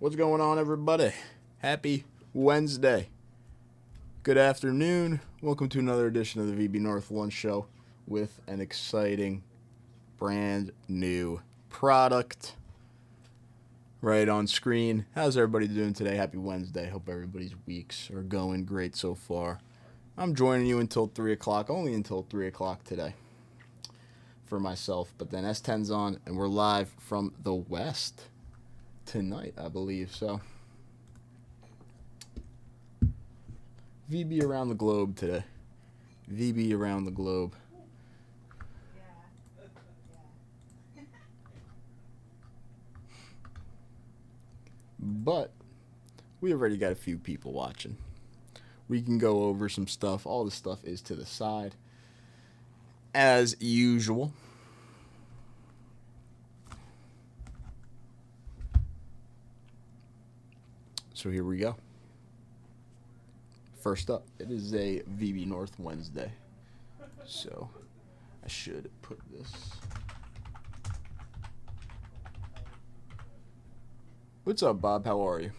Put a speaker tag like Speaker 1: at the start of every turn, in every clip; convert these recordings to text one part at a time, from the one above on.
Speaker 1: What's going on, everybody? Happy Wednesday. Good afternoon. Welcome to another edition of the VB North Lunch Show with an exciting, brand new product right on screen. How's everybody doing today? Happy Wednesday. Hope everybody's weeks are going great so far. I'm joining you until 3 o'clock, only until 3 o'clock today for myself. But then S10's on, and we're live from the West tonight, I believe. So VB around the globe today. VB around the globe. But we already got a few people watching. We can go over some stuff. All the stuff is to the side as usual. So here we go. First up, it is a VB North Wednesday. So I should put this. What's up, Bob? How are you?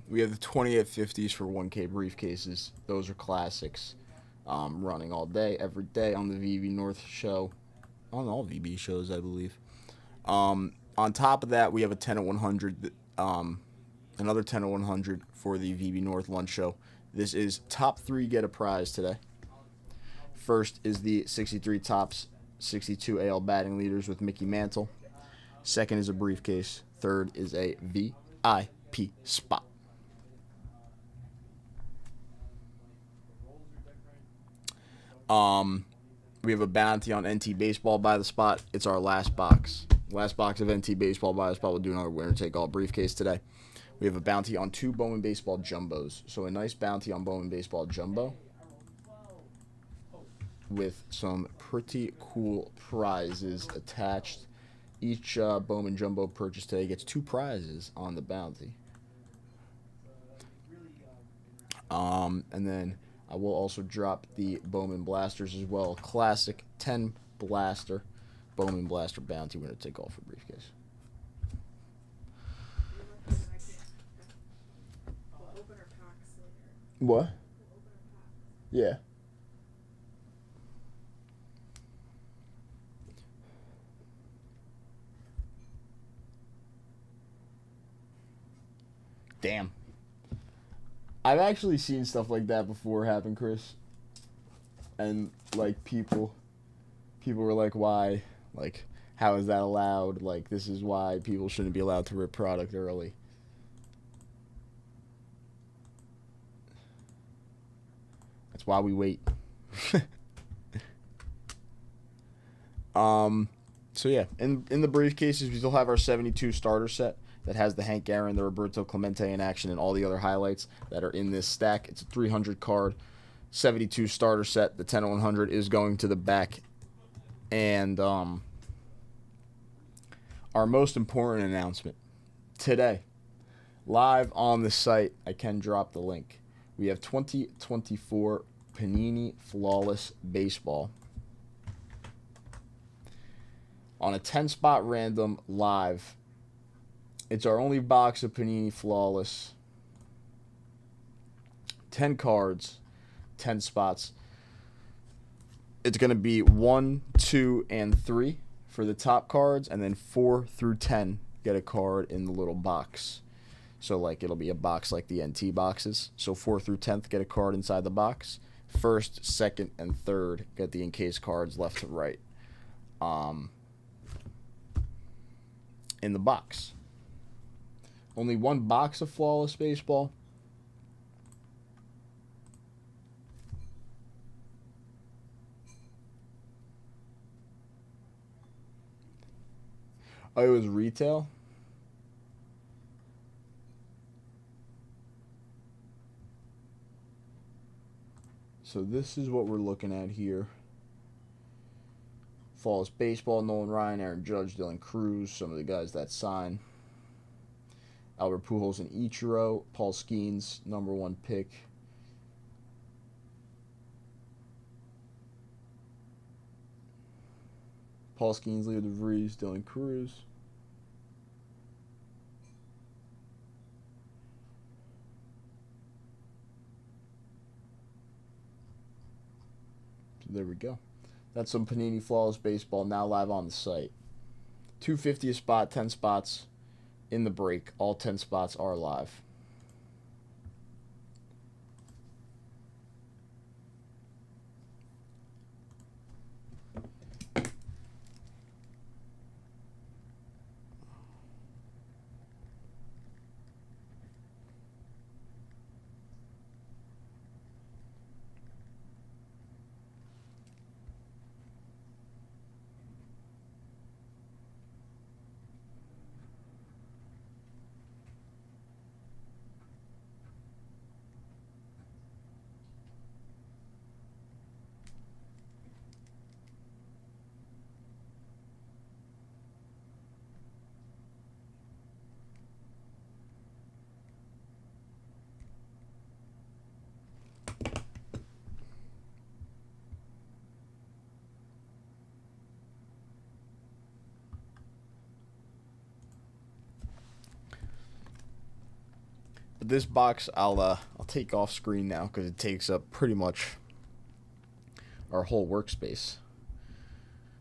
Speaker 1: We have the 2850s for 1K briefcases. Those are classics. Running all day, every day on the VB North show. On all VB shows, I believe. On top of that, we have a 10 at 100. Another 10 at 100 for the VB North Lunch Show. This is top 3 get a prize today. First is the 63 Topps 62 AL batting leaders with Mickey Mantle. Second is a briefcase. Third is a VIP spot. We have a bounty on NT Baseball by the spot. It's our last box. Last box of NT Baseball by the spot. We'll do another winner-take-all briefcase today. We have a bounty on 2 Bowman Baseball Jumbos. So a nice bounty on Bowman Baseball Jumbo with some pretty cool prizes attached. Each Bowman Jumbo purchase today gets 2 prizes on the bounty. And then I will also drop the Bowman Blasters as well. Classic 10 Blaster. Bowman Blaster bounty winner take all for briefcase. What? Yeah. Damn. I've actually seen stuff like that before happen, Chris. And like people were like, why? Like, how is that allowed? Like, this is why people shouldn't be allowed to rip product early. That's why we wait. So yeah, in the briefcases, we still have our 72 starter set that has the Hank Aaron, the Roberto Clemente in action, and all the other highlights that are in this stack. It's a 300 card, 72 starter set. The 10 100 is going to the back. And our most important announcement today, live on the site, I can drop the link. We have 2024 Panini Flawless Baseball on a 10-spot random live. It's our only box of Panini Flawless. 10 cards, 10 spots. It's going to be 1, 2, and 3 for the top cards, and then 4 through 10 get a card in the little box. So, like, it'll be a box like the NT boxes. So, 4 through 10th get a card inside the box. First, second, and third get the encased cards left to right in the box. Only one box of Flawless Baseball. Oh, it was retail? So this is what we're looking at here. Flawless Baseball, Nolan Ryan, Aaron Judge, Dylan Cruz, some of the guys that sign. Albert Pujols and Ichiro, Paul Skeens, #1 pick. Paul Skeens, Leo DeVries, Dylan Cruz. there we go. That's some Panini Flawless Baseball now live on the site. $2.50 a spot, 10 spots in the break. All 10 spots are live. This box I'll take off screen now because it takes up pretty much our whole workspace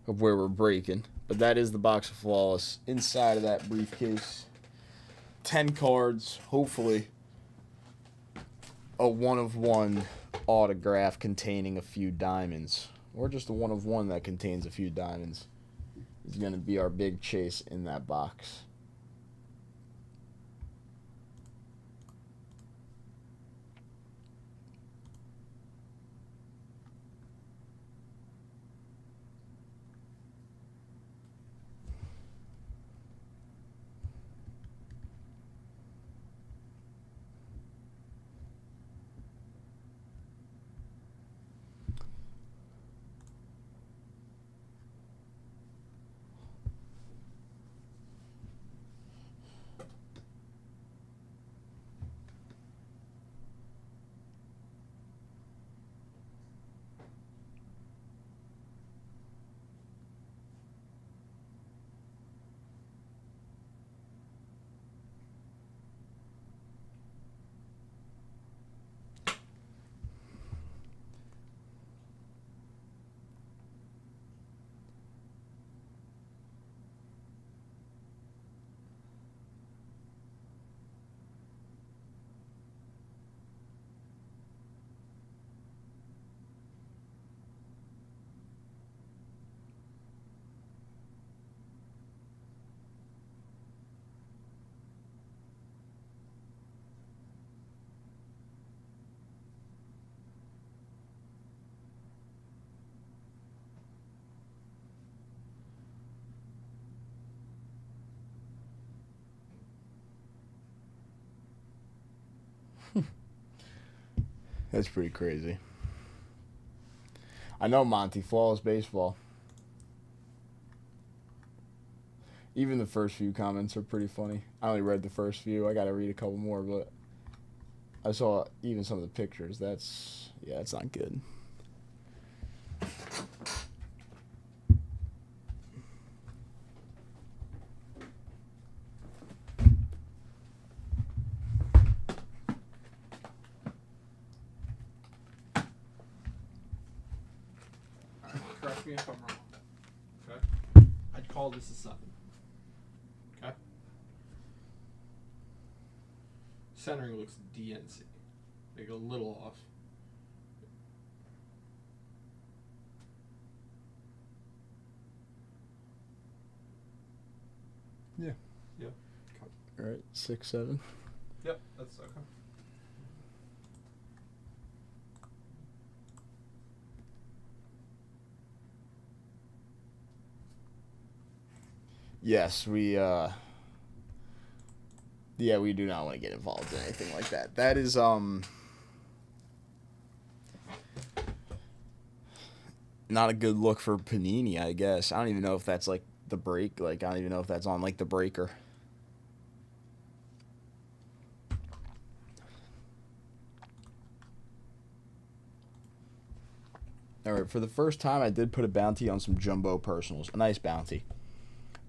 Speaker 1: of where we're breaking. But that is the box of Flawless. Inside of that briefcase, 10 cards, hopefully a 1-of-1 autograph containing a few diamonds, or just a 1-of-1 that contains a few diamonds is going to be our big chase in that box. That's pretty crazy. I know, Monty. Flawless Baseball. Even the first few comments are pretty funny. I only read the first few. I got to read a couple more, but I saw even some of the pictures. That's not good.
Speaker 2: Correct me if I'm wrong. Okay? I'd call this a 7. Okay? Centering looks DNC. Like a little off.
Speaker 1: Yeah.
Speaker 2: Yep.
Speaker 1: All right, 6, 7.
Speaker 2: Yep, that's okay.
Speaker 1: Yes, we do not want to get involved in anything like that. That is not a good look for Panini, I guess. I don't even know if that's like the break. Like, I don't even know if that's on like the breaker. All right, for the first time, I did put a bounty on some jumbo personals. A nice bounty.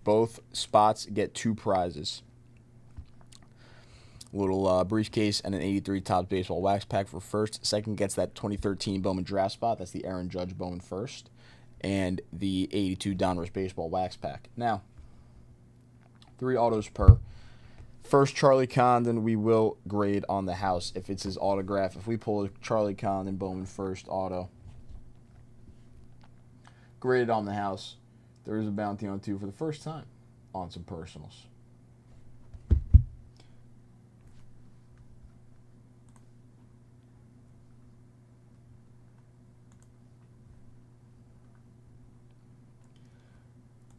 Speaker 1: Both spots get 2 prizes. Little briefcase and an 83 Topps Baseball wax pack for first. Second gets that 2013 Bowman draft spot. That's the Aaron Judge Bowman first. And the 82 Donruss Baseball wax pack. Now, 3 autos per. First, Charlie Condon, we will grade on the house if it's his autograph. If we pull a Charlie Condon Bowman first auto, graded on the house, there is a bounty on 2 for the first time on some personals.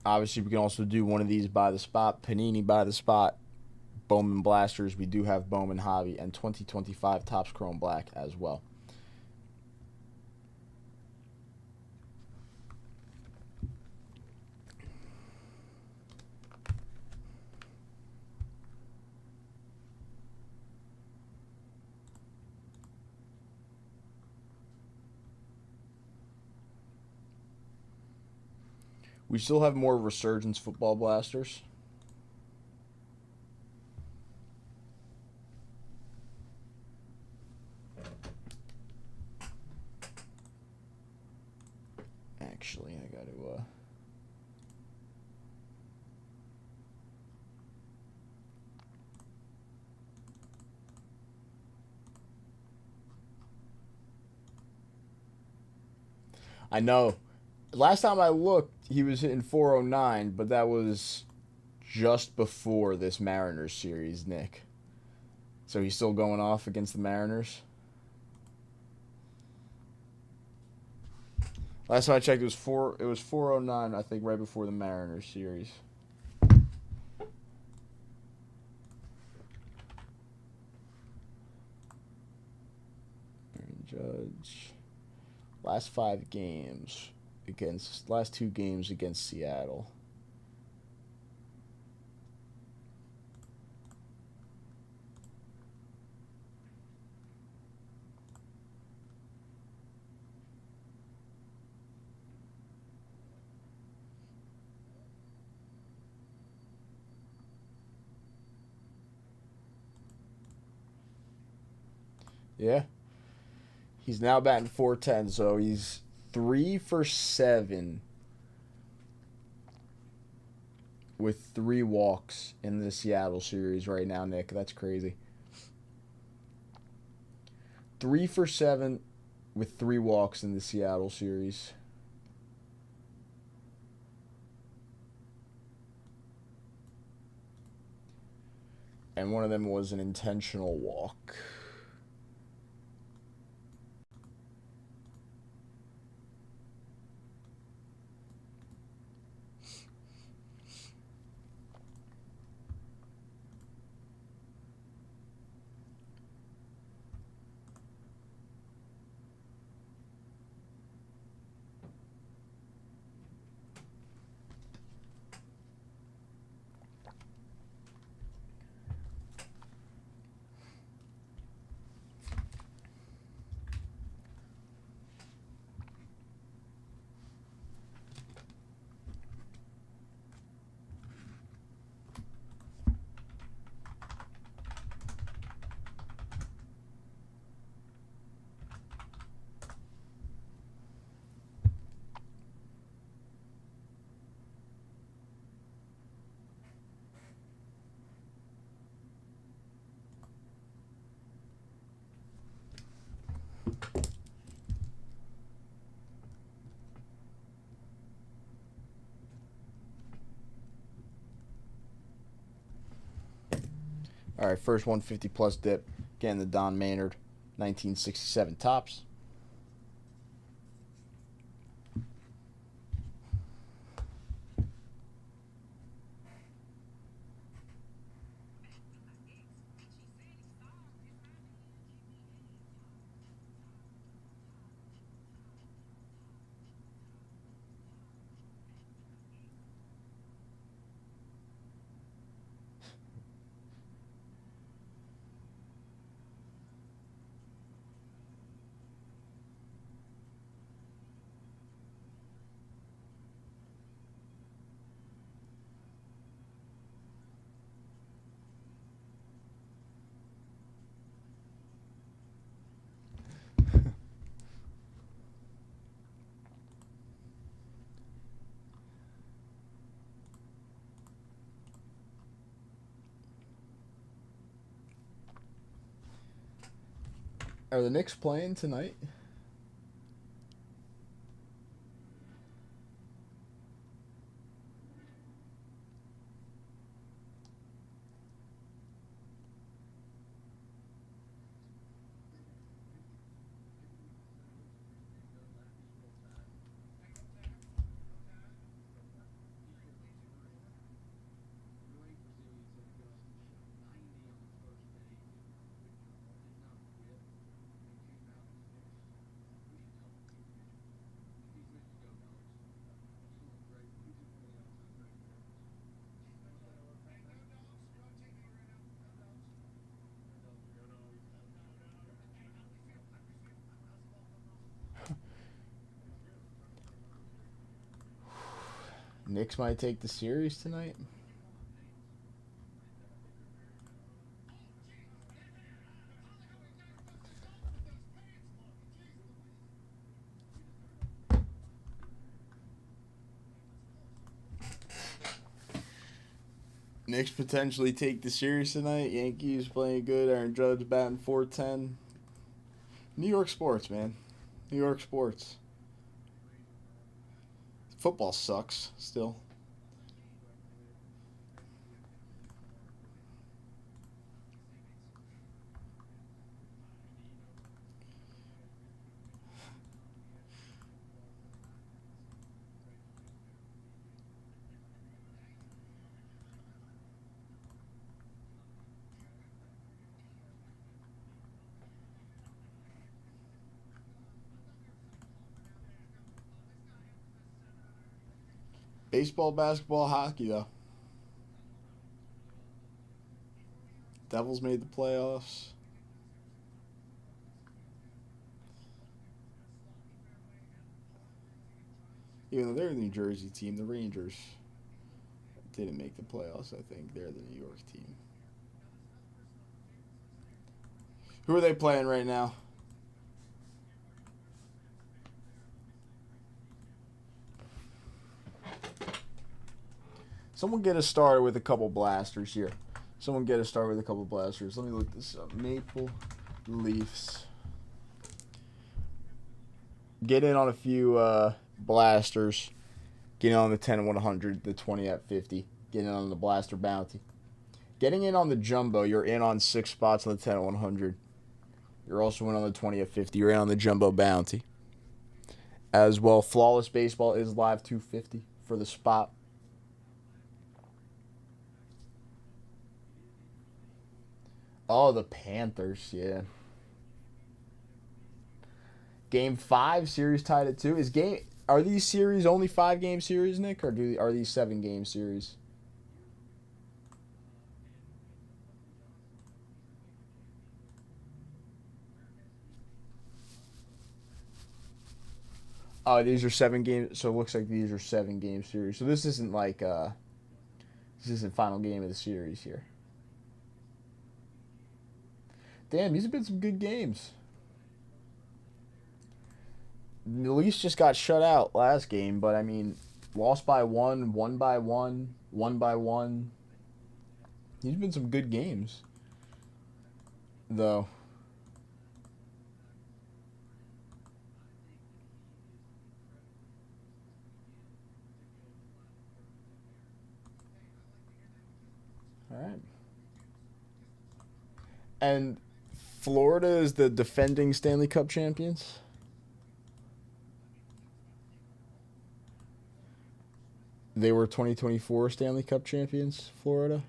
Speaker 1: Obviously, we can also do one of these by the spot, Panini by the spot, Bowman Blasters. We do have Bowman Hobby and 2025 Topps Chrome Black as well. We still have more Resurgence Football Blasters. Actually, I got to... I know. Last time I looked, he was hitting 409, but that was just before this Mariners series, Nick. So he's still going off against the Mariners? Last time I checked, it was 409, I think, right before the Mariners series. Aaron Judge. Last 5 games last 2 games against Seattle. Yeah. He's now batting .410, so he's 3 for 7 with 3 walks in the Seattle series right now, Nick. That's crazy. 3 for 7 with 3 walks in the Seattle series. And one of them was an intentional walk. All right, first 150 plus dip. Again, the Don Maynard 1967 Topps. Are the Knicks playing tonight? Knicks might take the series tonight. Knicks potentially take the series tonight. Yankees playing good. Aaron Judge batting .410. New York sports, man. New York sports. Football sucks still. Baseball, basketball, hockey, though. Devils made the playoffs. Even though they're the New Jersey team, the Rangers didn't make the playoffs, I think. They're the New York team. Who are they playing right now? Someone get us started with a couple blasters here. Let me look this up. Maple Leafs. Get in on a few blasters. Get in on the 10 at 100, the 20 at 50. Get in on the blaster bounty. Getting in on the jumbo, you're in on 6 spots on the 10 at 100. You're also in on the 20 at 50. You're in on the jumbo bounty. As well, Flawless Baseball is live $250 for the spot. Oh, the Panthers, yeah. Game 5, series tied at 2. Are these series only 5-game series, Nick, or are these 7-game series? Oh, these are 7 games. So it looks like these are 7-game series. So this isn't like this isn't final game of the series here. Damn, these have been some good games. The Leafs just got shut out last game, but I mean, lost by 1, won by 1, won by 1. These have been some good games, though. All right. And Florida is the defending Stanley Cup champions. They were 2024 Stanley Cup champions, Florida.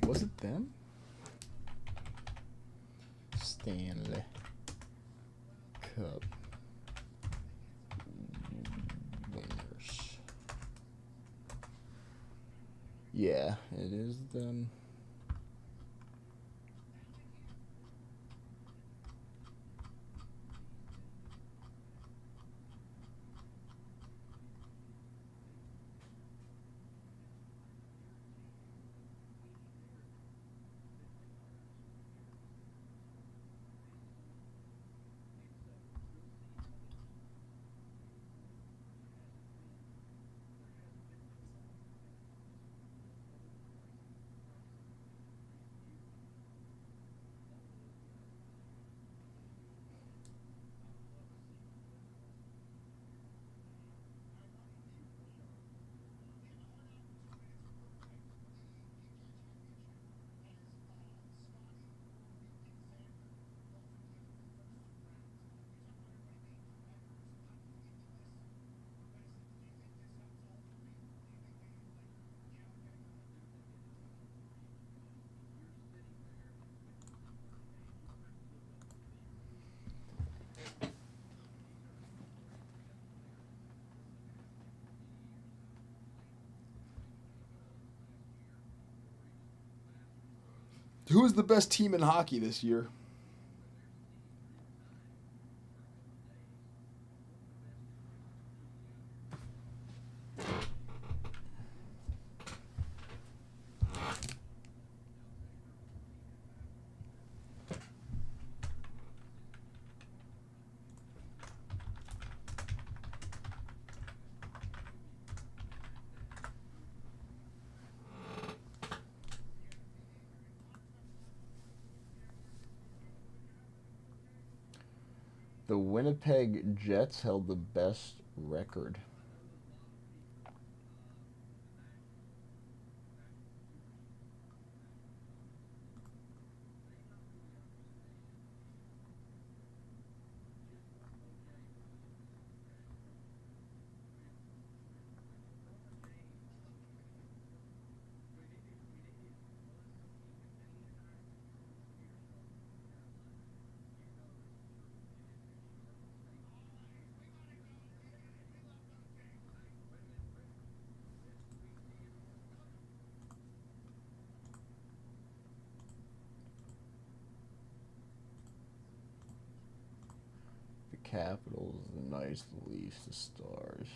Speaker 1: Was it them? Stanley Cup winners. Yeah, it is them. Who is the best team in hockey this year? The Winnipeg Jets held the best record. Capitals, the Knights, the Leafs, the Stars.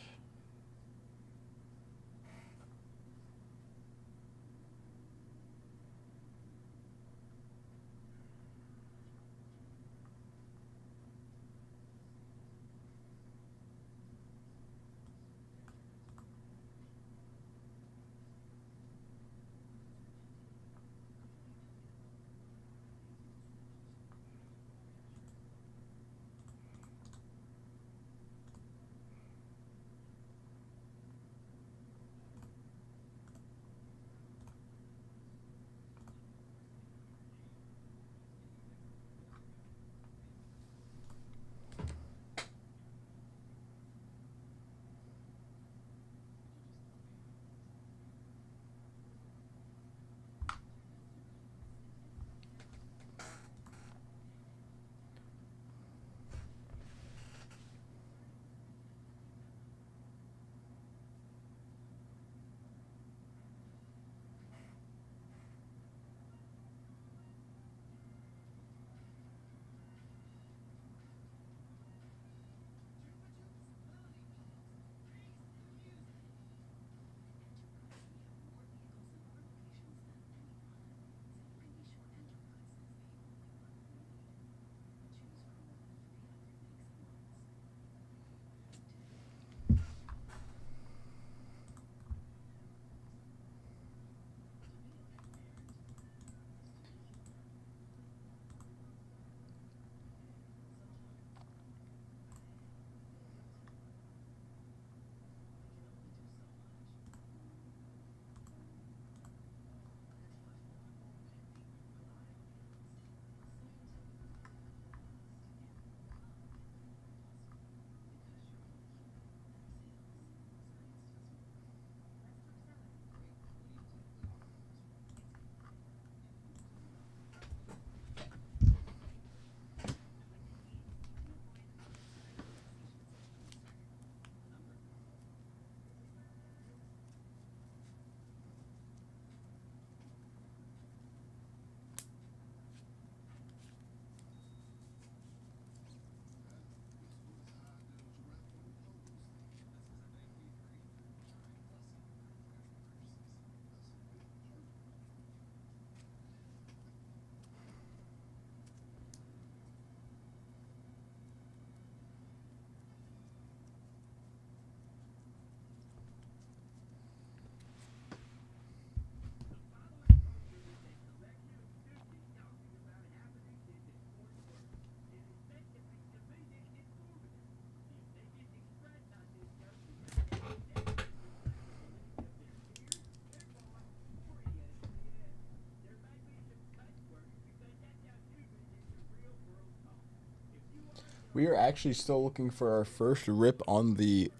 Speaker 1: We are actually still looking for our first rip on the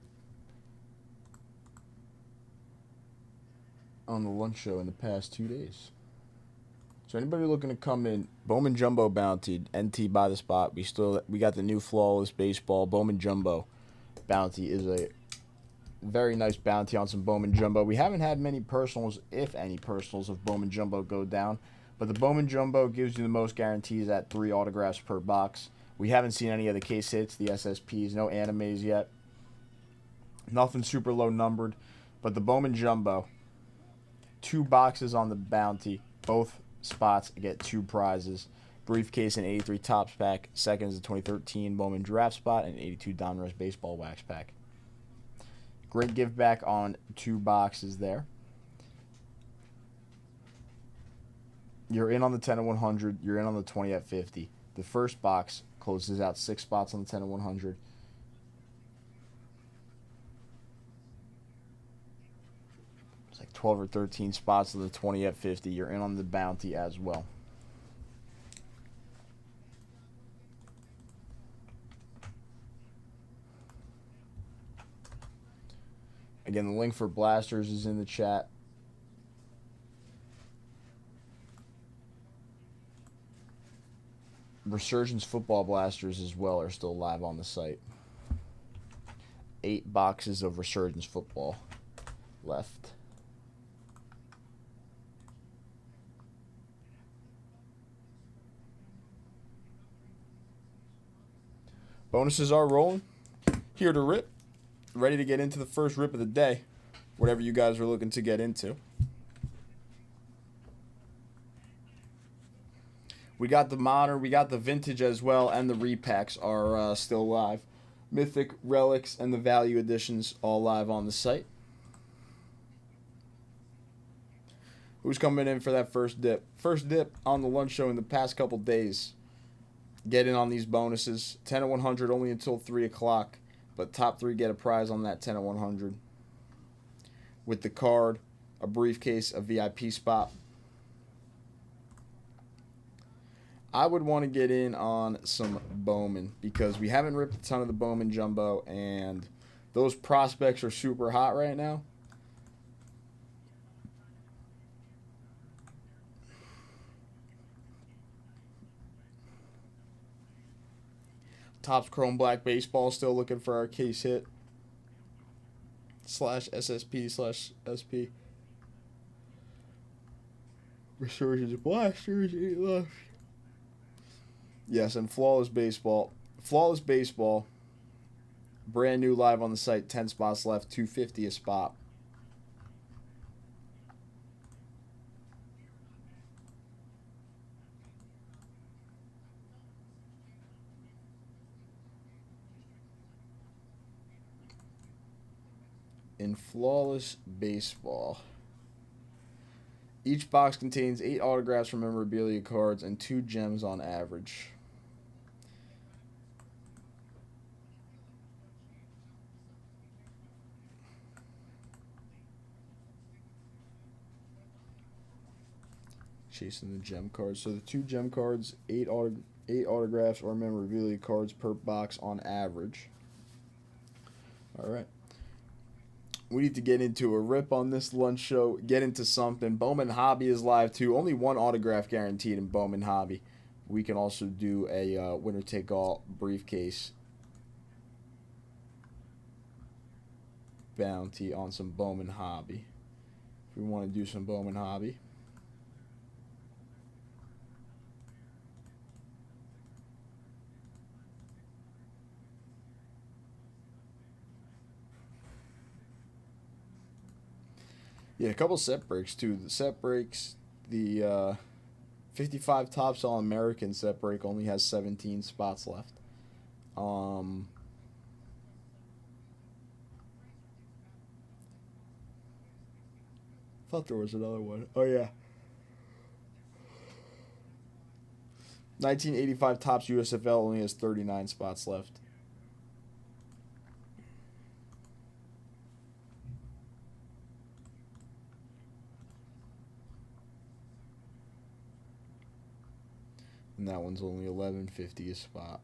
Speaker 1: lunch show in the past 2 days. So anybody looking to come in, Bowman Jumbo Bounty, NT by the spot. We got the new Flawless Baseball Bowman Jumbo Bounty is a very nice bounty on some Bowman Jumbo. We haven't had many personals, if any personals, of Bowman Jumbo go down. But the Bowman Jumbo gives you the most guarantees at 3 autographs per box. We haven't seen any of the case hits, the SSPs, no animes yet. Nothing super low numbered. But the Bowman Jumbo, 2 boxes on the bounty. Both spots get 2 prizes. Briefcase and 83 Topps pack. Second is the 2013 Bowman Draft Spot and 82 Donruss Baseball Wax pack. Great give back on 2 boxes there. You're in on the 10 and 100. You're in on the 20 at 50. The first box closes out 6 spots on the 10 and 100. It's like 12 or 13 spots on the 20 at 50. You're in on the bounty as well. Again, the link for Blasters is in the chat. Resurgence Football Blasters as well are still live on the site. 8 boxes of Resurgence Football left. Bonuses are rolling. Here to rip. Ready to get into the first rip of the day. Whatever you guys are looking to get into. We got the modern, we got the vintage as well, and the repacks are still live. Mythic, relics, and the value editions all live on the site. Who's coming in for that first dip? First dip on the lunch show in the past couple days. Get in on these bonuses. 10 and 100 only until 3 o'clock. But top 3 get a prize on that 10 and 100. With the card, a briefcase, a VIP spot. I would want to get in on some Bowman because we haven't ripped a ton of the Bowman Jumbo, and those prospects are super hot right now. Topps Chrome Black Baseball still looking for our case hit / SSP / SP. Resurgence Blasters 8 left. Yes, and Flawless Baseball. Flawless Baseball. Brand new live on the site. 10 spots left. $2.50 a spot. In Flawless Baseball, each box contains 8 autographs from memorabilia cards and 2 gems on average. Chasing the gem cards. So the 2 gem cards, 8 autographs or memorabilia cards per box on average. All right. We need to get into a rip on this lunch show, get into something. Bowman Hobby is live too. Only 1 autograph guaranteed in Bowman Hobby. We can also do a winner-take-all briefcase bounty on some Bowman Hobby. If we want to do some Bowman Hobby. Yeah, a couple set breaks too. The set breaks, the 55 Topps All-American set break only has 17 spots left. Thought there was another one. Oh yeah. 1985 Topps USFL only has 39 spots left. And that one's only $11.50 a spot.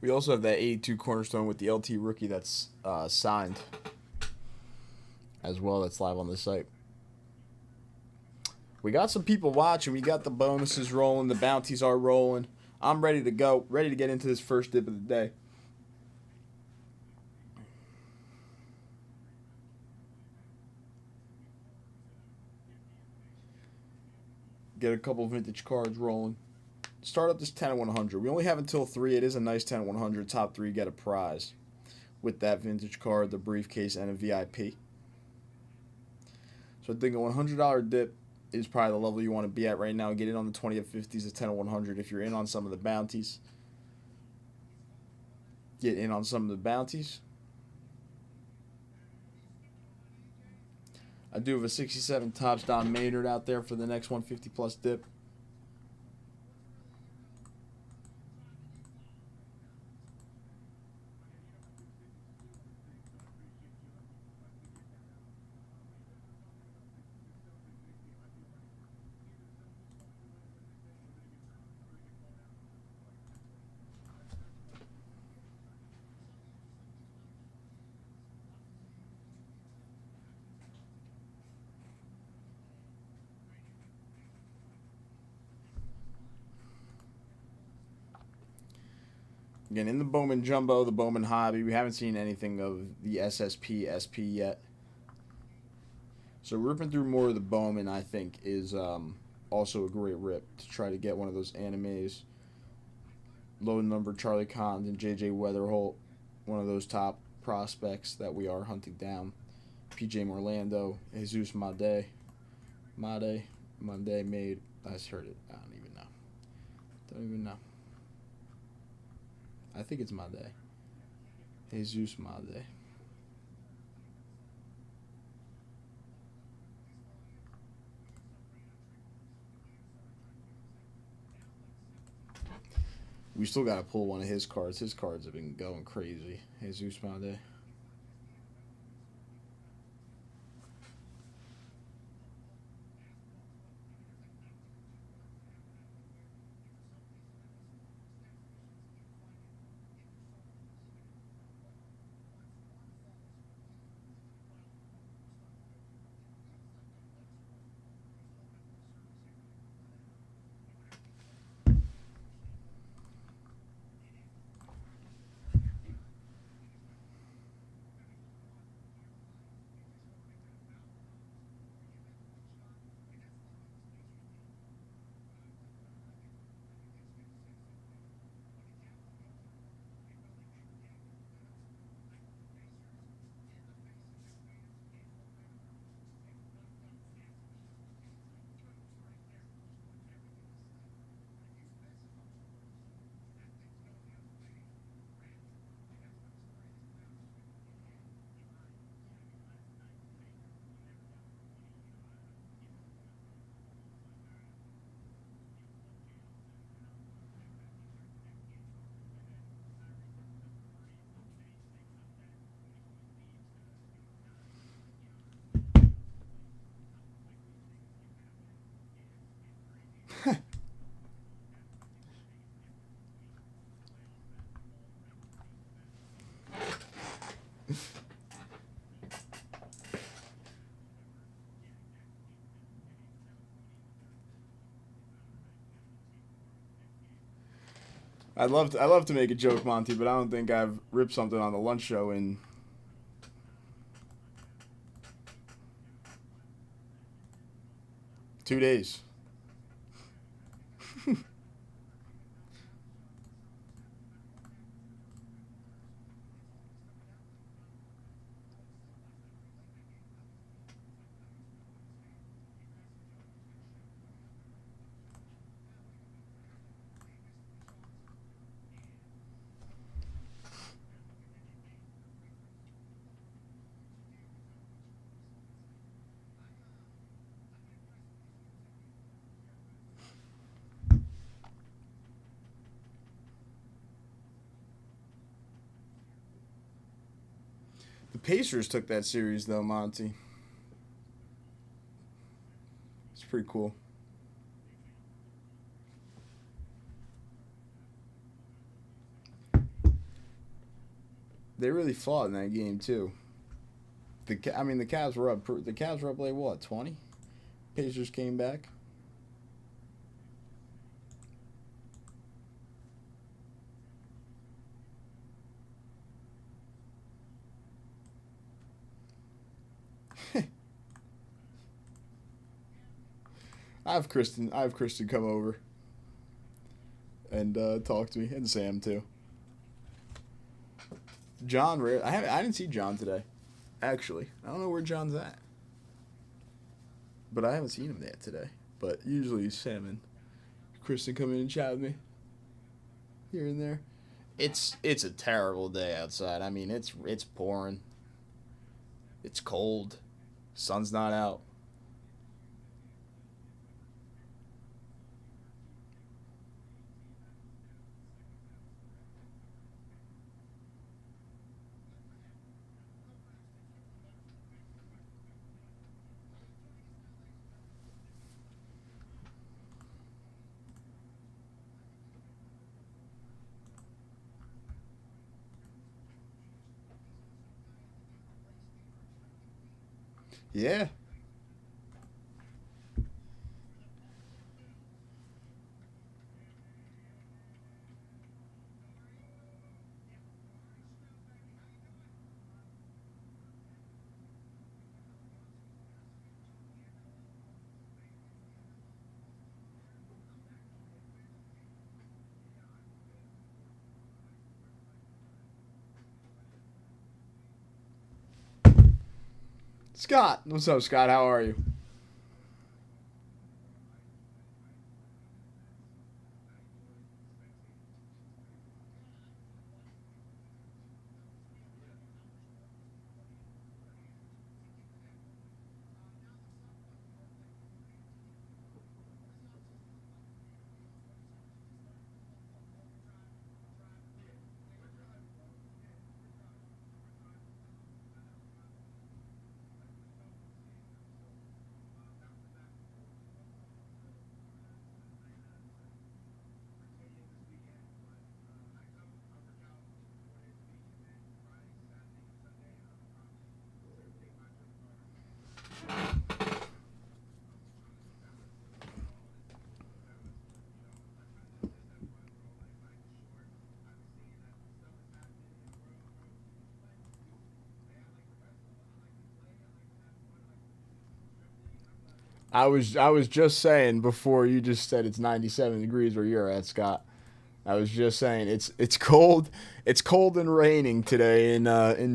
Speaker 1: We also have that 82 cornerstone with the LT rookie that's signed as well. That's live on the site. We got some people watching. We got the bonuses rolling. The bounties are rolling. I'm ready to go. Ready to get into this first dip of the day. Get a couple vintage cards rolling. Start up this 10 and 100. We only have until 3. It is a nice 10 and 100. Top 3 get a prize with that vintage card, the briefcase, and a VIP. So I think a $100 dip is probably the level you want to be at right now. Get in on the 20 of 50s, the 10 and 100 if you're in on some of the bounties. Get in on some of the bounties. I do have a 67 Topps Don Maynard out there for the next 150 plus dip. Again, in the Bowman Jumbo, the Bowman Hobby, we haven't seen anything of the SSP, SP yet. So ripping through more of the Bowman, I think, is also a great rip to try to get one of those animes. Low number Charlie Condon, JJ Weatherholt, one of those top prospects that we are hunting down. PJ Morlando, Jesus Made, made. I just heard it. I don't even know. I think it's Made. Jesus Made. We still got to pull one of his cards. His cards have been going crazy. Jesus Made. I'd love to make a joke, Monty, but I don't think I've ripped something on the lunch show in 2 days. The Pacers took that series, though, Monty. It's pretty cool. They really fought in that game too. The Cavs were up. The Cavs were up like what, 20? Pacers came back. I have Kristen come over and talk to me, and Sam too. John, I didn't see John today. Actually, I don't know where John's at, but I haven't seen him yet today. But usually Sam and Kristen come in and chat with me here and there. It's a terrible day outside. I mean, it's pouring. It's cold. Sun's not out. Yeah. Scott. What's up, Scott? How are you? I was just saying before you just said it's 97 degrees where you're at, Scott. I was just saying it's cold. It's cold and raining today in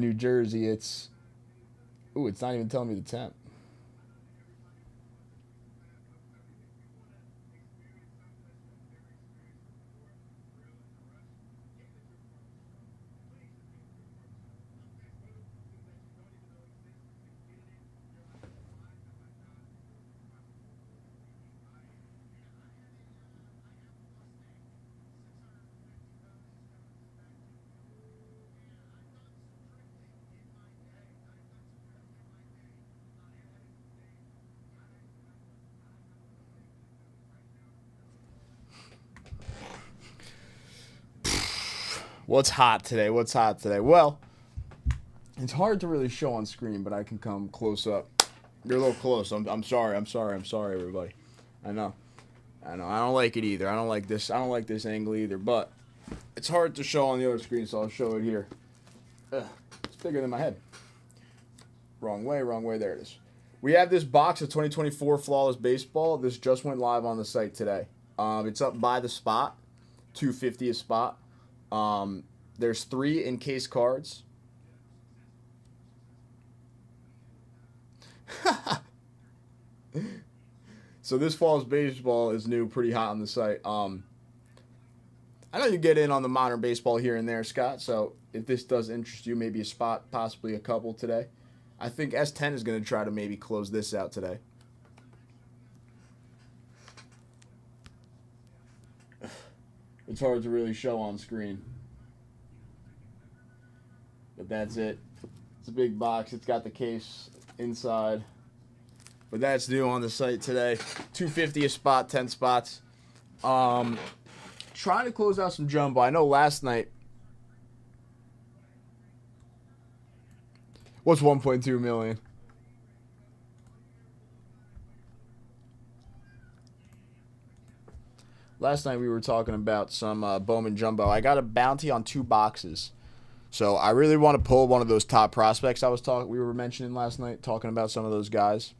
Speaker 1: New Jersey. It's not even telling me the temp. What's hot today? What's hot today? Well, it's hard to really show on screen, but I can come close up. You're a little close. I'm sorry. I'm sorry, everybody. I know. I know. I don't like it either. I don't like this. I don't like this angle either. But it's hard to show on the other screen, so I'll show it here. It's bigger than my head. Wrong way. Wrong way. There it is. We have this box of 2024 Flawless Baseball. This just went live on the site today. It's up by the spot, $250 a spot. There's 3 encased cards. So this Flawless Baseball is new, pretty hot on the site. I know you get in on the modern baseball here and there, Scott. So if this does interest you, maybe a spot, possibly a couple today. I think S10 is going to try to maybe close this out today. It's hard to really show on screen. But that's it. It's a big box. It's got the case inside. But that's new on the site today. $250 a spot, 10 spots. Trying to close out some jumbo. I know last night What's 1.2 million? Last night we were talking about some Bowman Jumbo. I got a bounty on 2 boxes. So I really want to pull one of those top prospects we were mentioning last night, talking about some of those guys.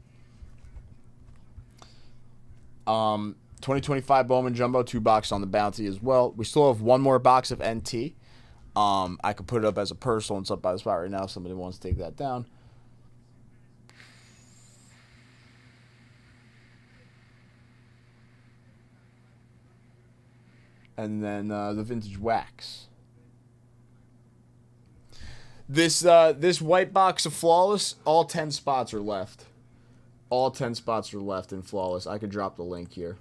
Speaker 1: 2025 Bowman Jumbo, 2 boxes on the bounty as well. We still have 1 more box of NT. I could put it up as a personal and up by the spot right now if somebody wants to take that down. And then the vintage wax. This white box of Flawless, all 10 spots are left. All 10 spots are left in Flawless. I could drop the link here.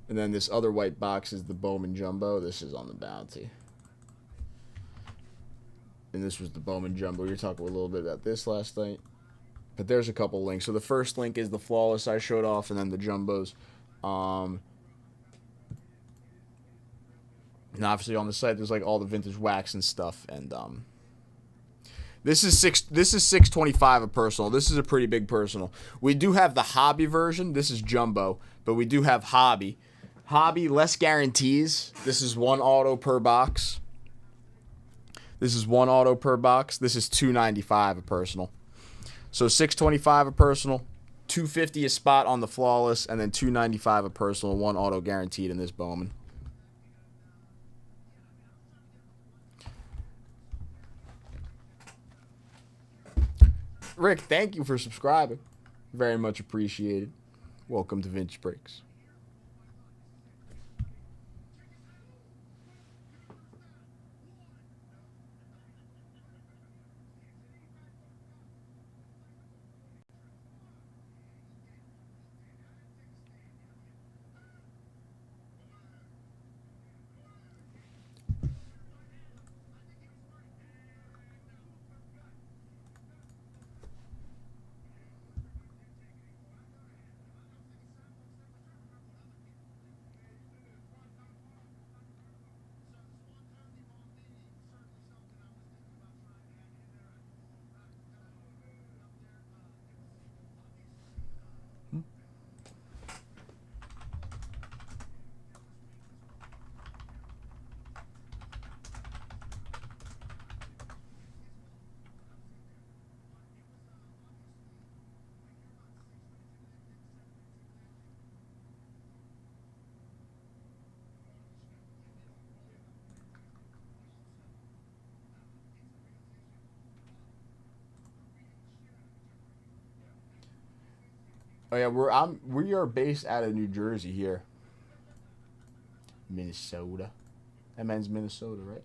Speaker 1: And then this other white box is the Bowman Jumbo. This is on the bounty. And this was the Bowman Jumbo. We were talking a little bit about this last night. But there's a couple links. So the first link is the Flawless I showed off, and then the Jumbos. And obviously on the site there's like all the vintage wax and stuff. And this is 625 a personal. This is a pretty big personal. We do have the hobby version. This is Jumbo, but we do have hobby. Hobby, less guarantees. This is 1 auto per box. This is 1 auto per box. This is $295 a personal. So $625 a personal, $250 a spot on the Flawless, and then $295 a personal, 1 auto guaranteed in this Bowman. Rick, thank you for subscribing. Very much appreciated. Welcome to Vintage Breaks. Oh yeah, we are based out of New Jersey here. Minnesota. That man's Minnesota, right?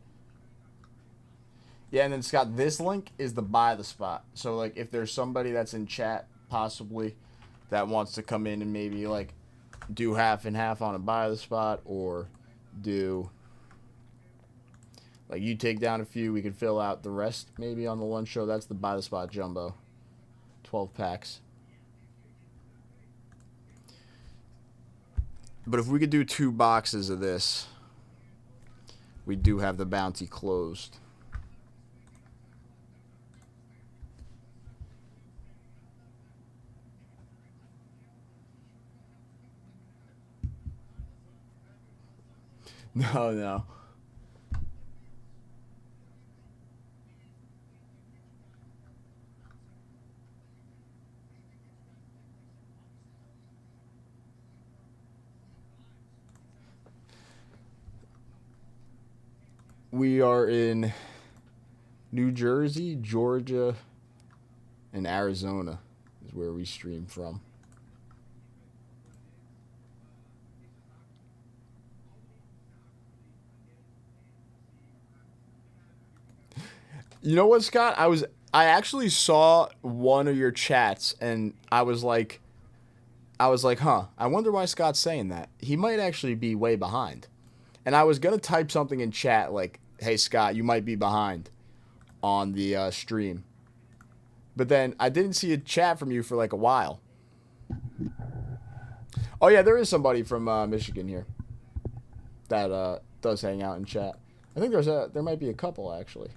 Speaker 1: Yeah, and then Scott, this link is the buy the spot. So like if there's somebody that's in chat possibly that wants to come in and maybe like do half and half on a buy the spot, or do like you take down a few, we could fill out the rest maybe on the lunch show. That's the buy the spot Jumbo. 12 packs. But if we could do 2 boxes of this, we do have the bounty closed. No. We are in New Jersey, Georgia, and Arizona is where we stream from. You know what, Scott? I actually saw one of your chats and I was like, huh, I wonder why Scott's saying that. He might actually be way behind. And I was going to type something in chat like, hey, Scott, you might be behind on the stream. But then I didn't see a chat from you for like a while. Oh, yeah, there is somebody from Michigan here. that does hang out in chat. I think there might be a couple actually.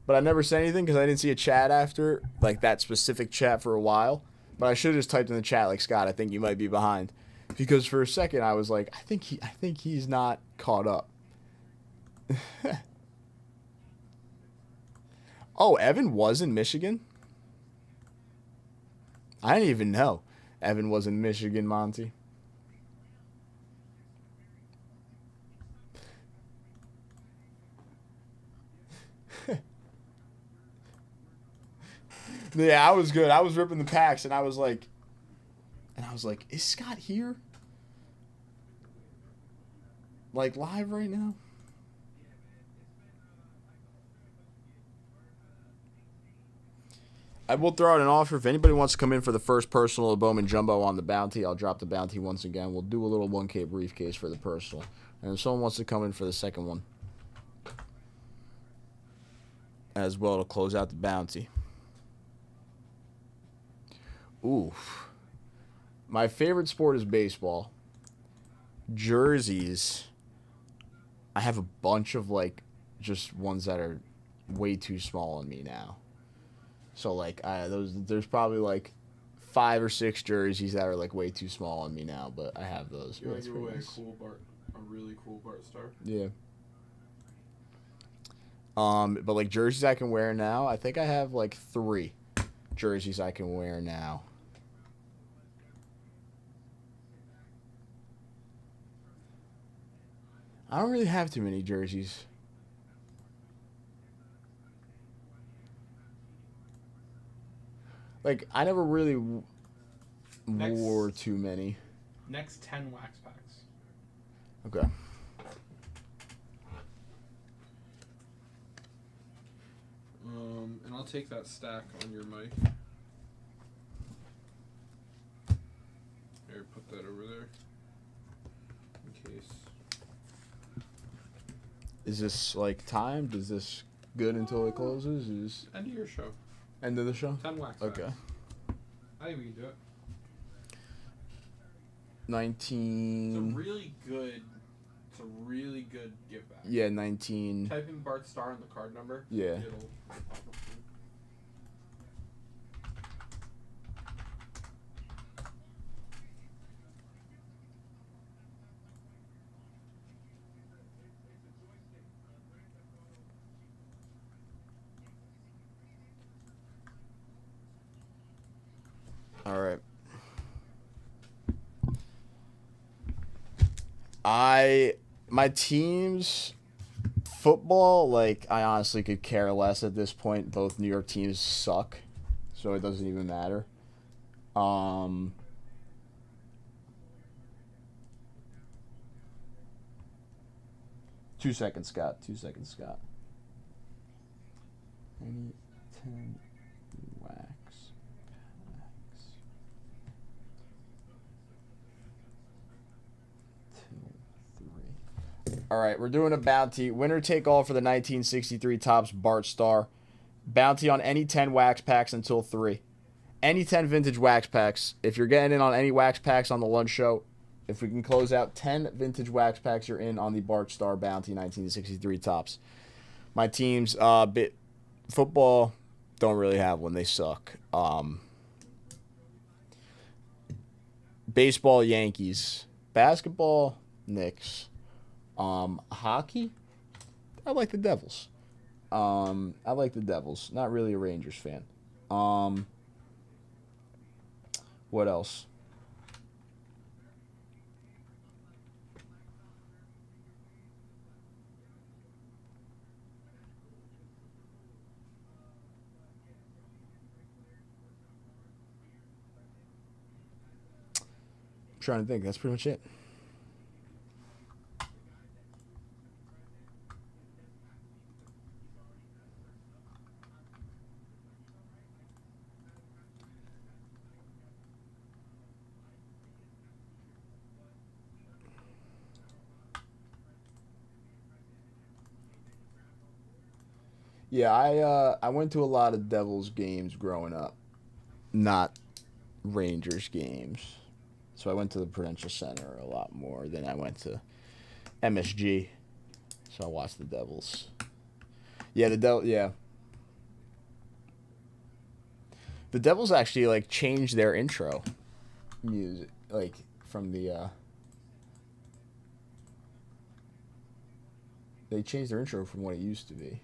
Speaker 1: But I never said anything because I didn't see a chat after, like that specific chat for a while. But I should have just typed in the chat like, Scott, I think you might be behind. Because for a second I was like, I think he's not caught up. Oh, Evan was in Michigan? I didn't even know Evan was in Michigan, Monty. Yeah, I was good. I was ripping the packs, and I was like, is Scott here? Like live right now? I will throw out an offer. If anybody wants to come in for the first personal of Bowman Jumbo on the bounty, I'll drop the bounty once again. We'll do a little 1K briefcase for the personal. And if someone wants to come in for the second one as well to close out the bounty. Ooh. My favorite sport is baseball. Jerseys. I have a bunch of, like, just ones that are way too small on me now. So, like, there's probably, like, 5 or 6 jerseys that are, like, way too small on me now, but I have those.
Speaker 2: You want to give away a really cool Bart Star?
Speaker 1: Yeah. But, like, jerseys I can wear now, I think I have, like, 3 jerseys I can wear now. I don't really have too many jerseys. Like, I never really wore too many.
Speaker 2: Next 10 wax packs.
Speaker 1: Okay.
Speaker 2: And I'll take that stack on your mic. Here, put that over there. In case.
Speaker 1: Is this, like, timed? Is this good until it closes?
Speaker 2: End of your show.
Speaker 1: End of the show?
Speaker 2: 10 wax
Speaker 1: Okay.
Speaker 2: packs. I think we can do it.
Speaker 1: 19.
Speaker 2: It's a really good give back.
Speaker 1: Yeah, 19.
Speaker 2: Type in Bart Star and the card number.
Speaker 1: Yeah.
Speaker 2: It'll pop up.
Speaker 1: All right. My teams, football, like, I honestly could care less at this point. Both New York teams suck, so it doesn't even matter. 2 seconds, Scott. 2 seconds, Scott. 10 wax packs. All right, we're doing a bounty. Winner take all for the 1963 Topps Bart Star. Bounty on any 10 wax packs until 3. Any 10 vintage wax packs. If you're getting in on any wax packs on the lunch show, if we can close out 10 vintage wax packs, you're in on the Bart Star Bounty 1963 Topps. My teams, football, don't really have one. They suck. Baseball, Yankees. Basketball, Knicks. Hockey, I like the Devils. Not really a Rangers fan. What else? I'm trying to think. That's pretty much it. Yeah, I went to a lot of Devils games growing up, not Rangers games. So I went to the Prudential Center a lot more than I went to MSG. So I watched the Devils. Yeah, the Devils actually like changed their intro music, like from the they changed their intro from what it used to be.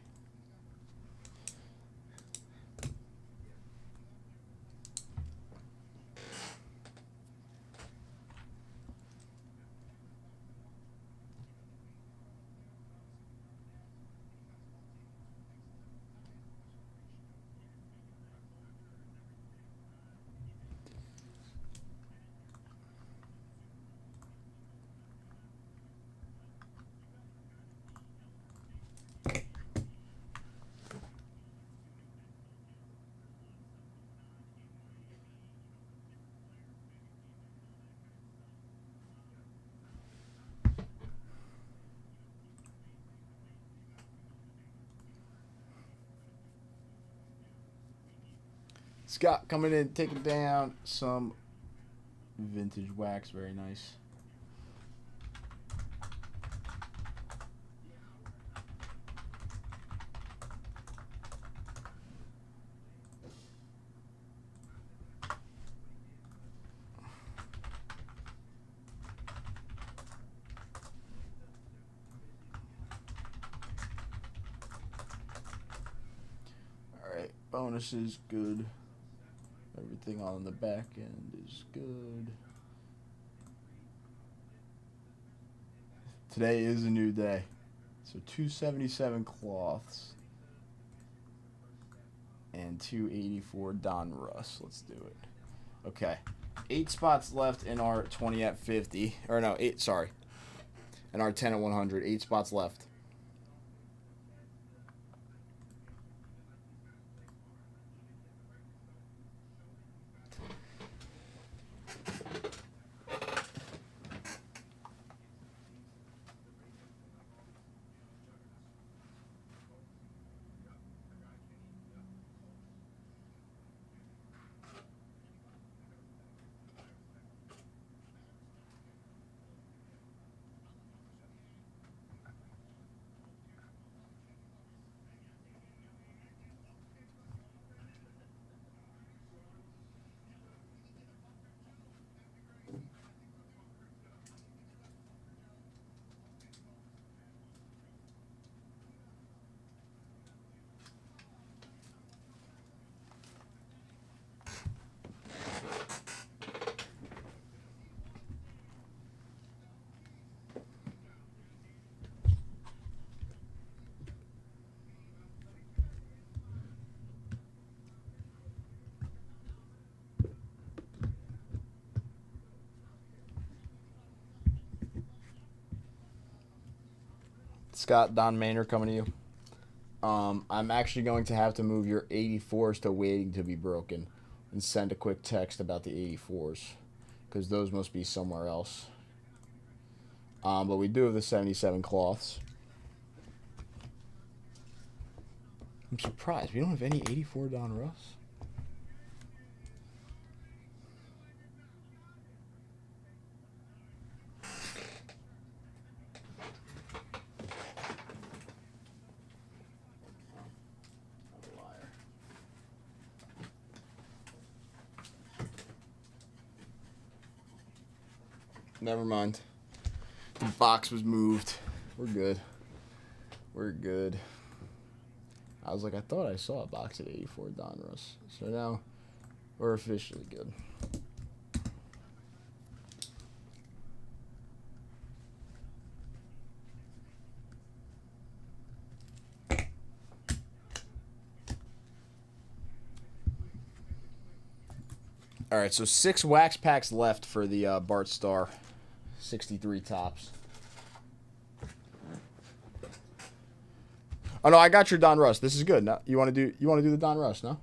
Speaker 1: Scott coming in, taking down some vintage wax. Very nice. All right, bonus is good. Everything on the back end is good. Today is a new day. So 277 cloths and 284 Don Russ. Let's do it. Okay. 8 spots left in our 20 at 50. Or no, 8, sorry. In our 10 at 100. 8 spots left. Scott, Don Maynard coming to you. I'm actually going to have to move your 84s to waiting to be broken and send a quick text about the 84s because those must be somewhere else. But we do have the 77 cloths. I'm surprised. We don't have any 84 Don Russ. Never mind. The box was moved. We're good. We're good. I was like, I thought I saw a box at 84 Don Russ. So now we're officially good. All right, so 6 wax packs left for the Bart Starr 63 tops. Oh no, I got your Don Russ. This is good. Now, you want to do the Don Russ, no?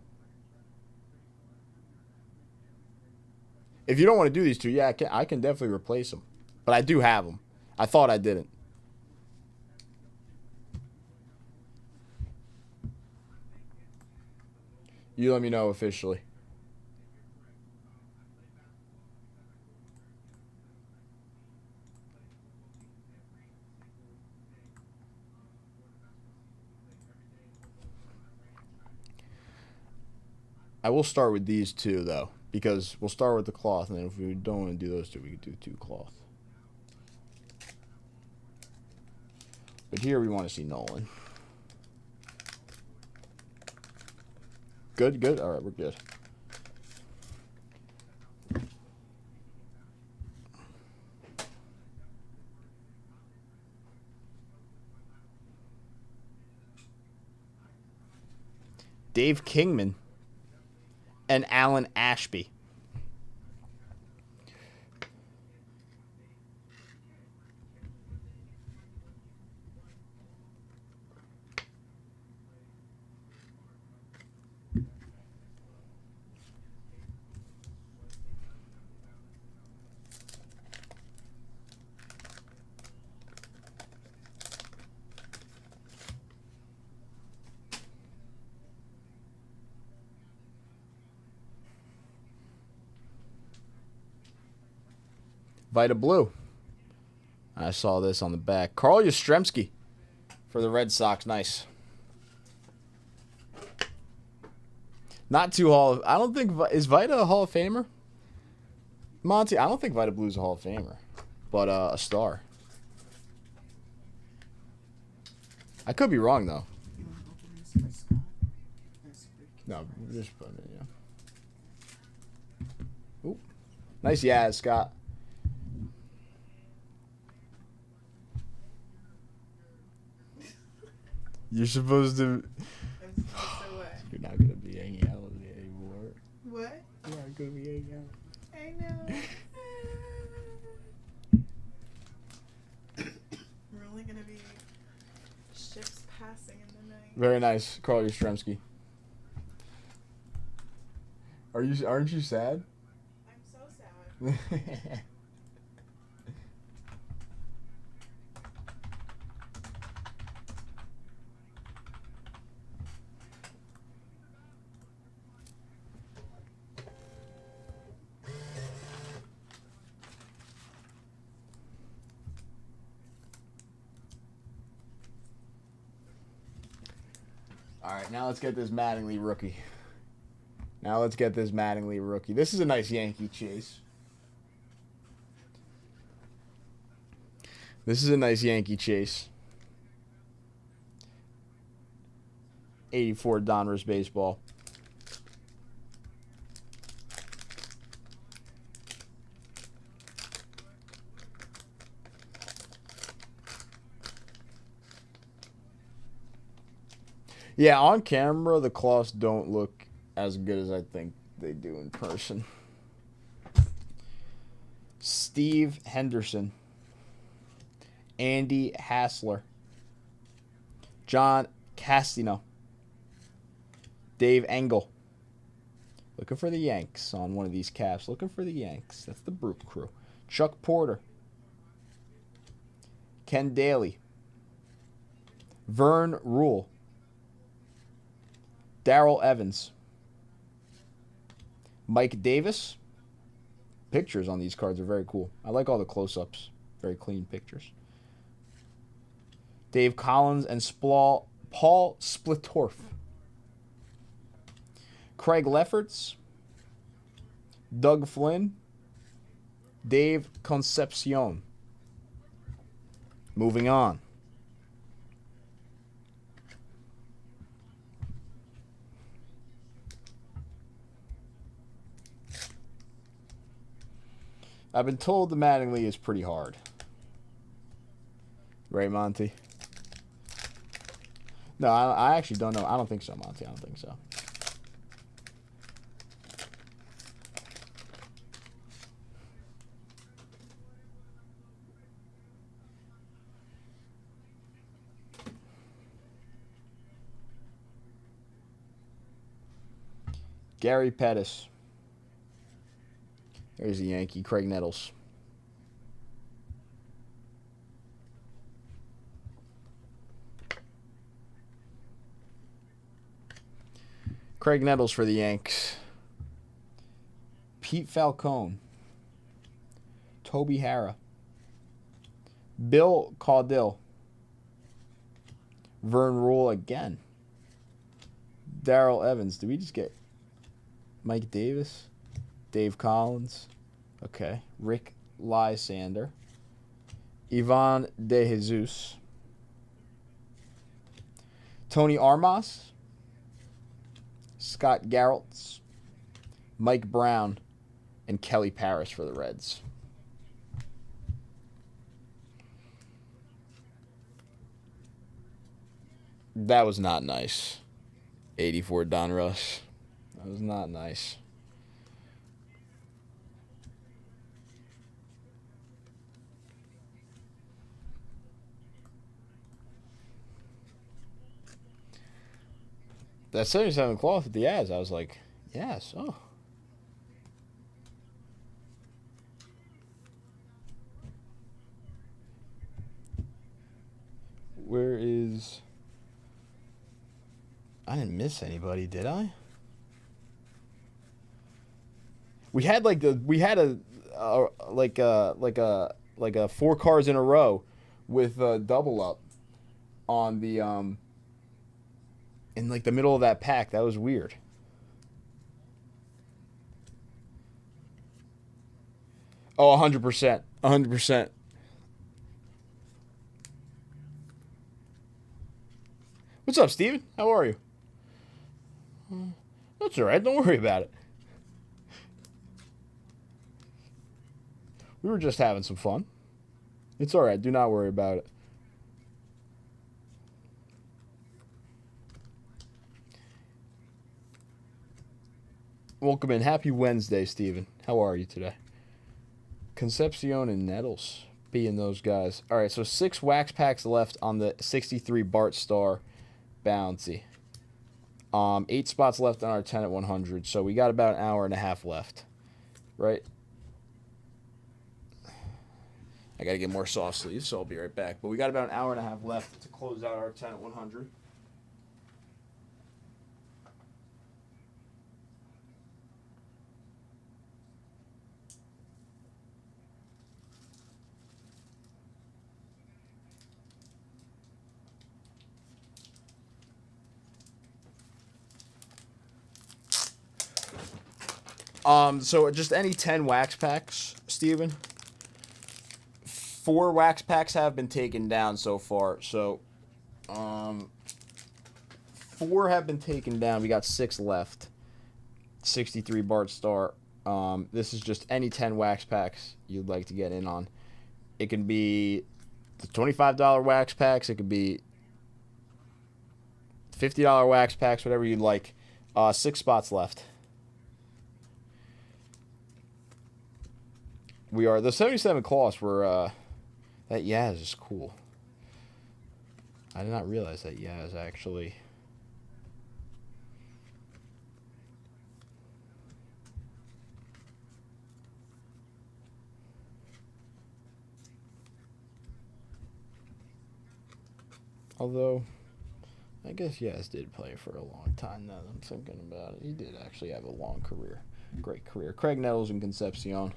Speaker 1: If you don't want to do these two, yeah, I can definitely replace them. But I do have them. I thought I didn't. You let me know officially. I will start with these two, though, because we'll start with the cloth, and then if we don't want to do those two, we can do 2 cloth. But here we want to see Nolan. Good, good. All right, we're good. Dave Kingman and Alan Ashby. Vita Blue. I saw this on the back. Carl Yastrzemski for the Red Sox. Nice. Not too I don't think... Is Vita a Hall of Famer? Monty, I don't think Vita Blue's a Hall of Famer. But a star. I could be wrong, though.
Speaker 3: You want to open this for Scott?
Speaker 1: No, just put it, yeah. Ooh. Nice Yaz, Scott. You're supposed to...
Speaker 3: I'm supposed to what?
Speaker 1: You're not going to be hanging out with me anymore.
Speaker 3: What?
Speaker 1: You're not going to be hanging out.
Speaker 3: I know. We're only going to be ships passing in the night.
Speaker 1: Very nice, Carl Yastrzemski. Aren't you sad?
Speaker 3: I'm so sad.
Speaker 1: All right, now let's get this Mattingly rookie. This is a nice Yankee chase. This is a nice Yankee chase. 84 Donruss baseball. Yeah, on camera, the cloths don't look as good as I think they do in person. Steve Henderson. Andy Hassler. John Castino. Dave Engel. Looking for the Yanks on one of these caps. Looking for the Yanks. That's the Brook crew. Chuck Porter. Ken Daly. Vern Rule. Darrell Evans. Mike Davis. Pictures on these cards are very cool. I like all the close-ups. Very clean pictures. Dave Collins and Paul Splitorf. Craig Lefferts. Doug Flynn. Dave Concepcion. Moving on. I've been told the Mattingly is pretty hard. Right, Monty? No, I actually don't know. I don't think so, Monty. I don't think so. Gary Pettis. There's a Yankee, Craig Nettles. Craig Nettles for the Yanks. Pete Falcone. Toby Harrah. Bill Caudill. Vern Rule again. Darrell Evans. Did we just get... Mike Davis. Dave Collins. Okay. Rick Lysander. Ivan De Jesus. Tony Armas. Scott Garrelts. Mike Brown. And Kelly Parrish for the Reds. That was not nice. 84 Donruss. That was not nice. That 77 cloth with the Yaz, I was like, yes, oh. Where is... I didn't miss anybody, did I? We had like a 4 cars in a row with a double up on the in like the middle of that pack. That was weird. Oh, 100%. 100%. What's up, Steven? How are you? That's all right. Don't worry about it. We were just having some fun. It's all right. Do not worry about it. Welcome in. Happy Wednesday, Steven. How are you today? Concepcion and Nettles being those guys. All right, so 6 wax packs left on the 63 Bart Star bounty. 8 spots left on our 10 at 100, so we got about an hour and a half left, right? I got to get more soft sleeves, so I'll be right back. But we got about an hour and a half left to close out our 10 at 100. So just any 10 wax packs, Steven. 4 wax packs have been taken down so far. So, 4 have been taken down. We got 6 left. 63 Bart Star. This is just any 10 wax packs you'd like to get in on. It can be the $25 wax packs. It could be $50 wax packs, whatever you'd like. 6 spots left. We are the 77 claws were that Yaz is cool. I did not realize that Yaz actually. Although, I guess Yaz did play for a long time now that I'm thinking about it. He did actually have a long career. Great career. Craig Nettles and Concepcion.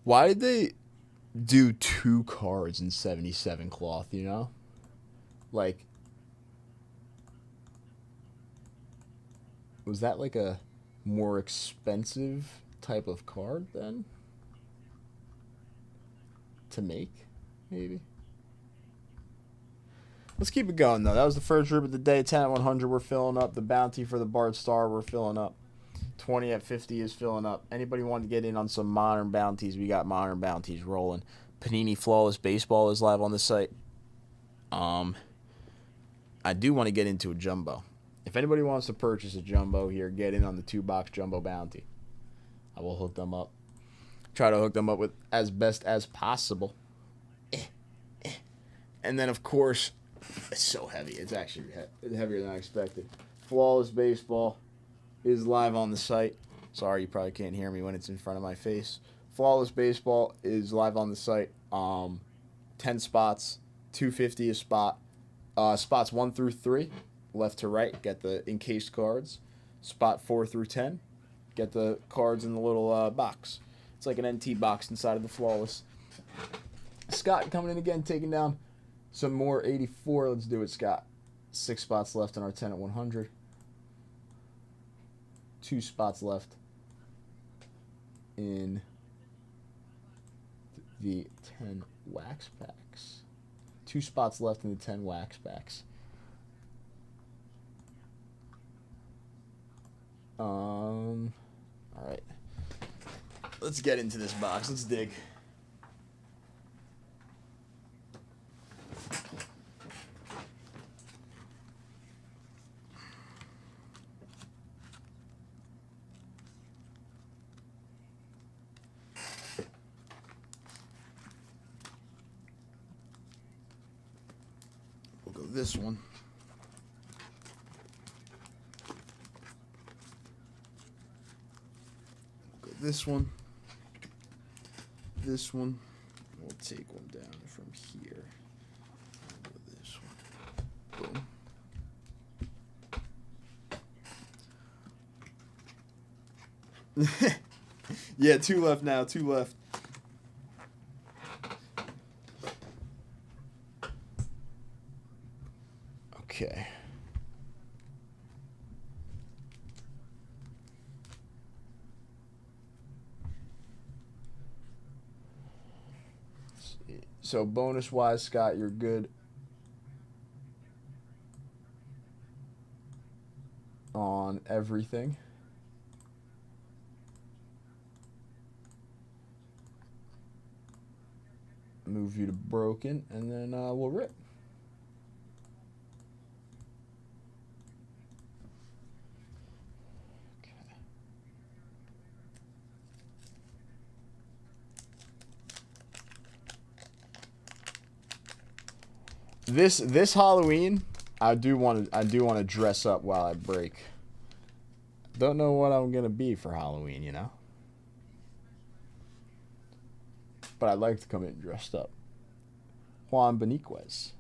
Speaker 1: Why did they do 2 cards in 77 cloth, you know? Like, was that like a more expensive type of card then? To make, maybe? Let's keep it going, though. That was the first group of the day. 10 at 100, we're filling up. The bounty for the Bart Star, we're filling up. 20 at 50 is filling up. Anybody want to get in on some modern bounties? We got modern bounties rolling. Panini Flawless Baseball is live on the site. I do want to get into a jumbo. If anybody wants to purchase a jumbo here, get in on the 2-box jumbo bounty. I will hook them up. Try to hook them up with as best as possible. And then, of course, it's so heavy. It's actually heavier than I expected. Flawless Baseball is live on the site. Sorry, you probably can't hear me when it's in front of my face. Flawless Baseball is live on the site. 10 spots, $250 a spot. Spots 1 through 3, left to right, get the encased cards. Spot 4 through 10, get the cards in the little box. It's like an NT box inside of the Flawless. Scott coming in again, taking down some more 84. Let's do it, Scott. 6 spots left in our 10 at 100. 2 spots left in the 10 wax packs. 2 spots left in the 10 wax packs. All right. Let's get into this box. Let's dig. We'll go this one. We'll go this one. This one. We'll take one down from here. We'll go this one. Boom. Yeah, 2 left now. 2 left. Okay. So bonus-wise, Scott, you're good on everything. Move you to broken, and then we'll rip. This Halloween, I do want to dress up while I break. Don't know what I'm gonna be for Halloween, you know. But I'd like to come in dressed up. Juan Beniquez,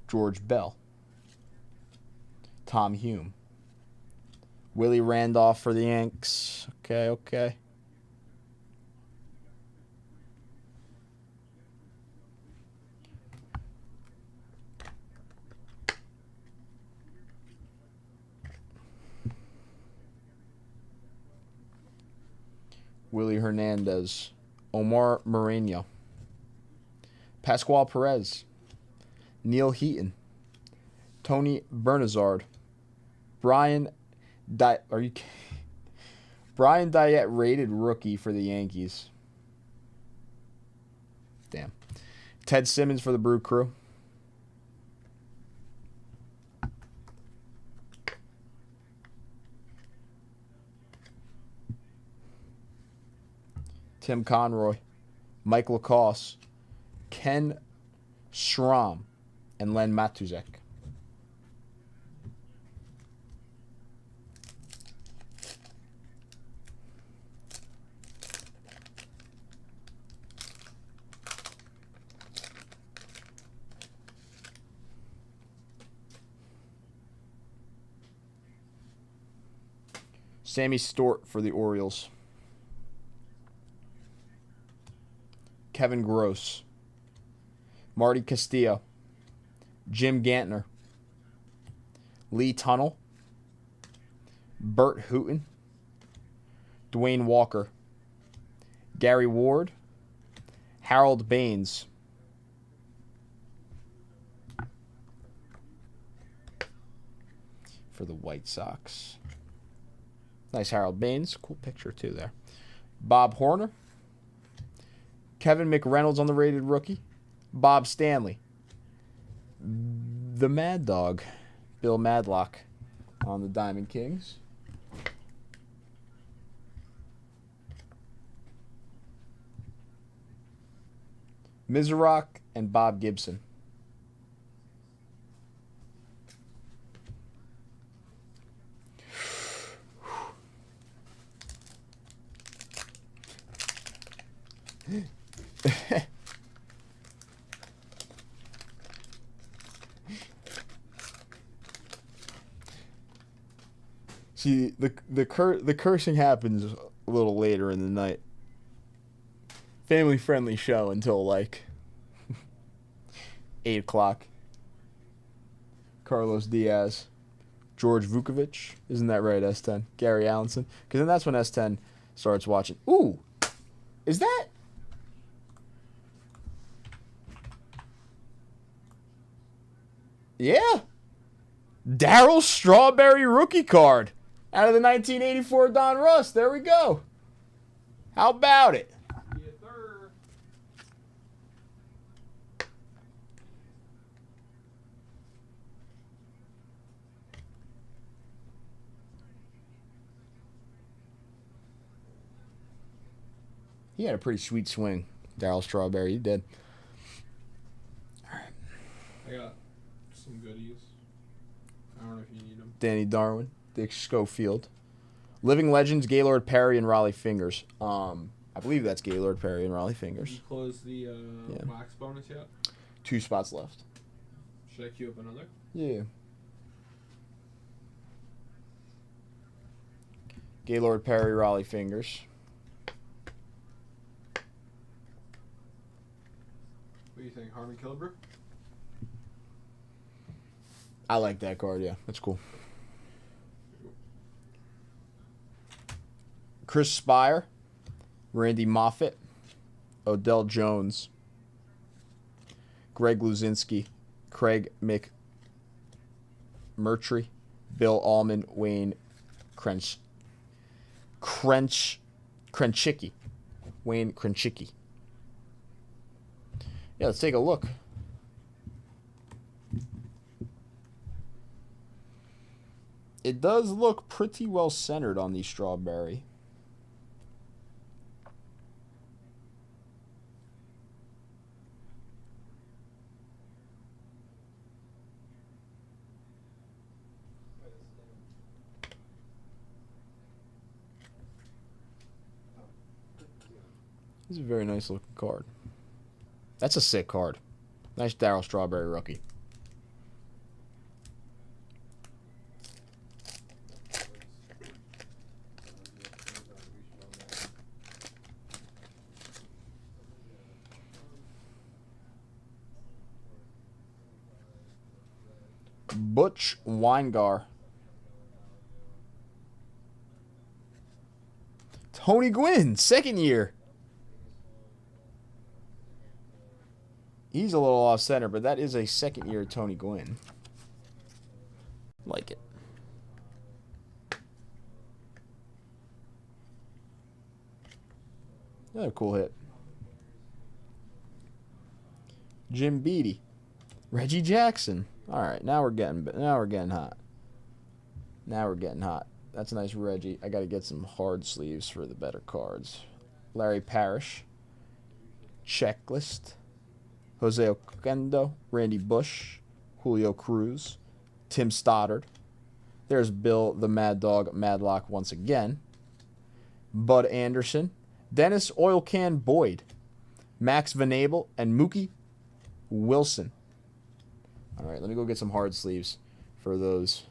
Speaker 1: George Bell, Tom Hume, Willie Randolph for the Yanks. Okay. Willie Hernandez, Omar Moreno, Pascual Perez, Neil Heaton, Tony Bernazard, Brian Diet rated rookie for the Yankees. Damn. Ted Simmons for the Brew Crew. Tim Conroy, Mike Lacoste, Ken Schramm, and Len Matuzek. Sammy Stort for the Orioles. Kevin Gross, Marty Castillo, Jim Gantner, Lee Tunnell, Bert Hooton, Dwayne Walker, Gary Ward, Harold Baines, for the White Sox. Nice Harold Baines. Cool picture, too, there. Bob Horner, Kevin McReynolds on the rated rookie. Bob Stanley. The Mad Dog, Bill Madlock on the Diamond Kings. Mizarok and Bob Gibson. See, the cursing happens a little later in the night. Family friendly show until like 8 o'clock. Carlos Diaz, George Vukovic, isn't that right? S10, Gary Allenson, because then that's when S10 starts watching. Ooh, is that? Yeah, Darryl Strawberry rookie card out of the 1984 Don Russ. There we go. How about it?
Speaker 2: Yes, sir.
Speaker 1: He had a pretty sweet swing, Darryl Strawberry. He did.
Speaker 2: I got some goodies. I don't know if you need them.
Speaker 1: Danny Darwin, Dick Schofield. Living Legends, Gaylord Perry, and Raleigh Fingers. I believe that's Gaylord Perry and Raleigh Fingers.
Speaker 2: You close the wax bonus yet?
Speaker 1: 2 spots left.
Speaker 2: Should I queue up another?
Speaker 1: Yeah. Gaylord Perry, Raleigh Fingers.
Speaker 2: What do you think, Harmon Killebrew?
Speaker 1: I like that card, yeah. That's cool. Chris Spire, Randy Moffett, Odell Jones, Greg Luzinski, Craig McMurtry, Bill Allman, Wayne Krenchicki. Wayne Krenchicki. Yeah, let's take a look. It does look pretty well centered on the Strawberry. This is a very nice looking card. That's a sick card. Nice Darryl Strawberry rookie. Butch Weingar. Tony Gwynn, 2nd year. He's a little off center, but that is a 2nd year Tony Gwynn. Like it. Another cool hit. Jim Beattie. Reggie Jackson. All right, now we're getting hot. Now we're getting hot. That's a nice Reggie. I got to get some hard sleeves for the better cards. Larry Parrish. Checklist. Jose Oquendo. Randy Bush. Julio Cruz. Tim Stoddard. There's Bill the Mad Dog Madlock once again. Bud Anderson. Dennis Oil Can Boyd. Max Van Abel and Mookie Wilson. All right, let me go get some hard sleeves for those.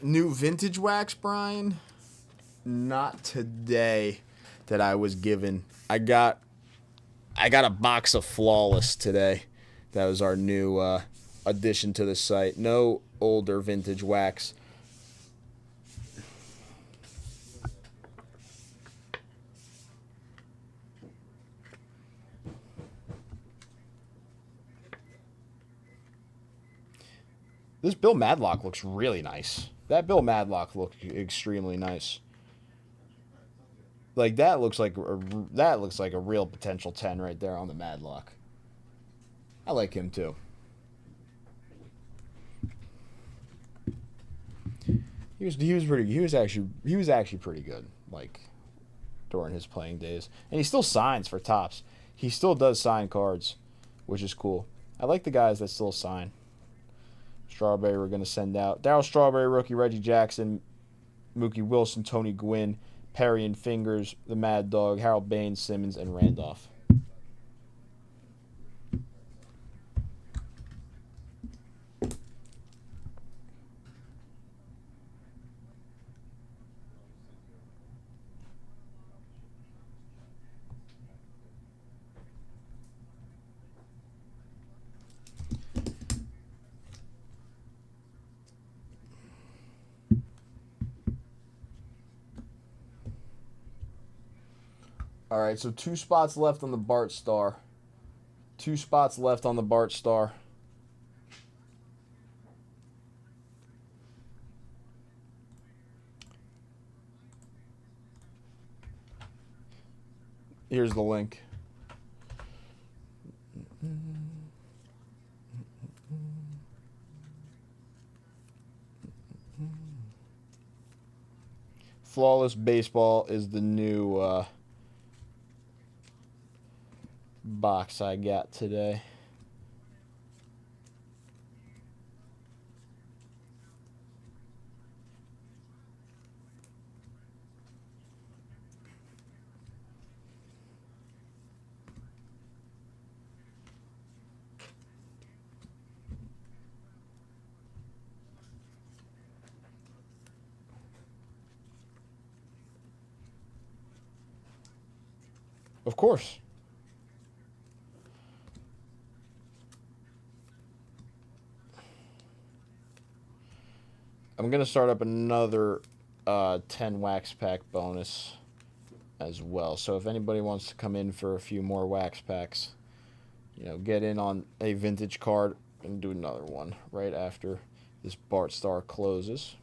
Speaker 1: New vintage wax, Brian? Not today that I was given. I got a box of Flawless today. That was our new addition to the site. No older vintage wax. This Bill Madlock looks really nice. That Bill Madlock looked extremely nice. Like that looks like a real potential 10 right there on the Madlock. I like him too. He was actually pretty good, like, during his playing days. And he still signs for Topps. He still does sign cards, which is cool. I like the guys that still sign. Strawberry we're going to send out. Darryl Strawberry, rookie. Reggie Jackson, Mookie Wilson, Tony Gwynn, Perry and Fingers, the Mad Dog, Harold Baines, Simmons, and Randolph. All right, so 2 spots left on the Bart Star. 2 spots left on the Bart Star. Here's the link. Flawless Baseball is the new box I got today. Of course. I'm going to start up another 10 wax pack bonus as well. So if anybody wants to come in for a few more wax packs, you know, get in on a vintage card and do another one right after this Bart Star closes.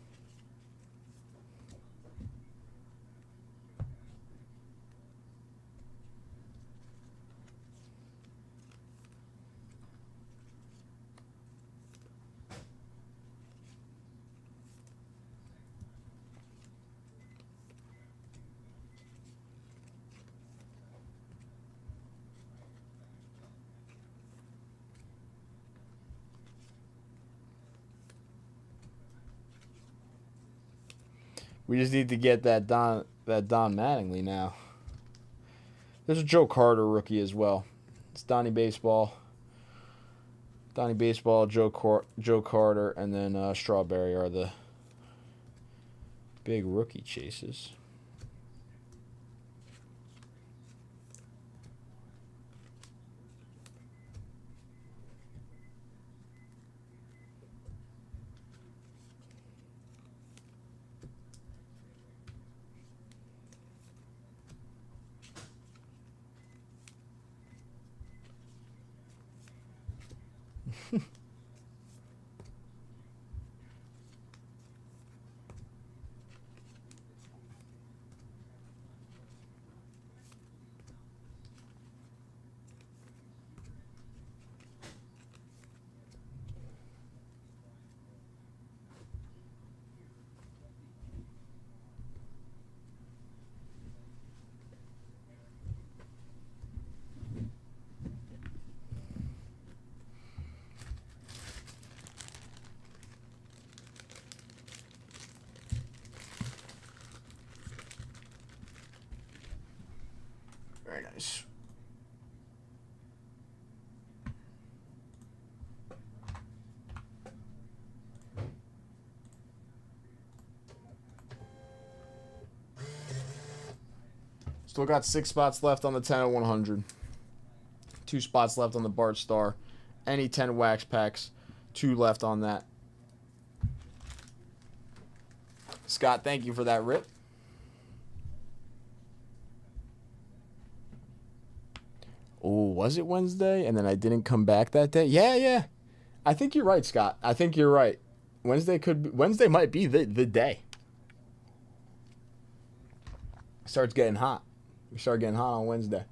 Speaker 1: We just need to get that Don Mattingly now. There's a Joe Carter rookie as well. It's Donnie Baseball, Joe Carter, and then Strawberry are the big rookie chases. Very nice. Still got 6 spots left on the 10 of 100. 2 spots left on the Bart Star. Any 10 wax packs. 2 left on that. Scott, thank you for that rip. Oh, was it Wednesday? And then I didn't come back that day? Yeah. I think you're right, Scott. I think you're right. Wednesday might be the day. It starts getting hot. We start getting hot on Wednesday.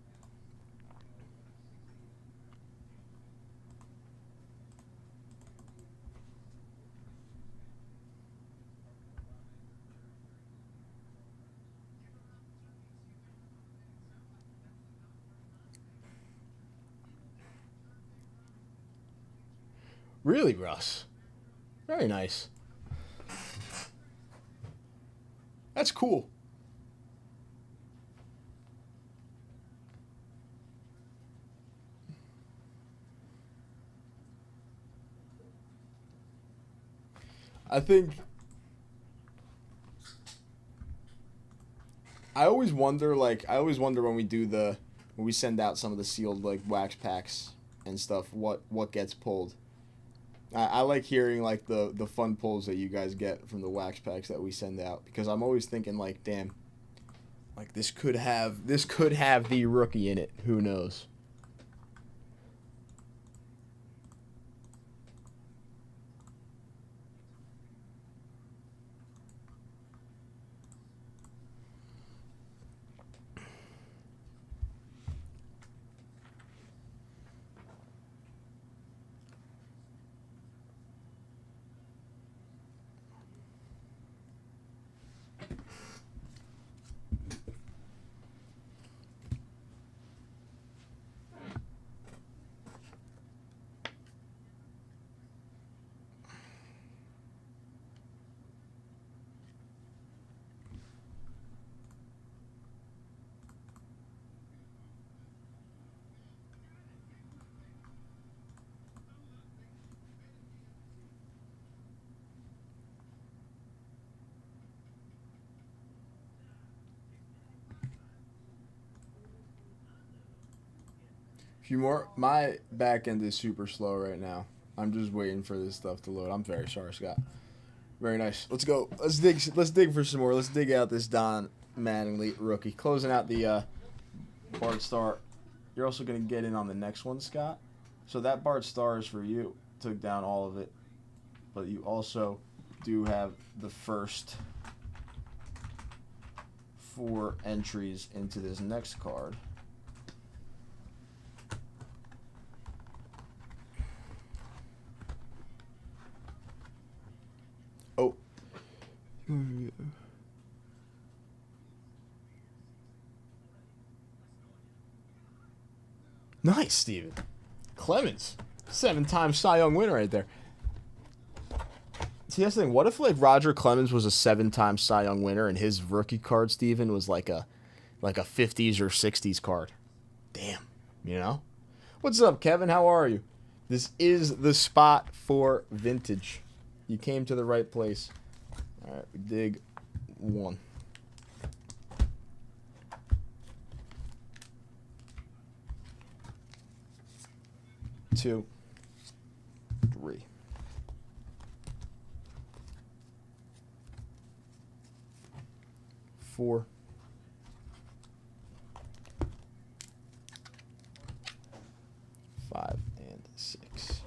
Speaker 1: Really, Russ? Very nice. That's cool. I think I always wonder when we send out some of the sealed like wax packs and stuff what gets pulled. I like hearing like the fun pulls that you guys get from the wax packs that we send out, because I'm always thinking like, damn, like this could have the rookie in it. Who knows? Few more. My back end is super slow right now. I'm just waiting for this stuff to load. I'm very sorry, Scott. Very nice. Let's go. Let's dig for some more. Let's dig out this Don Mattingly rookie. Closing out the Bart Starr. You're also going to get in on the next one, Scott. So that Bart Starr is for you. Took down all of it. But you also do have the first 4 entries into this next card. Oh. Nice, Steven. Clemens. 7-time Cy Young winner right there. See, that's the thing. What if, like, Roger Clemens was a 7-time Cy Young winner and his rookie card, Steven, was like a 50s or 60s card? Damn. You know? What's up, Kevin? How are you? This is the spot for vintage. You came to the right place. All right, we dig 1. 2, 3. 4. 5 and 6.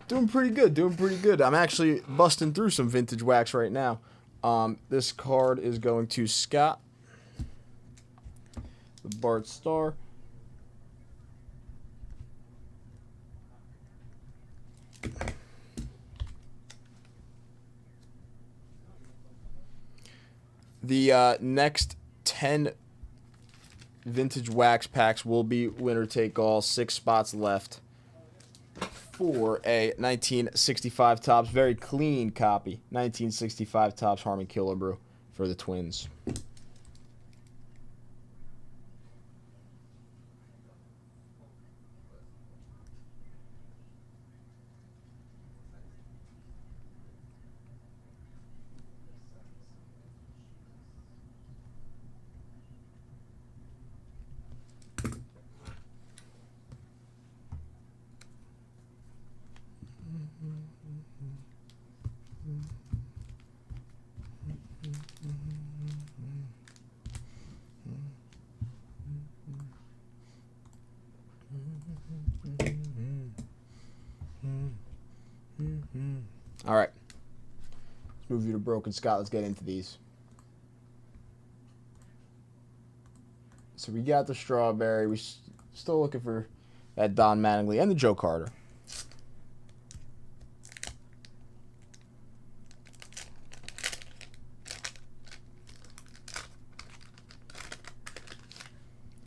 Speaker 1: Doing pretty good. I'm actually busting through some vintage wax right now. This card is going to Scott. The Bart Starr. The next 10 vintage wax packs will be winner take all. 6 spots left for a 1965 Topps, very clean copy. 1965 Topps Harmon Killebrew for the Twins. All right. Let's move you to Broken Scott. Let's get into these. So we got the Strawberry. We're still looking for that Don Mattingly and the Joe Carter.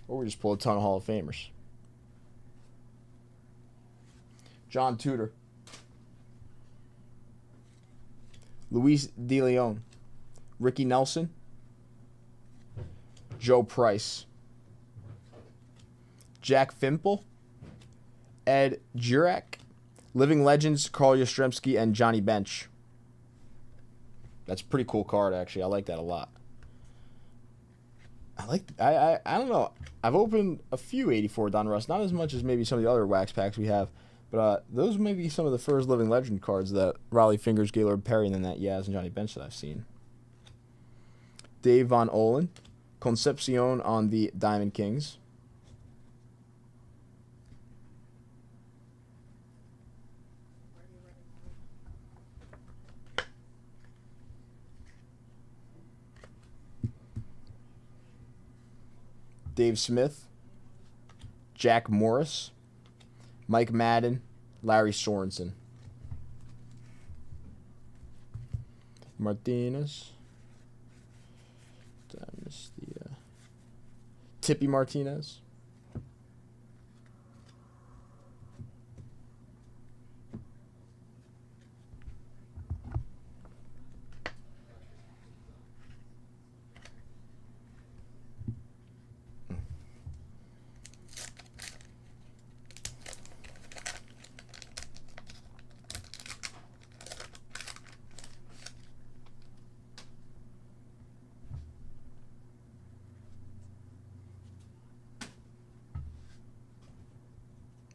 Speaker 1: Or we just pull a ton of Hall of Famers. John Tudor. Luis DeLeon. Ricky Nelson. Joe Price. Jack Fimple. Ed Jirak. Living Legends, Carl Yastrzemski, and Johnny Bench. That's a pretty cool card, actually. I like that a lot. I don't know. I've opened a few 84 Don Russ, not as much as maybe some of the other wax packs we have, but those may be some of the first Living Legend cards that Raleigh Fingers, Gaylord Perry, and then that Yaz and Johnny Bench that I've seen. Dave Von Olen, Concepcion on the Diamond Kings. Dave Smith, Jack Morris, Mike Madden, Larry Sorensen. Martinez. Did I miss the Tippy Martinez?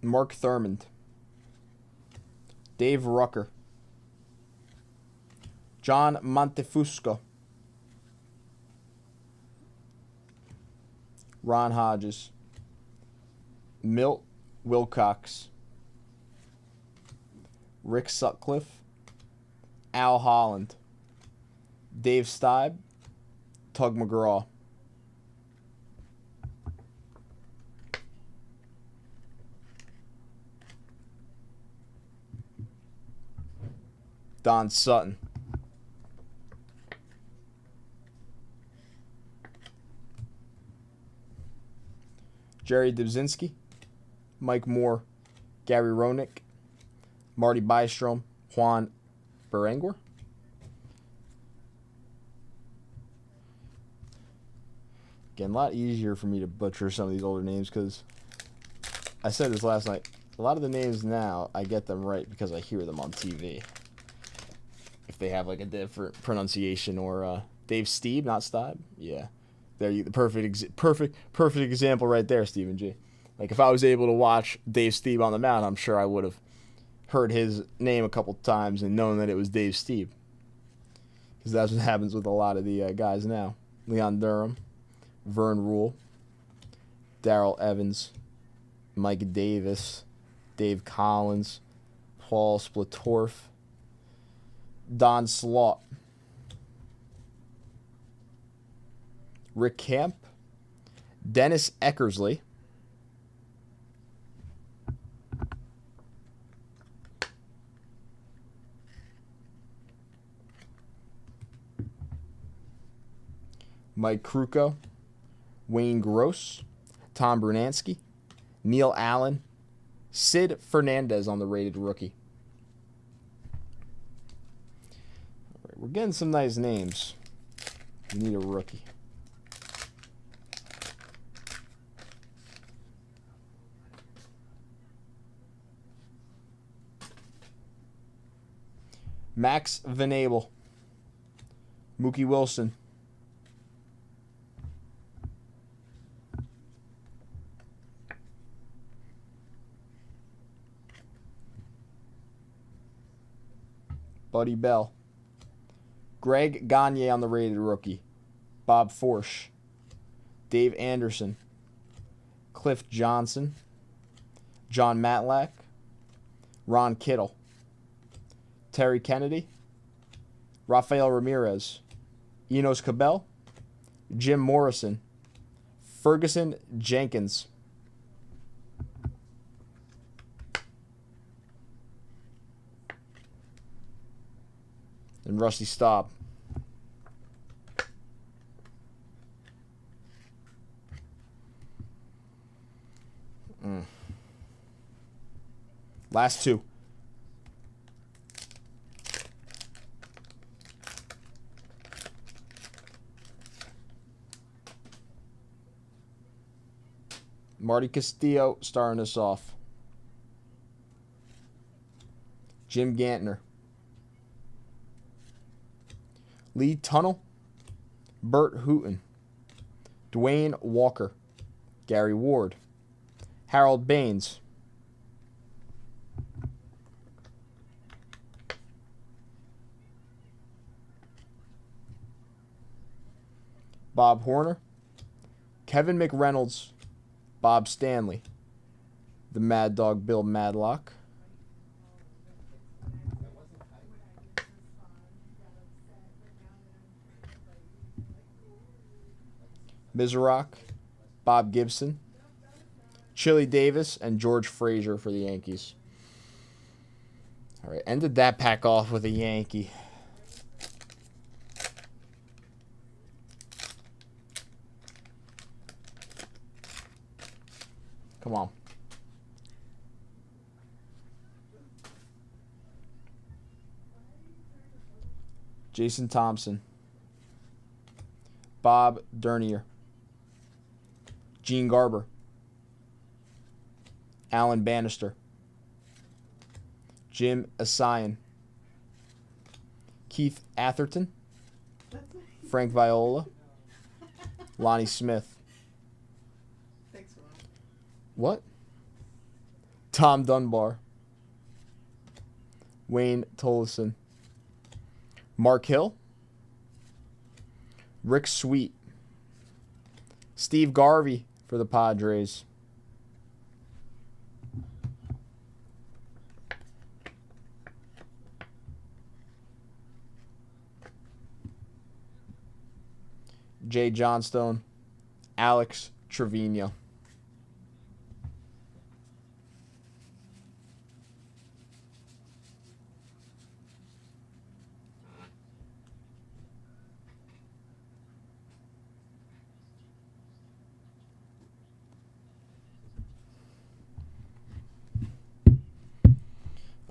Speaker 1: Mark Thurmond, Dave Rucker, John Montefusco, Ron Hodges, Milt Wilcox, Rick Sutcliffe, Al Holland, Dave Stibe, Tug McGraw. Don Sutton. Jerry Dubzinski. Mike Moore. Gary Roenick. Marty Bystrom. Juan Berenguer. Again, a lot easier for me to butcher some of these older names because I said this last night. A lot of the names now, I get them right because I hear them on TV. If they have like a different pronunciation, or Dave Steeb, not Stibe. Yeah, there you, the perfect example right there, Stephen G. Like if I was able to watch Dave Steeb on the mound, I'm sure I would have heard his name a couple times and known that it was Dave Steeb. Because that's what happens with a lot of the guys now. Leon Durham, Vern Rule, Darrell Evans, Mike Davis, Dave Collins, Paul Splatorf, Don Slaught, Rick Camp, Dennis Eckersley, Mike Krukow, Wayne Gross, Tom Brunansky, Neil Allen, Sid Fernandez on the rated rookie. All right, we're getting some nice names. We need a rookie. Max Venable, Mookie Wilson, Buddy Bell, Greg Gagne on the rated rookie, Bob Forsch, Dave Anderson, Cliff Johnson, John Matlack, Ron Kittle, Terry Kennedy, Rafael Ramirez, Enos Cabell, Jim Morrison, Ferguson Jenkins, and Rusty Staub. Last two. Marty Castillo starting us off. Jim Gantner. Lee Tunnell. Bert Hooton. Dwayne Walker. Gary Ward. Harold Baines. Bob Horner. Kevin McReynolds. Bob Stanley. The Mad Dog Bill Madlock. Mizrock. Bob Gibson. Chili Davis and George Frazier for the Yankees. All right, ended that pack off with a Yankee. Come on. Jason Thompson. Bob Dernier. Gene Garber. Alan Bannister. Jim Asian. Keith Atherton. Frank Viola. Lonnie Smith.
Speaker 3: Thanks, Ron.
Speaker 1: What? Tom Dunbar. Wayne Tolleson. Mark Hill. Rick Sweet. Steve Garvey for the Padres. Jay Johnstone. Alex Trevino.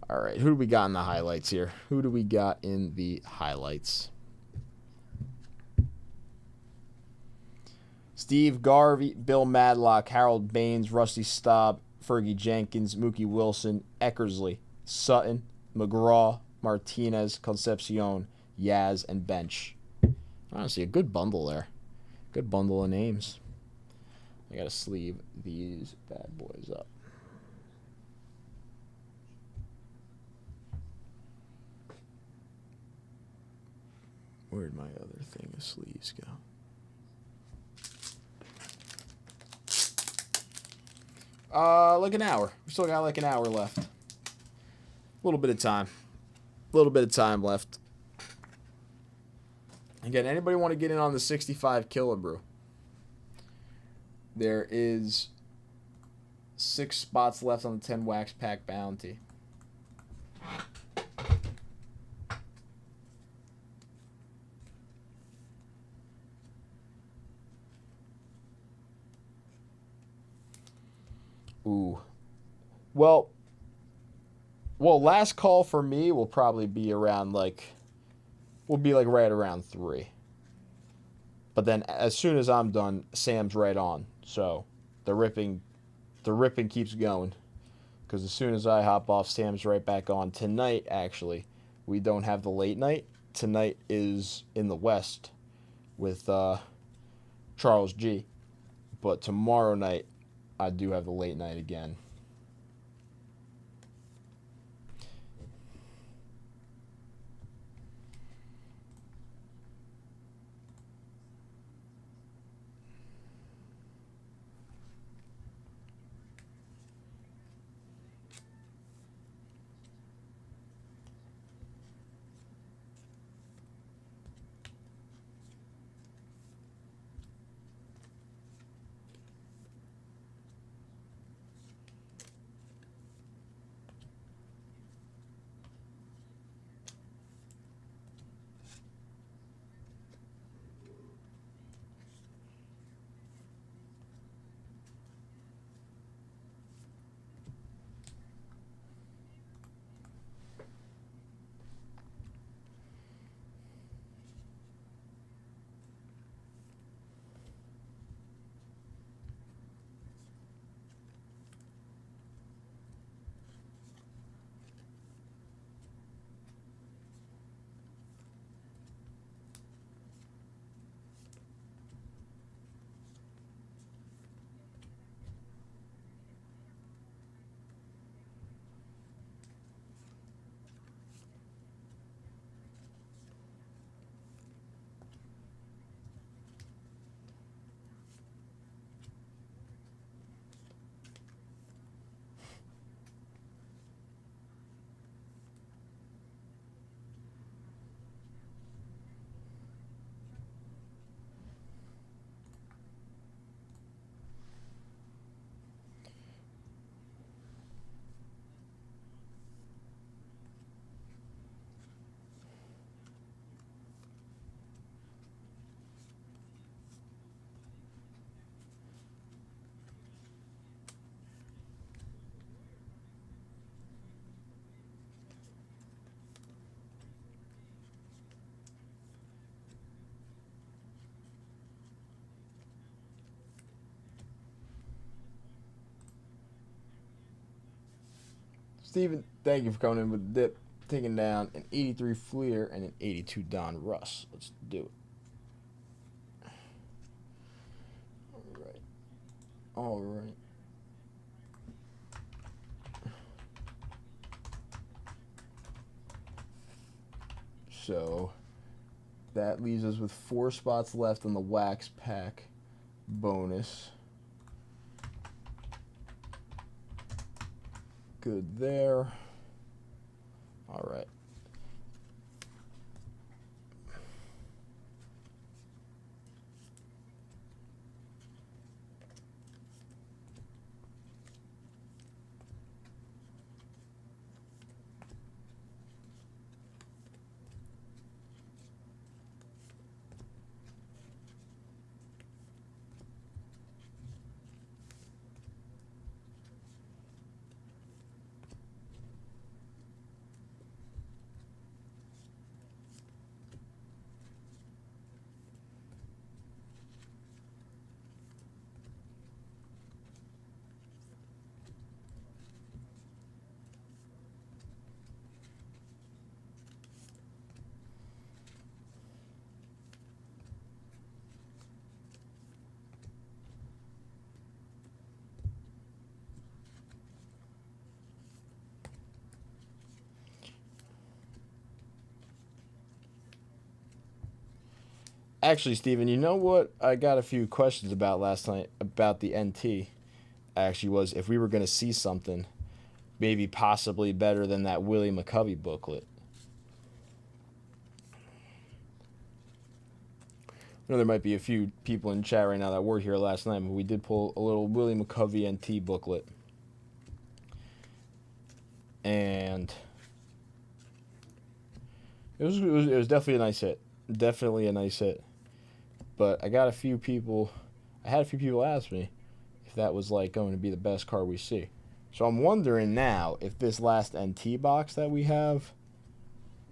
Speaker 1: All right, who do we got in the highlights here? Who do we got in the highlights? Steve Garvey, Bill Madlock, Harold Baines, Rusty Staub, Fergie Jenkins, Mookie Wilson, Eckersley, Sutton, McGraw, Martinez, Concepcion, Yaz, and Bench. Honestly, a good bundle there. Good bundle of names. I got to sleeve these bad boys up. Where'd my other thing of sleeves go? Like an hour. We still got like an hour left. A little bit of time. A little bit of time left. Again, anybody want to get in on the 65 Killebrew? There is 6 spots left on the 10 wax pack bounty. Ooh. Well, last call for me will probably be around right around 3. But then as soon as I'm done, Sam's right on. So the ripping keeps going. Because as soon as I hop off, Sam's right back on. Tonight, actually, we don't have the late night. Tonight is in the West with Charles G. But tomorrow night, I do have the late night again. Steven, thank you for coming in with the dip. Taking down an 83 Fleer and an 82 Don Russ. Let's do it. All right. So that leaves us with 4 spots left on the wax pack bonus. Good there. All right. Actually, Steven, you know what I got a few questions about last night about the NT? Actually, was if we were going to see something maybe possibly better than that Willie McCovey booklet. I know there might be a few people in chat right now that were here last night, but we did pull a little Willie McCovey NT booklet. And it was definitely a nice hit. Definitely a nice hit. But I had a few people ask me if that was like going to be the best card we see. So I'm wondering now if this last NT box that we have,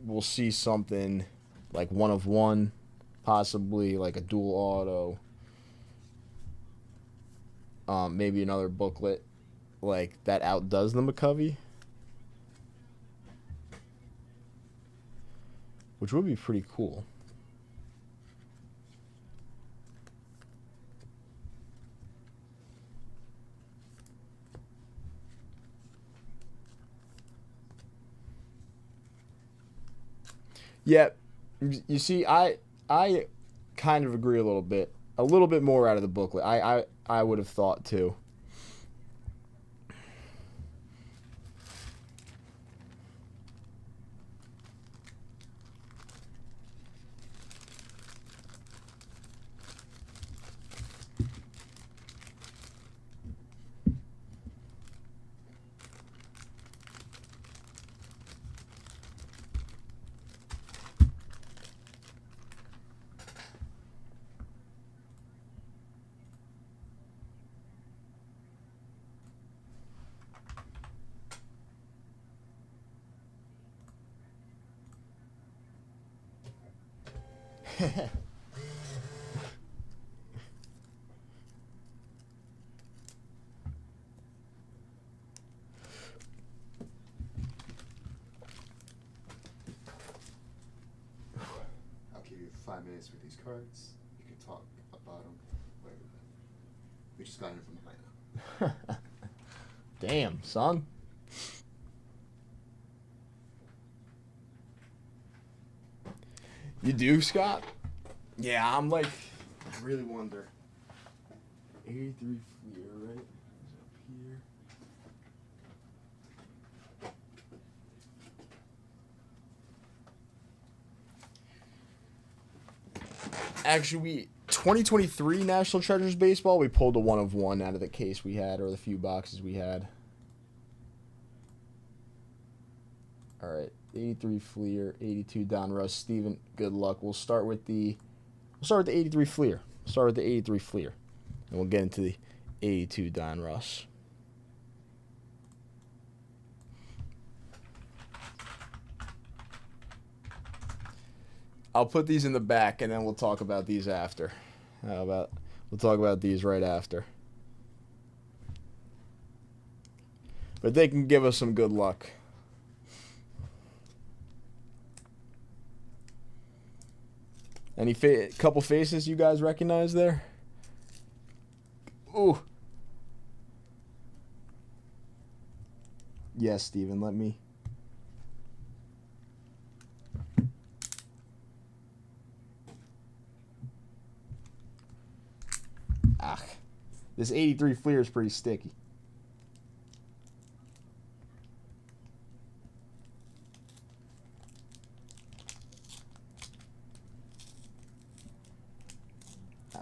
Speaker 1: we'll see something like 1 of 1, possibly like a dual auto. Maybe another booklet like that outdoes the McCovey, which would be pretty cool. Yeah, you see, I kind of agree a little bit more out of the booklet. I would have thought too.
Speaker 4: I'll give you 5 minutes with these cards. You can talk about them. We just got in from Atlanta.
Speaker 1: Damn, son. You do, Scott? Yeah, I'm like, I really wonder. 83 Fleer, right? Is up here. Actually, 2023 National Treasures Baseball, we pulled a 1 of 1 out of the case we had, or the few boxes we had. All right, 83 Fleer, 82 Don Russ. Steven, good luck. We'll start with the 83 Fleer. Start with the 83 Fleer, and we'll get into the 82 Don Russ. I'll put these in the back, and then we'll talk about these after. We'll talk about these right after. But they can give us some good luck. Any couple faces you guys recognize there? Ooh. Yes, Steven, let me. Ah. This 83 Fleer is pretty sticky.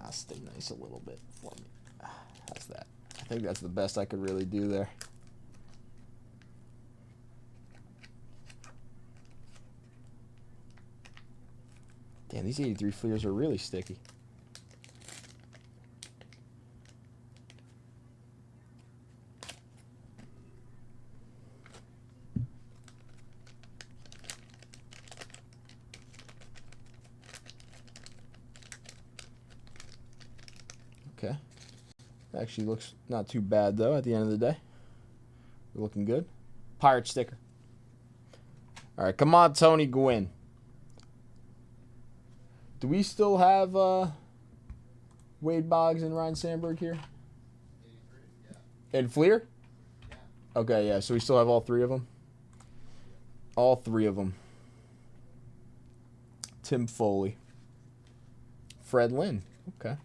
Speaker 1: Stay nice a little bit for me. How's that? I think that's the best I could really do there. Damn, these 83 Fleers are really sticky. Okay. Actually looks not too bad, though, at the end of the day. We're looking good. Pirate sticker. All right, come on, Tony Gwynn. Do we still have Wade Boggs and Ryan Sandberg here? And Fleer? Okay, yeah, so we still have all three of them? All three of them. Tim Foley. Fred Lynn. Okay.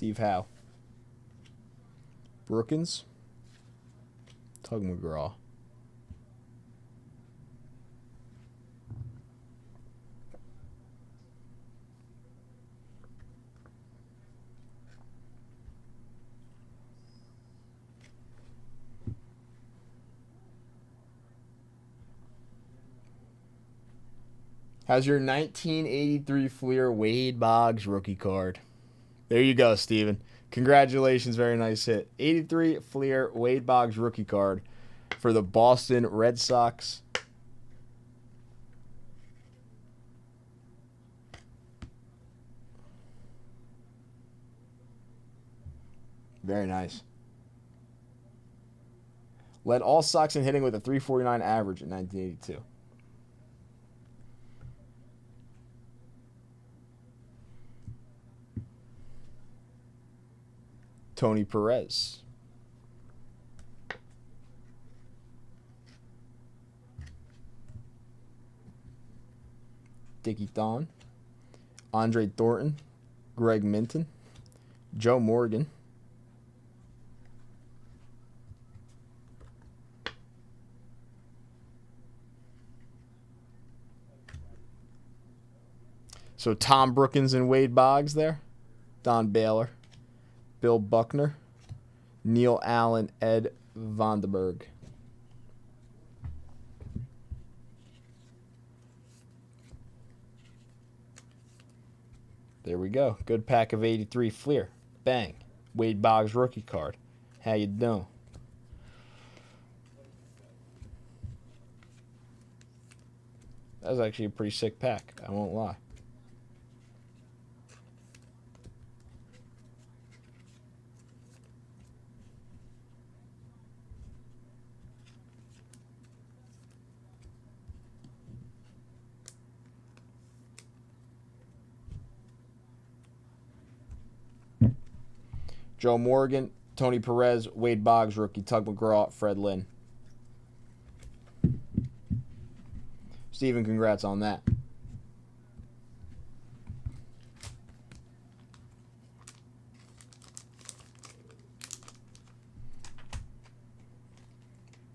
Speaker 1: Steve Howe. Brookins. Tug McGraw. How's your 1983 Fleer Wade Boggs rookie card? There you go, Steven. Congratulations. Very nice hit. 83 Fleer Wade Boggs rookie card for the Boston Red Sox. Very nice. Led all Sox in hitting with a 349 average in 1982. Tony Perez. Dickie Thon. Andre Thornton. Greg Minton. Joe Morgan. So Tom Brookins and Wade Boggs there. Don Baylor. Bill Buckner, Neil Allen, Ed Vandenberg. There we go. Good pack of 83 Fleer. Bang. Wade Boggs rookie card. How you doing? That was actually a pretty sick pack. I won't lie. Joe Morgan, Tony Perez, Wade Boggs rookie, Tug McGraw, Fred Lynn. Steven, congrats on that.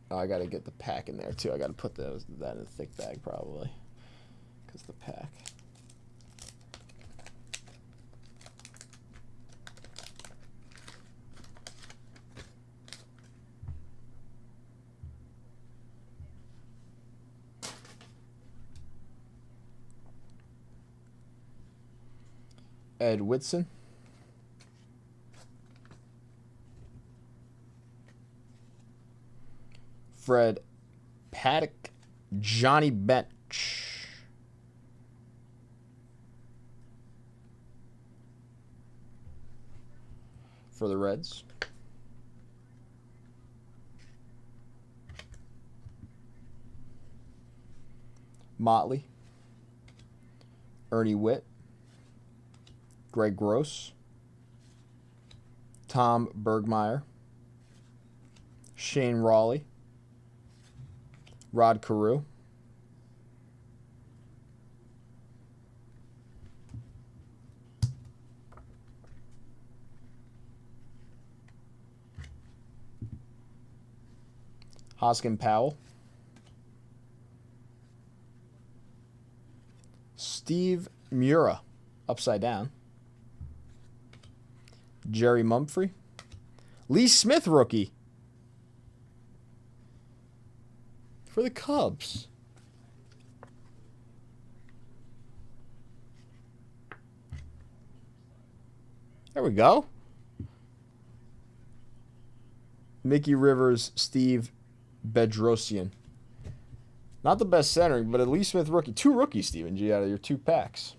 Speaker 1: Oh, I got to get the pack in there, too. I got to put that in a thick bag, probably, because the pack. Ed Whitson. Fred Paddock. Johnny Bench. For the Reds. Motley. Ernie Witt. Greg Gross. Tom Bergmeyer. Shane Rawley. Rod Carew. Hoskin Powell. Steve Mura, upside down. Jerry Mumphrey. Lee Smith, rookie. For the Cubs. There we go. Mickey Rivers, Steve Bedrosian. Not the best centering, but a Lee Smith rookie. 2 rookies, Stephen G, out of your 2 packs.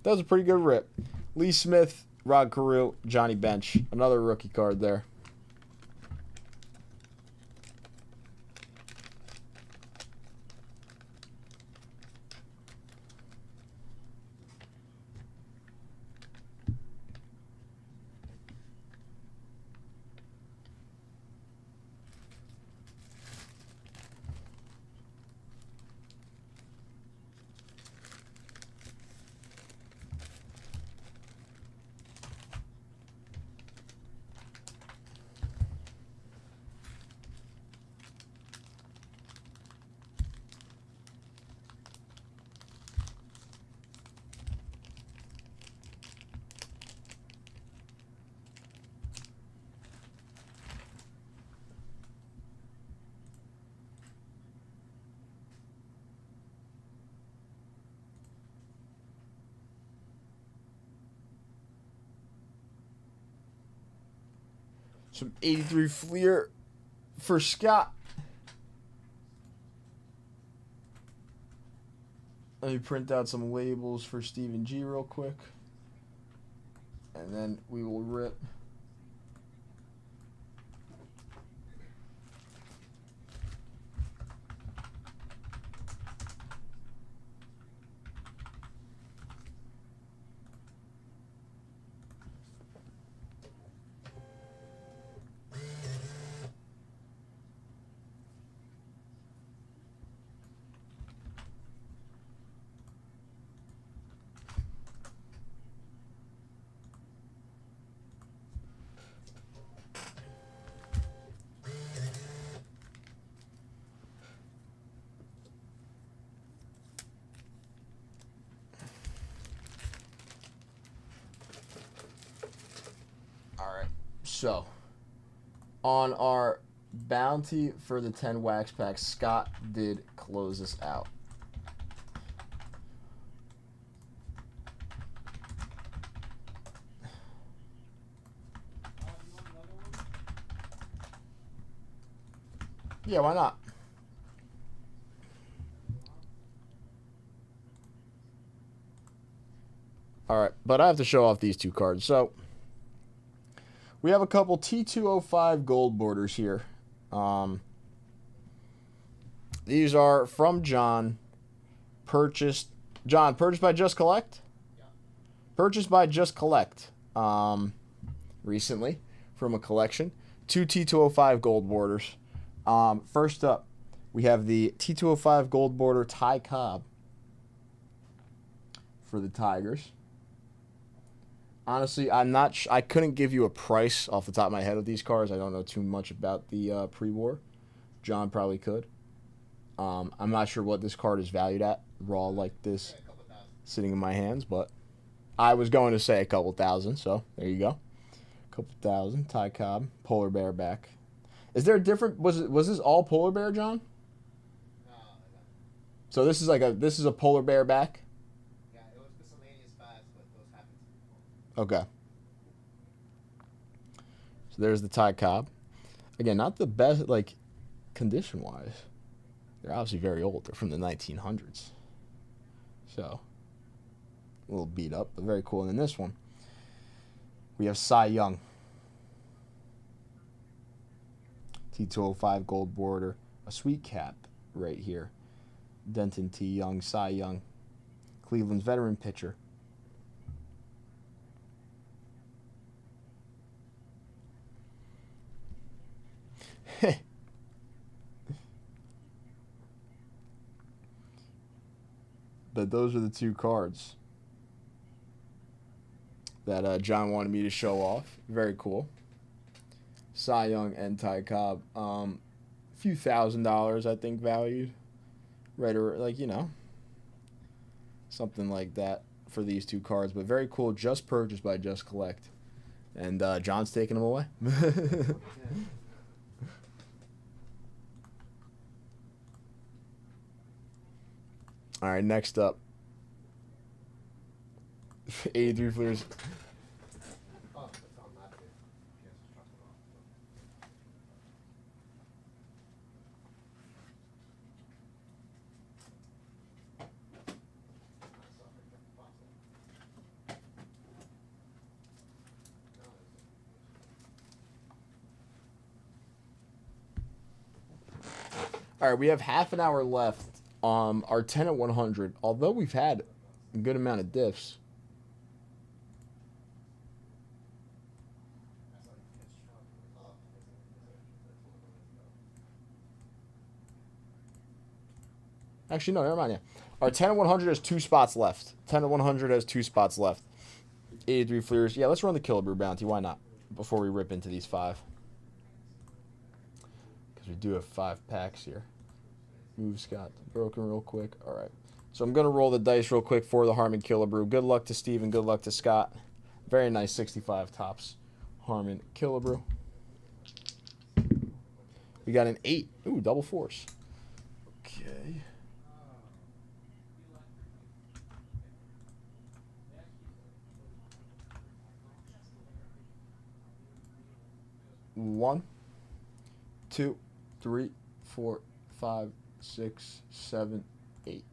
Speaker 1: That was a pretty good rip. Lee Smith, Rod Carew, Johnny Bench. Another rookie card there. Some 83 Fleer for Scott. Let me print out some labels for Stephen G real quick. And then we will rip. So, on our bounty for the 10 wax packs, Scott did close us out. Yeah, why not? All right, but I have to show off these 2 cards. So, we have a couple T205 gold borders here. These are from John. Purchased by Just Collect? Yeah. Purchased by Just Collect recently from a collection. 2 T205 gold borders. First up, We have the T205 gold border Ty Cobb for the Tigers. Honestly, I couldn't give you a price off the top of my head of these cards. I don't know too much about the pre-war. John probably could. I'm not sure what this card is valued at raw like this, sitting in my hands, but I was going to say a couple thousand. So there you go, a couple thousand. Ty Cobb, polar bear back. Is there a different? Was this all polar bear, John? So this is a polar bear back.
Speaker 4: Yeah, it was miscellaneous fives, but those happen to be full.
Speaker 1: Okay. So there's the Ty Cobb. Again, not the best like condition wise. They're obviously very old. They're from the 1900s. So a little beat up, but very cool. And in this one, we have Cy Young. T205 gold border, a sweet cap right here. Denton T. Young, Cy Young, Cleveland's veteran pitcher. But those are the two cards that John wanted me to show off. Very cool. Cy Young and Ty Cobb. A few $1,000s, I think, valued. Right, or like, something like that for these two cards. But very cool. Just purchased by Just Collect. And John's taking them away. All right, next up. 83 Fleers.
Speaker 4: Oh, it's on that bit. He has to truck it off.
Speaker 1: All right, we have half an hour left. Our 10 at 100. Although we've had a good amount of diffs. Actually, no, never mind. Yeah. Our 10 at 100 has 2 spots left. 10 at 100 has 2 spots left. 83 Fleers. Yeah, let's run the Killebrew bounty. Why not? Before we rip into these 5. Because we do have 5 packs here. Move Scott broken real quick. All right. So I'm going to roll the dice real quick for the Harmon Killebrew. Good luck to Steve and good luck to Scott. Very nice 65 tops. Harmon Killebrew. We got an 8. Ooh, double force. Okay. One, 2, 3, 4, 5, 6, 7, 8.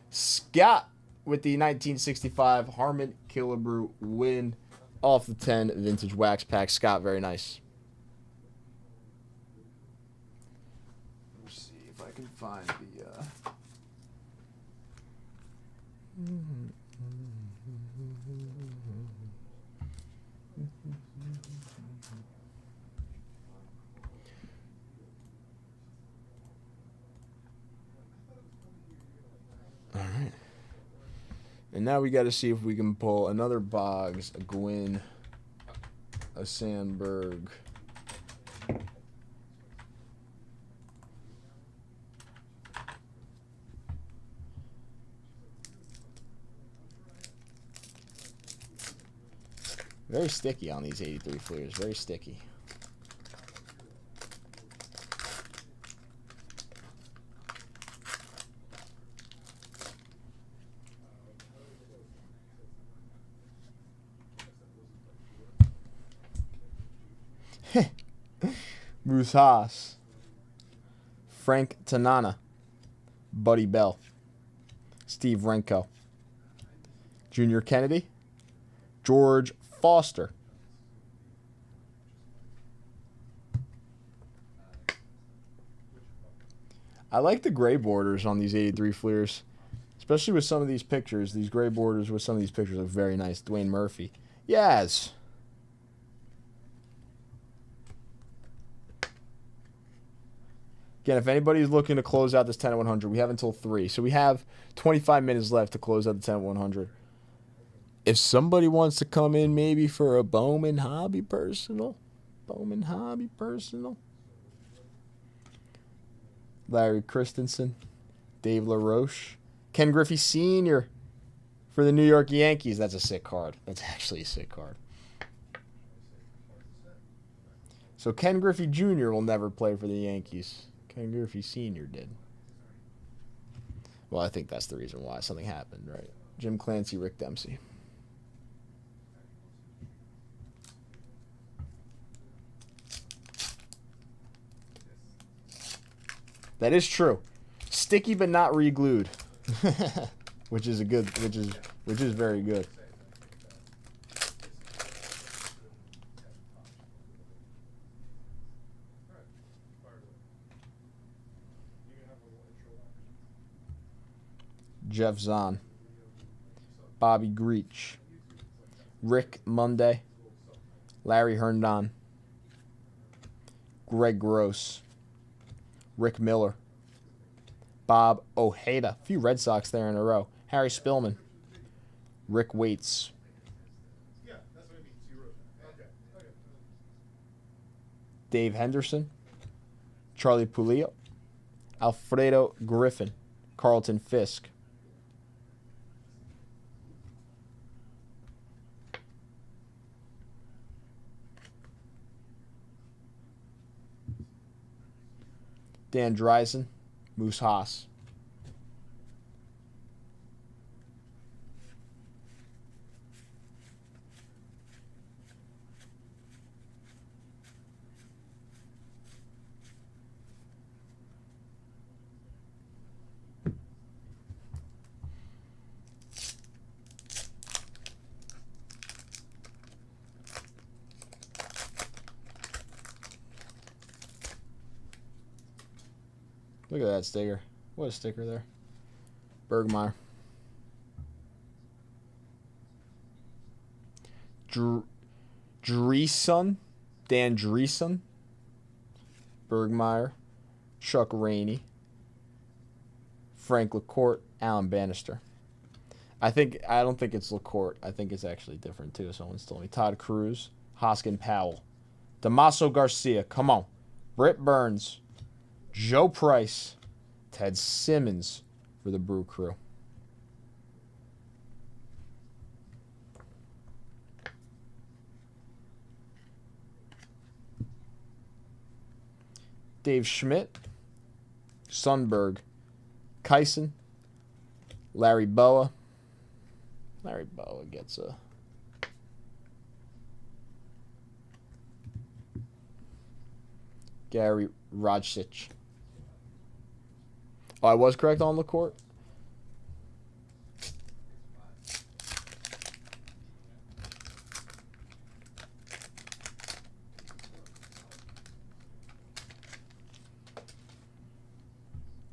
Speaker 1: Scott with the 1965 Harmon Killebrew win off the 10 vintage wax pack. Scott, very nice. Let's see if I can find the All right. And now we got to see if we can pull another Boggs, a Gwynn, a Sandberg. Very sticky on these 83 Fleers. Very sticky. Bruce Haas, Frank Tanana, Buddy Bell, Steve Renko, Junior Kennedy, George Foster, I like the gray borders on these 83 Fleers, especially with some of these pictures. These gray borders with some of these pictures look very nice. Dwayne Murphy. Yes. Again, if anybody's looking to close out this 10 at 100, we have until 3. So we have 25 minutes left to close out the 10 at 100. If somebody wants to come in maybe for a Bowman Hobby Personal. Larry Christensen. Dave LaRoche. Ken Griffey Sr. for the New York Yankees. That's a sick card. That's actually a sick card. So Ken Griffey Jr. will never play for the Yankees. Ken Griffey Sr. did. Well, I think that's the reason why something happened, right? Jim Clancy, Rick Dempsey. That is true. Sticky but not re-glued. which is very good. Jeff Zahn. Bobby Greach. Rick Monday. Larry Herndon. Greg Gross. Rick Miller. Bob Ojeda. A few Red Sox there in a row. Harry Spillman. Rick Waits. Dave Henderson. Charlie Pulio. Alfredo Griffin. Carlton Fisk. Dan Dreisen, Moose Haas. Look at that sticker. What a sticker there. Bergmeyer. Dreesen. Dan Dreesen. Bergmeyer. Chuck Rainey. Frank LaCourte. Alan Bannister. I don't think it's LaCourte. I think it's actually different too. Someone's told me. Todd Cruz. Hoskin Powell. Damaso Garcia. Come on. Britt Burns. Joe Price, Ted Simmons for the Brew Crew. Dave Schmidt, Sundberg, Kyson, Larry Boa. Larry Boa gets a... Gary Rajcic. Oh, I was correct on LaCourte.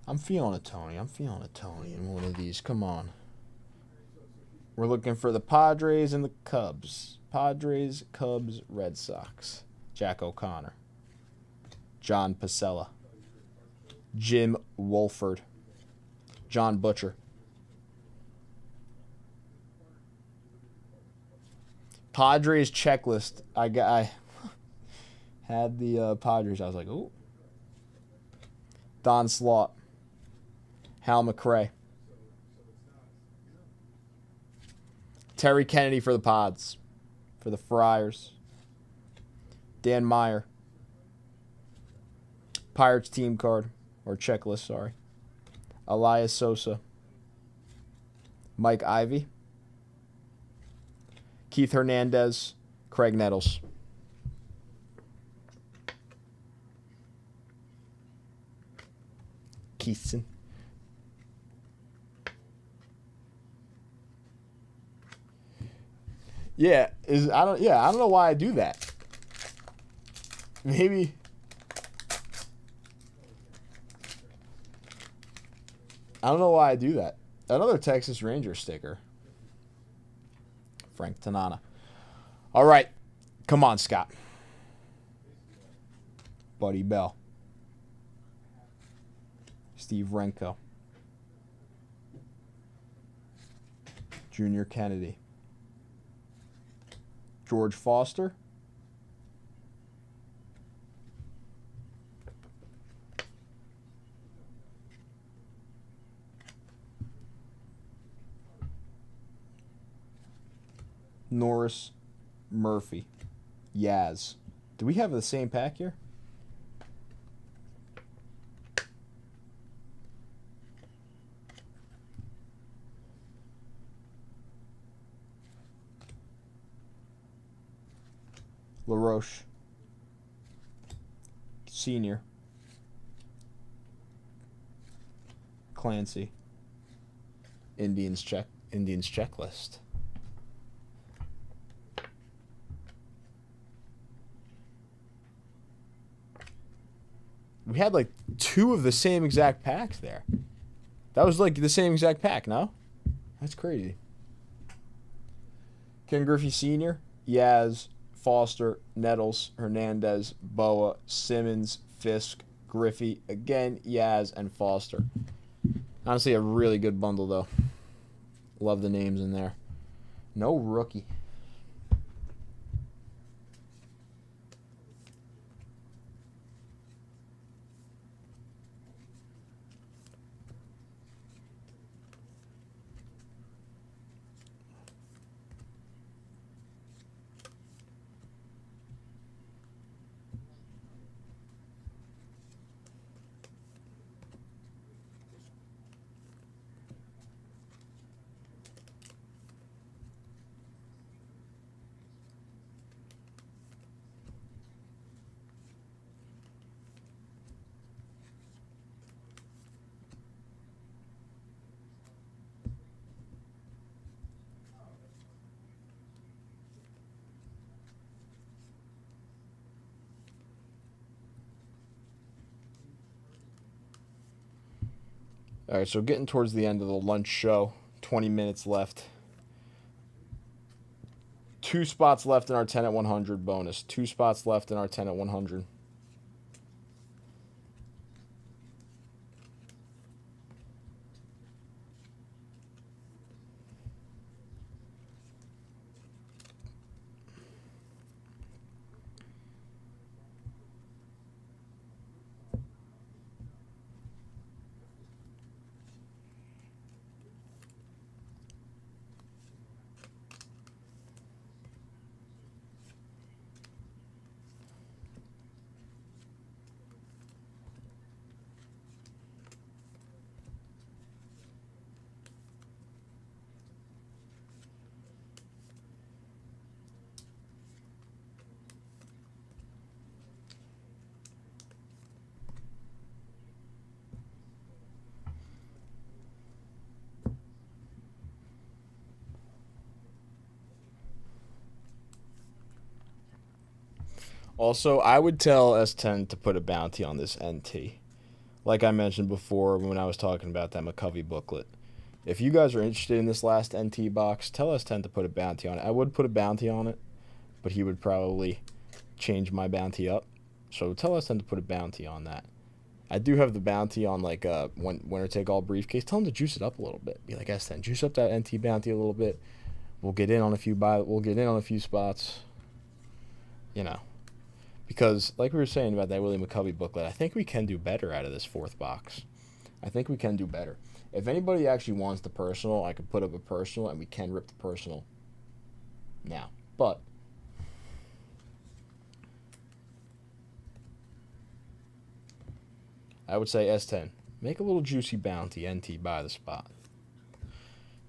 Speaker 1: I'm feeling a Tony. In one of these. Come on. We're looking for the Padres and the Cubs. Padres, Cubs, Red Sox. Jack O'Connor. John Pasella. Jim Wolford. John Butcher. Padres checklist. I had the Padres. I was like, ooh. Don Slaught. Hal McRae. Terry Kennedy for the Pods. For the Friars. Dan Meyer. Pirates team card. Or checklist, sorry. Elias Sosa. Mike Ivy. Keith Hernandez. Craig Nettles. Keithson. I don't know why I do that. Maybe I don't know why I do that. Another Texas Ranger sticker. Frank Tanana. All right. Come on, Scott. Buddy Bell. Steve Renko. Junior Kennedy. George Foster. Norris Murphy. Yaz. Do we have the same pack here? LaRoche. Senior. Clancy. Indians checklist. We had like 2 of the same exact packs there. That was like the same exact pack, no? That's crazy. Ken Griffey Sr., Yaz, Foster, Nettles, Hernandez, Boa, Simmons, Fisk, Griffey, again, Yaz, and Foster. Honestly, a really good bundle, though. Love the names in there. No rookie. All right, so getting towards the end of the lunch show, 20 minutes left. 2 spots left in our 10 at 100 bonus. 2 spots left in our 10 at 100. Also, I would tell S10 to put a bounty on this NT. Like I mentioned before when I was talking about that McCovey booklet. If you guys are interested in this last NT box, tell S10 to put a bounty on it. I would put a bounty on it, but he would probably change my bounty up. So tell S10 to put a bounty on that. I do have the bounty on like winner take all briefcase. Tell him to juice it up a little bit. Be like, S10, juice up that NT bounty a little bit. We'll get in on a few spots. You know. Because, like we were saying about that Willie McCovey booklet, I think we can do better out of this 4th box. I think we can do better. If anybody actually wants the personal, I could put up a personal, and we can rip the personal now. But I would say S10, make a little juicy bounty, NT by the spot.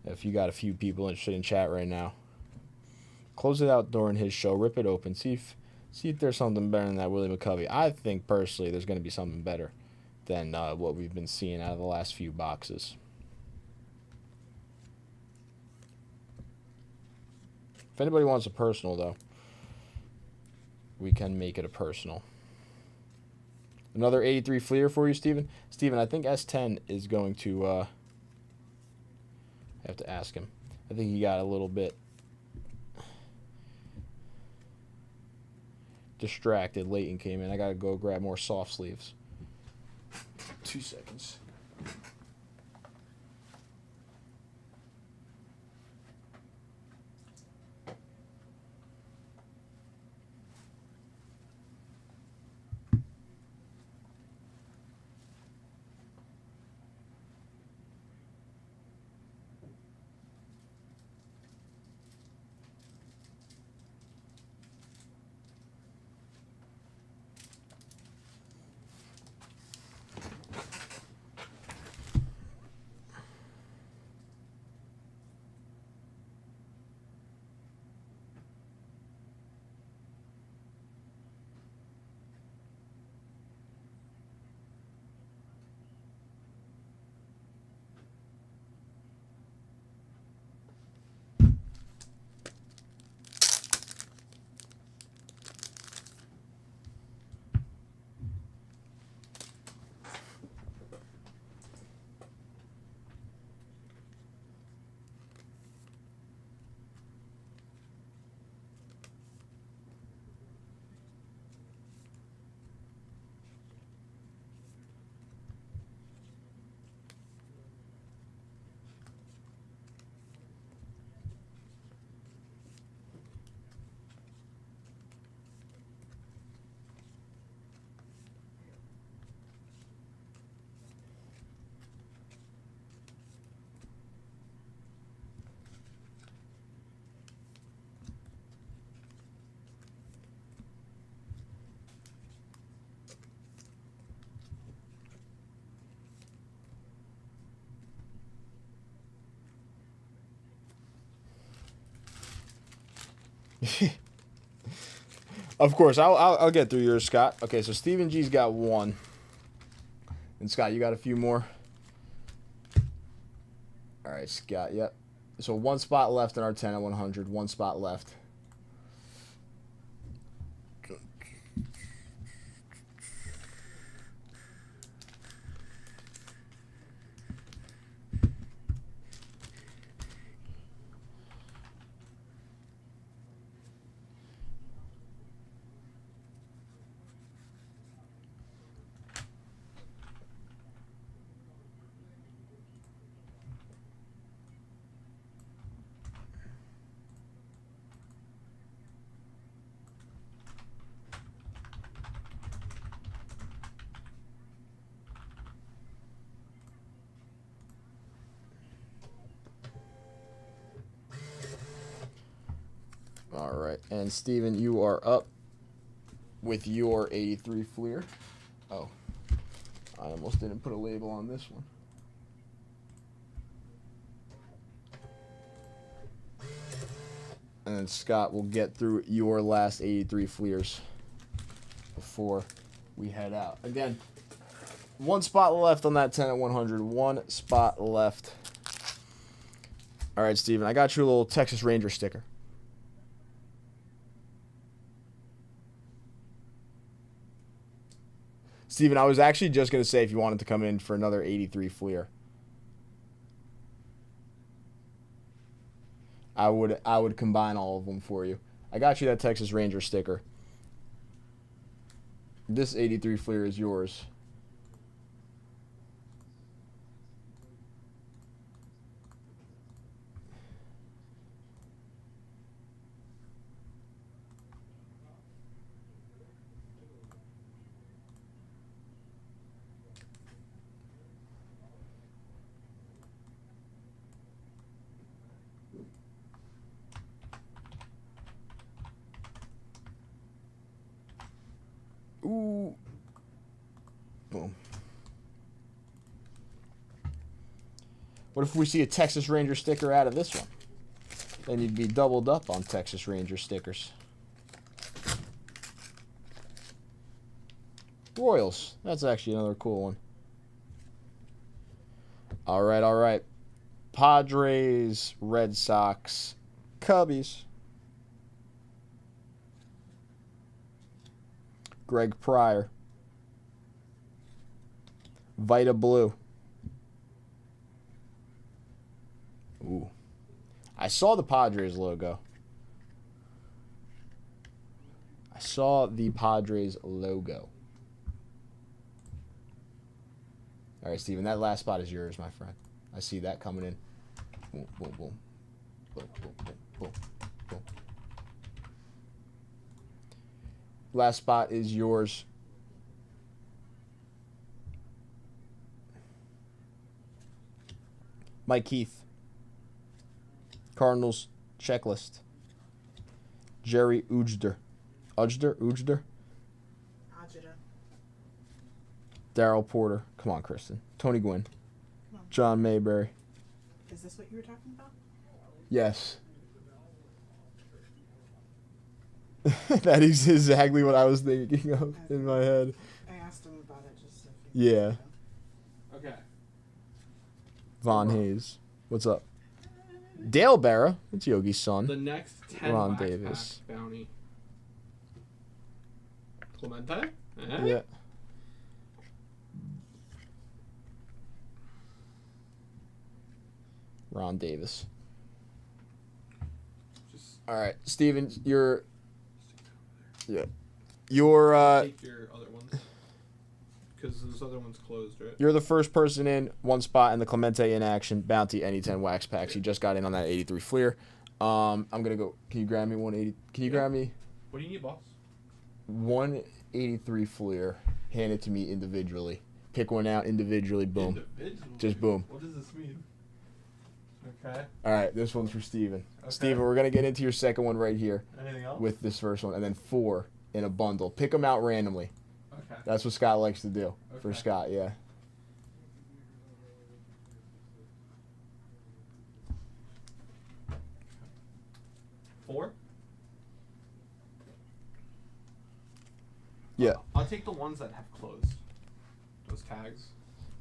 Speaker 1: If you got a few people interested in chat right now, close it out during his show, rip it open, see if there's something better than that Willie McCovey. I think, personally, there's going to be something better than what we've been seeing out of the last few boxes. If anybody wants a personal, though, we can make it a personal. Another 83 Fleer for you, Steven. Steven, I think S10 is going to... I have to ask him. I think he got a little bit distracted. Leighton came in. I got to go grab more soft sleeves. 2 seconds. Of course, I'll get through yours, Scott. Okay, so Stephen G's got one. And Scott, you got a few more? All right, Scott, yep. So one spot left in our 10 at 100. One spot left. All right, and Steven, you are up with your 83 Fleer. Oh, I almost didn't put a label on this one. And then Scott will get through your last 83 Fleers before we head out. Again, one spot left on that 10 at 100. One spot left. All right, Steven, I got you a little Texas Ranger sticker. Steven, I was actually just going to say if you wanted to come in for another 83 Fleer. I would combine all of them for you. I got you that Texas Ranger sticker. This 83 Fleer is yours. Ooh. Boom. What if we see a Texas Ranger sticker out of this one? Then you'd be doubled up on Texas Ranger stickers. Royals. That's actually another cool one. All right, all right. Padres, Red Sox, Cubbies. Greg Pryor. Vita Blue. Ooh. I saw the Padres logo. I saw the Padres logo. All right, Steven, that last spot is yours, my friend. I see that coming in. Boom, boom, boom. Boom, boom, boom, boom, boom. Last spot is yours. Mike Keith. Cardinals checklist. Jerry Ujder. Ujder?
Speaker 3: Ajita.
Speaker 1: Darryl Porter. Come on, Kristen. Tony Gwynn.
Speaker 3: Come on.
Speaker 1: John Mayberry.
Speaker 3: Is this what you were talking about?
Speaker 1: Yes. That is exactly what I was thinking of in my head.
Speaker 3: I asked him about it just.
Speaker 1: Yeah.
Speaker 2: Okay.
Speaker 1: Von Hayes. What's up? Dale Barra. It's Yogi's son.
Speaker 2: The next 10
Speaker 1: Ron
Speaker 2: wax
Speaker 1: Davis.
Speaker 2: pack bounty. Clemente? Eh?
Speaker 1: Yeah. Ron Davis.
Speaker 2: Just
Speaker 1: All right, Steven, you're. Yeah. You're
Speaker 2: take your other ones. Because those other ones closed, right?
Speaker 1: you're the first person in, one spot in the Clemente in action bounty any 10 wax packs. You just got in on that 83 Fleer. I'm gonna go. Can you grab me 180? Can you grab me
Speaker 2: What do you need, boss?
Speaker 1: 183 Fleer? Hand it to me individually. Pick one out individually. Boom.
Speaker 2: Individual.
Speaker 1: Just boom.
Speaker 2: What does this mean? Okay.
Speaker 1: All right, this one's for Steven.
Speaker 2: Okay.
Speaker 1: Steven, we're gonna get into your second one right here
Speaker 2: Anything else?
Speaker 1: with this first one, and then 4 in a bundle. Pick them out randomly.
Speaker 2: Okay.
Speaker 1: That's what Scott likes to do. For
Speaker 2: Okay.
Speaker 1: Scott, yeah.
Speaker 2: Four? take the ones that have closed. Those tags.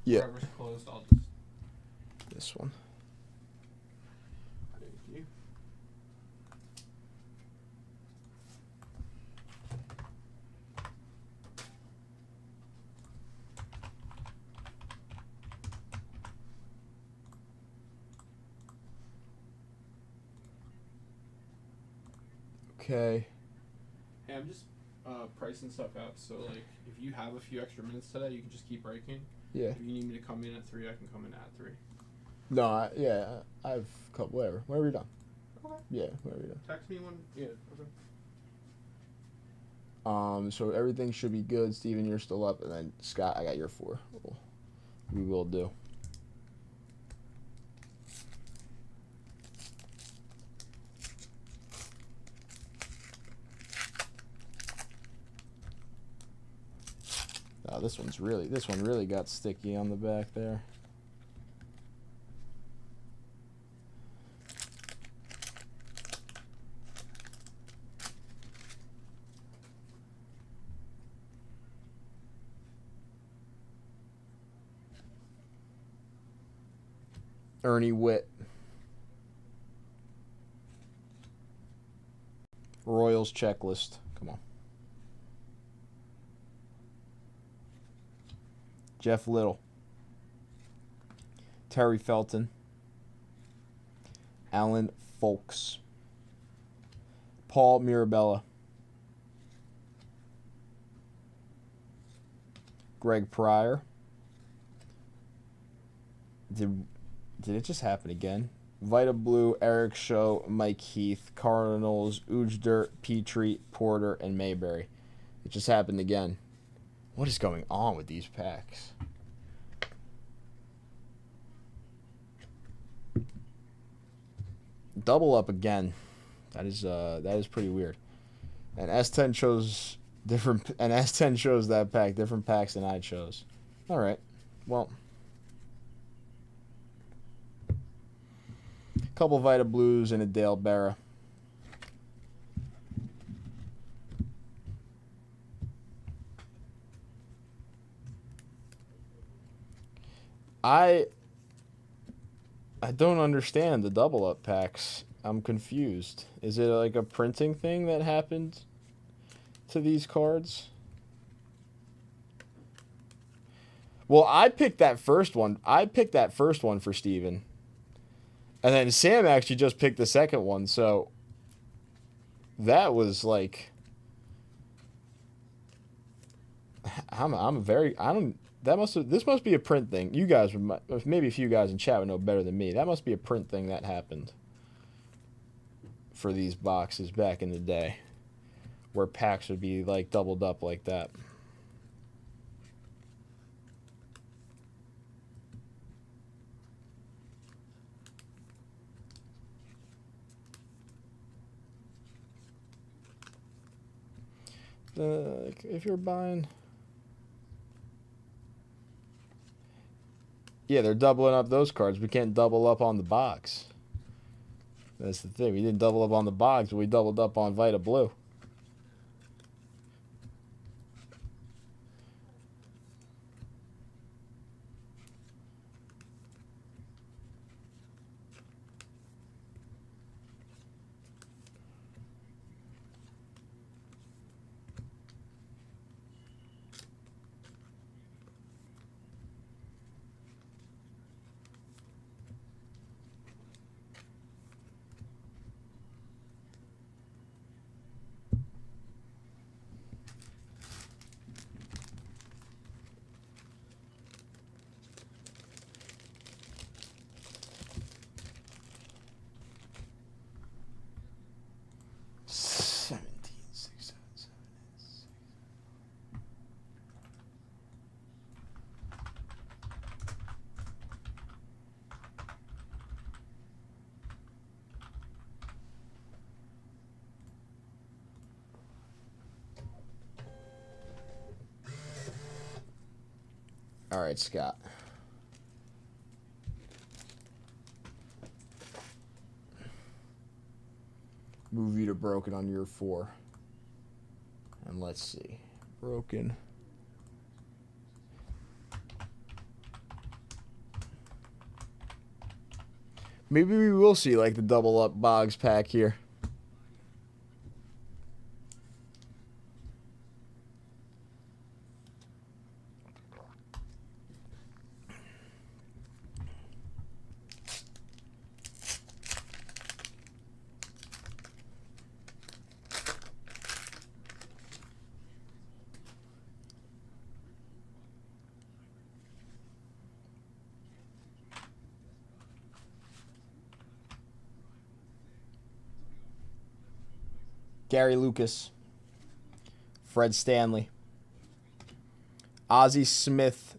Speaker 1: Yeah.
Speaker 2: Whatever's closed, I'll just.
Speaker 1: This one.
Speaker 2: Thank you.
Speaker 1: Okay.
Speaker 2: Hey, I'm just pricing stuff out. So like, if you have a few extra minutes today, you can just keep breaking.
Speaker 1: Yeah.
Speaker 2: If you need me to come in at 3, I can come in at 3.
Speaker 1: No, I've cut whatever. Whenever you're done.
Speaker 2: Okay.
Speaker 1: Yeah, whenever you're done.
Speaker 2: Text me when. Yeah. Okay.
Speaker 1: So everything should be good. Steven, you're still up, and then Scott, I got your 4. We will do. Oh, this one really got sticky on the back there. Ernie Witt. Royals checklist. Come on. Jeff Little. Terry Felton. Alan Folks. Paul Mirabella. Greg Pryor. Did it just happen again? Vita Blue, Eric Show, Mike Heath, Cardinals, Ujder, Petrie, Porter, and Mayberry. It just happened again. What is going on with these packs? Double up again. That is pretty weird. And S10 shows different. And S10 shows that pack different packs than I chose. All right. Well. Couple Vita Blues and a Dale Berra. I don't understand the double up packs. I'm confused. Is it like a printing thing that happened to these cards? Well, I picked that first one. For Steven. And then Sam actually just picked the second one, so that was like this must be a print thing. You guys, maybe a few guys in chat would know better than me. That must be a print thing that happened for these boxes back in the day, where packs would be like doubled up like that. If you're buying, yeah, they're doubling up those cards. We can't double up on the box. That's the thing. We didn't double up on the box, but we doubled up on Vita Blue. All right, Scott. Movie to broken on your 4. And let's see. Broken. Maybe we will see like the double up Boggs pack here. Gary Lucas, Fred Stanley, Ozzie Smith,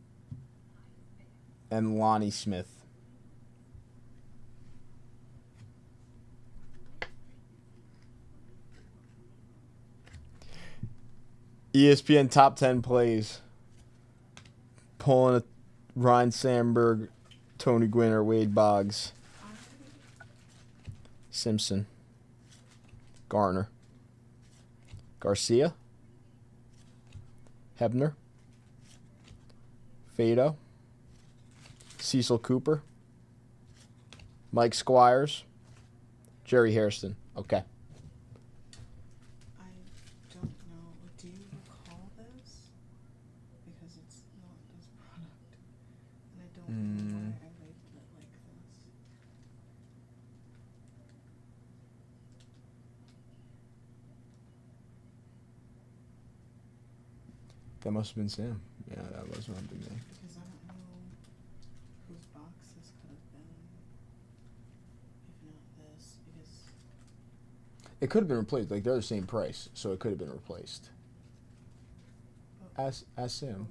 Speaker 1: and Lonnie Smith. ESPN top 10 plays. Pulling a Ryan Sandberg, Tony Gwynn, or Wade Boggs. Simpson. Garner. Garcia, Hebner, Fado, Cecil Cooper, Mike Squires, Jerry Hairston. Okay.
Speaker 3: I don't know. Do you recall this? Because it's not this product. And I don't know why I labeled it like this.
Speaker 1: That must have been Sam. Yeah, that was one big name.
Speaker 3: Because I don't know whose box this could have been. If not this. Because
Speaker 1: It could have been replaced. Like, they're the same price, so it could have been replaced. Ask Sam.
Speaker 3: we have them.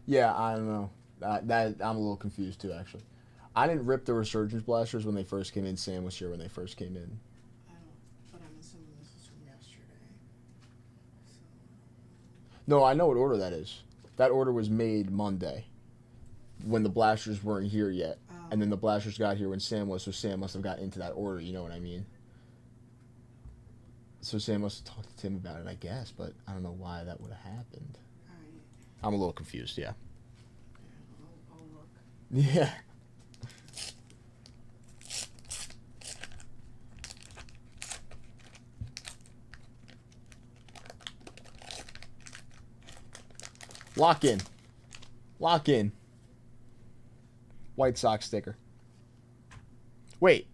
Speaker 1: Yeah, I don't know. That I'm a little confused too, actually. I didn't rip the Resurgence blasters when they first came in. Sam was here when they first came in.
Speaker 3: I don't. But I'm assuming this is from yesterday. So.
Speaker 1: No, I know what order that is. That order was made Monday when the blasters weren't here yet. And then the blasters got here when Sam was, so Sam must have got into that order, you know what I mean? So Sam must have talked to Tim about it, I guess, but I don't know why that would have happened.
Speaker 3: Alright.
Speaker 1: I'm a little confused, yeah.
Speaker 3: Yeah, I'll look.
Speaker 1: Yeah. Lock in. Lock in. White Sox sticker. Wait.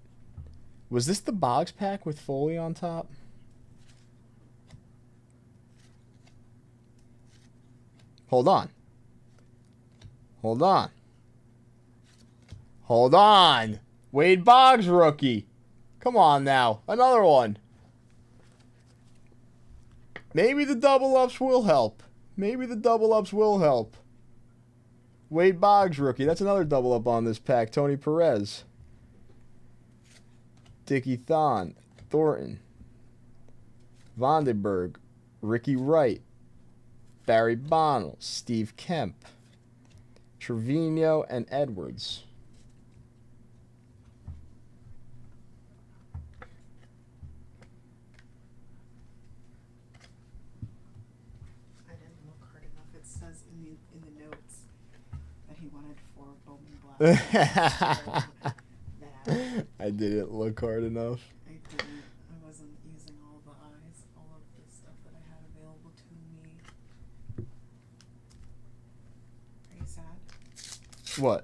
Speaker 1: Was this the Boggs pack with Foley on top? Hold on. Hold on. Hold on. Wade Boggs rookie. Come on now. Another one. Maybe the double ups will help. Maybe the double ups will help. Wade Boggs rookie. That's another double up on this pack. Tony Perez. Dickie Thornton. Vondenberg. Ricky Wright. Barry Bonds. Steve Kemp. Trevino and Edwards.
Speaker 3: I didn't look hard enough. It says in the notes that he wanted 4 Bowman blasts.
Speaker 1: I didn't look hard enough.
Speaker 3: I didn't. I wasn't using all the eyes, all of the stuff that I had available to me. Are you sad?
Speaker 1: What?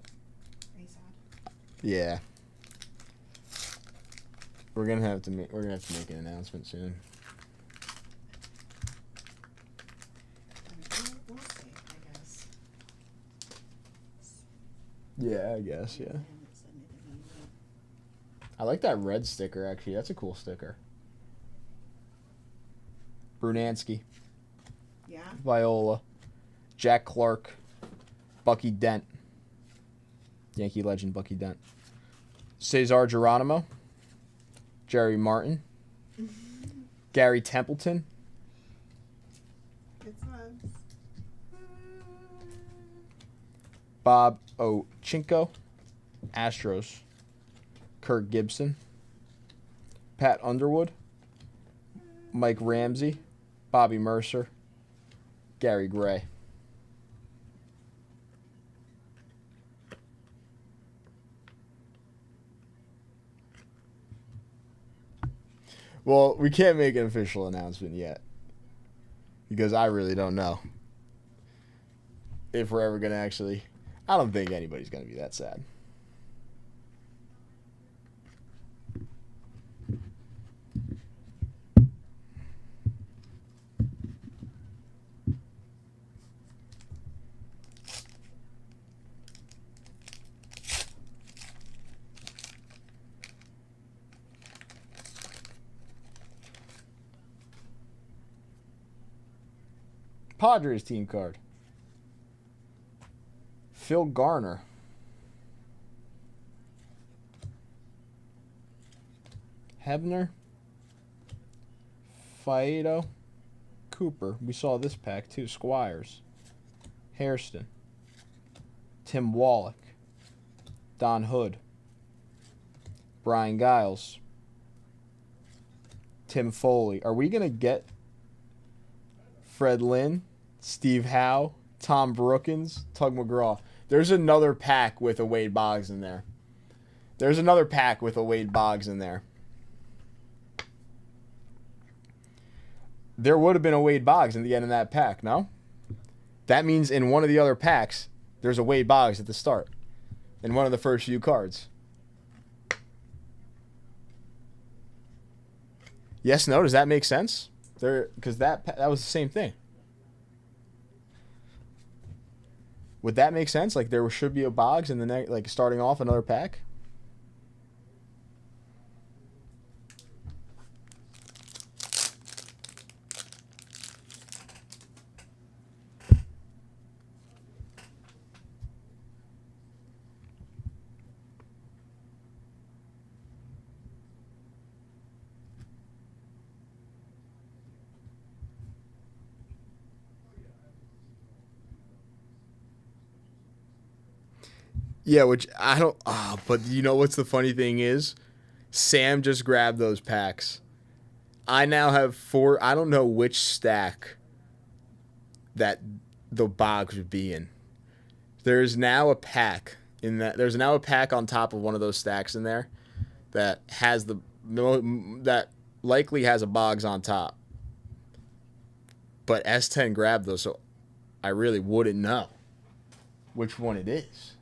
Speaker 3: Are you sad?
Speaker 1: Yeah. We're gonna have to make an announcement soon.
Speaker 3: I mean, we'll see, I guess.
Speaker 1: Yeah, I guess, yeah.
Speaker 3: I haven't said anything either.
Speaker 1: I like that red sticker, actually. That's a cool sticker. Brunansky,
Speaker 3: Yeah?
Speaker 1: Viola, Jack Clark, Bucky Dent. Yankee legend Bucky Dent. Cesar Geronimo, Jerry Martin, Gary Templeton,
Speaker 3: It's nice.
Speaker 1: Bob Ochinko, Astros, Kirk Gibson, Pat Underwood, Mike Ramsey, Bobby Mercer, Gary Gray. Well, we can't make an official announcement yet because I really don't know if we're ever going to actually... I don't think anybody's going to be that sad. Padres team card. Phil Garner. Hebner. Faedo. Cooper. We saw this pack too. Squires. Hairston. Tim Wallach. Don Hood. Brian Giles. Tim Foley. Are we going to get Fred Lynn, Steve Howe, Tom Brookins, Tug McGraw? There's another pack with a Wade Boggs in there. There would have been a Wade Boggs in the end of that pack, no? That means in one of the other packs, there's a Wade Boggs at the start. In one of the first few cards. Yes, no, does that make sense? Because that was the same thing. Would that make sense? Like there should be a Boggs in the next, like starting off another pack? Yeah, which I don't... but you know what's the funny thing is? Sam just grabbed those packs. I now have 4... I don't know which stack that the Boggs would be in. There's now a pack in that... There's now a pack on top of one of those stacks in there that has the... that likely has a Boggs on top. But S10 grabbed those, so I really wouldn't know which one it is.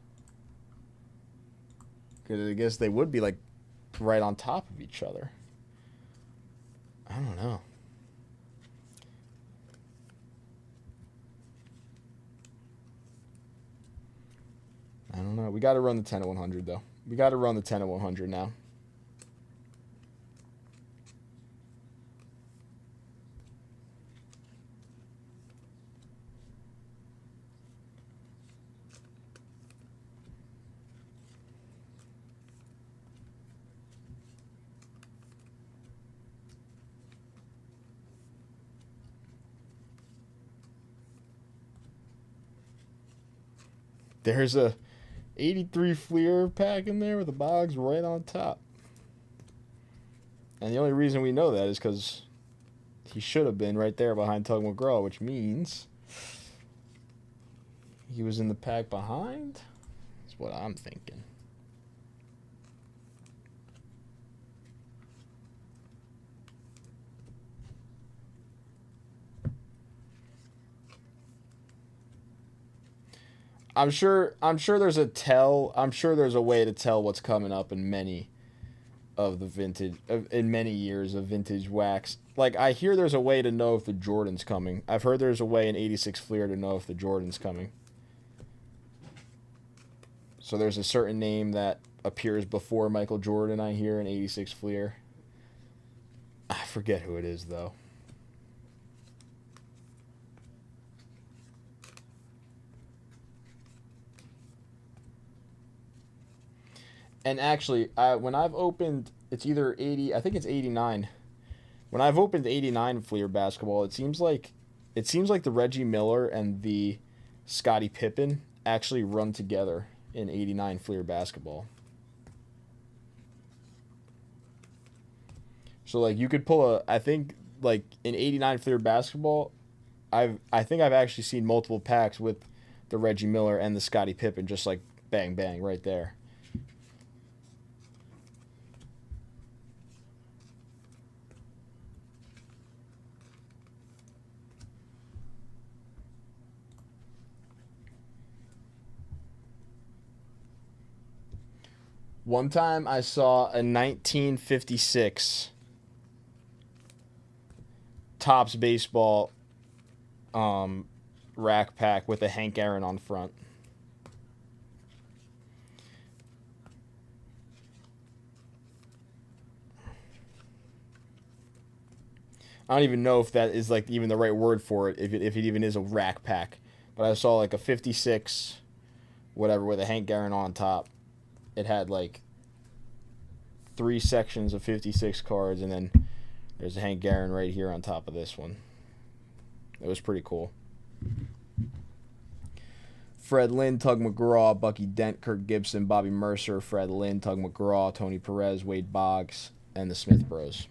Speaker 1: Because I guess they would be, like, right on top of each other. I don't know. I don't know. We got to run the 10 at 100, though. We got to run the 10 at 100 now. There's a 83 Fleer pack in there with the Boggs right on top. And the only reason we know that is because he should have been right there behind Tug McGraw, which means he was in the pack behind? That's what I'm thinking. I'm sure there's a way to tell what's coming up in many of the vintage in many years of vintage wax. Like I hear there's a way to know if the Jordan's coming. I've heard there's a way in 86 Fleer to know if the Jordan's coming. So there's a certain name that appears before Michael Jordan, I hear, in 86 Fleer. I forget who it is though. And actually, when I've opened, it's either 80, I think it's 89. When I've opened 89 Fleer basketball, it seems like the Reggie Miller and the Scottie Pippen actually run together in 89 Fleer basketball. So like you could pull I think like in 89 Fleer basketball, I think I've actually seen multiple packs with the Reggie Miller and the Scottie Pippen just like bang bang right there. One time I saw a 1956 Topps baseball rack pack with a Hank Aaron on front. I don't even know if that is like even the right word for it, if it even is a rack pack. But I saw like a 56 whatever with a Hank Aaron on top. It had like 3 sections of 56 cards, and then there's a Hank Aaron right here on top of this one. It was pretty cool. Fred Lynn, Tug McGraw, Bucky Dent, Kirk Gibson, Bobby Mercer, Fred Lynn, Tug McGraw, Tony Perez, Wade Boggs, and the Smith Bros.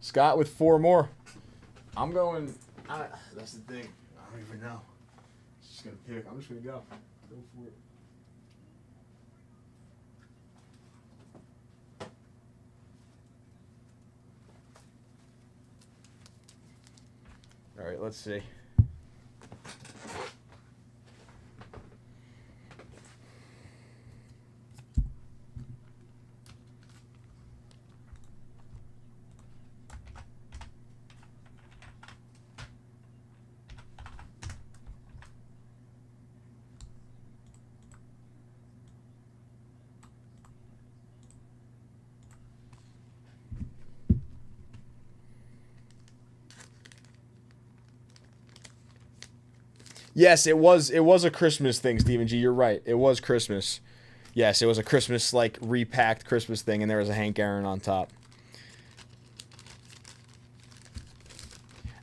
Speaker 1: Scott with 4 more. I'm going. That's the thing. I don't even know. Just gonna pick. I'm just gonna go. Go for it. All right, let's see. Yes, it was a Christmas thing, Stephen G. You're right. It was Christmas. Yes, it was a Christmas, like, repacked Christmas thing, and there was a Hank Aaron on top.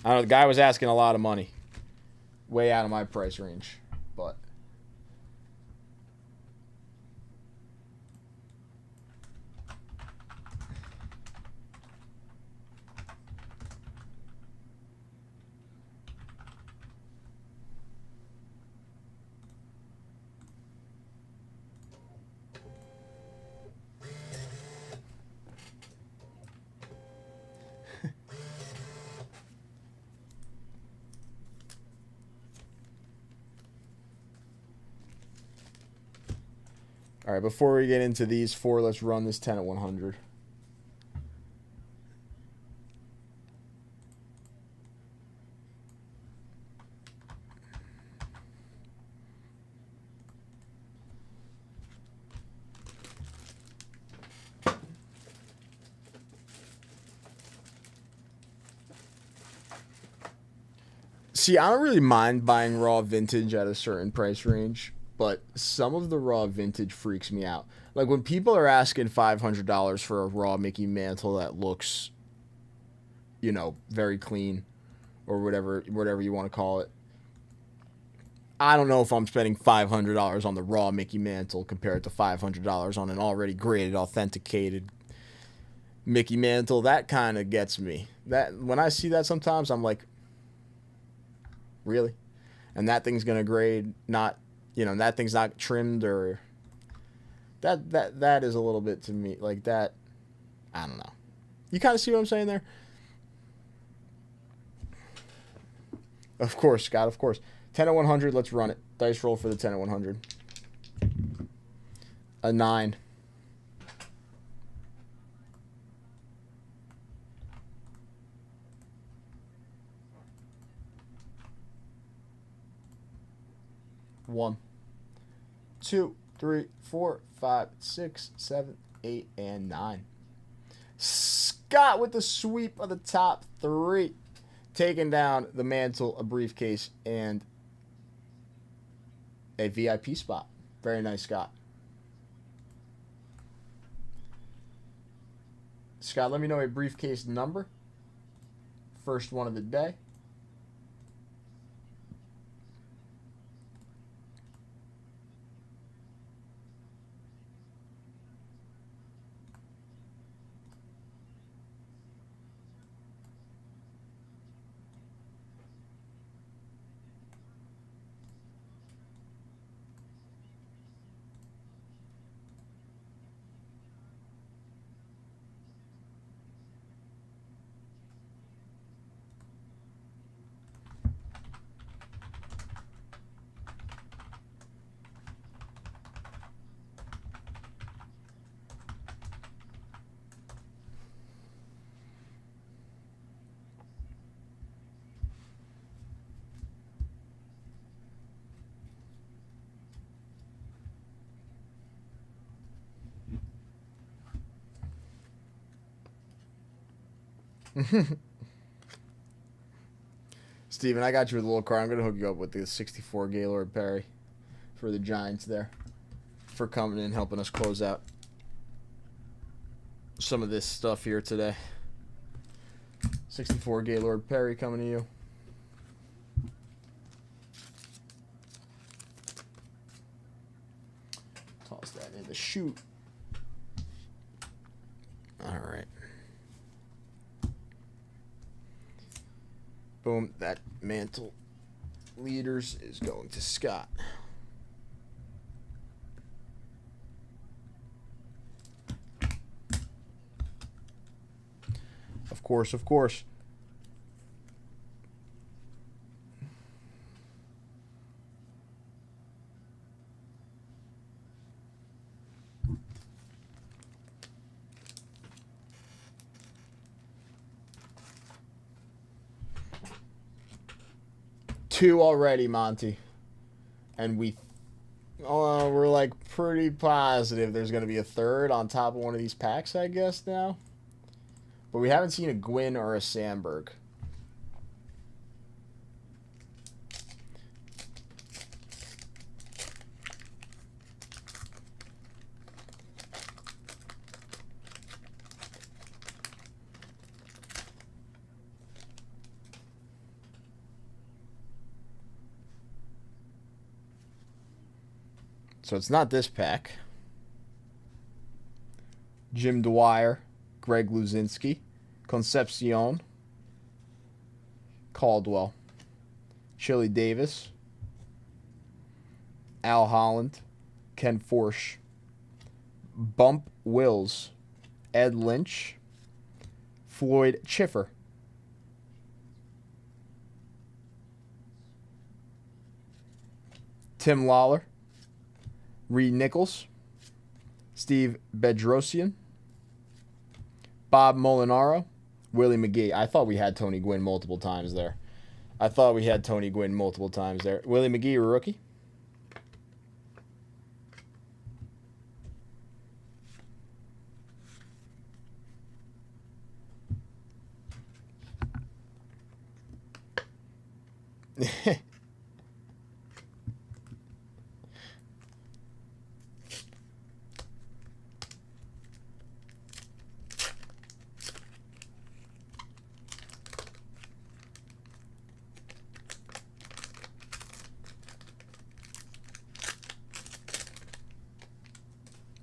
Speaker 1: I don't know, the guy was asking a lot of money. Way out of my price range. But all right, before we get into these 4, let's run this 10 at 100. See, I don't really mind buying raw vintage at a certain price range, but some of the raw vintage freaks me out. Like when people are asking $500 for a raw Mickey Mantle that looks, you know, very clean or whatever you want to call it. I don't know if I'm spending $500 on the raw Mickey Mantle compared to $500 on an already graded, authenticated Mickey Mantle. That kind of gets me. That when I see that sometimes, I'm like, really? And that thing's gonna grade not, you know, that thing's not trimmed or that is a little bit to me like that. I don't know. You kind of see what I'm saying there? Of course, Scott. Of course. 10 at 100. Let's run it. Dice roll for the 10 at 100. A 9. One, 2, 3, 4, 5, 6, 7, 8, and 9. Scott with the sweep of the top 3. Taking down the mantle, a briefcase, and a VIP spot. Very nice, Scott. Scott, let me know a briefcase number. First one of the day. Steven, I got you with a little card. I'm going to hook you up with the 64 Gaylord Perry for the Giants there. For coming in and helping us close out some of this stuff here today. 64 Gaylord Perry coming to you. Toss that in the chute. All right. Boom. That mantle leaders is going to Scott. Of course, of course. Two already, Monty. And we're like pretty positive there's going to be a third on top of one of these packs, I guess, now. But we haven't seen a Gwynn or a Sandberg. So it's not this pack. Jim Dwyer, Greg Luzinski, Concepcion, Caldwell, Chili Davis, Al Holland, Ken Forsch, Bump Wills, Ed Lynch, Floyd Schiffer, Tim Lawler, Reed Nichols, Steve Bedrosian, Bob Molinaro, Willie McGee. I thought we had Tony Gwynn multiple times there. Willie McGee, a rookie.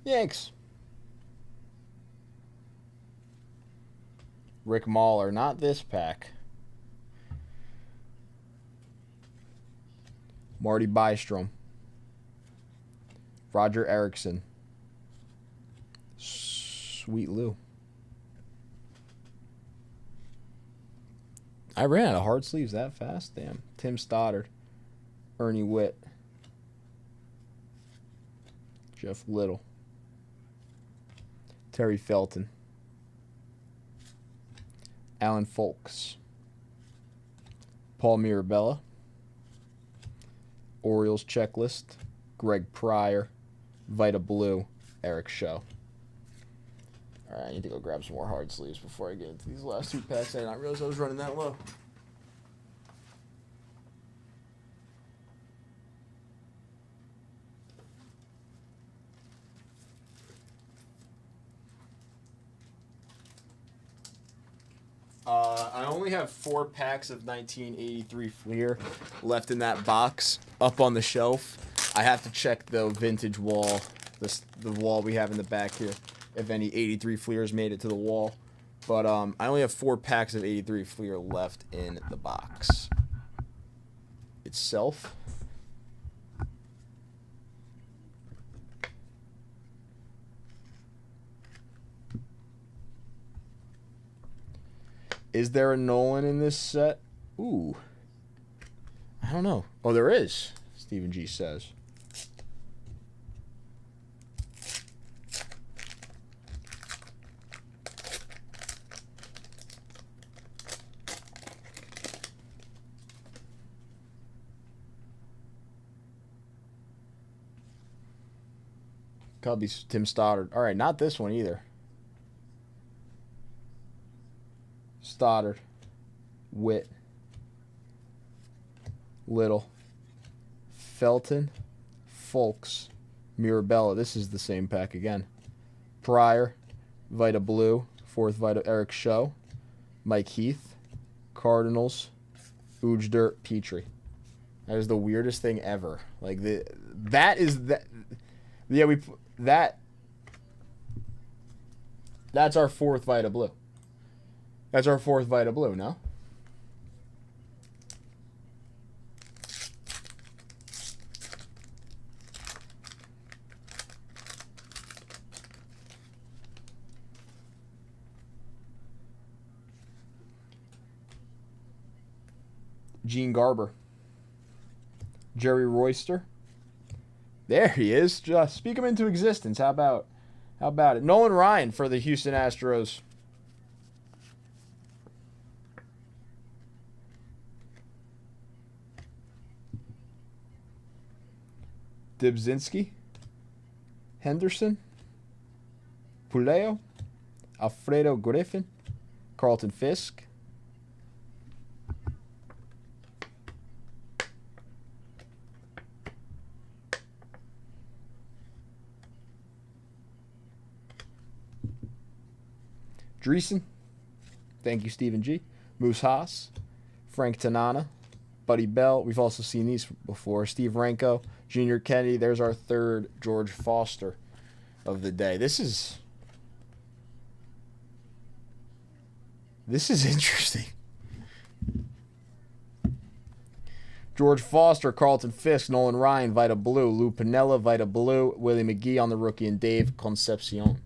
Speaker 1: Yanks. Rick Mahler, not this pack. Marty Bystrom. Roger Erickson. Sweet Lou. I ran out of hard sleeves that fast. Damn. Tim Stoddard. Ernie Witt. Jeff Little. Terry Felton. Alan Folks. Paul Mirabella. Orioles checklist. Greg Pryor. Vita Blue. Eric Show. Alright, I need to go grab some more hard sleeves before I get into these last two packs. I did not realize I was running that low. I only have 4 packs of 1983 Fleer left in that box up on the shelf. I have to check the vintage wall, the wall we have in the back here, if any 83 Fleers made it to the wall. But I only have 4 packs of 83 Fleer left in the box itself. Is there a Nolan in this set? Ooh. I don't know. Oh, there is, Stephen G says. Cubbies, Tim Stoddard. All right, not this one either. Stoddard, Witt, Little, Felton, Folks, Mirabella. This is the same pack again. Pryor, Vita Blue, 4th Vita Eric Show, Mike Heath, Cardinals, Ujdurt, Petrie. That is the weirdest thing ever. Like that's our 4th Vita Blue. That's our 4th Vita Blue, no? Gene Garber. Jerry Royster. There he is. Just speak him into existence. How about it? Nolan Ryan for the Houston Astros. Dibzinski. Henderson. Puleo. Alfredo Griffin. Carlton Fisk. Dreesen. Thank you, Stephen G. Moose Haas. Frank Tanana. Buddy Bell. We've also seen these before. Steve Renko. Junior Kennedy. There's our 3rd George Foster of the day. This is interesting. George Foster, Carlton Fisk, Nolan Ryan, Vita Blue, Lou Piniella, Vita Blue, Willie McGee on the rookie, and Dave Concepcion.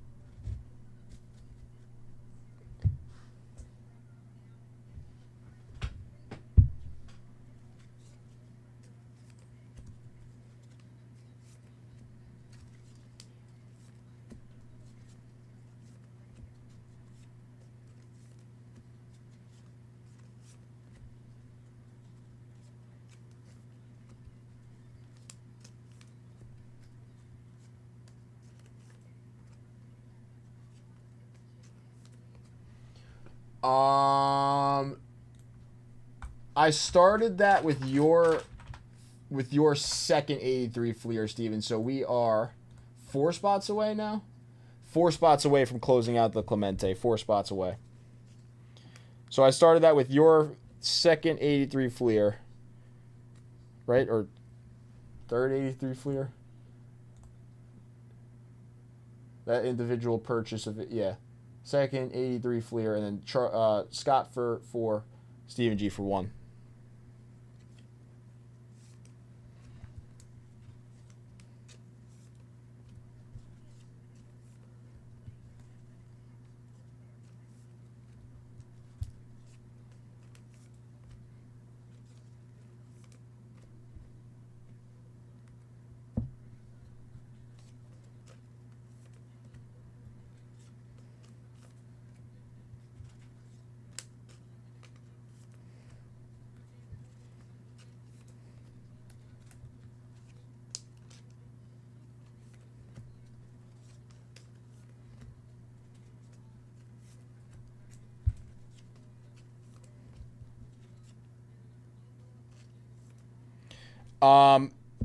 Speaker 1: I started that with your second 83 Fleer, Steven. So we are 4 spots away now. 4 spots away from closing out the Clemente. 4 spots away. So I started that with your second 83 Fleer, right? Or third 83 Fleer. That individual purchase of it, yeah. Second 83 Fleer, and then Scott for 4, Stephen G for 1.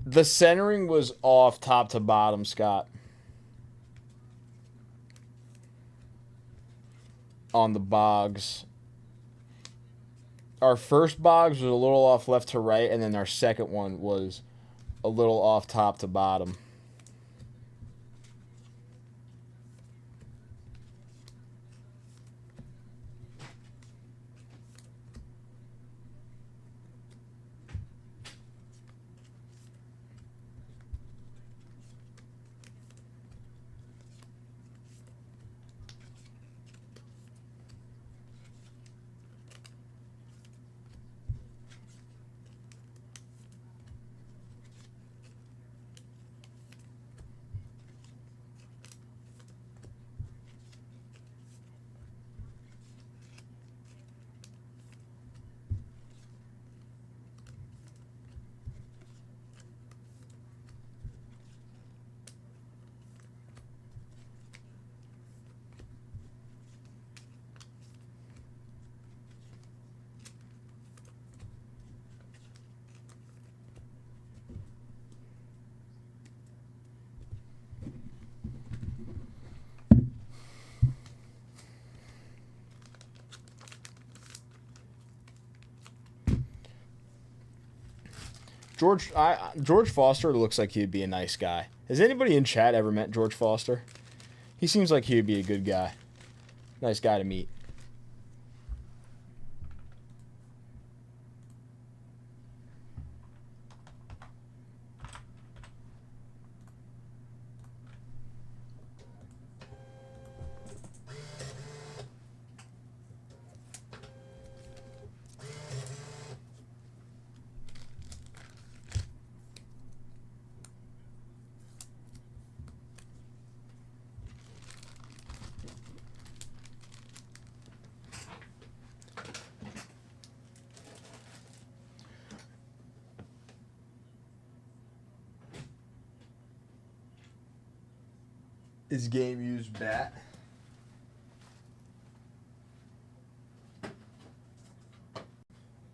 Speaker 1: The centering was off top to bottom, Scott. On the bogs. Our first bogs was a little off left to right, and then our second one was a little off top to bottom. George Foster looks like he'd be a nice guy. Has anybody in chat ever met George Foster? He seems like he'd be a good guy. Nice guy to meet. Is game used bat?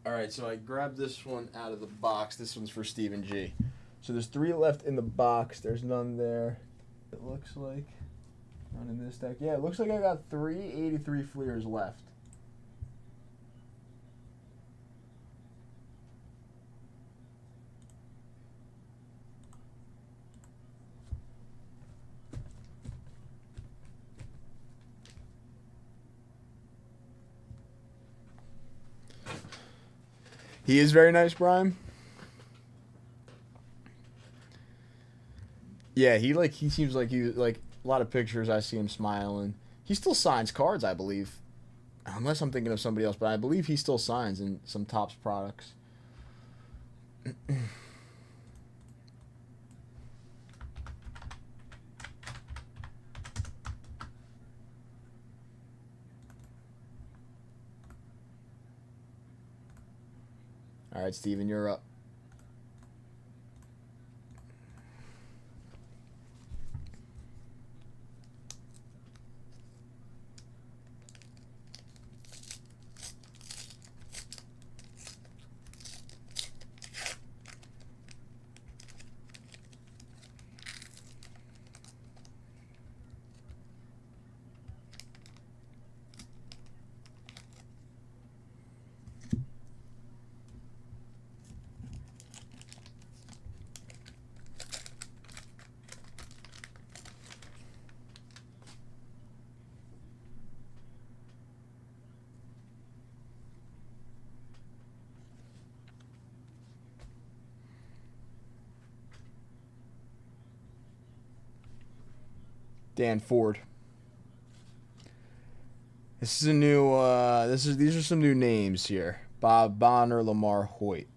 Speaker 1: Alright, so I grabbed this one out of the box. This one's for Stephen G. So there's 3 left in the box. There's none there. It looks like. None in this deck. Yeah, it looks like I got 3 83 Fleers left. He is very nice, Brian. Yeah, he seems like a lot of pictures I see him smiling. He still signs cards, I believe. Unless I'm thinking of somebody else, but I believe he still signs in some Topps products. All right, Steven, you're up. Dan Ford. This is a new. These are some new names here. Bob Bonner, Lamar Hoyt,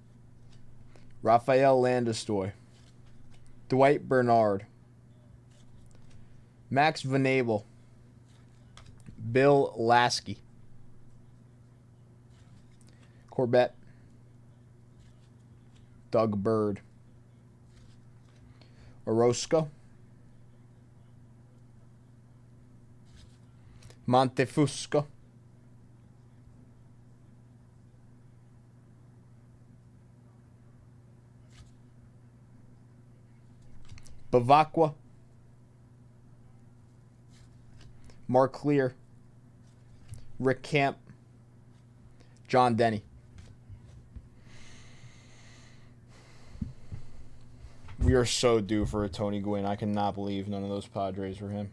Speaker 1: Rafael Landistoi, Dwight Bernard, Max Venable, Bill Lasky, Corbett, Doug Bird, Orozco, Montefusco, Bavacqua, Mark Clear, Rick Camp, John Denny. We are so due for a Tony Gwynn. I cannot believe none of those Padres were him.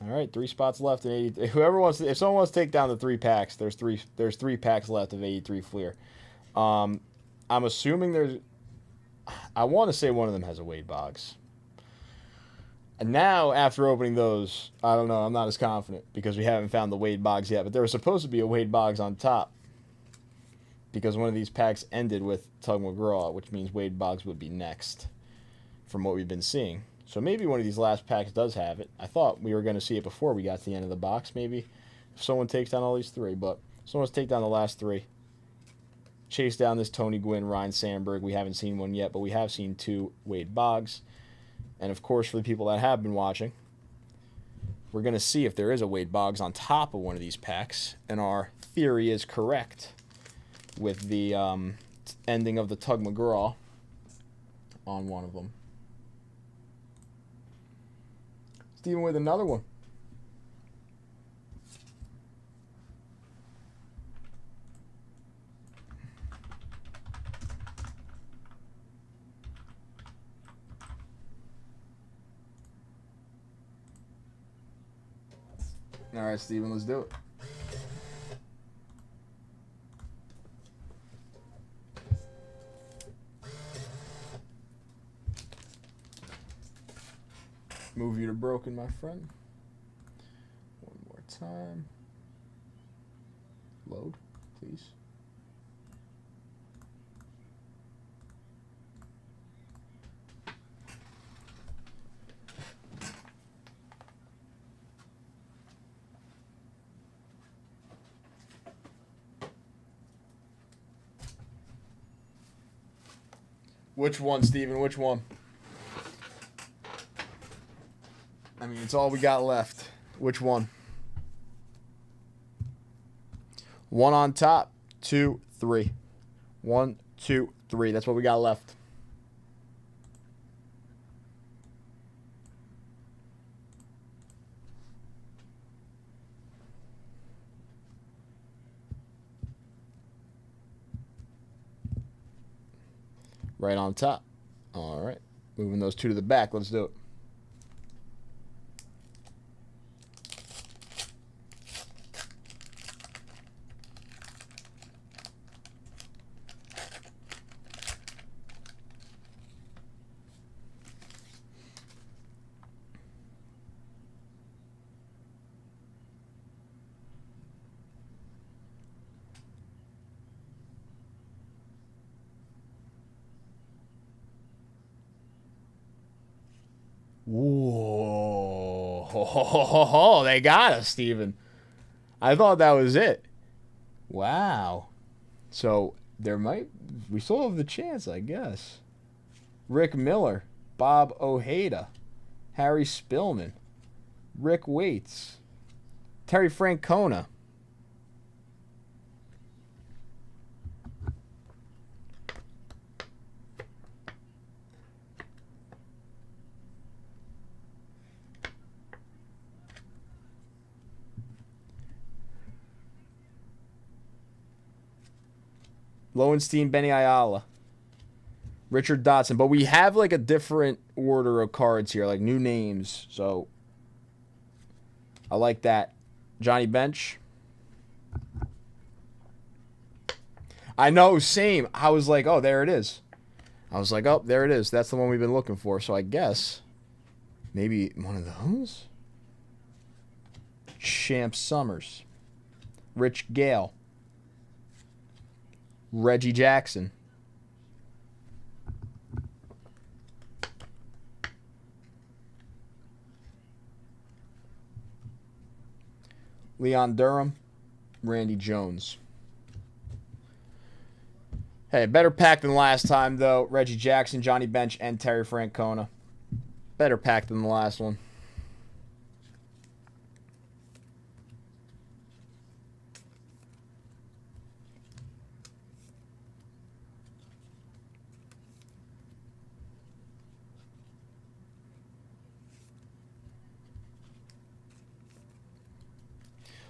Speaker 1: All right, 3 spots left in 80. Whoever wants to, if someone wants to take down the 3 packs, there's three packs left of 83 Fleer. I'm assuming there's. I want to say one of them has a Wade Boggs. And now, after opening those, I don't know. I'm not as confident because we haven't found the Wade Boggs yet. But there was supposed to be a Wade Boggs on top because one of these packs ended with Tug McGraw, which means Wade Boggs would be next from what we've been seeing. So maybe one of these last packs does have it. I thought we were going to see it before we got to the end of the box. Maybe if someone takes down all these 3. But someone's take down the last 3. Chase down this Tony Gwynn, Ryan Sandberg. We haven't seen one yet, but we have seen 2 Wade Boggs. And, of course, for the people that have been watching, we're going to see if there is a Wade Boggs on top of one of these packs. And our theory is correct with the ending of the Tug McGraw on one of them. Steven with another one. All right, Steven, let's do it. Move you to broken, my friend. One more time. Load, please. Which one, Steven? Which one? I mean, it's all we got left. Which one? 1 on top. 2, 3. 1, 2, 3. That's what we got left. Right on top. All right. Moving those 2 to the back. Let's do it. Whoa. They got us, Steven. I thought that was it. Wow. So we still have the chance, I guess. Rick Miller, Bob Ojeda, Harry Spillman, Rick Waits, Terry Francona. Lowenstein, Benny Ayala, Richard Dotson. But we have like a different order of cards here, like new names. So I like that. Johnny Bench. I know, same. I was like, oh, there it is. I was like, oh, there it is. That's the one we've been looking for. So I guess maybe one of those. Champ Summers. Rich Gale. Reggie Jackson. Leon Durham. Randy Jones. Hey, better pack than last time, though. Reggie Jackson, Johnny Bench, and Terry Francona. Better pack than the last one.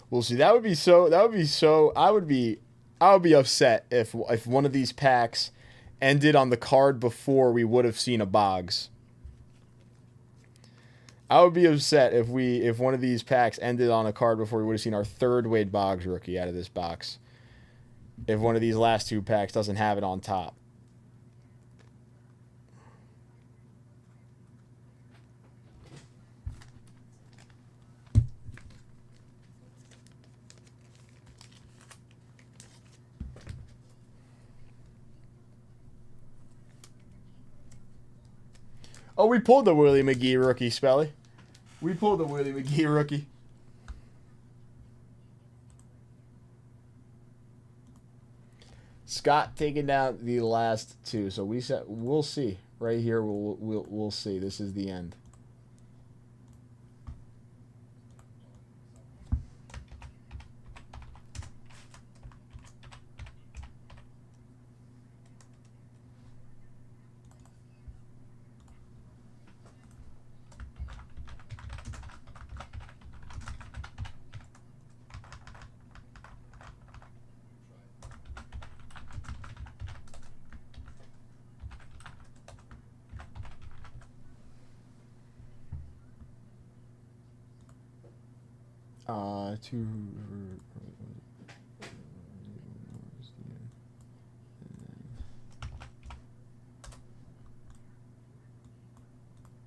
Speaker 1: We'll see. I would be upset if one of these packs ended on the card before we would have seen a Boggs. I would be upset if one of these packs ended on a card before we would have seen our third Wade Boggs rookie out of this box. If one of these last 2 packs doesn't have it on top. Oh, we pulled the Willie McGee rookie, Spelly. We pulled the Willie McGee rookie. Scott taking down the last 2. So we'll see. Right here, we'll see. This is the end. Two.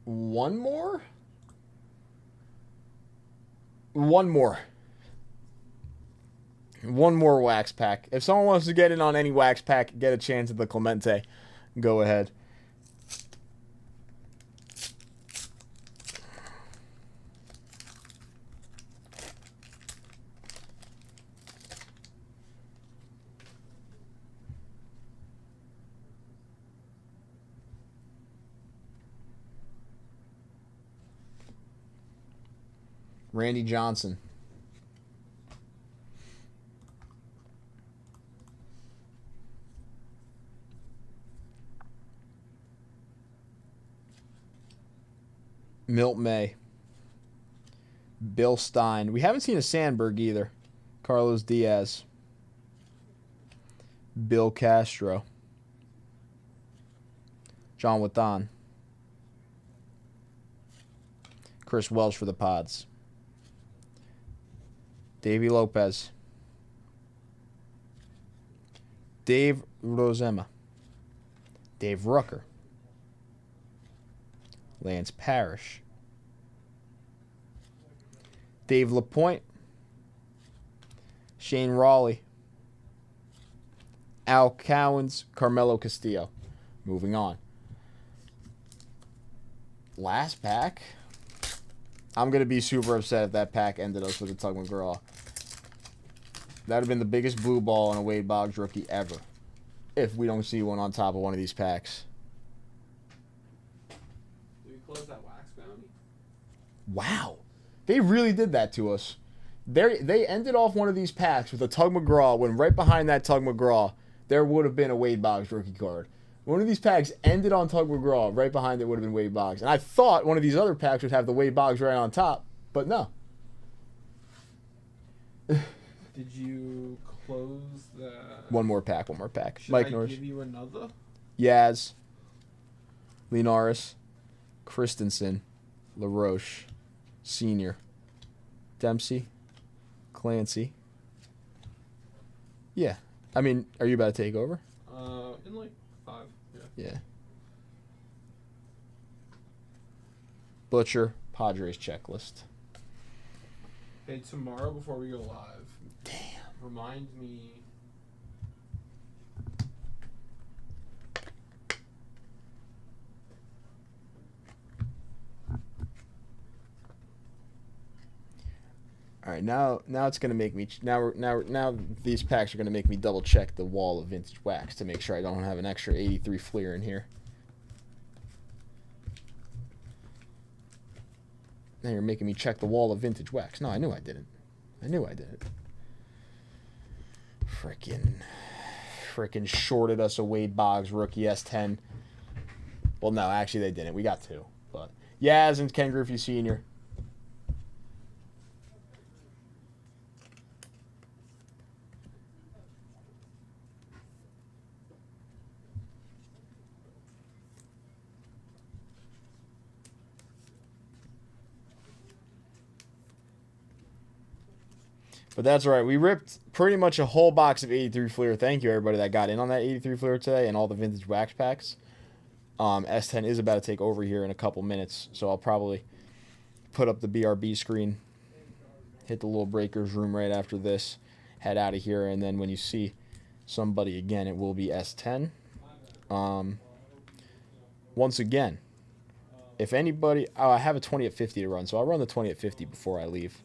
Speaker 1: One more? One more. One more wax pack. If someone wants to get in on any wax pack, get a chance at the Clemente, go ahead. Randy Johnson. Milt May. Bill Stein. We haven't seen a Sandberg either. Carlos Diaz. Bill Castro. John Wathan. Chris Welsh for the Pods. Davey Lopez. Dave Rosema. Dave Rucker. Lance Parrish. Dave LaPointe. Shane Raleigh. Al Cowens. Carmelo Castillo. Moving on. Last pack. I'm going to be super upset if that pack ended us with a Tug McGraw. That would have been the biggest blue ball on a Wade Boggs rookie ever. If we don't see one on top of one of these packs.
Speaker 2: Did we close that wax bounty?
Speaker 1: Wow. They really did that to us. They ended off one of these packs with a Tug McGraw, when right behind that Tug McGraw, there would have been a Wade Boggs rookie card. One of these packs ended on Tug McGraw. Right behind it would have been Wade Boggs. And I thought one of these other packs would have the Wade Boggs right on top, but no.
Speaker 2: Did you close the...
Speaker 1: One more pack.
Speaker 2: Should
Speaker 1: Mike
Speaker 2: I
Speaker 1: Norris.
Speaker 2: give you another?
Speaker 1: Yaz. Linares. Christensen. LaRoche. Senior. Dempsey. Clancy. Yeah. I mean, are you about to take over?
Speaker 2: In like 5. Yeah.
Speaker 1: Yeah. Butcher. Padres checklist.
Speaker 2: Hey, tomorrow before we go live,
Speaker 1: Damn.
Speaker 2: remind me.
Speaker 1: All right, now it's gonna make me now these packs are gonna make me double check the wall of vintage wax to make sure I don't have an extra 83 Fleer in here. Now you're making me check the wall of vintage wax. No, I knew I didn't. I knew I did it. Frickin' shorted us a Wade Boggs rookie S10. Well, no, actually they didn't. We got 2, but Yaz and Ken Griffey Sr. But that's all right. We ripped pretty much a whole box of 83 Fleer. Thank you, everybody that got in on that 83 Fleer today and all the vintage wax packs. S10 is about to take over here in a couple minutes, so I'll probably put up the BRB screen, hit the little breakers room right after this, head out of here, and then when you see somebody again, it will be S10. Once again, if anybody... Oh, I have a 20 at 50 to run, so I'll run the 20 at 50 before I leave.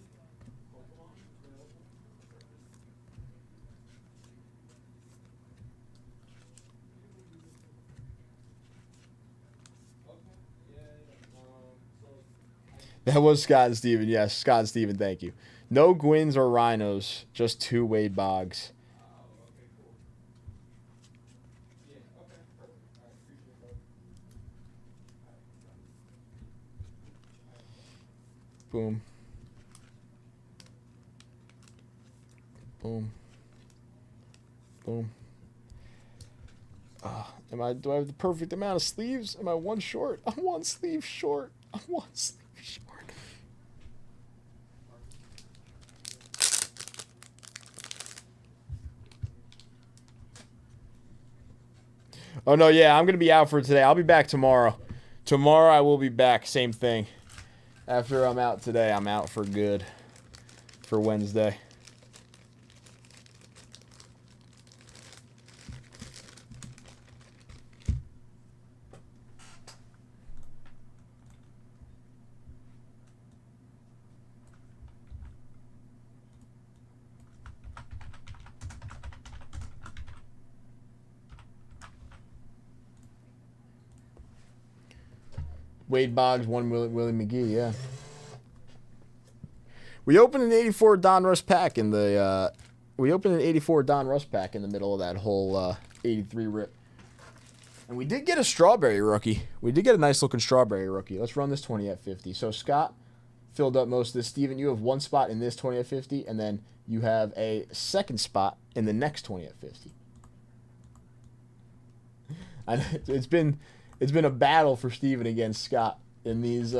Speaker 1: That was Scott and Steven. Yes, Scott and Steven, thank you. No Gwynns or Rhinos, just 2 Wade Boggs. Boom. Boom. Boom. Do I have the perfect amount of sleeves? Am I one short? I'm one sleeve short. I'm one sleeve short. Oh, no, yeah, I'm going to be out for today. I'll be back tomorrow. Tomorrow I will be back. Same thing. After I'm out today, I'm out for good for Wednesday. Wade Boggs, one Willie McGee, yeah. We opened an 84 Don Russ pack in the middle of that whole 83 rip. And we did get a strawberry rookie. We did get a nice looking strawberry rookie. Let's run this 20 at 50. So Scott filled up most of this. Steven, you have one spot in this 20 at 50, and then you have a second spot in the next 20 at 50. And it's been a battle for Steven against Scott in these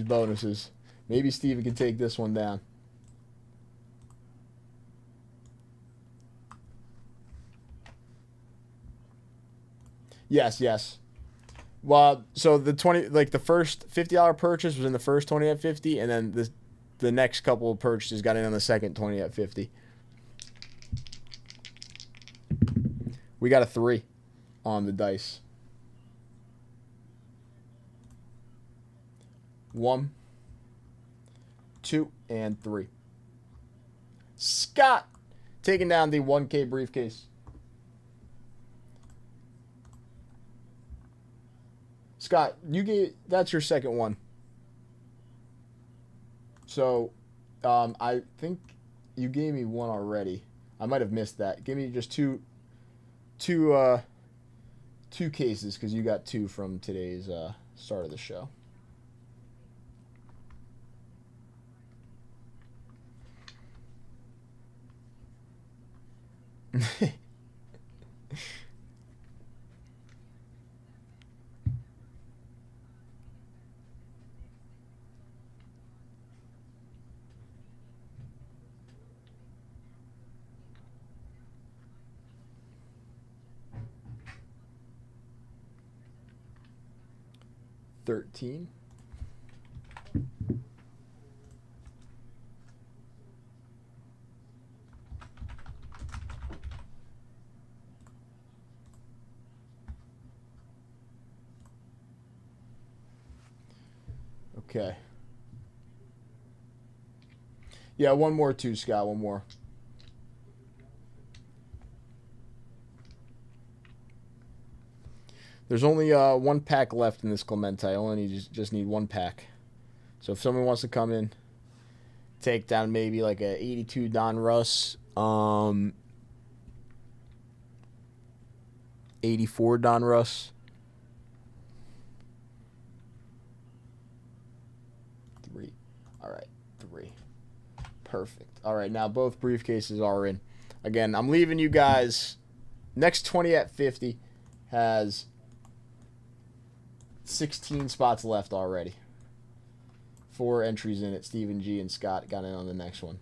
Speaker 1: bonuses. Maybe Steven can take this one down. Yes. Well, so the first $50 purchase was in the first 20 at 50, and then the next couple of purchases got in on the second 20 at 50. We got a 3 on the dice. 1, 2, and 3. Scott taking down the 1K briefcase. Scott, that's your second one. So, I think you gave me one already. I might have missed that. Give me just two cases because you got 2 from today's start of the show. $13. Okay. Yeah, one more too, Scott. One more. There's only one pack left in this Clemente. I only just need one pack. So if someone wants to come in, take down maybe like a 82 Don Russ, 84 Don Russ. 3. All right, 3. Perfect. All right, now both briefcases are in. Again, I'm leaving you guys. Next 20 at 50 has 16 spots left already. 4 entries in it. Stephen G and Scott got in on the next one.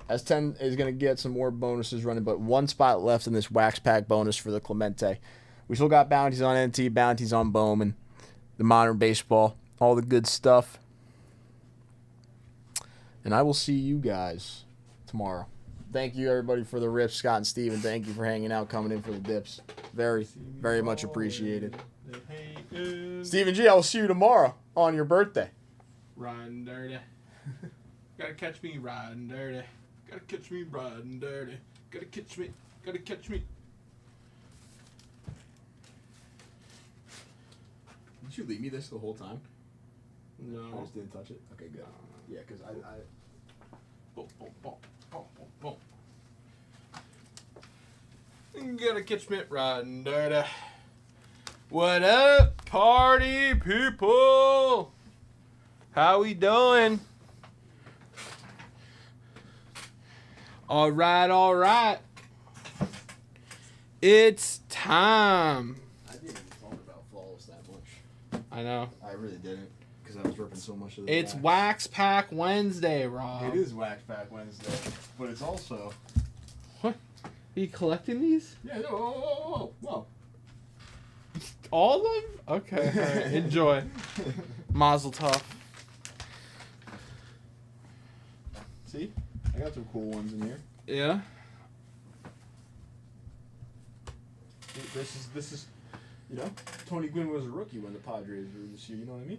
Speaker 1: S10 is going to get some more bonuses running, but 1 spot left in this wax pack bonus for the Clemente. We still got bounties on NT, bounties on Bowman, the modern baseball, all the good stuff. And I will see you guys tomorrow. Thank you, everybody, for the rips. Scott and Steven, thank you for hanging out, coming in for the dips. Very, very much appreciated. Stephen G, I will see you tomorrow on your birthday.
Speaker 2: Riding dirty. Gotta catch me riding dirty. Gotta catch me riding dirty. Gotta catch me. Gotta catch me.
Speaker 1: Did you leave me this the whole time?
Speaker 2: No.
Speaker 1: I just didn't touch it? Okay, good. Yeah, because I...
Speaker 2: Boom, boom, boom, boom, boom, boom. Gotta catch me riding dirty. What up, party people? How we doing? All right. It's time.
Speaker 1: I didn't even thought about Flawless that much.
Speaker 2: I know.
Speaker 1: I really didn't, because I was ripping so much of the
Speaker 2: It's Wax Pack Wednesday, Rob.
Speaker 1: It is Wax Pack Wednesday, but it's also...
Speaker 2: What? Are you collecting these?
Speaker 1: Yeah, no, whoa.
Speaker 2: All of them? Okay. All right. Enjoy. Mazel tov.
Speaker 1: See? I got some cool ones in here.
Speaker 2: Yeah.
Speaker 1: This is, you know, Tony Gwynn was a rookie when the Padres were this year. You know what I mean?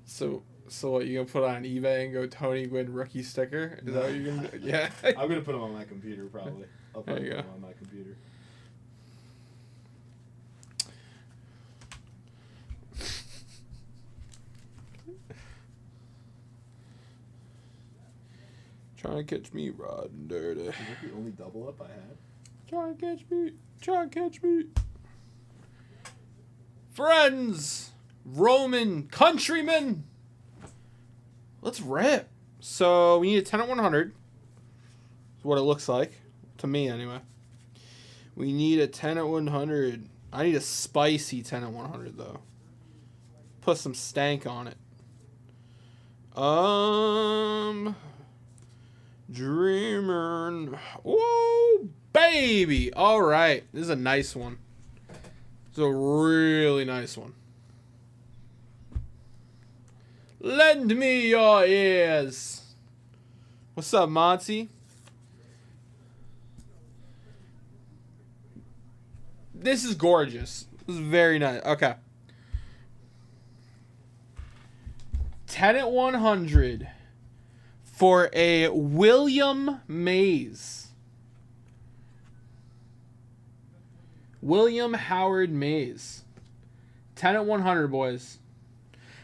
Speaker 2: So what, you gonna put on eBay and go Tony Gwynn rookie sticker? Is that what you're gonna do? Yeah.
Speaker 1: I'm gonna put them on my computer probably. I'll
Speaker 2: There
Speaker 1: probably
Speaker 2: you
Speaker 1: put
Speaker 2: go.
Speaker 1: them on my computer.
Speaker 2: Trying to catch me riding dirty.
Speaker 1: Is that the only double up I had?
Speaker 2: Try and catch me. Try and catch me. Friends, Roman countrymen. Let's rip. So we need a 10 at 100. That's what it looks like to me, anyway. We need a 10 at 100. I need a spicy 10 at 100 though. Put some stank on it. Dreamer. Whoa, baby. All right. This is a nice one. This is a really nice one. Lend me your ears. What's up, Monty? This is gorgeous. This is very nice. Okay. 10 at 100 for a William Mays. William Howard Mays. 10 at 100, boys.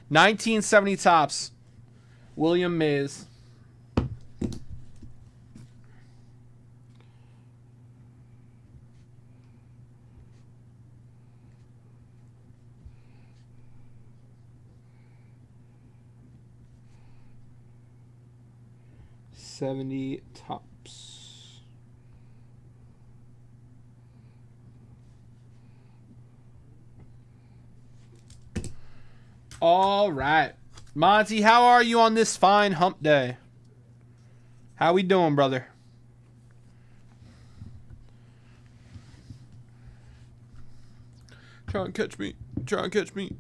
Speaker 2: 1970 tops. William Mays. $70 tops. All right. Monty, how are you on this fine hump day? How we doing, brother? Try and catch me. Try and catch me.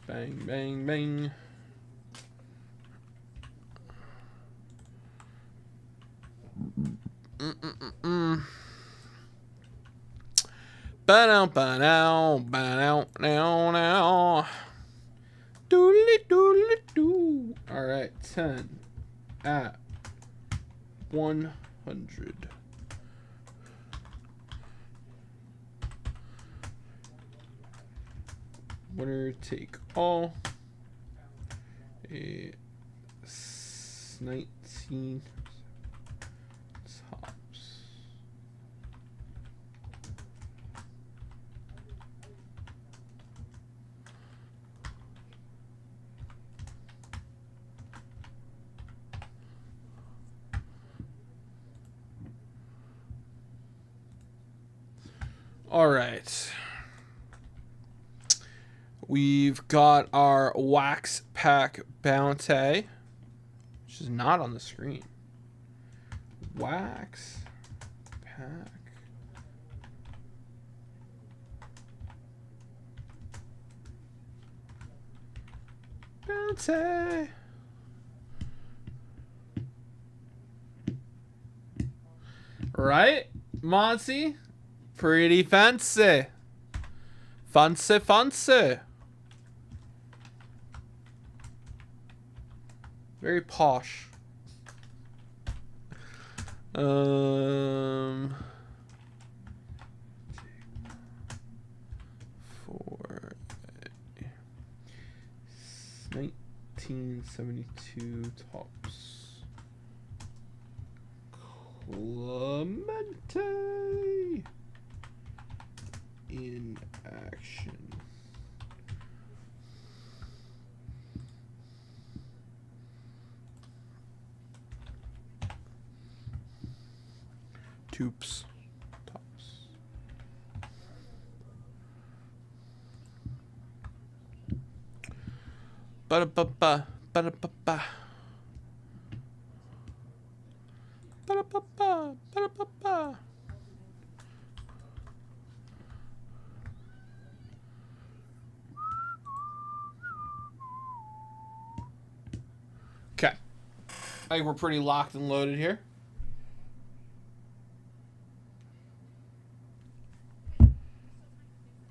Speaker 2: Bang, bang, bang. Ba-dow, ba-dow, ba-dow, now, now. Doodly, doodly, doo. All right, 10 at 100. Winner take all. It's 19 tops. All right. We've got our Wax Pack Bounty, which is not on the screen. Wax Pack. Bounty. Right, Monty? Pretty fancy. Fancy, fancy. Very posh. For 1972 tops. Clemente in action. Tubes. Tops. Ba-da-ba-ba. Ba-da-ba-ba. Ba-da-ba-ba. Ba-da-ba-ba. I think we're pretty locked and loaded here.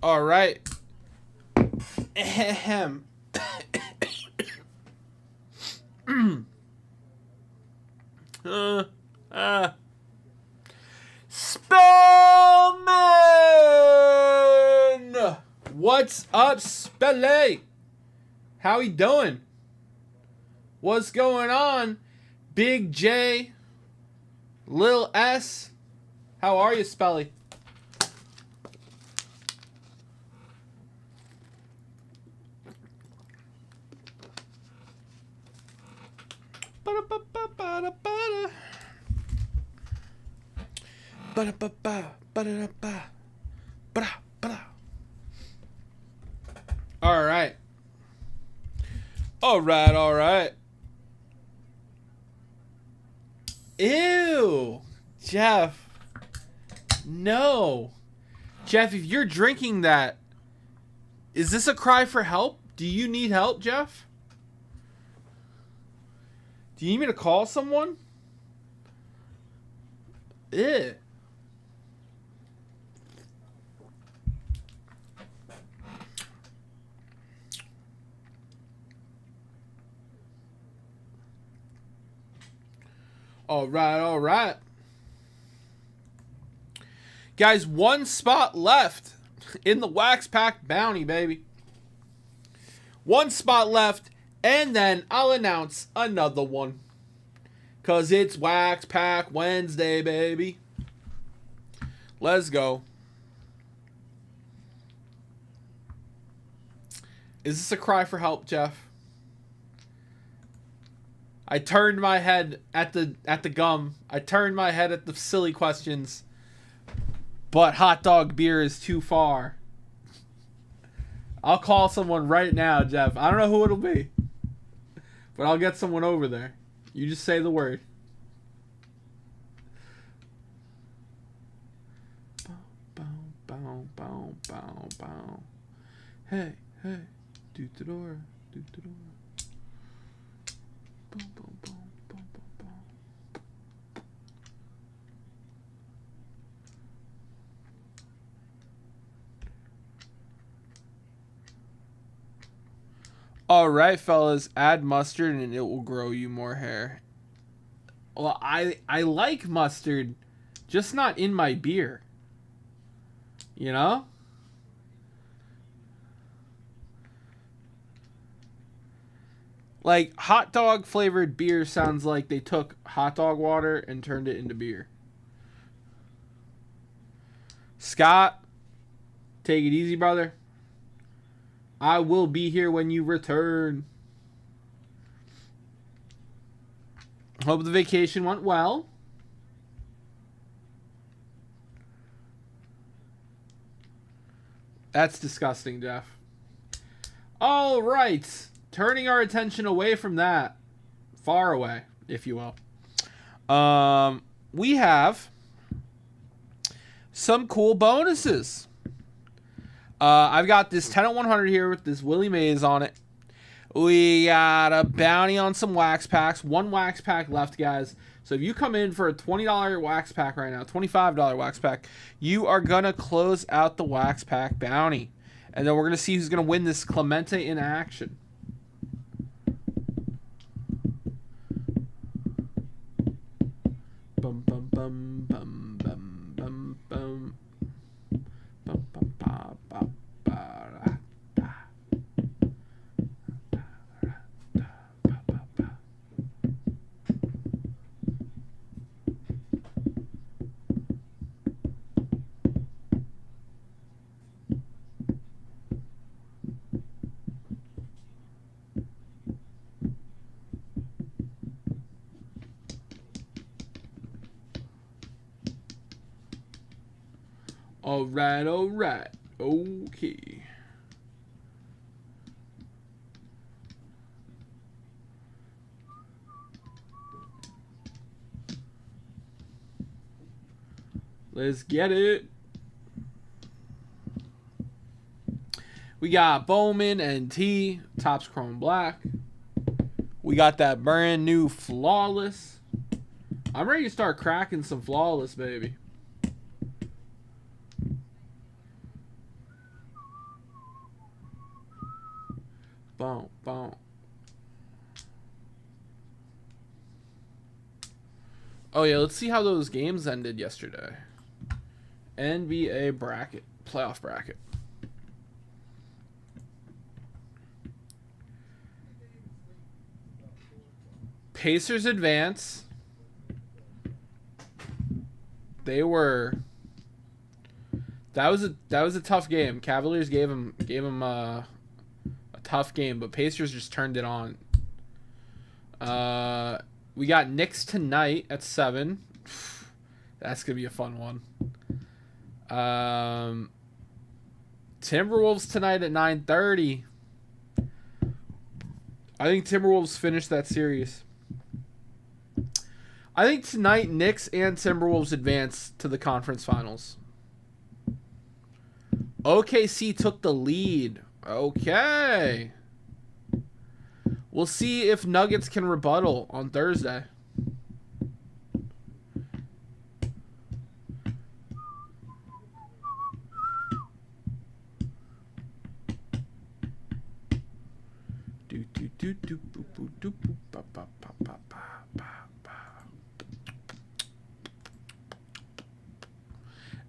Speaker 2: All right. Ahem. Spellman! What's up, Spelle? How he doing? What's going on? Big J, Lil S. How are you, Spelly? All right. All right, all right. Ew. Jeff. No. Jeff, if you're drinking that, is this a cry for help? Do you need help, Jeff? Do you need me to call someone? Ew. All right, all right. Guys, one spot left in the Wax Pack Bounty, baby. One spot left, and then I'll announce another one. Because it's Wax Pack Wednesday, baby. Let's go. Is this a cry for help, Jeff? I turned my head at the gum. I turned my head at the silly questions. But hot dog beer is too far. I'll call someone right now, Jeff. I don't know who it'll be. But I'll get someone over there. You just say the word. Bow, bow, bow, bow, bow. Hey, hey. Dutadora, dutadora. Boom, boom, boom, boom, boom, boom. All right, fellas, add mustard and it will grow you more hair. Well, I like mustard, just not in my beer. You know? Like, hot dog flavored beer sounds like they took hot dog water and turned it into beer. Scott, take it easy, brother. I will be here when you return. Hope the vacation went well. That's disgusting, Jeff. All right. Turning our attention away from that. Far away, if you will. We have some cool bonuses. I've got this 10 at 100 here with this Willie Mays on it. We got a bounty on some wax packs. One wax pack left, guys. So if you come in for a $20 wax pack right now, $25 wax pack, you are going to close out the wax pack bounty. And then we're going to see who's going to win this Clemente in action. Bum, bum, bum, bum, bum, bum, bum. Bum, bum, ba, ba, ba, da, da. Da, da, ba, ba, ba. All right, okay. Let's get it. We got Bowman and T, Topps Chrome Black. We got that brand new Flawless. I'm ready to start cracking some Flawless, baby. Boom, boom. Oh, yeah, let's see how those games ended yesterday. NBA bracket, playoff bracket. Pacers advance. They were. That was a tough game. Cavaliers gave him a tough game, but Pacers just turned it on. We got Knicks tonight at 7. That's gonna be a fun one. Timberwolves tonight at 9:30. I think Timberwolves finish that series. I think tonight Knicks and Timberwolves advance to the conference finals. OKC took the lead. Okay. We'll see if Nuggets can rebuttal on Thursday.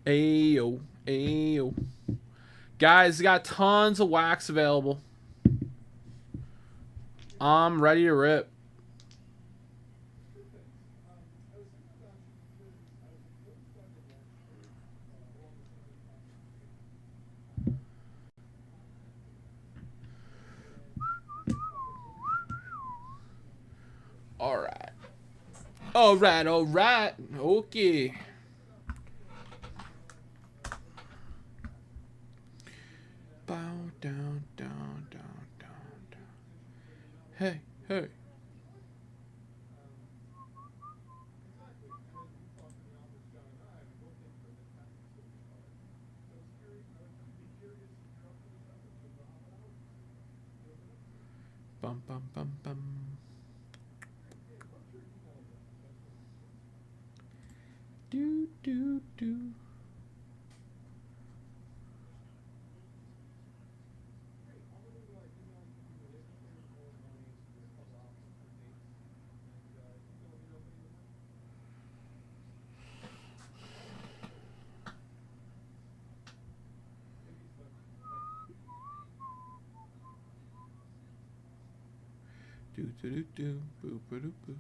Speaker 2: Ayo, ayo. Guys, got tons of wax available. I'm ready to rip. All right. All right, all right. Okay. Bow down, down, down, down, down. Hey, hey. Bum, bum, bum, bum. Do, do, do. Do, do, do, do. Boo, boo, doo, boo.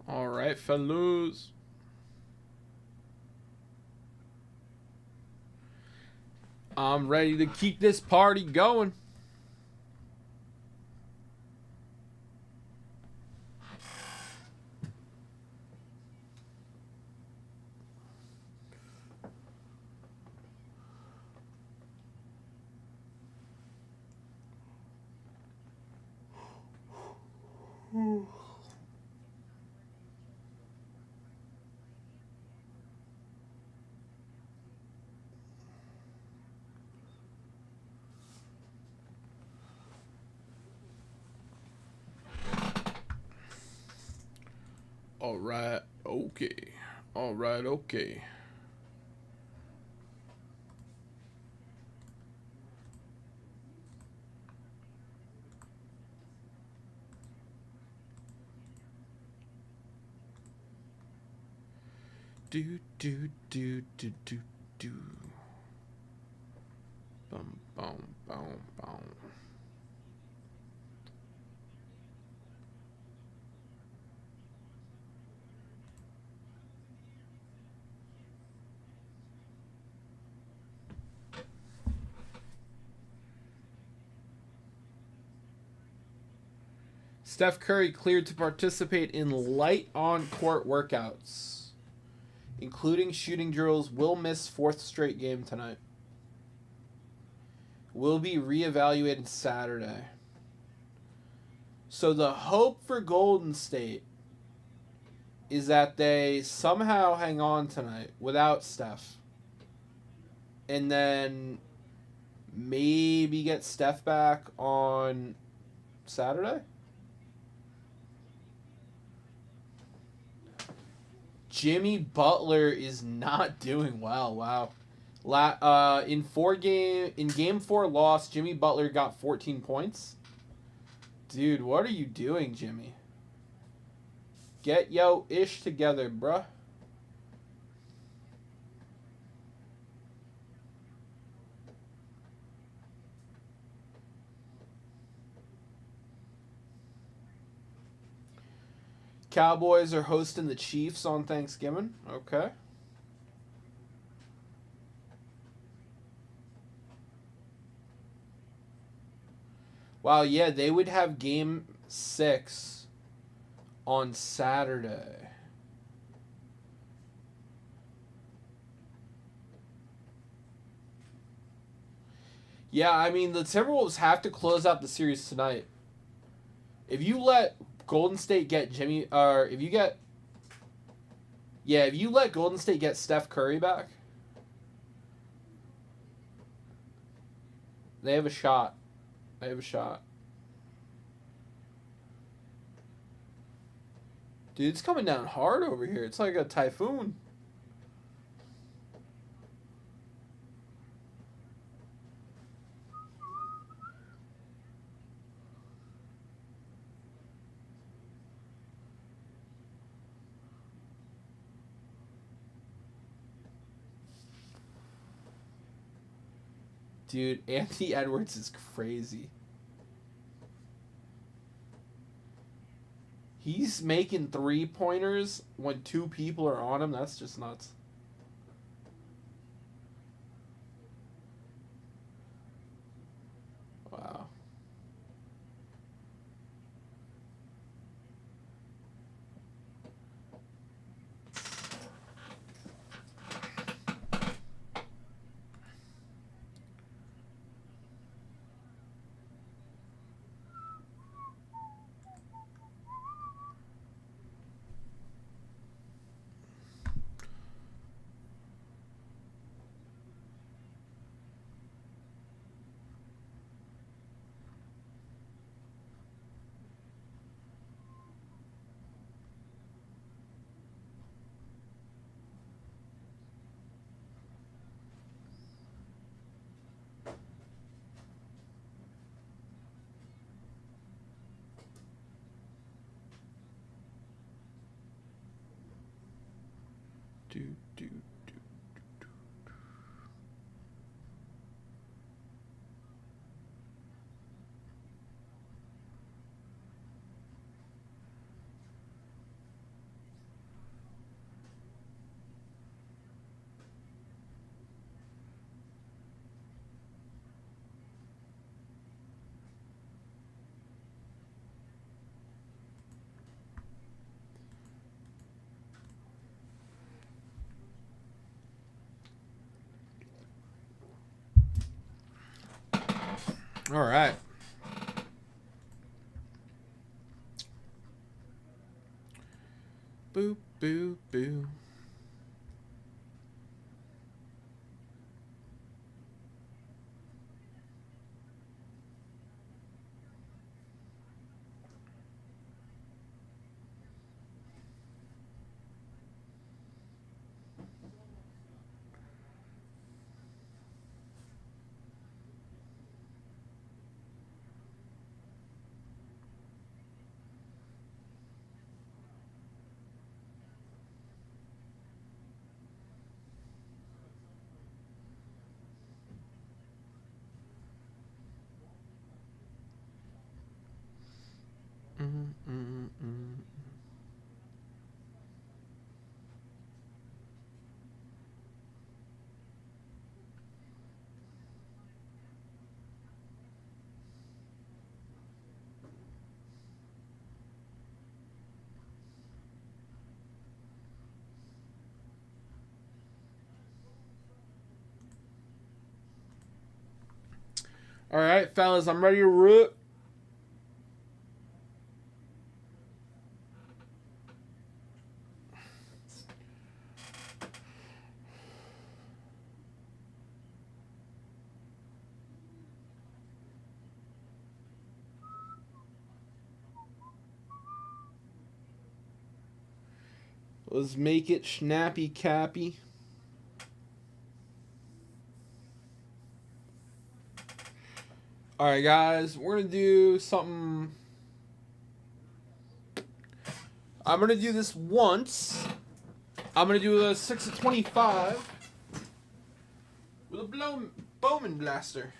Speaker 2: All right, fellows. I'm ready to keep this party going. All right, okay. All right, okay. Do, do, do, do, do, do. Boom, boom, boom, boom. Steph Curry cleared to participate in light on-court workouts, including shooting drills. Will miss fourth straight game tonight. Will be reevaluated Saturday. So the hope for Golden State is that they somehow hang on tonight without Steph. And then maybe get Steph back on Saturday? Jimmy Butler is not doing well. Wow. In game 4 loss, Jimmy Butler got 14 points. Dude, what are you doing, Jimmy? Get yo ish together, bruh. Cowboys are hosting the Chiefs on Thanksgiving. Okay. Wow, yeah, they would have game 6 on Saturday. Yeah, I mean, the Timberwolves have to close out the series tonight. If you let Golden State get if you let Golden State get Steph Curry back, they have a shot. Dude, it's coming down hard over here. It's like a typhoon. Dude, Anthony Edwards is crazy. He's making 3-pointers when 2 people are on him. That's just nuts. Wow. Do. All right. Boo, boo, boo. All right, fellas, I'm ready to rip. Let's make it snappy cappy. All right, guys, we're going to do something. I'm going to do this once. I'm going to do a 6 of 25 with a Bowman blaster.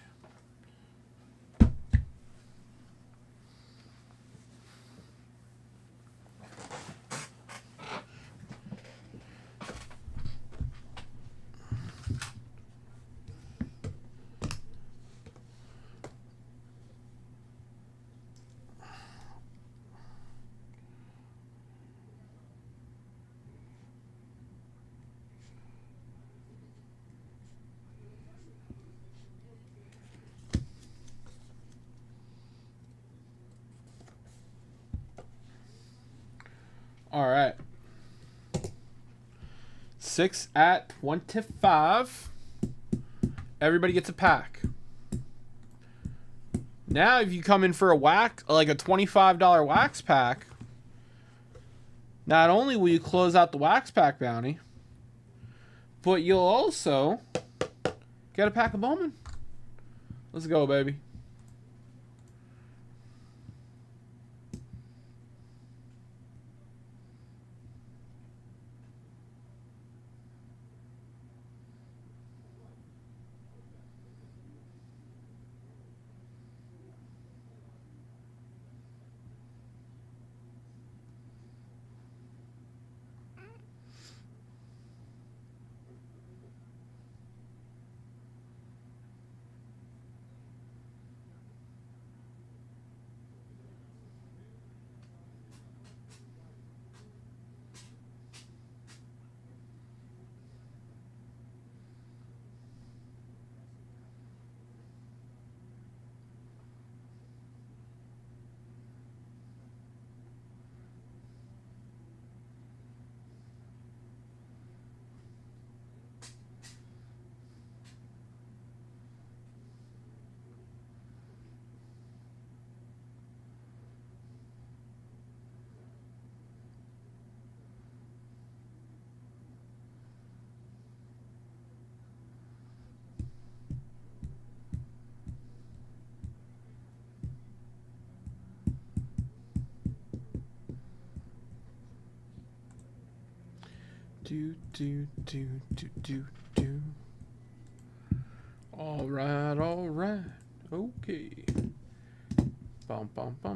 Speaker 2: All right. 6 at 25. Everybody gets a pack. Now, if you come in for a wax, like a $25 wax pack, not only will you close out the wax pack bounty, but you'll also get a pack of Bowman. Let's go, baby. Do. All right. Okay. Bum.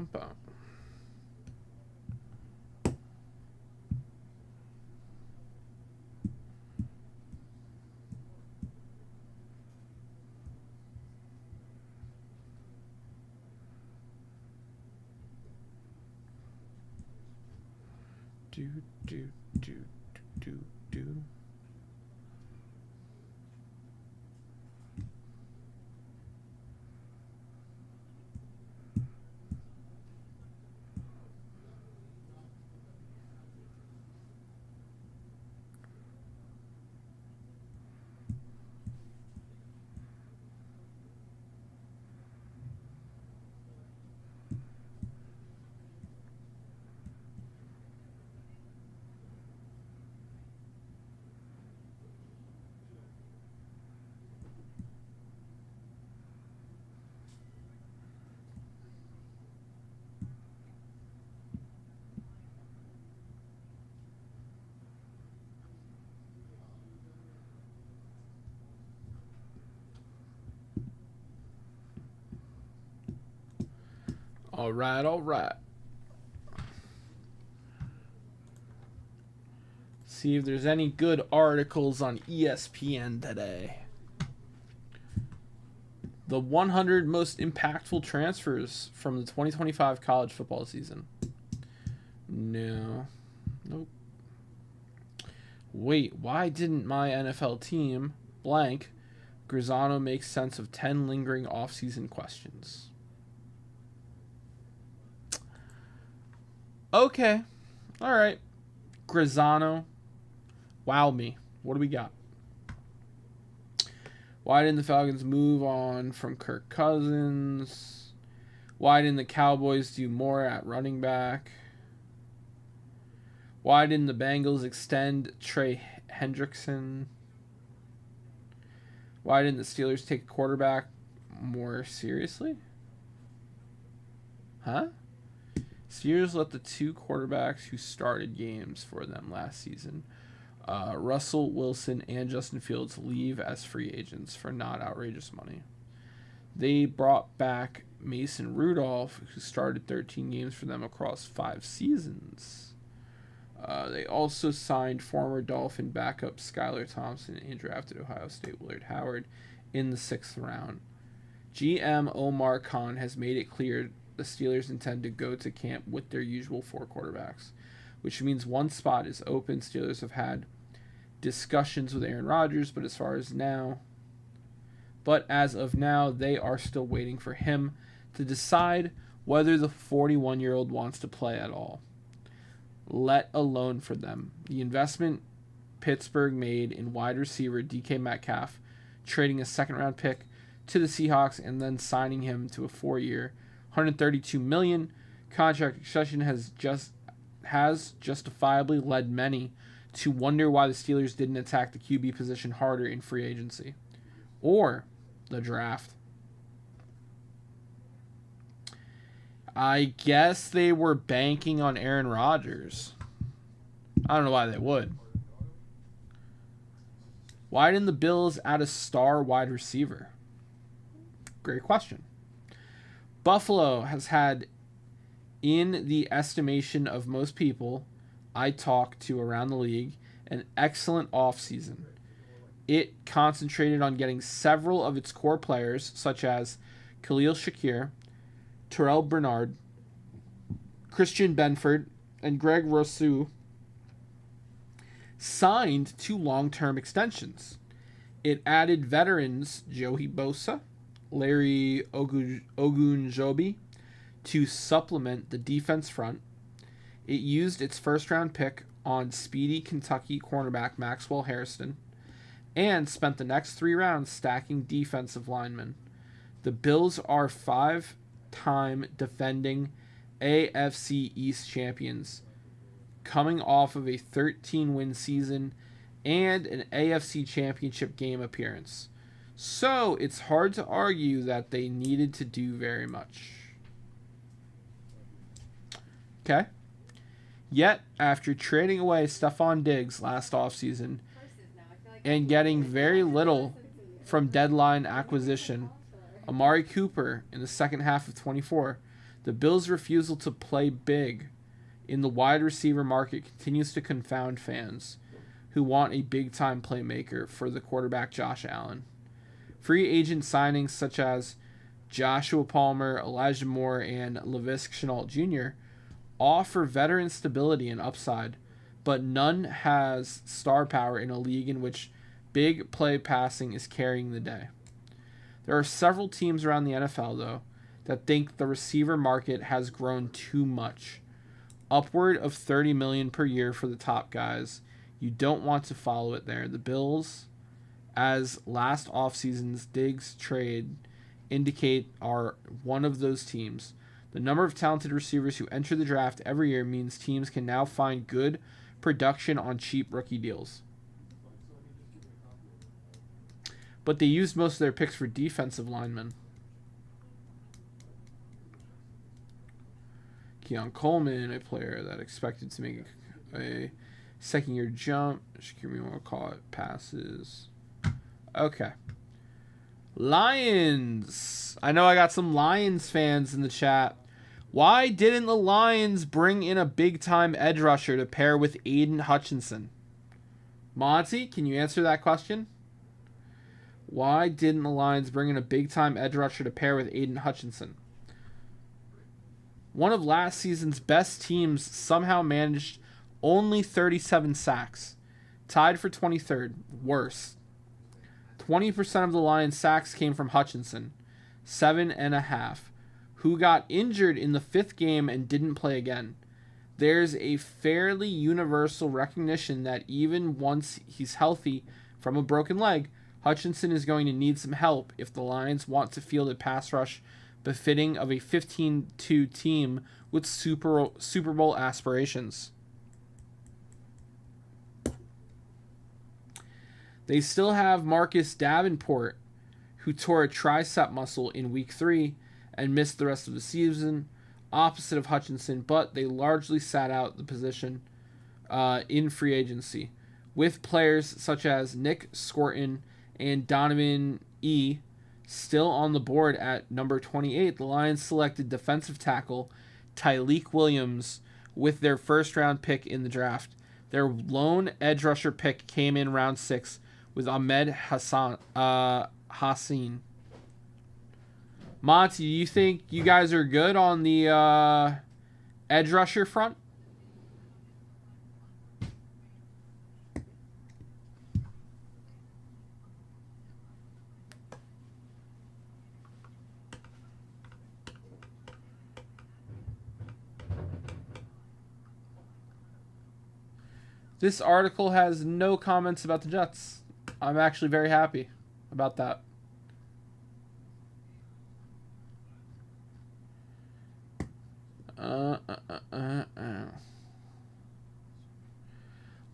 Speaker 2: Do. All right. See if there's any good articles on ESPN today. The 100 most impactful transfers from the 2025 college football season. No. Nope. Wait, why didn't my NFL team, blank, Grisano makes sense of 10 lingering offseason questions. Okay. All right. Grisano. Wow me. What do we got? Why didn't the Falcons move on from Kirk Cousins? Why didn't the Cowboys do more at running back? Why didn't the Bengals extend Trey Hendrickson? Why didn't the Steelers take a quarterback more seriously? Huh? Steelers let the two quarterbacks who started games for them last season, Russell Wilson and Justin Fields, leave as free agents for not outrageous money. They brought back Mason Rudolph, who started 13 games for them across 5 seasons. They also signed former Dolphin backup Skylar Thompson and drafted Ohio State Willard Howard in the 6th round. GM Omar Khan has made it clear the Steelers intend to go to camp with their usual 4 quarterbacks, which means one spot is open. Steelers have had discussions with Aaron Rodgers, but as of now, they are still waiting for him to decide whether the 41-year-old wants to play at all, let alone for them. The investment Pittsburgh made in wide receiver DK Metcalf, trading a second-round pick to the Seahawks and then signing him to a 4-year, $132 million contract extension has justifiably led many to wonder why the Steelers didn't attack the QB position harder in free agency or the draft. I guess they were banking on Aaron Rodgers. I don't know why they would. Why didn't the Bills add a star wide receiver? Great question. Buffalo has had, in the estimation of most people I talk to around the league, an excellent offseason. It concentrated on getting several of its core players, such as Khalil Shakir, Terrell Bernard, Christian Benford, and Greg Rousseau, signed to long-term extensions. It added veterans Joey Bosa, Larry Ogunjobi to supplement the defense front. It used its first-round pick on speedy Kentucky cornerback Maxwell Harrison and spent the next 3 rounds stacking defensive linemen. The Bills are 5-time defending AFC East champions, coming off of a 13-win season and an AFC Championship game appearance. So it's hard to argue that they needed to do very much. Okay. Yet, after trading away Stephon Diggs last offseason and getting very little from deadline acquisition, Amari Cooper in the second half of 24, the Bills' refusal to play big in the wide receiver market continues to confound fans who want a big-time playmaker for the quarterback Josh Allen. Free agent signings such as Joshua Palmer, Elijah Moore, and Laviska Shenault Jr. offer veteran stability and upside, but none has star power in a league in which big play passing is carrying the day. There are several teams around the NFL, though, that think the receiver market has grown too much. Upward of $30 million per year for the top guys. You don't want to follow it there. The Bills, as last offseason's Diggs trade indicate, are one of those teams. The number of talented receivers who enter the draft every year means teams can now find good production on cheap rookie deals. But they used most of their picks for defensive linemen. Keon Coleman, a player that expected to make a second-year jump. Shakir, we want to call it passes. Okay. Lions. I know I got some Lions fans in the chat. Why didn't the Lions bring in a big-time edge rusher to pair with Aiden Hutchinson? Monty, can you answer that question? Why didn't the Lions bring in a big-time edge rusher to pair with Aiden Hutchinson? One of last season's best teams somehow managed only 37 sacks, tied for 23rd, worst. 20% of the Lions' sacks came from Hutchinson, 7.5, who got injured in the 5th game and didn't play again. There's a fairly universal recognition that even once he's healthy from a broken leg, Hutchinson is going to need some help if the Lions want to field a pass rush befitting of a 15-2 team with Super Bowl aspirations. They still have Marcus Davenport, who tore a tricep muscle in Week 3 and missed the rest of the season, opposite of Hutchinson, but they largely sat out the position in free agency. With players such as Nick Scorton and Donovan E. still on the board at number 28, the Lions selected defensive tackle Tyleik Williams with their first-round pick in the draft. Their lone edge rusher pick came in round 6 with Ahmed Hassan. Monty, do you think you guys are good on the edge rusher front? This article has no comments about the Jets. I'm actually very happy about that.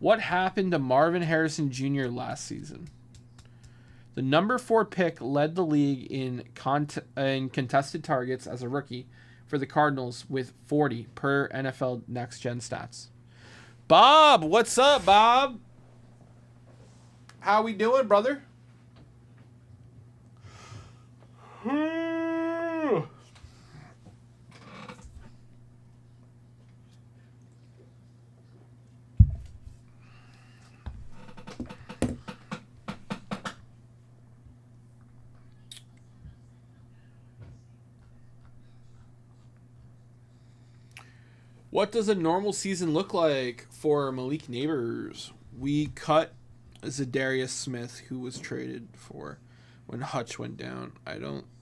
Speaker 2: What happened to Marvin Harrison Jr. last season? The number 4 pick led the league in contested targets as a rookie for the Cardinals with 40 per NFL Next Gen stats. Bob, what's up, Bob? How we doing, brother? What does a normal season look like for Malik Neighbors? We cut Zadarius Smith, who was traded for when Hutch went down.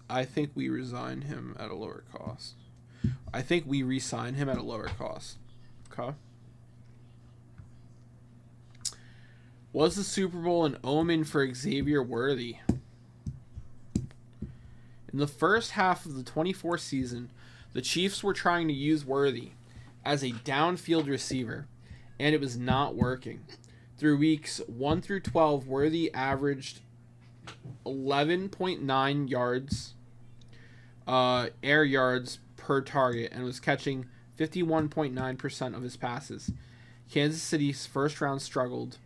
Speaker 2: I think we resign him at a lower cost. I think we re-sign him at a lower cost. Okay. Was the Super Bowl an omen for Xavier Worthy? In the first half of the 24 season, the Chiefs were trying to use Worthy as a downfield receiver, and it was not working. Through weeks 1 through 12, Worthy averaged 11.9 yards, air yards per target, and was catching 51.9% of his passes. Kansas City's first rounders struggled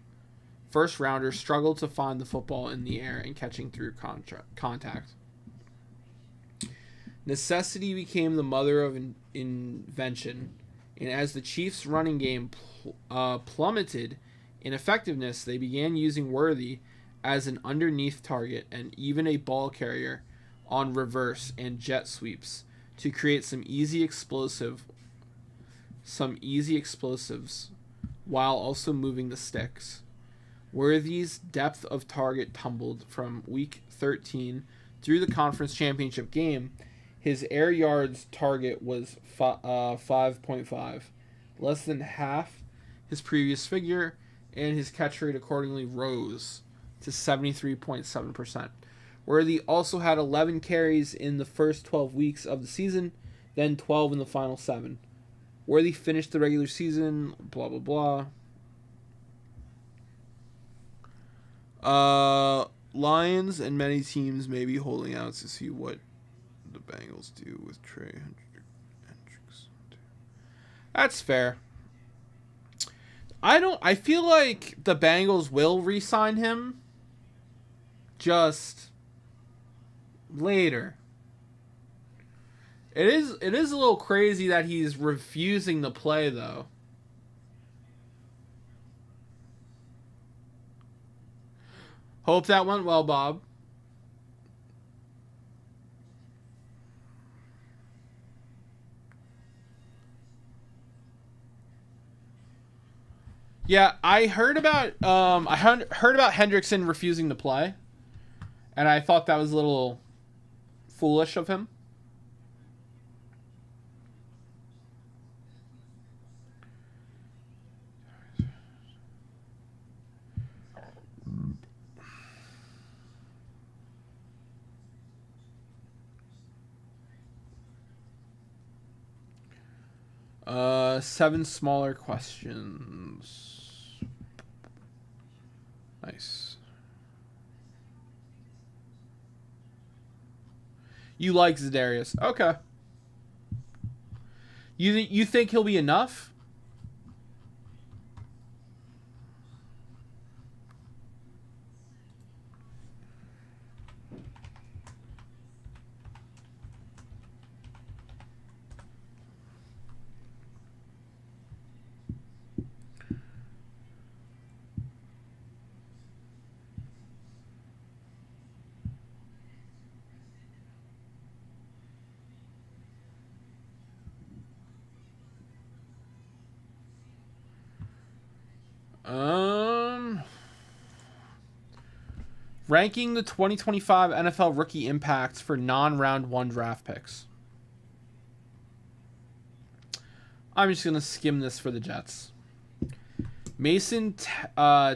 Speaker 2: to find the football in the air and catching through contact. Necessity became the mother of invention, and as the Chiefs' running game plummeted in effectiveness, they began using Worthy as an underneath target and even a ball carrier on reverse and jet sweeps to create some easy explosives while also moving the sticks. Worthy's depth of target tumbled from week 13 through the conference championship game. His air yards target was 5.5, less than half his previous figure, and his catch rate accordingly rose to 73.7%. Worthy also had 11 carries in the first 12 weeks of the season, then 12 in the final 7. Worthy finished the regular season, blah, blah, blah. Lions and many teams may be holding out to see what the Bengals do with Trey Hendricks. That's fair. I feel like the Bengals will re-sign him, just later. It is a little crazy that he's refusing to play, though. Hope that went well, Bob. Yeah, I heard about Hendrickson refusing to play. And I thought that was a little foolish of him. Seven smaller questions. Nice. You like Za'Darius. Okay. You think he'll be enough? Ranking the 2025 NFL rookie impacts for non-round 1 draft picks. I'm just going to skim this for the Jets. Mason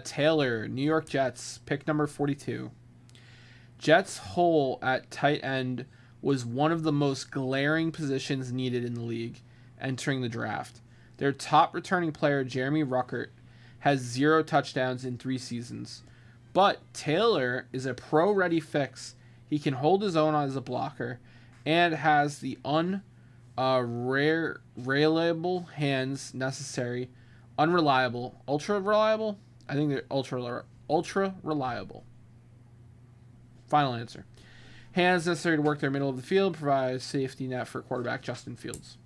Speaker 2: Taylor, New York Jets, pick number 42. Jets' hole at tight end was one of the most glaring positions needed in the league entering the draft. Their top returning player, Jeremy Ruckert, has 0 touchdowns in 3 seasons. But Taylor is a pro-ready fix. He can hold his own as a blocker and has the reliable hands necessary. Ultra reliable? I think they're ultra reliable. Final answer. Hands necessary to work their middle of the field, provide safety net for quarterback Justin Fields.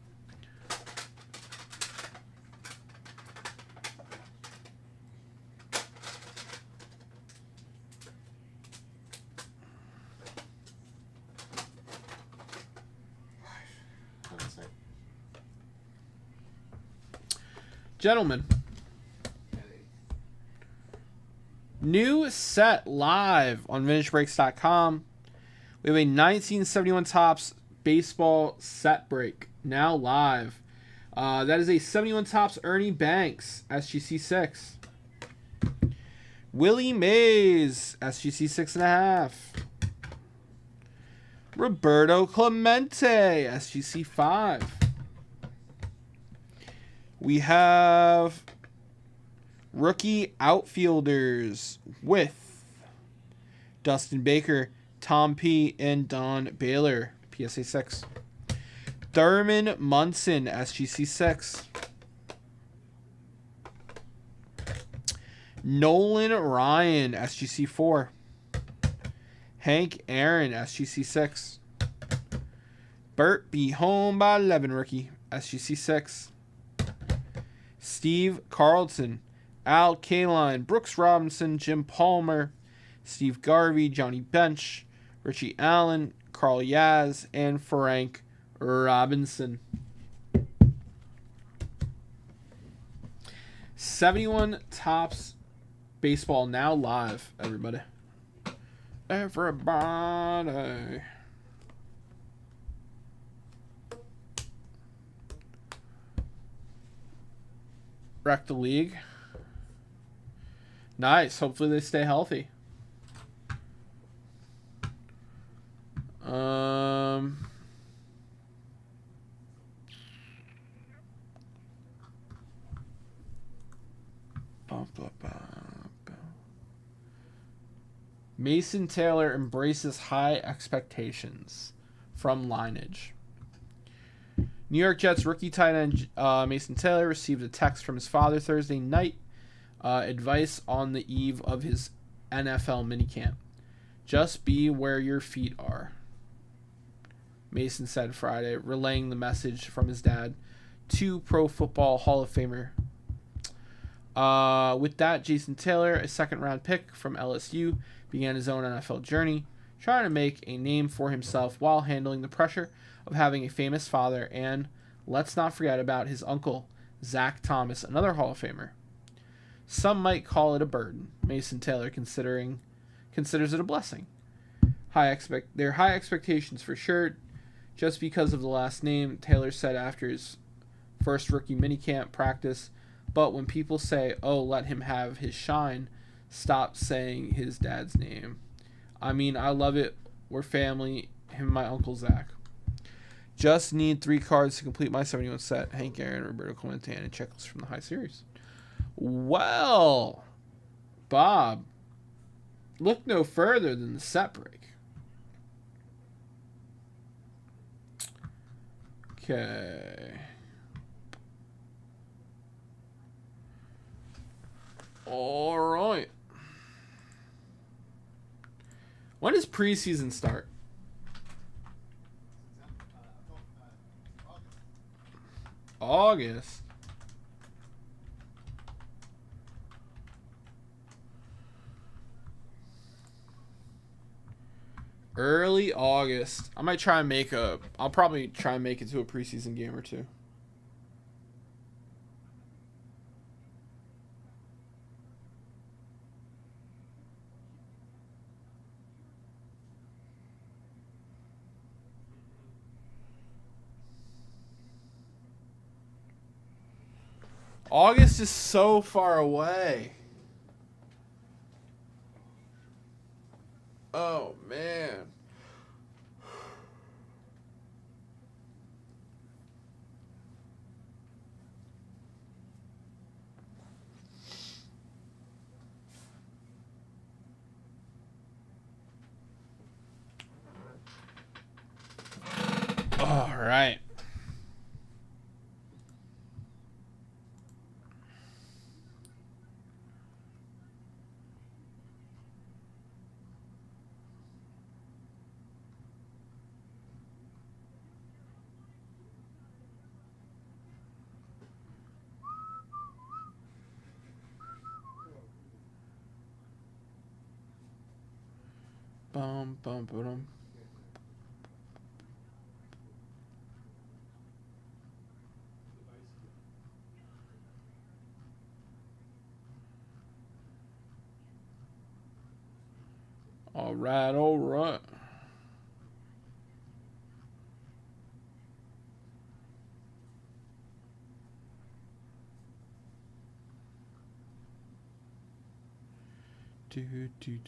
Speaker 2: Gentlemen, new set live on VintageBreaks.com. We have a 1971 Topps baseball set break now live. That is a 71 Topps Ernie Banks SGC 6. Willie Mays SGC 6.5. Roberto Clemente SGC 5. We have rookie outfielders with Dustin Baker, Tom P., and Don Baylor, PSA 6. Thurman Munson, SGC 6. Nolan Ryan, SGC 4. Hank Aaron, SGC 6. Burt B. Home by 11 rookie, SGC 6. Steve Carlton, Al Kaline, Brooks Robinson, Jim Palmer, Steve Garvey, Johnny Bench, Richie Allen, Carl Yaz, and Frank Robinson. 71 Topps baseball now live, everybody. Everybody. Wreck the league. Nice. Hopefully they stay healthy. Mason Taylor embraces high expectations from Lineage. New York Jets rookie tight end Mason Taylor received a text from his father Thursday night. Advice on the eve of his NFL minicamp. Just be where your feet are, Mason said Friday, relaying the message from his dad to Pro Football Hall of Famer. With that, Jason Taylor, a second-round pick from LSU, began his own NFL journey, trying to make a name for himself while handling the pressure of having a famous father, and let's not forget about his uncle, Zach Thomas, another Hall of Famer. Some might call it a burden. Mason Taylor considers it a blessing. Their high expectations for sure, just because of the last name. Taylor said after his first rookie minicamp practice. But when people say, "Oh, let him have his shine," stop saying his dad's name. I mean, I love it. We're family. Him and my uncle Zach. Just need 3 cards to complete my 71 set. Hank Aaron, Roberto Clemente, and a checklist from the high series. Well, Bob, look no further than the set break. Okay. All right. When does preseason start? August. Early August. I might try and I'll probably try and make it to a preseason game or two. August is so far away. Oh, man. All right. Bum, bum, bum. All right, all right. Do. Do.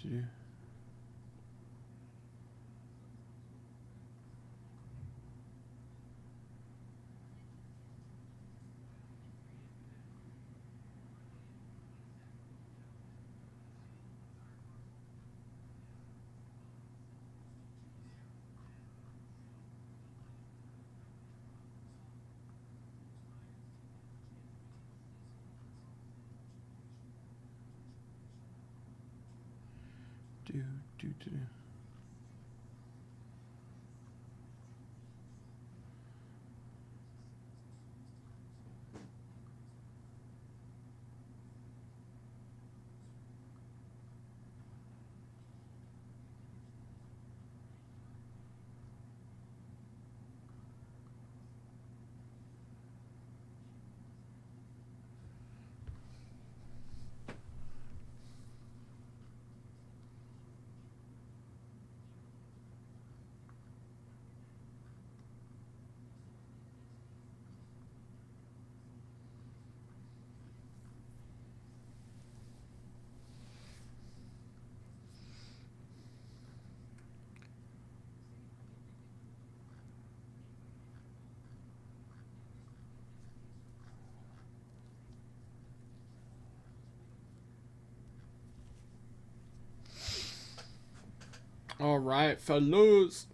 Speaker 2: All right, fellas.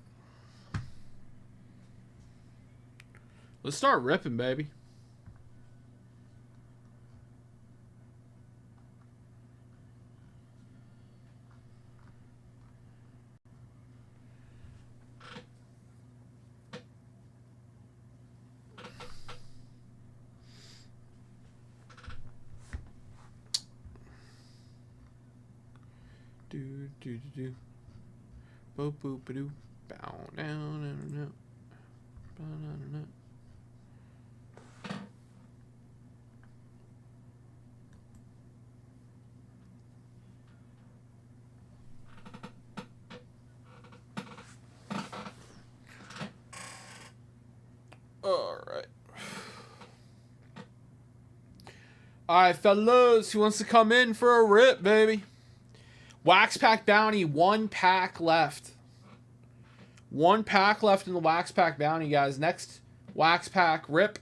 Speaker 2: Let's start ripping, baby. Do. Boop, boop, ba-doo. Bow, down. All right. All right, fellas. Who wants to come in for a rip, baby? Wax Pack Bounty, 1 pack left. 1 pack left in the Wax Pack Bounty, guys. Next Wax Pack rip,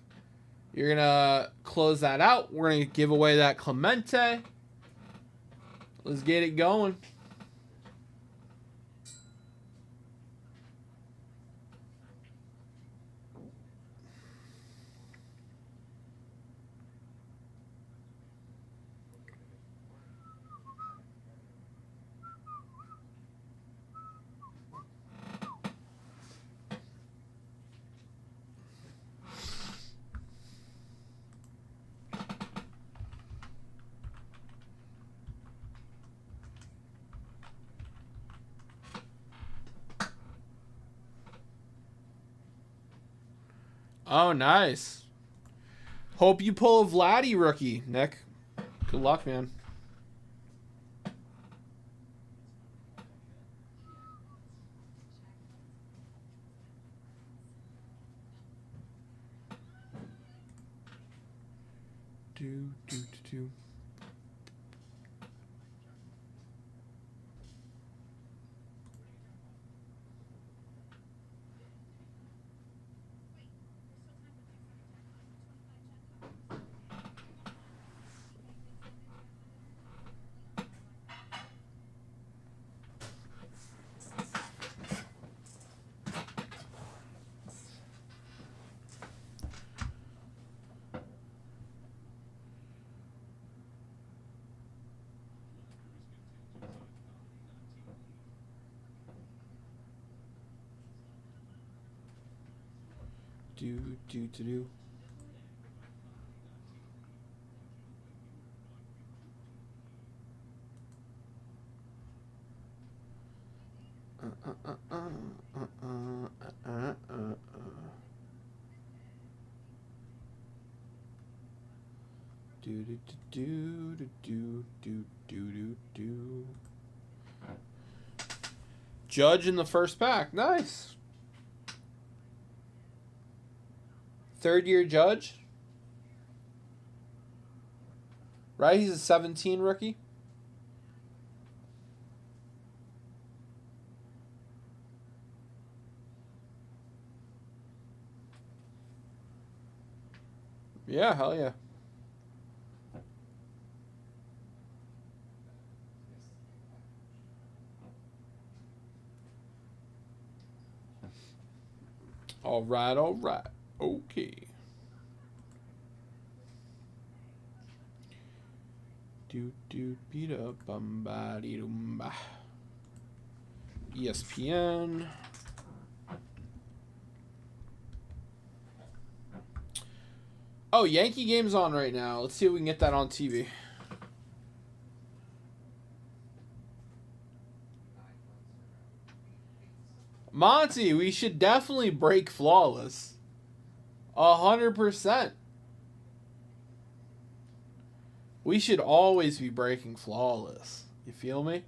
Speaker 2: you're going to close that out. We're going to give away that Clemente. Let's get it going. Oh, nice. Hope you pull a Vladdy rookie, Nick. Good luck, man. Do. Do. Do. Judge in the first pack. Nice. Third-year Judge. Right? He's a 17 rookie. Yeah, hell yeah. All right. Okay. Beat up dumba. ESPN. Oh, Yankee game's on right now. Let's see if we can get that on TV. Monty, we should definitely break flawless. 100%. We should always be breaking flawless. You feel me?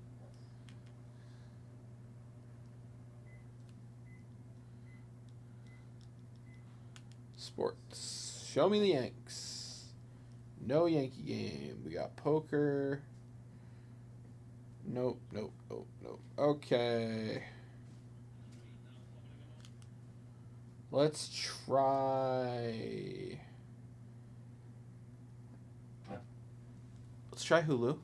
Speaker 2: Sports. Show me the Yanks. No Yankee game. We got poker. Nope. Okay. Let's try... Let's try Hulu.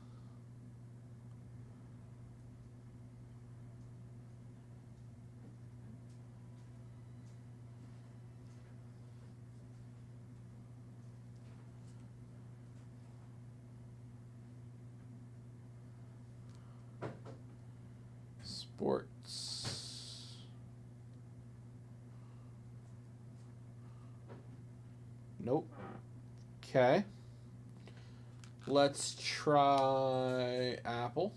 Speaker 2: Sports. Nope. Okay. Let's try Apple.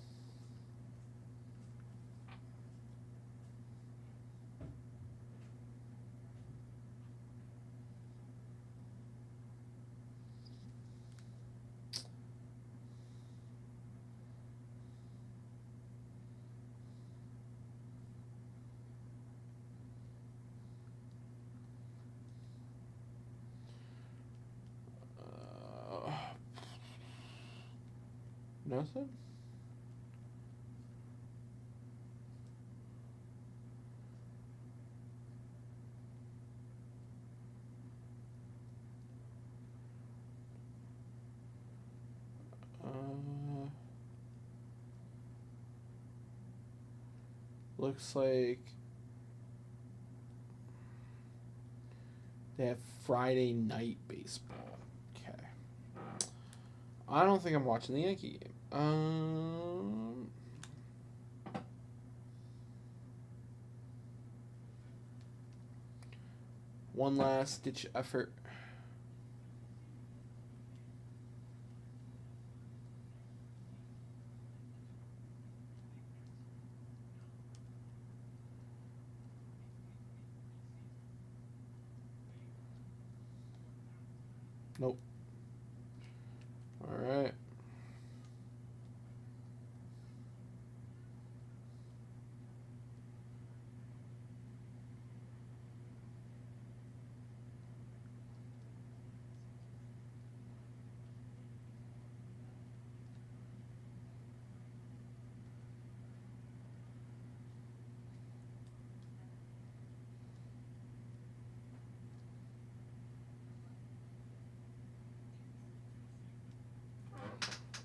Speaker 2: Nothing? Looks like they have Friday night baseball. Okay. I don't think I'm watching the Yankee game. One last ditch effort. Nope. All right.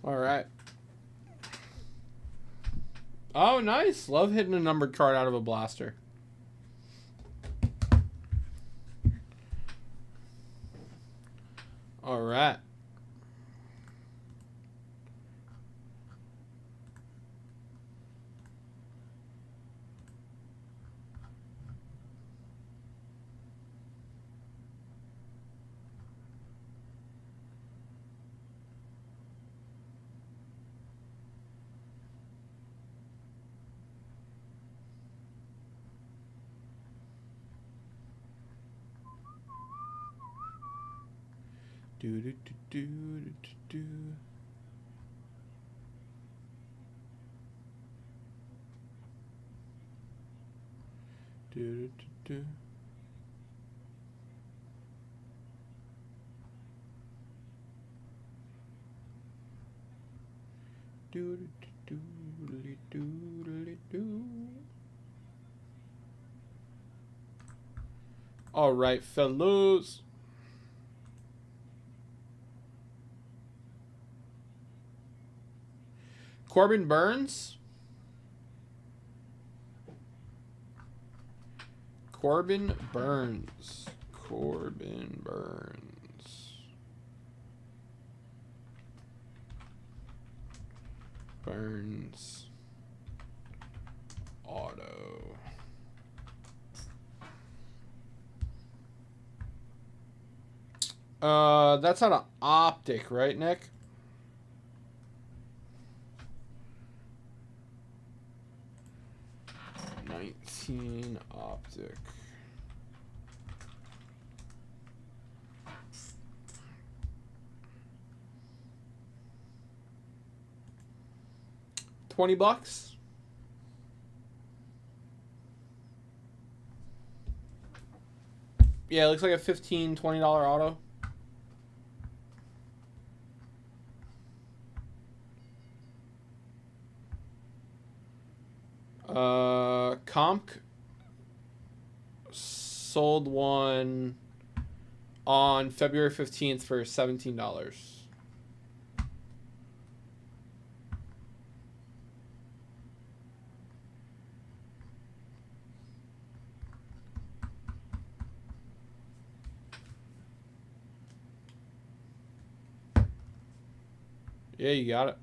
Speaker 2: All right. Oh, nice. Love hitting a numbered card out of a blaster. All right. Do do do do do do. Do do do. Do do do do do. All right, fellows. Corbin Burns. Corbin Burns. Corbin Burns. Burns. Auto. That's not an optic, right, Nick? Optic. $20. Yeah, it looks like a $15-$20 auto. Comp sold one on February 15th for $17. Yeah, you got it.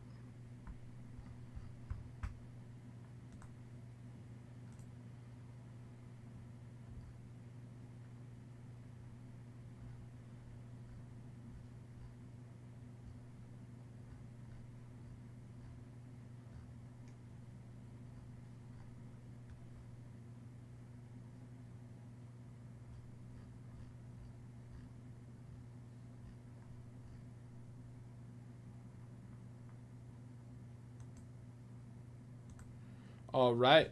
Speaker 2: All right.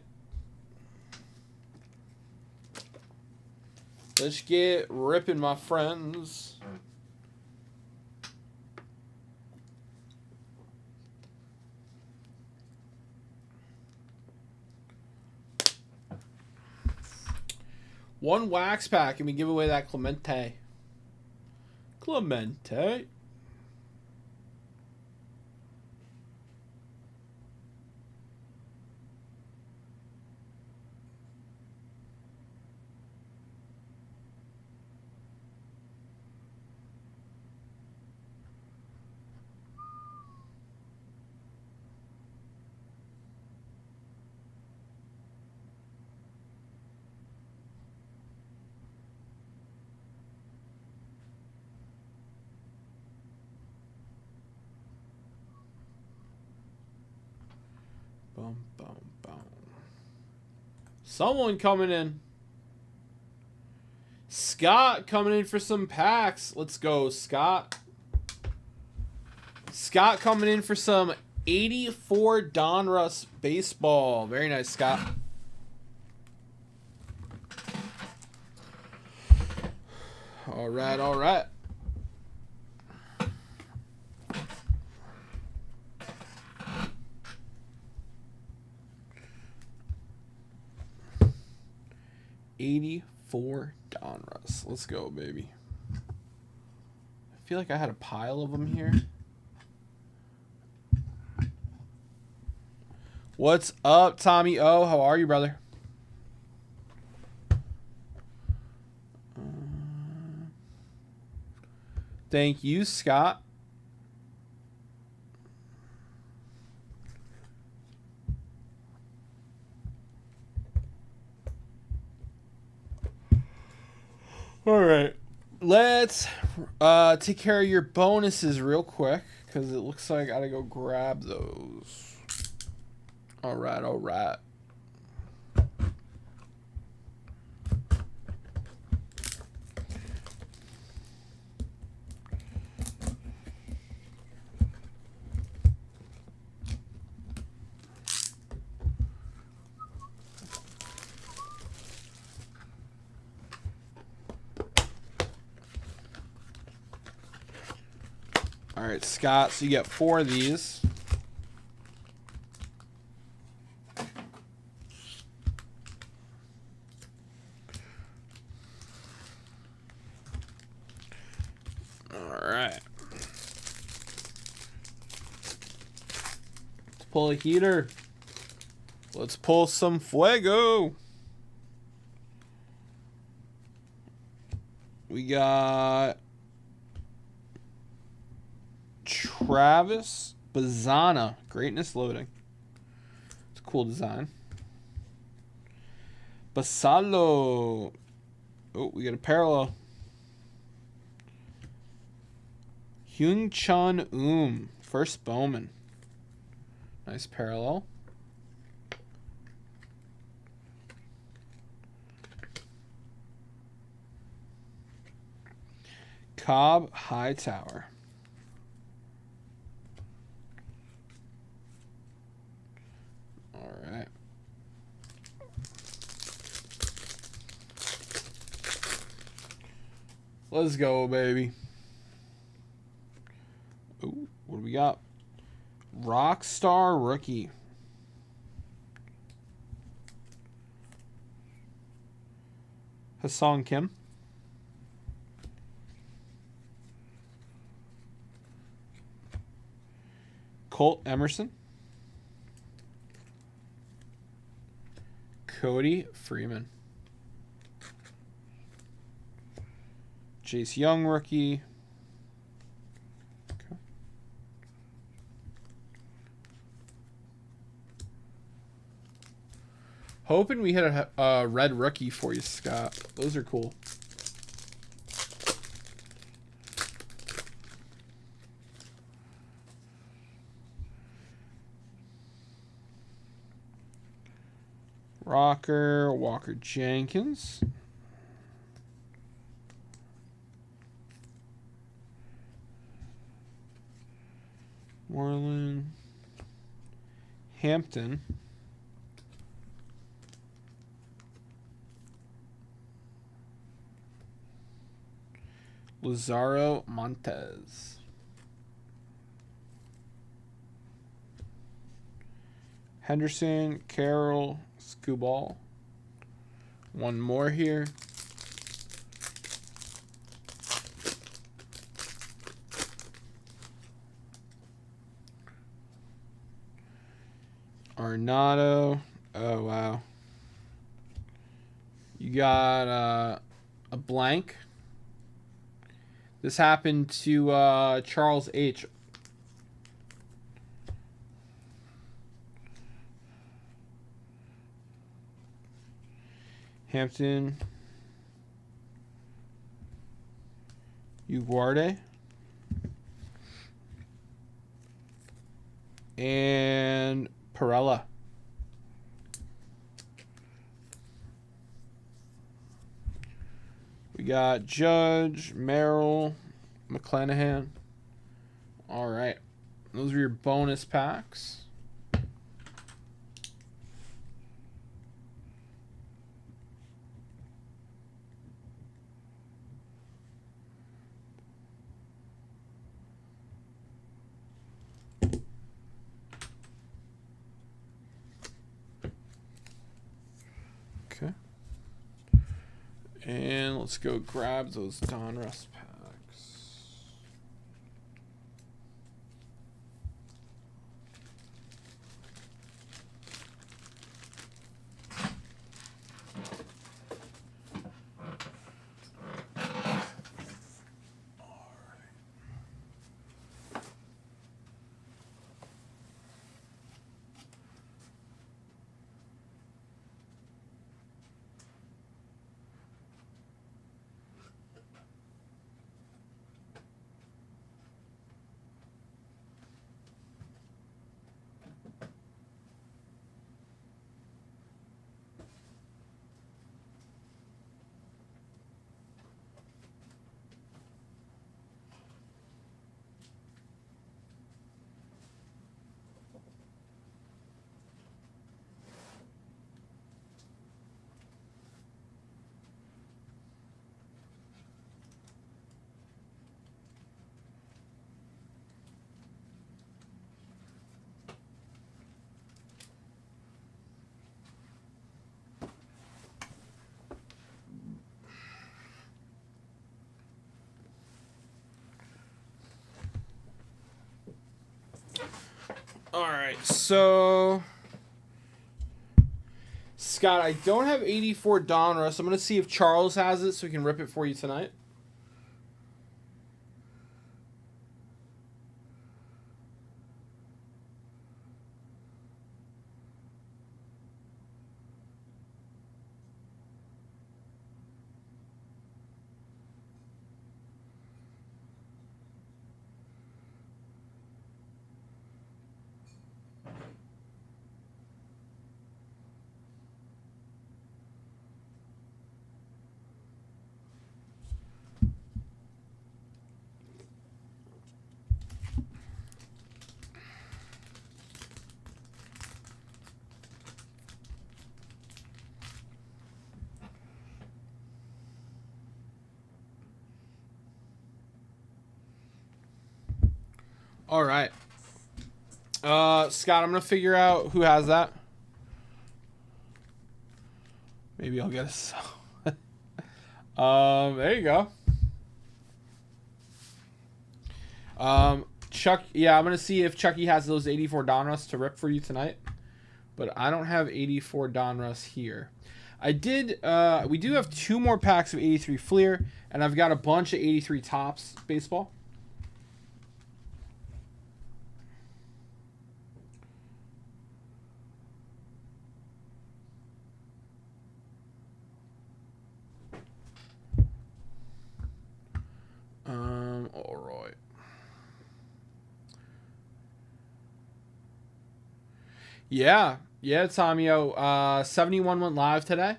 Speaker 2: Let's get ripping, my friends. 1 wax pack, and we give away that Clemente. Clemente. Boom, boom, boom. Someone coming in. Scott coming in for some packs. Let's go, Scott. Scott coming in for some 84 Donruss baseball. Very nice, Scott. All right, all right. $84 Donruss. Let's go, baby. I feel like I had a pile of them here. What's up, Tommy O? How are you, brother? Thank you, Scott. All right. Let's take care of your bonuses real quick, because it looks like I gotta go grab those. All right, all right. All right, Scott, so you get 4 of these. All right. Let's pull a heater. Let's pull some fuego. We got Travis Bazana. Greatness loading. It's a cool design. Basalo. Oh, we got a parallel. Hyun Chun First Bowman. Nice parallel. Cobb Hightower. All right. Let's go, baby. Ooh, what do we got? Rockstar rookie. Hassan Kim. Colt Emerson. Cody Freeman. Chase Young rookie. Okay. Hoping we hit a red rookie for you, Scott. Those are cool. Rocker, Walker Jenkins. Moreland. Hampton. Lazaro Montez. Henderson, Carroll, Skubal. One more here. Arnado. Oh, wow. You got a blank. This happened to Charles H. Hampton. Uguarde. And Perella. We got Judge, Merrill, McClanahan. All right. Those are your bonus packs. Okay. And let's go grab those Donruss packs. All right, so Scott, I don't have 84 Donruss. I'm gonna see if Charles has it, so we can rip it for you tonight. All right. Scott, I'm going to figure out who has that. Maybe I'll get a... there you go. Chuck, yeah, I'm going to see if Chucky has those 84 Donruss to rip for you tonight. But I don't have 84 Donruss here. I did, we do have 2 more packs of 83 Fleer, and I've got a bunch of 83 Topps baseball. All right. Yeah, Tomio. 71 went live today.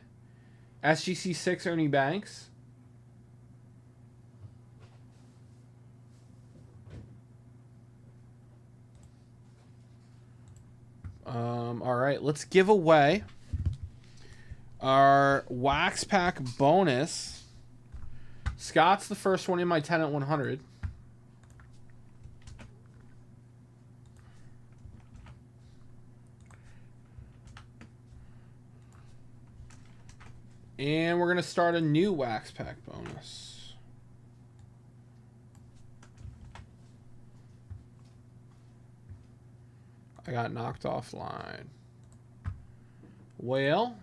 Speaker 2: SGC 6 Ernie Banks. All right, let's give away our wax pack bonus. Scott's the first one in my 10 at 100. And we're going to start a new wax pack bonus. I got knocked offline. Well,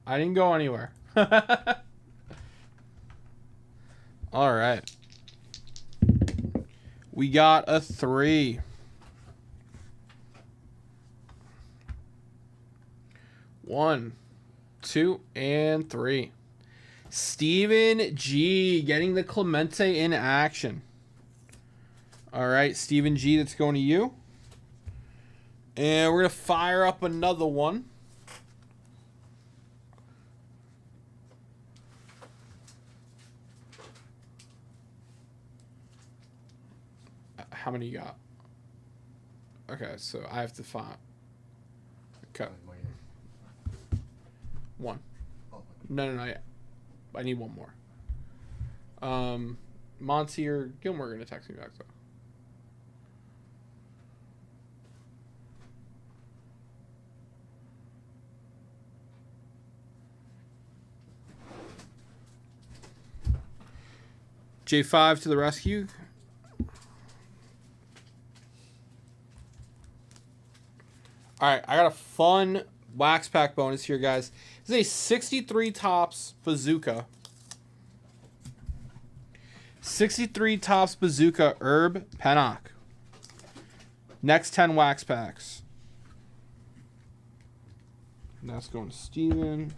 Speaker 2: I didn't go anywhere. All right. We got a 3. 1, 2, and 3. Steven G getting the Clemente in action. All right, Steven G, that's going to you. And we're going to fire up another one. How many you got? Okay, so I have to find. Okay. 1.
Speaker 4: Oh,
Speaker 2: No. Yeah. I need one more. Monty or Gilmore are going to text me back, though. J5 to the rescue. All right, I got a fun wax pack bonus here, guys. This is a 63 tops bazooka. 63 tops bazooka Herb Pennock. Next 10 wax packs. And that's going to Steven.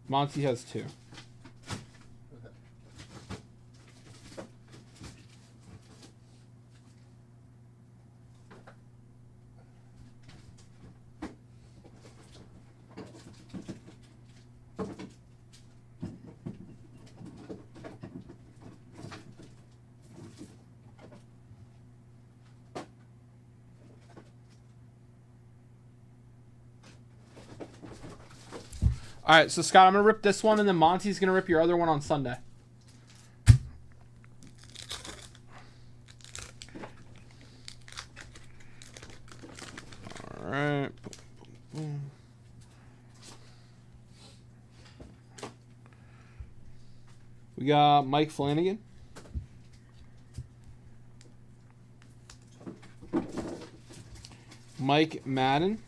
Speaker 2: Monty has 2.
Speaker 4: okay.
Speaker 2: All right, so Scott, I'm going to rip this one, and then Monty's going to rip your other one on Sunday. All right. We got Mike Flanagan. Mike Madden.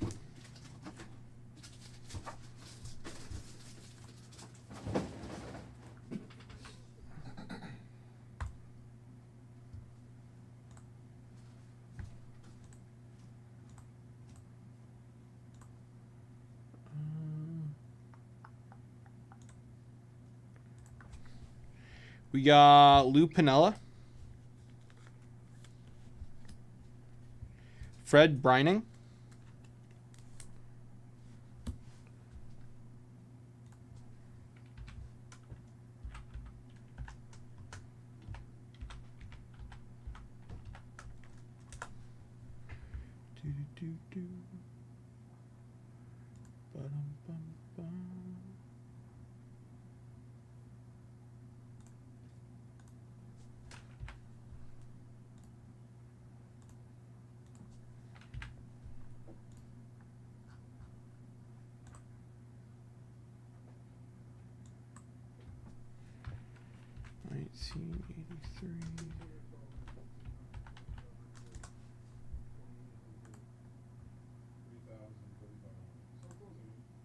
Speaker 2: We got Lou Piniella. Fred Brining.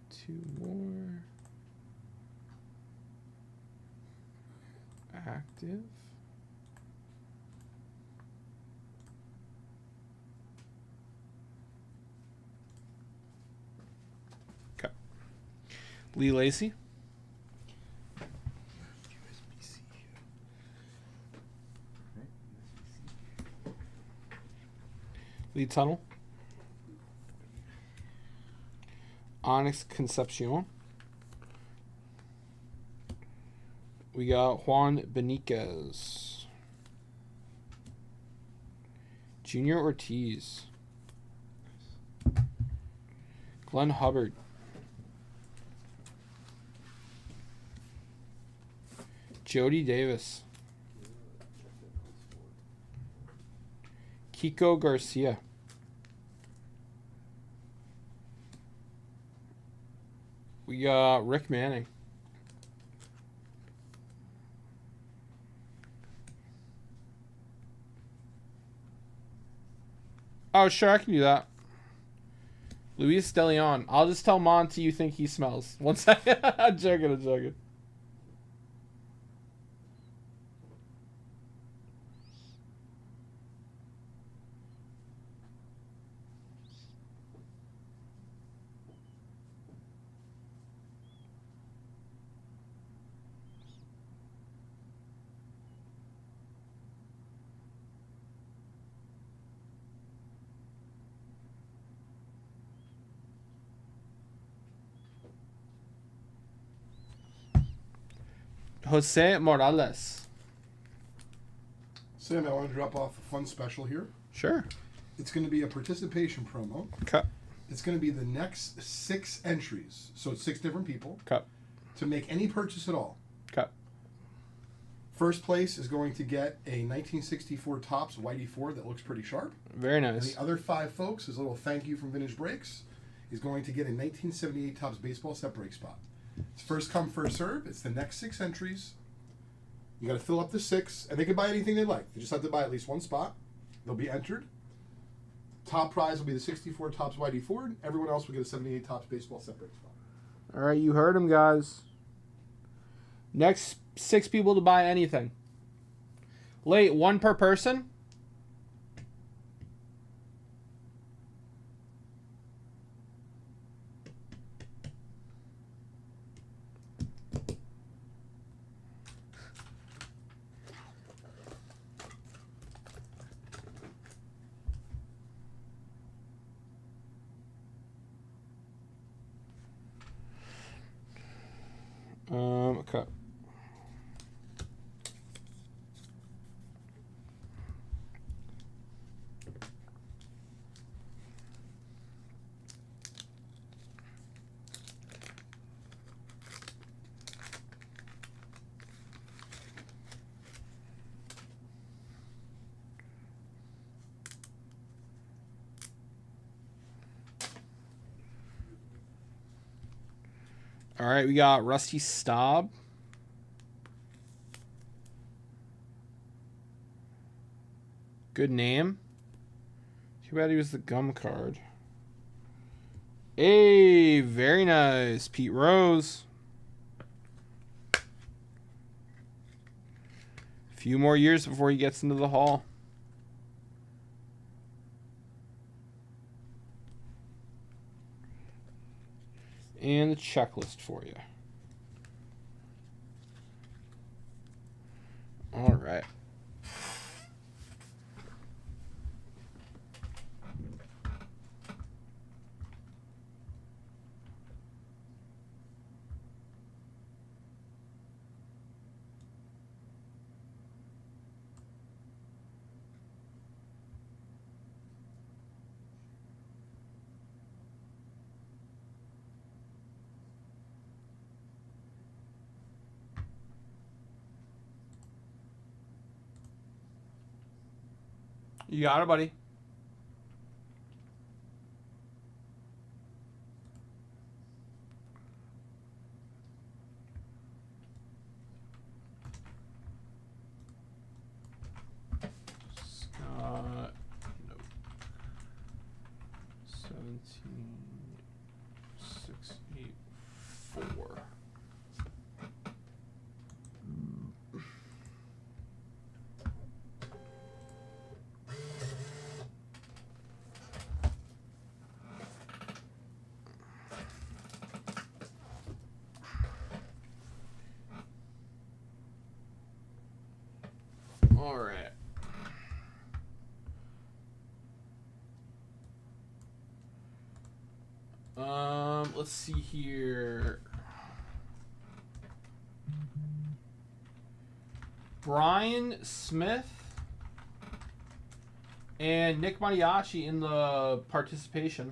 Speaker 2: Two more. Active. Okay. Lee Lacey. Lee Tunnel. Onyx Concepcion. We got Juan Beniquez. Junior Ortiz. Glenn Hubbard. Jody Davis. Kiko Garcia. We got Rick Manning. Oh, sure, I can do that. Luis De Leon. I'll just tell Monty you think he smells. One second. I'm joking. Jose Morales.
Speaker 5: Sam, I want to drop off a fun special here.
Speaker 2: Sure.
Speaker 5: It's going to be a participation promo.
Speaker 2: Okay.
Speaker 5: It's going to be the next 6 entries. So it's 6 different people.
Speaker 2: Okay.
Speaker 5: To make any purchase at all.
Speaker 2: Okay.
Speaker 5: First place is going to get a 1964 Topps Whitey 4 that looks pretty sharp.
Speaker 2: Very
Speaker 5: And
Speaker 2: nice.
Speaker 5: the other 5 folks, as a little thank you from Vintage Breaks, is going to get a 1978 Topps Baseball set break spot. It's first come, first serve. It's the next 6 entries. You got to fill up the 6, and they can buy anything they like. They just have to buy at least one spot. They'll be entered. Top prize will be the 64 Topps Whitey Ford. Everyone else will get a 78 Topps Baseball set break spot.
Speaker 2: All right, you heard him, guys. Next 6 people to buy anything. Late, 1 per person. Okay. All right, we got Rusty Staub. Good name. Too bad he was the gum card. Hey, very nice. Pete Rose. A few more years before he gets into the Hall. And the checklist for you. All right. You got it, buddy. Scott, nope. 17684. All right. Let's see here. Brian Smith and Nick Mariachi in the participation.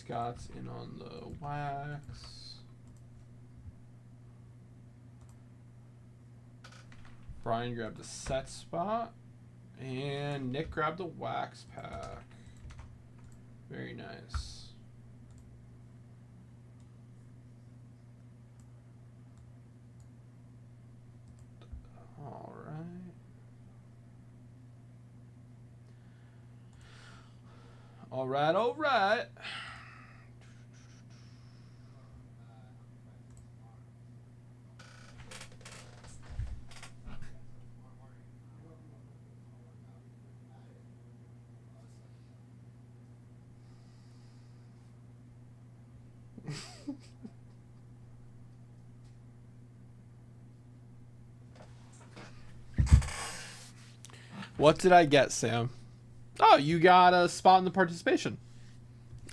Speaker 2: Scott's in on the wax. Brian grabbed the set spot. And Nick grabbed the wax pack. Very nice. All right. All right, all right. What did I get, Sam? Oh, you got a spot in the participation.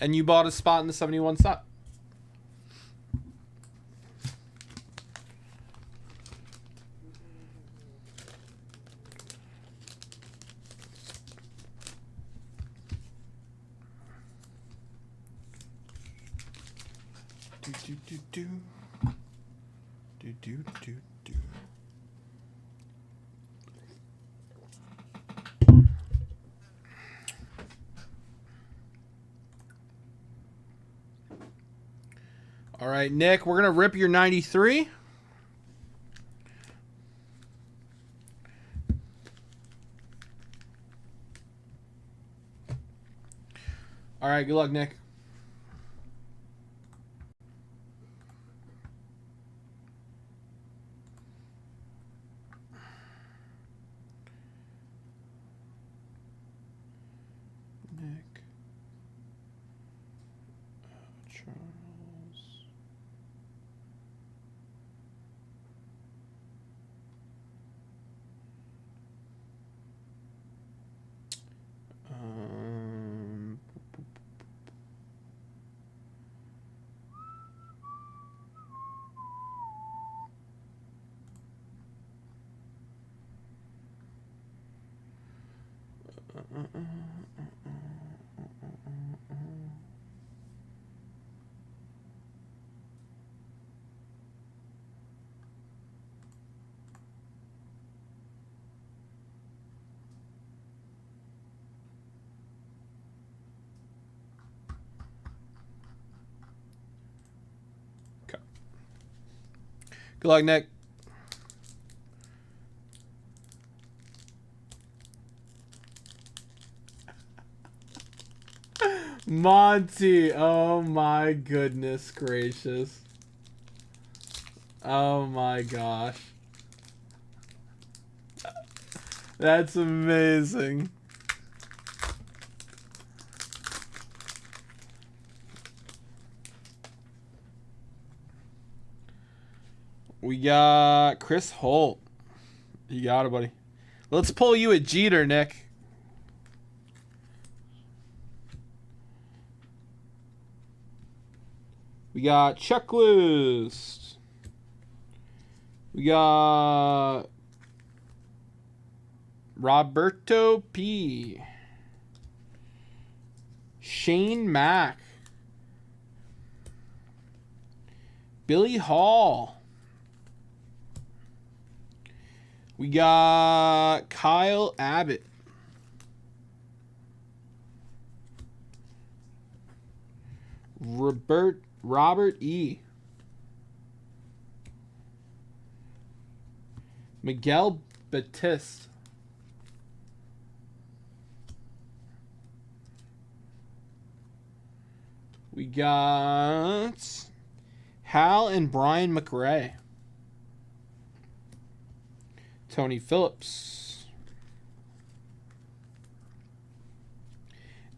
Speaker 2: And you bought a spot in the 71 set. Do. All right, Nick, we're going to rip your 93. All right, good luck, Nick. Nick. Charles. Okay. Good luck, Nick. Monty, oh my goodness gracious. Oh my gosh. That's amazing. We got Chris Holt. You got it, buddy. Let's pull you a Jeter, Nick. We got Checklist. We got Roberto P. Shane Mack. Billy Hall. We got Kyle Abbott. Robert E. Miguel Batiste. We got Hal and Brian McRae. Tony Phillips.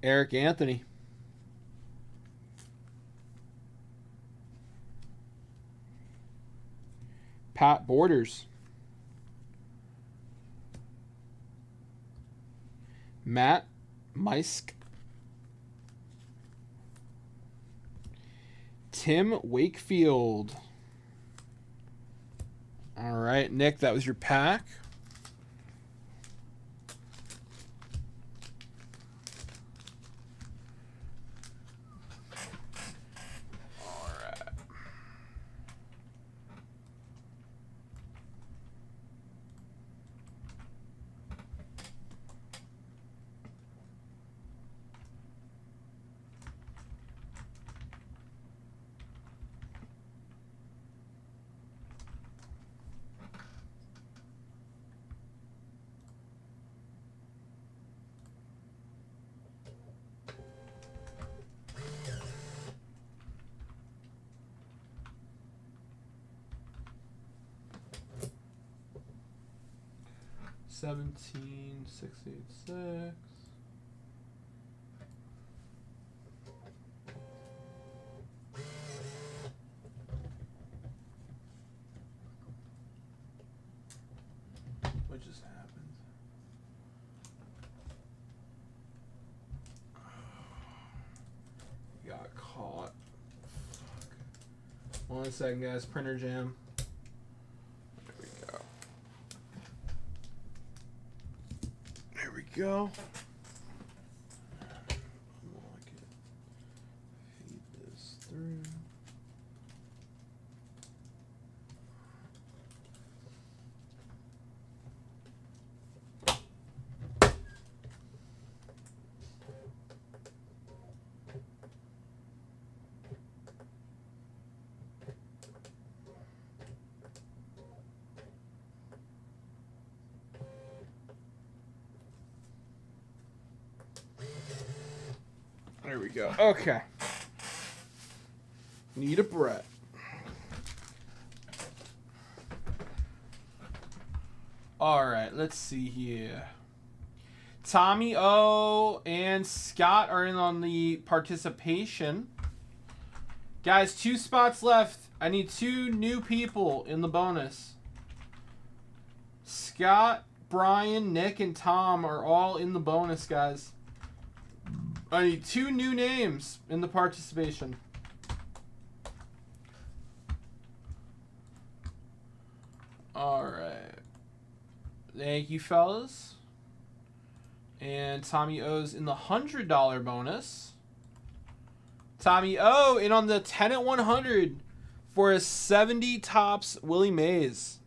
Speaker 2: Eric Anthony. Pat Borders. Matt Meisk. Tim Wakefield. All right, Nick, that was your pack. 17686. What just happened? Got caught. Fuck. 1 second, guys. Printer jam. There we go. There we go. Lock it. Feed this through. There we go. Okay. Need a Brett. All right, let's see here. Tommy O and Scott are in on the participation. Guys, 2 spots left. I need 2 new people in the bonus. Scott, Brian, Nick, and Tom are all in the bonus, guys. I need 2 new names in the participation. All right. Thank you, fellas. And Tommy O's in the $100 bonus. Tommy O in on the 10 at 100 for a 70 tops Willie Mays.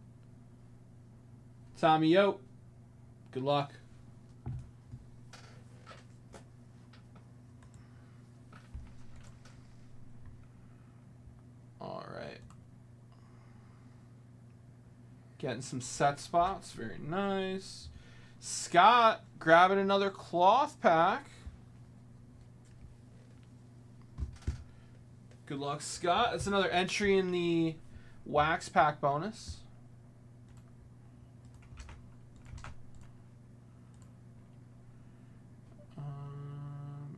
Speaker 2: Tommy O, good luck. All right. Getting some set spots. Very nice. Scott grabbing another cloth pack. Good luck, Scott. That's another entry in the wax pack bonus.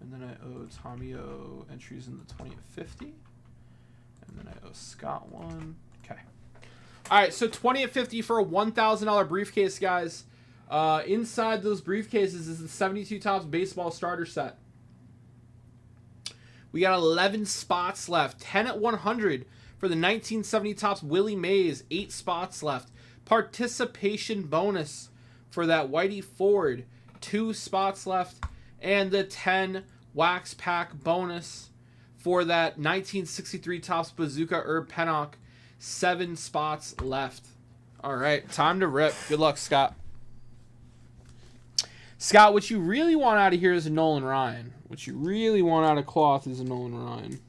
Speaker 2: And then I owe Tommy O entries in the 20 at 50. And then I owe Scott one. Okay. All right, so 20 at 50 for a $1,000 briefcase, guys. Inside those briefcases is the 72 Topps baseball starter set. We got 11 spots left. 10 at 100 for the 1970 Topps Willie Mays. 8 spots left. Participation bonus for that Whitey Ford. 2 spots left. And the 10 wax pack bonus for that 1963 Topps Bazooka Herb Pennock. 7 spots left. All right, time to rip. Good luck, Scott. Scott, what you really want out of here is a Nolan Ryan. What you really want out of cloth is a Nolan Ryan.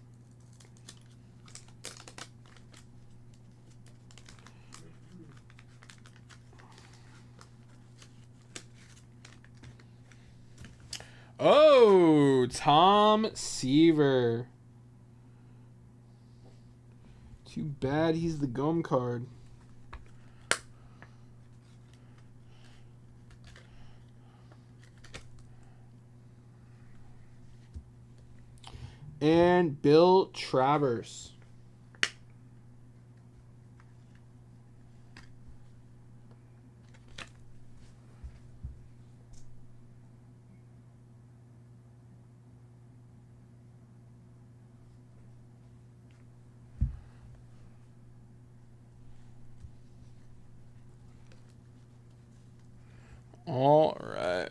Speaker 2: Oh, Tom Seaver. Too bad he's the gum card. And Bill Travers. All right.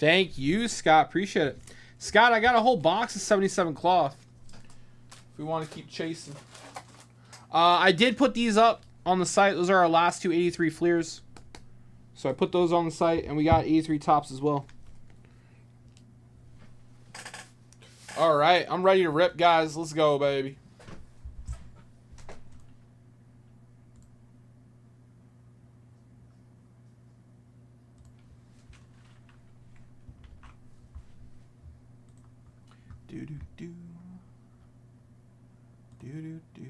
Speaker 2: Thank you, Scott. Appreciate it. Scott, I got a whole box of 77 cloth. If we want to keep chasing. I did put these up on the site. Those are our last two 83 Fleers. So I put those on the site, and we got 83 tops as well. All right, I'm ready to rip, guys. Let's go, baby. Do do do. Do do do.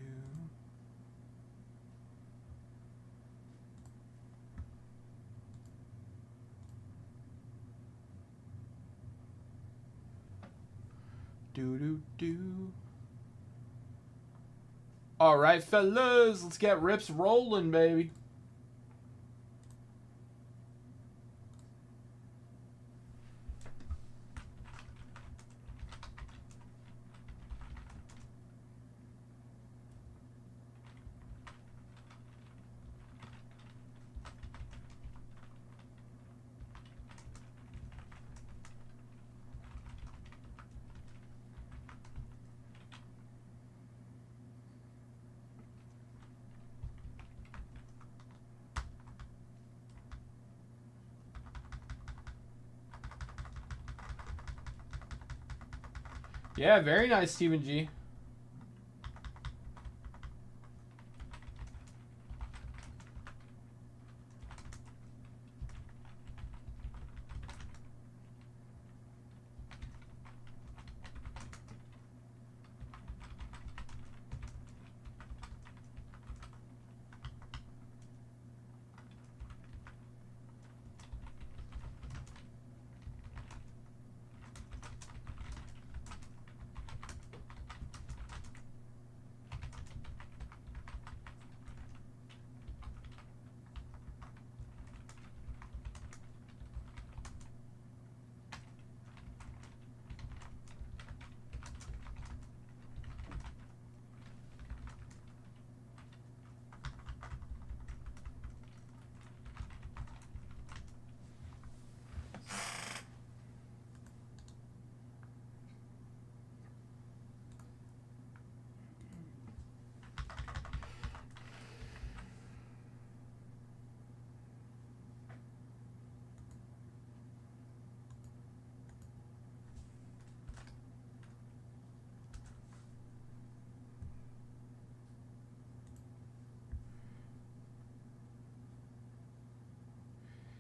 Speaker 2: Do do do. All right, fellas, let's get rips rolling, baby. Yeah, very nice, Stephen G.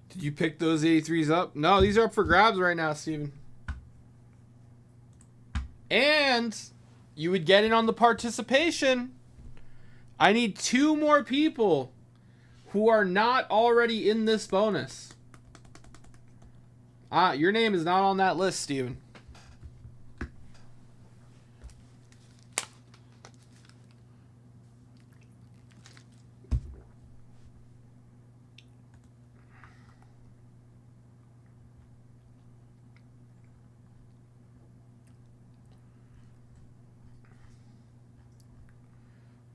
Speaker 2: Did you pick those 83s up? No, these are up for grabs right now, Steven. And you would get in on the participation. I need 2 more people who are not already in this bonus. Your name is not on that list, Steven.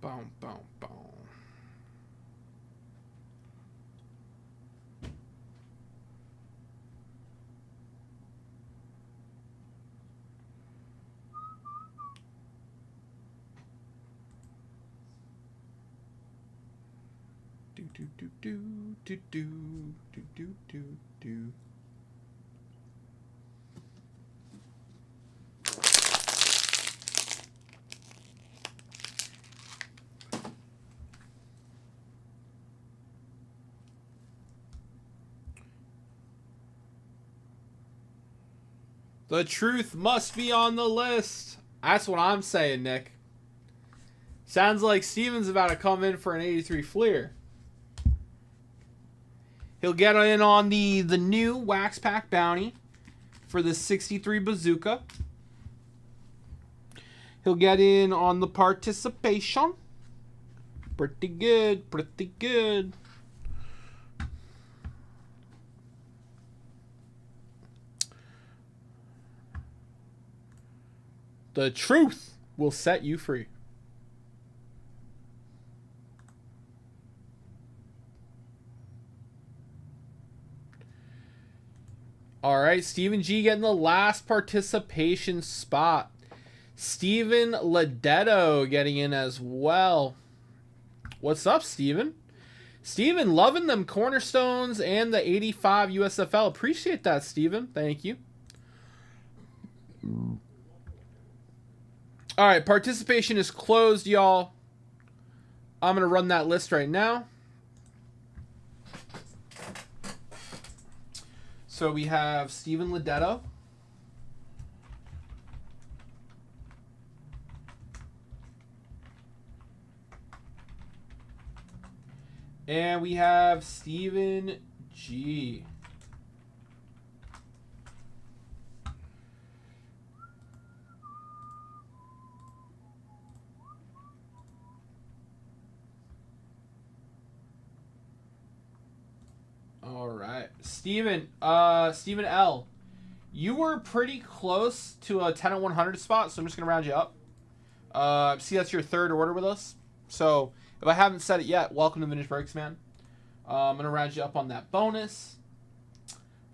Speaker 2: Boom, boom, boom. Do do do do do do do do do do. The truth must be on the list. That's what I'm saying, Nick. Sounds like Steven's about to come in for an 83 Fleer. He'll get in on the new Wax Pack Bounty for the 63 Bazooka. He'll get in on the participation. Pretty good, pretty good. The truth will set you free. All right, Stephen G getting the last participation spot. Steven Ledetto getting in as well. What's up, Steven? Steven, loving them cornerstones and the 85 USFL. Appreciate that, Steven. Thank you. All right, participation is closed, y'all. I'm going to run that list right now. So we have Steven Ledetto. And we have Stephen G. All right. Steven L. You were pretty close to a 10 at 100 spot, so I'm just going to round you up. See, that's your third order with us. So if I haven't said it yet, welcome to Vintage Breaks, man. I'm going to round you up on that bonus.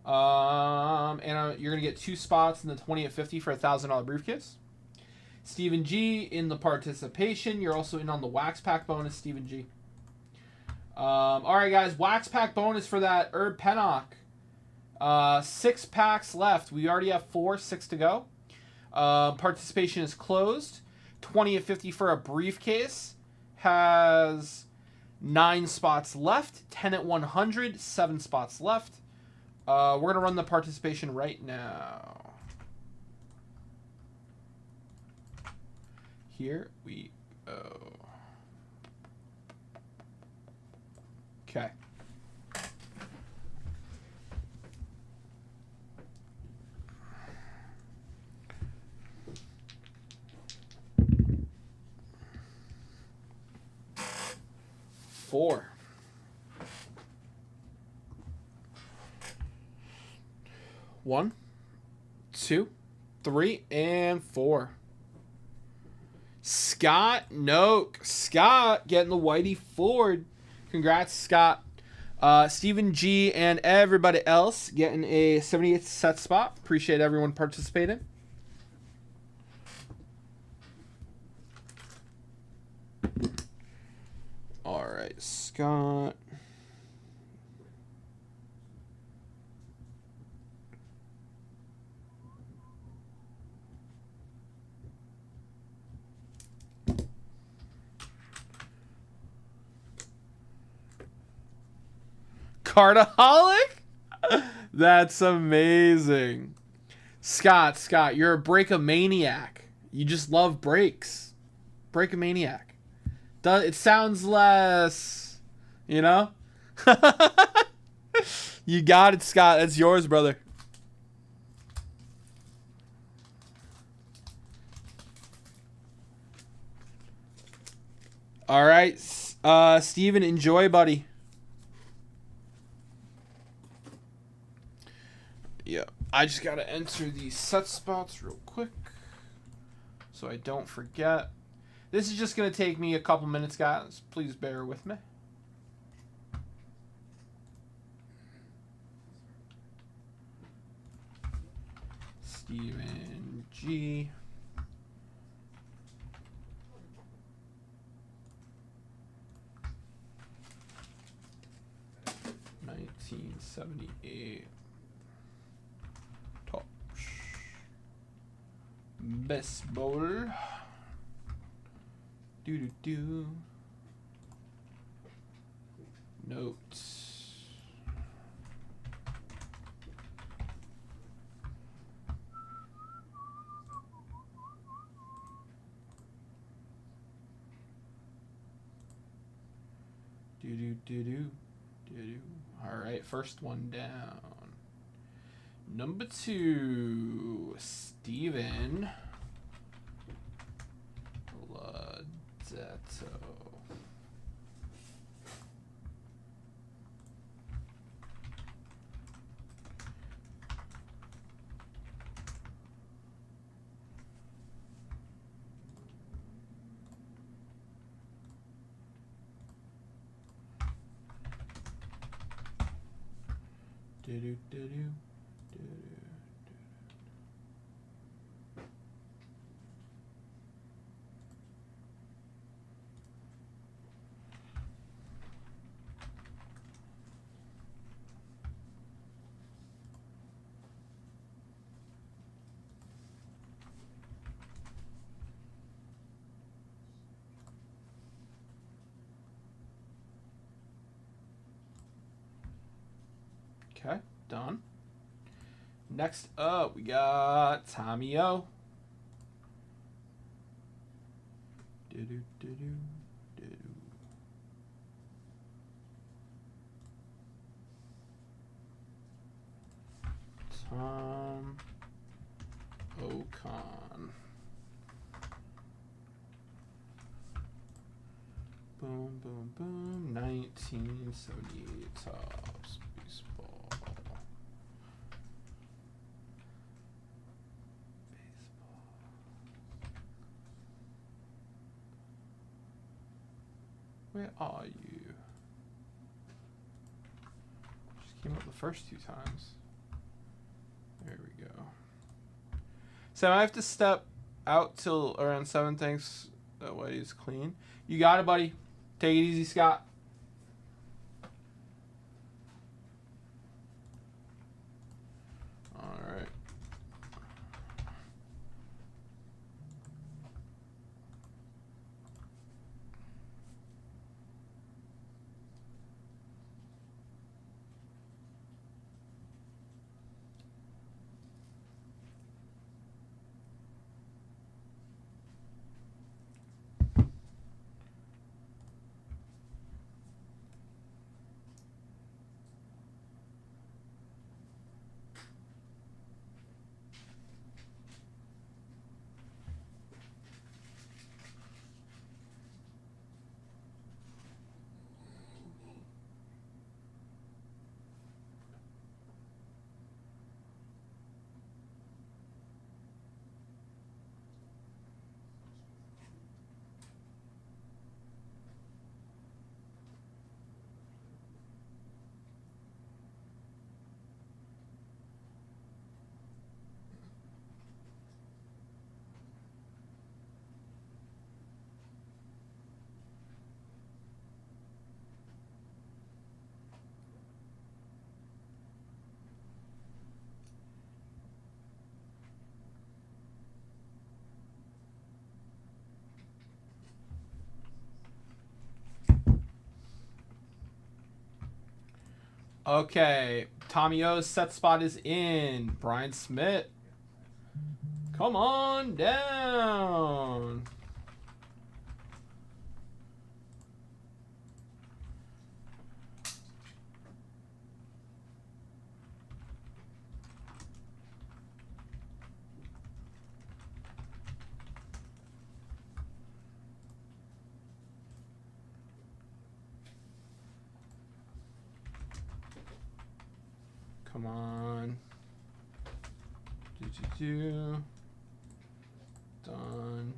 Speaker 2: And you're going to get 2 spots in the 20 at 50 for a $1,000 briefcase. Stephen G in the participation. You're also in on the wax pack bonus, Stephen G. All right, guys. Wax pack bonus for that Herb Pennock. 6 packs left. We already have 6 to go. Participation is closed. 20 at 50 for a briefcase. Has 9 spots left. 10 at 100, 7 spots left. We're going to run the participation right now. Here we go. Okay. Four. 1, 2, 3, and 4. Scott Noak. Scott getting the Whitey Ford. Congrats, Scott. Stephen G and everybody else getting a 78th set spot. Appreciate everyone participating. All right, Scott. Cardaholic? That's amazing. Scott, you're a break-a-maniac. You just love breaks. Break-a-maniac. It sounds less, you know? You got it, Scott. That's yours, brother. All right. Steven, enjoy, buddy. Yeah, I just got to enter these set spots real quick so I don't forget. This is just going to take me a couple minutes, guys. Please bear with me. Stephen G. $1978. Top. Baseball. Do. Notes. Do. All right, first one down. Number 2, Steven Ledetto. Do. Okay, done. Next up, we got Tommy O. Tom Ocon. Boom, boom, boom. 1978 Topps baseball. Where are you? Just came up the first 2 times. There we go. So I have to step out till around 7. Thanks. That way it's clean. You got it, buddy. Take it easy, Scott. All right. Okay, Tommy O's set spot is in. Brian Smith. Come on down. Come on. Done.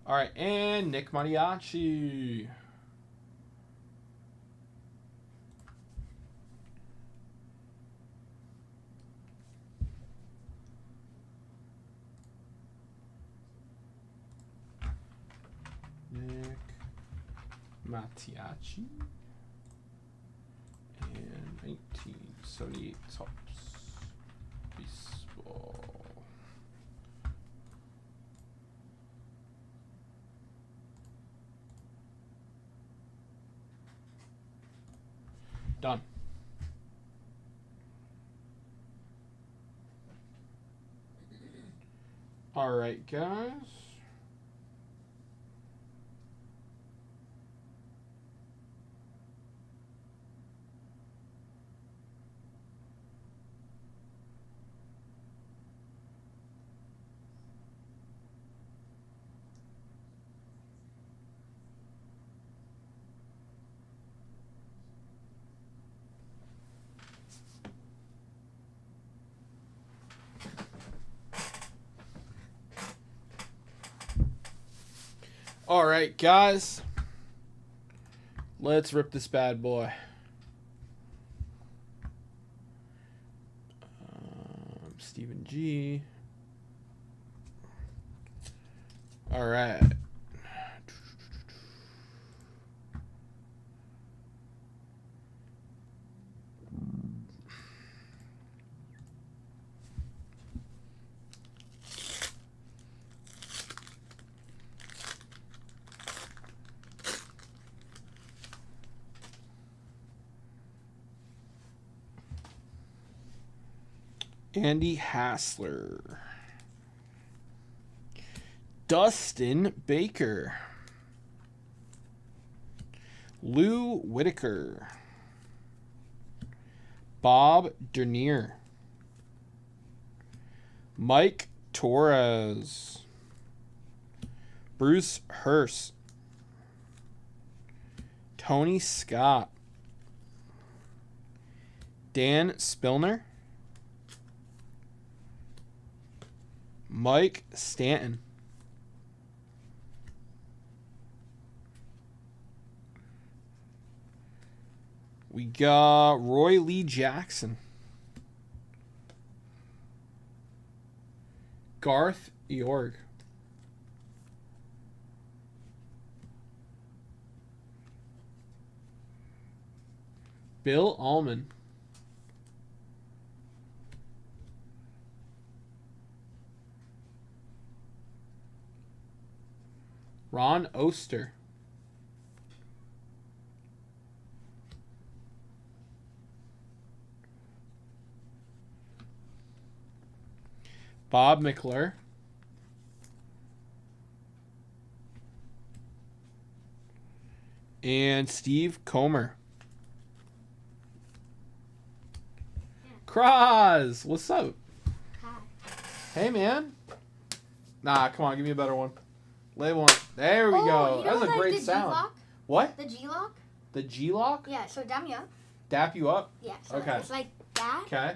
Speaker 2: All right, and Nick Mariachi. Nick Mattiacci. And 1978 Topps baseball. Done. All right, guys. All right, guys. Let's rip this bad boy. Stephen G. All right. Andy Hassler. Dustin Baker. Lou Whitaker. Bob Dernier. Mike Torres. Bruce Hurst. Tony Scott. Dan Spillner. Mike Stanton. We got Roy Lee Jackson. Garth York. Bill Allman. Ron Oster. Bob McClure. And Steve Comer. Kraz, what's up?
Speaker 6: Hi.
Speaker 2: Hey, man. Nah, come on, give me a better one. Lay one. There we
Speaker 6: Oh,
Speaker 2: go.
Speaker 6: you
Speaker 2: That
Speaker 6: know,
Speaker 2: was a
Speaker 6: like,
Speaker 2: great
Speaker 6: the
Speaker 2: sound.
Speaker 6: G-lock?
Speaker 2: What?
Speaker 6: The G-lock?
Speaker 2: The G-lock?
Speaker 6: Yeah, so dap me up.
Speaker 2: Dap you up?
Speaker 6: Yeah, so
Speaker 2: Okay.
Speaker 6: it's like that.
Speaker 2: Okay.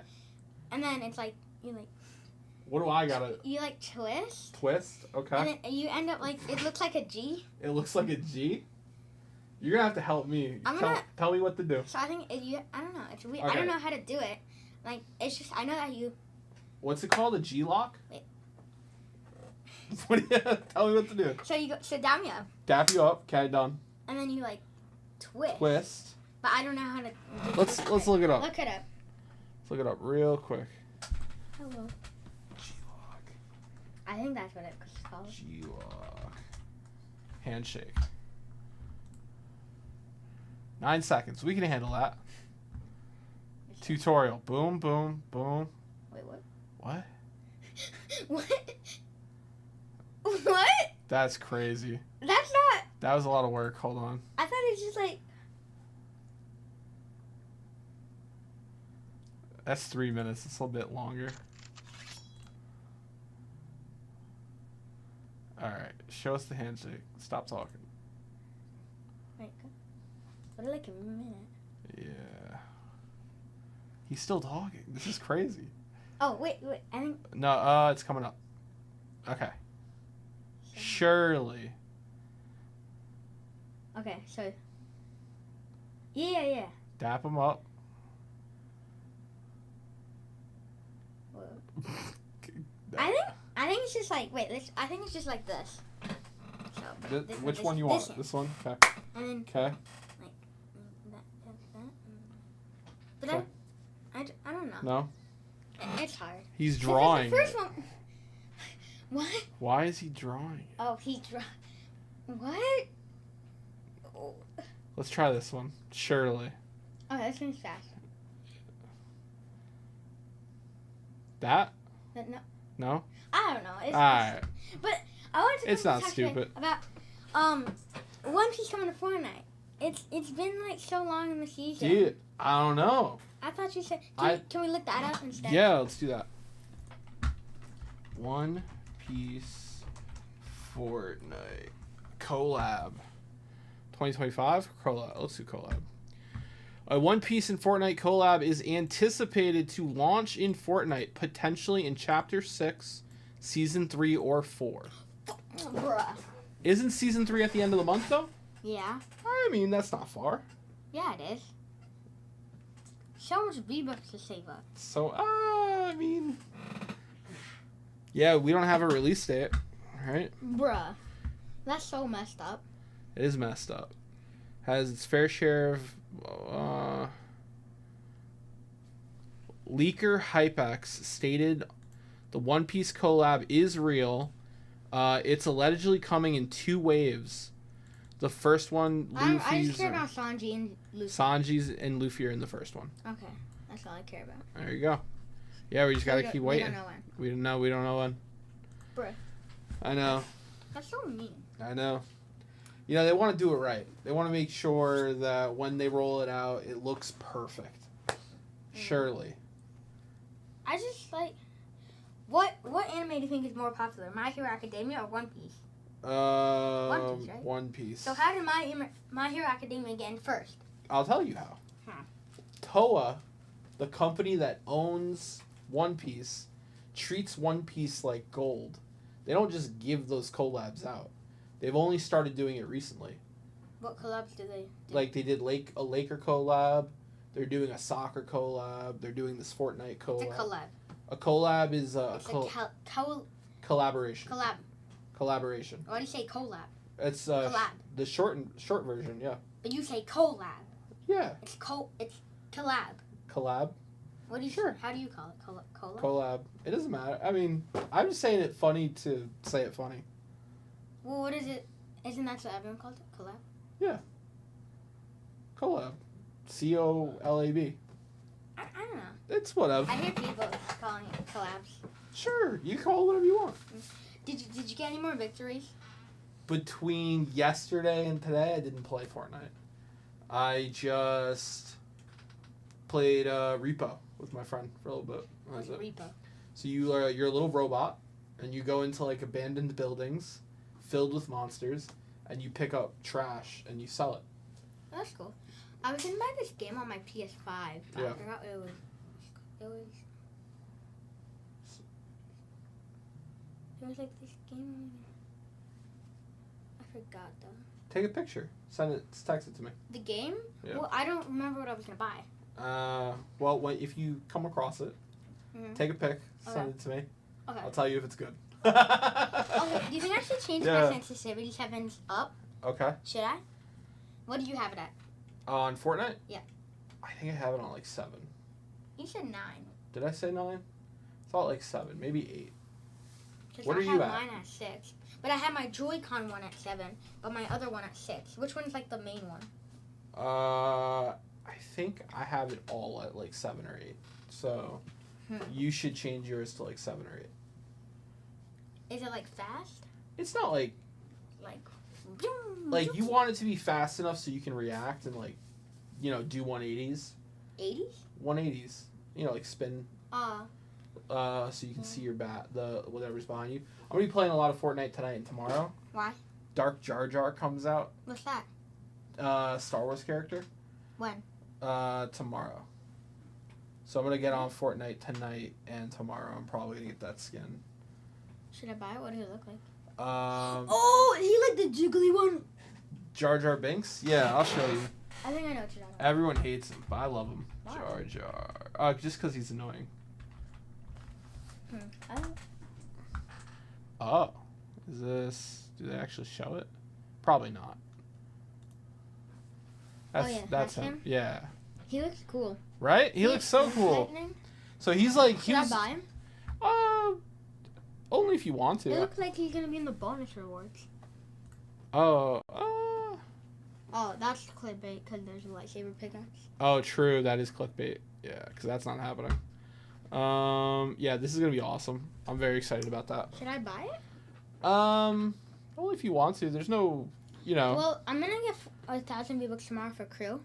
Speaker 6: And then it's like, you like,
Speaker 2: What do I gotta
Speaker 6: you like twist.
Speaker 2: twist? Okay.
Speaker 6: And then you end up like, it looks like a G.
Speaker 2: It looks like a G. You're gonna have to help me.
Speaker 6: I'm
Speaker 2: tell,
Speaker 6: gonna-
Speaker 2: tell me what to do.
Speaker 6: So I think, I don't know, it's weird.
Speaker 2: Okay.
Speaker 6: I don't know how to do it. Like, it's just, I know that you,
Speaker 2: What's it called? A G-lock?
Speaker 6: Wait.
Speaker 2: What do you, tell me what to do.
Speaker 6: so you go, so dap me up.
Speaker 2: Dap you up. Okay, done.
Speaker 6: And then you like, twist.
Speaker 2: Twist.
Speaker 6: But I don't know how to do
Speaker 2: Let's look it up.
Speaker 6: Look it up.
Speaker 2: Let's look it up real quick.
Speaker 6: Hello.
Speaker 2: G-lock.
Speaker 6: I think that's what it's called.
Speaker 2: G-lock. Handshake. 9 seconds. We can handle that. Tutorial. Boom, boom, boom.
Speaker 6: Wait, what?
Speaker 2: What?
Speaker 6: What? What?
Speaker 2: That's crazy.
Speaker 6: That's not,
Speaker 2: That was a lot of work. Hold on.
Speaker 6: I thought it was just like,
Speaker 2: That's 3 minutes. It's a little bit longer. Alright. Show us the handshake. Stop talking.
Speaker 6: wait, what, like a minute?
Speaker 2: Yeah. He's still talking. This is crazy.
Speaker 6: Oh, wait, I think,
Speaker 2: No, it's coming up. Okay. Surely.
Speaker 6: okay, so, yeah.
Speaker 2: Dap him up.
Speaker 6: Whoa. I think it's just like, I think it's just like this. So,
Speaker 2: Which one you want? This one? Okay.
Speaker 6: And then,
Speaker 2: Okay.
Speaker 6: that. But
Speaker 2: Okay.
Speaker 6: I don't know.
Speaker 2: No?
Speaker 6: It's hard.
Speaker 2: He's
Speaker 6: Because
Speaker 2: drawing
Speaker 6: The first
Speaker 2: it.
Speaker 6: one. What?
Speaker 2: Why is he drawing it?
Speaker 6: Oh, what? Oh,
Speaker 2: Let's try this one. Surely.
Speaker 6: this one's fast.
Speaker 2: That?
Speaker 6: But no,
Speaker 2: No?
Speaker 6: I don't know. It's,
Speaker 2: Alright.
Speaker 6: But I wanted to
Speaker 2: It's
Speaker 6: come
Speaker 2: not
Speaker 6: talk today
Speaker 2: stupid.
Speaker 6: about One Piece coming to Fortnite. It's been like so long in the season.
Speaker 2: Dude, I don't know.
Speaker 6: I thought you said.
Speaker 2: I-
Speaker 6: Can we look that up instead?
Speaker 2: Yeah, let's do that. One Piece Fortnite collab 2025 collab. Let's do collab. A One Piece and Fortnite collab is anticipated to launch in Fortnite, potentially in Chapter 6, Season 3, or 4.
Speaker 6: Bruh.
Speaker 2: Isn't Season 3 at the end of the month, though?
Speaker 6: Yeah.
Speaker 2: I mean, that's not far.
Speaker 6: Yeah, it is. So much V-Bucks to save up.
Speaker 2: So, I mean... Yeah, we don't have a release date, right?
Speaker 6: Bruh. That's so messed up.
Speaker 2: It is messed up. Has its fair share of leaker Hypex stated the One Piece collab is real. It's allegedly coming in 2 waves. The first one,
Speaker 6: I
Speaker 2: Luffy's,
Speaker 6: just care about Sanji and Luffy.
Speaker 2: Sanji's and Luffy are in the first one.
Speaker 6: Okay. That's all I care about.
Speaker 2: There you go. Yeah, we just gotta keep
Speaker 6: We
Speaker 2: waiting.
Speaker 6: don't know when.
Speaker 2: We don't know when.
Speaker 6: Bruh.
Speaker 2: I know.
Speaker 6: That's so mean.
Speaker 2: I know. You know, they want to do it right. They want to make sure that when they roll it out, it looks perfect. Surely.
Speaker 6: I just like. What anime do you think is more popular, My Hero Academia or One Piece? One Piece, right?
Speaker 2: One Piece.
Speaker 6: So how did My Hero Academia get in first?
Speaker 2: I'll tell you how.
Speaker 6: Huh.
Speaker 2: Toa, the company that owns One Piece, treats One Piece like gold. They don't just give those collabs out. They've only started doing it recently.
Speaker 6: What collabs do they do?
Speaker 2: Like they did a Laker collab. They're doing a soccer collab. They're doing this Fortnite collab.
Speaker 6: It's a collab.
Speaker 2: A collab is
Speaker 6: It's
Speaker 2: collaboration.
Speaker 6: collab.
Speaker 2: Collaboration.
Speaker 6: Why do you say collab?
Speaker 2: It's
Speaker 6: Collab.
Speaker 2: the short version. Yeah.
Speaker 6: But you say collab.
Speaker 2: Yeah.
Speaker 6: It's collab.
Speaker 2: Collab.
Speaker 6: What do you?
Speaker 2: Sure.
Speaker 6: How do you call it? Collab.
Speaker 2: Collab. It doesn't matter. I mean, I'm just saying it funny to say it funny.
Speaker 6: Well, what is it? Isn't that what everyone calls it? Collab.
Speaker 2: Collab. COLAB.
Speaker 6: I don't know.
Speaker 2: It's whatever.
Speaker 6: I hear people calling it collabs.
Speaker 2: Sure, you call it whatever you want.
Speaker 6: Did you get any more victories?
Speaker 2: Between yesterday and today, I didn't play Fortnite. I just played Repo with my friend for a little bit. That was it.
Speaker 6: Repo.
Speaker 2: So you're a little robot, and you go into like abandoned buildings filled with monsters, and you pick up trash and you sell it.
Speaker 6: Oh, that's cool. I was gonna buy this game on my PS5, but
Speaker 2: Yeah.
Speaker 6: I forgot it was. It was like this game. I forgot though.
Speaker 2: Take a picture. Send it. Text it to me.
Speaker 6: The game?
Speaker 2: Yeah.
Speaker 6: Well, I don't remember what I was gonna buy.
Speaker 2: If you come across it,
Speaker 6: Mhm.
Speaker 2: take a pic, send
Speaker 6: Okay.
Speaker 2: it to me.
Speaker 6: Okay.
Speaker 2: I'll tell you if it's good.
Speaker 6: Okay. Do you think I should change
Speaker 2: Yeah.
Speaker 6: my sensitivity settings up?
Speaker 2: Okay.
Speaker 6: Should I? What do you have it at?
Speaker 2: On Fortnite?
Speaker 6: Yeah.
Speaker 2: I think I have it on like 7.
Speaker 6: You said 9.
Speaker 2: Did I say 9? I thought like 7, maybe 8.
Speaker 6: 'Cause
Speaker 2: What
Speaker 6: I
Speaker 2: are you
Speaker 6: have
Speaker 2: at?
Speaker 6: mine at 6. But I have my Joy-Con one at 7, but my other one at 6. Which one's like the main one?
Speaker 2: I think I have it all at like 7 or 8. So you should change yours to like 7 or 8.
Speaker 6: Is it like fast?
Speaker 2: It's not like you want it to be fast enough so you can react and like, do 180s.
Speaker 6: 80s?
Speaker 2: 180s. Like spin. So you can see your the whatever's behind you. I'm gonna be playing a lot of Fortnite tonight and tomorrow.
Speaker 6: Why?
Speaker 2: Dark Jar Jar comes out.
Speaker 6: What's that?
Speaker 2: Star Wars character.
Speaker 6: When?
Speaker 2: Tomorrow. So I'm gonna get on Fortnite tonight and tomorrow. I'm probably gonna get that skin.
Speaker 6: Should I buy it? What does it look like?
Speaker 2: Oh,
Speaker 6: is he like the jiggly one?
Speaker 2: Jar Jar Binks. Yeah, I'll show you.
Speaker 6: I think I know what you're talking about.
Speaker 2: Everyone hates him, but I love him.
Speaker 6: Why?
Speaker 2: Jar Jar. Just because he's annoying.
Speaker 6: I don't.
Speaker 2: Oh, is this? Do they actually show it? Probably not. That's him. Yeah.
Speaker 6: He looks cool.
Speaker 2: Right? He looks so cool.
Speaker 6: Lightning?
Speaker 2: So he's like
Speaker 6: Should I buy him?
Speaker 2: Only if you want
Speaker 6: It
Speaker 2: to.
Speaker 6: looks like he's gonna be in the bonus rewards.
Speaker 2: Oh.
Speaker 6: Oh, that's clickbait because there's a lightsaber pickaxe.
Speaker 2: Oh, true. That is clickbait. Yeah, because that's not happening. Yeah, this is gonna be awesome. I'm very excited about that.
Speaker 6: Should I buy it?
Speaker 2: Only if you want to. There's no,
Speaker 6: Well, I'm gonna get 1,000 V-Bucks tomorrow for crew.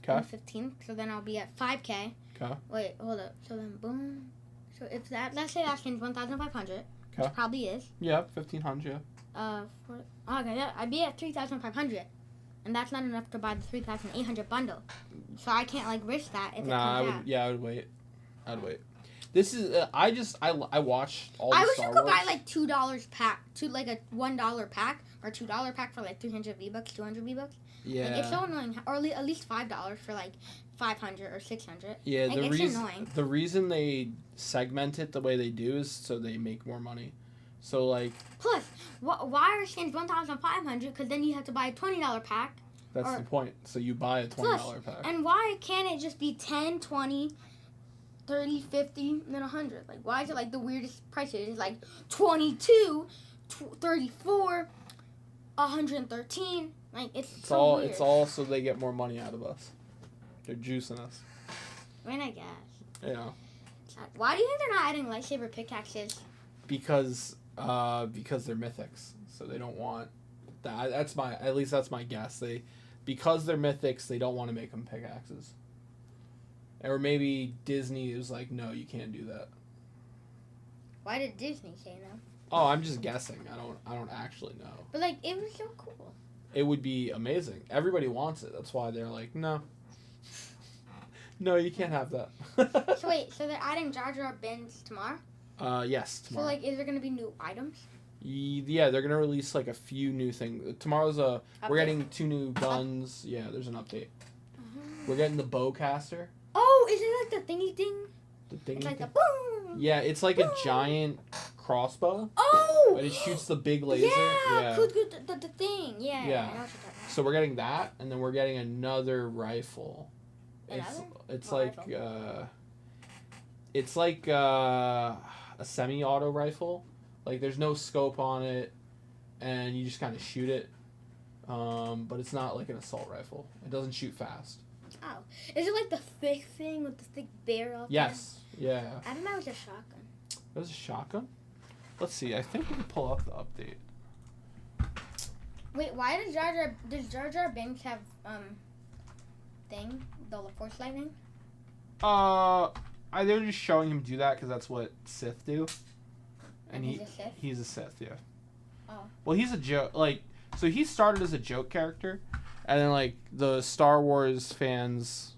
Speaker 2: Okay.
Speaker 6: On the 15th, so then I'll be at 5K.
Speaker 2: Okay.
Speaker 6: Wait, hold up. So then, boom. So if let's say that skin's 1,500.
Speaker 2: Okay.
Speaker 6: Which probably is.
Speaker 2: Yeah, 1,500.
Speaker 6: Okay, yeah, I'd be at 3,500. And that's not enough to buy the 3,800 bundle. So I can't, risk that if it comes out.
Speaker 2: I would wait. I'd wait. This is, I watched all the
Speaker 6: I wish
Speaker 2: Star
Speaker 6: you could
Speaker 2: Wars.
Speaker 6: buy, $2 pack. A $1 pack or $2 pack for, 300 V-Bucks, 200 V-Bucks.
Speaker 2: Yeah.
Speaker 6: It's so annoying. Or at least $5 for, 500 or 600.
Speaker 2: Yeah,
Speaker 6: it's annoying.
Speaker 2: The reason they segment it the way they do is so they make more money. So,
Speaker 6: Plus, why are skins 1,500? Because then you have to buy a $20 pack.
Speaker 2: that's the point. So you buy a $20
Speaker 6: Plus,
Speaker 2: pack.
Speaker 6: And why can't it just be 10, 20, 30, 50, and then 100? Why is it, the weirdest prices? It's, 22, 34, 113. It's so
Speaker 2: all.
Speaker 6: weird.
Speaker 2: It's all so they get more money out of us. They're juicing us.
Speaker 6: I mean, I guess.
Speaker 2: Yeah.
Speaker 6: Why do you think they're not adding lightsaber pickaxes?
Speaker 2: Because they're mythics, so they don't want that. At least that's my guess. Because they're mythics, they don't want to make them pickaxes. Or maybe Disney is like, no, you can't do that.
Speaker 6: Why did Disney say no?
Speaker 2: Oh, I'm just guessing. I don't actually know.
Speaker 6: But like, it was so cool.
Speaker 2: It would be amazing. Everybody wants it. That's why they're like, no. No, you can't have that.
Speaker 6: So wait, so they're adding Jar Jar Binks tomorrow?
Speaker 2: Yes, tomorrow.
Speaker 6: So like, is there gonna be new items?
Speaker 2: Yeah, they're gonna release like a few new things. Tomorrow's we're
Speaker 6: Update.
Speaker 2: getting 2 new guns. Yeah, there's an update. We're getting the bowcaster.
Speaker 6: Oh, is it like the thingy thing?
Speaker 2: The thing.
Speaker 6: It's like the boom.
Speaker 2: Yeah, it's like a
Speaker 6: Boom.
Speaker 2: giant crossbow,
Speaker 6: Oh.
Speaker 2: but it shoots the big laser.
Speaker 6: Yeah. Good. The thing. Yeah.
Speaker 2: Yeah.
Speaker 6: I know what you're talking about.
Speaker 2: So we're getting that, and then we're getting another rifle. It's
Speaker 6: What
Speaker 2: like it's like a semi-auto rifle. Like there's no scope on it, and you just kind of shoot it. But it's not like an assault rifle. It doesn't shoot fast.
Speaker 6: Oh, is it like the thick thing with the thick barrel?
Speaker 2: Yes. Yeah.
Speaker 6: I don't know. It's a shotgun.
Speaker 2: That was a shotgun. Let's see. I think we can pull up the update.
Speaker 6: Wait, why does Jar Jar Binks have thing the Force lightning?
Speaker 2: They were just showing him do that because that's what Sith do. And
Speaker 6: he's a Sith?
Speaker 2: He's a Sith, yeah.
Speaker 6: Oh.
Speaker 2: Well, he's a joke. Like, so he started as a joke character, and then like the Star Wars fans,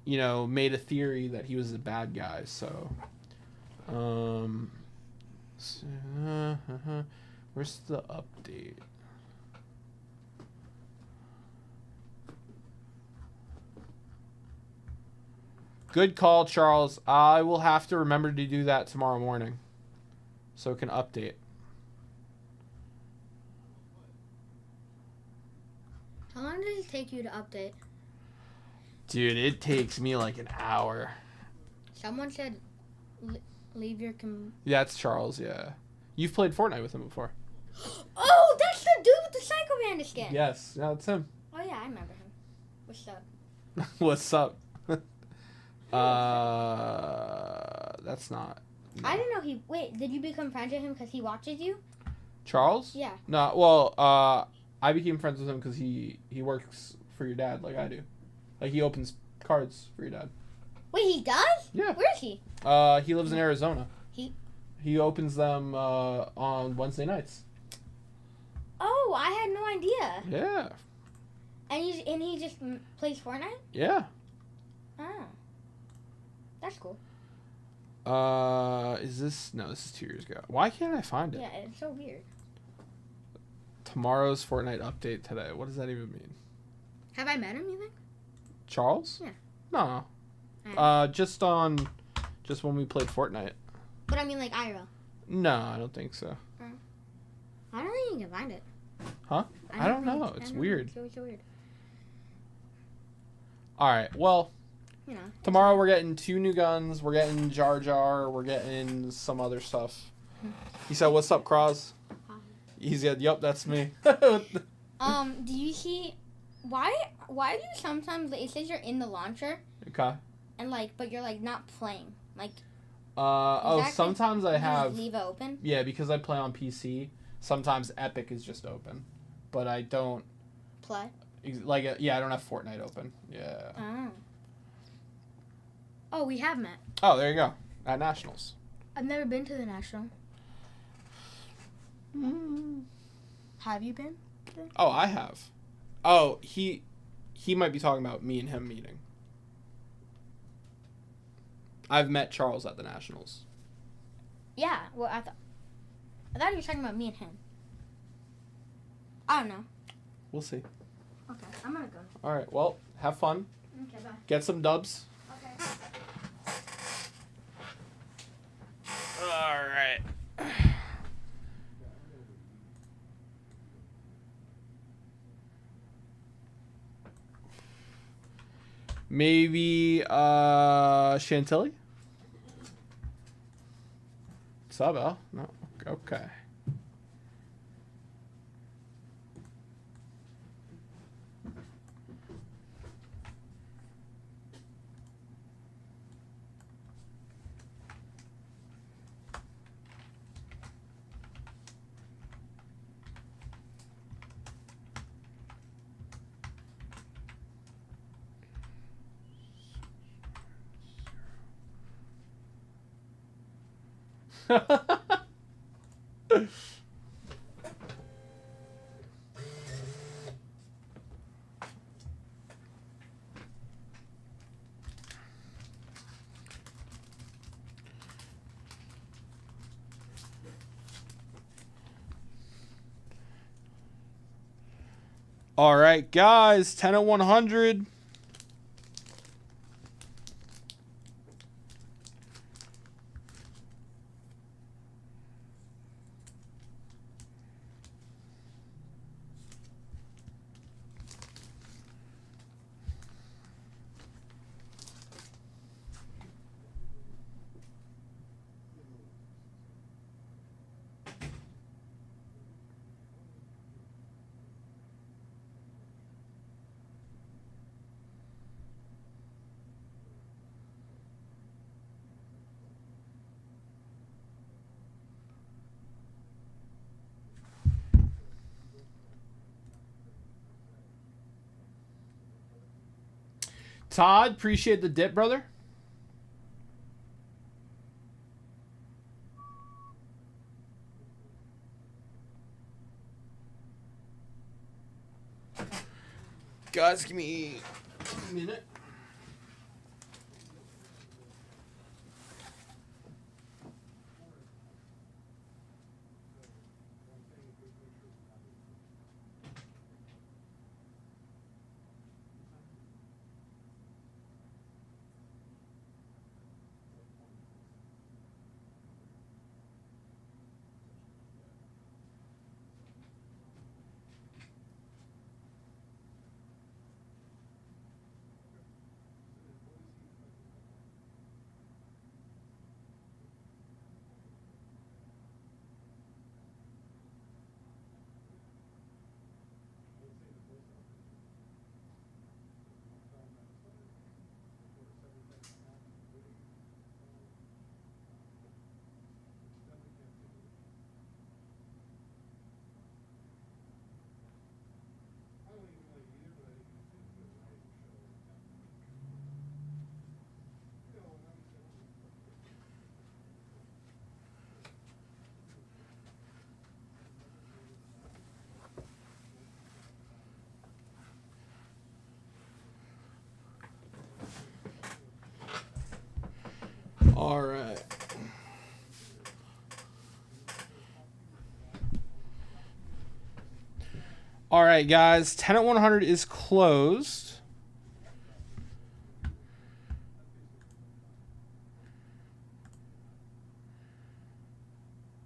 Speaker 2: made a theory that he was a bad guy. So, where's the update? Good call, Charles. I will have to remember to do that tomorrow morning, so it can update.
Speaker 6: How long does it take you to update?
Speaker 2: Dude, it takes me like an hour.
Speaker 6: Someone said, leave your
Speaker 2: Yeah, it's Charles, yeah. You've played Fortnite with him before.
Speaker 6: Oh, that's the dude with the Psycho Panda skin.
Speaker 2: Yes, yeah, it's him.
Speaker 6: Oh yeah, I remember him. What's up?
Speaker 2: What's up? That's not. No.
Speaker 6: I didn't know he. Wait, did you become friends with him because he watches you?
Speaker 2: Charles?
Speaker 6: Yeah.
Speaker 2: No, well, I became friends with him because he works for your dad like I do. Like, he opens cards for your dad.
Speaker 6: Wait, he does?
Speaker 2: Yeah.
Speaker 6: Where is he?
Speaker 2: He lives in Arizona. He opens them on Wednesday nights.
Speaker 6: Oh, I had no idea.
Speaker 2: Yeah.
Speaker 6: And he just plays Fortnite?
Speaker 2: Yeah.
Speaker 6: Oh. That's cool.
Speaker 2: Is this... No, this is 2 years ago. Why can't I find it?
Speaker 6: Yeah, it's so weird.
Speaker 2: Tomorrow's Fortnite update today. What does that even mean?
Speaker 6: Have I met him, you think?
Speaker 2: Charles?
Speaker 6: Yeah.
Speaker 2: No. Just when we played Fortnite.
Speaker 6: But I mean, like, IRL.
Speaker 2: No, I don't think so.
Speaker 6: I don't think you can find it.
Speaker 2: Huh? I don't know. It's weird.
Speaker 6: It's so weird.
Speaker 2: Alright, well,
Speaker 6: You know.
Speaker 2: tomorrow we're getting 2 new guns. We're getting Jar Jar. We're getting some other stuff. He said, what's up, Cross?
Speaker 6: Hi.
Speaker 2: He said, yup, that's me.
Speaker 6: Do you see... Why do you sometimes... It says you're in the launcher,
Speaker 2: Okay.
Speaker 6: and, like, but you're, like, not playing. Like...
Speaker 2: Sometimes I
Speaker 6: you
Speaker 2: have...
Speaker 6: just leave it open?
Speaker 2: Yeah, because I play on PC, sometimes Epic is just open. But I don't...
Speaker 6: Play?
Speaker 2: I don't have Fortnite open. Yeah.
Speaker 6: Oh. Oh, we have met.
Speaker 2: Oh, there you go. At Nationals.
Speaker 6: I've never been to the National. Have you been?
Speaker 2: Oh, I have. Oh, he might be talking about me and him meeting. I've met Charles at the Nationals.
Speaker 6: Yeah, well, I thought you were talking about me and him. I don't know.
Speaker 2: We'll see.
Speaker 6: Okay, I'm gonna go.
Speaker 2: All right. Well, have fun.
Speaker 6: Okay, bye.
Speaker 2: Get some dubs.
Speaker 6: Okay.
Speaker 2: All right. Maybe Chantilly? Sub L? No. Okay. All right, guys, 10 at 100. Todd, appreciate the dip, brother. Guys, give me a minute. All right. All right, guys. 10 at 100 is closed.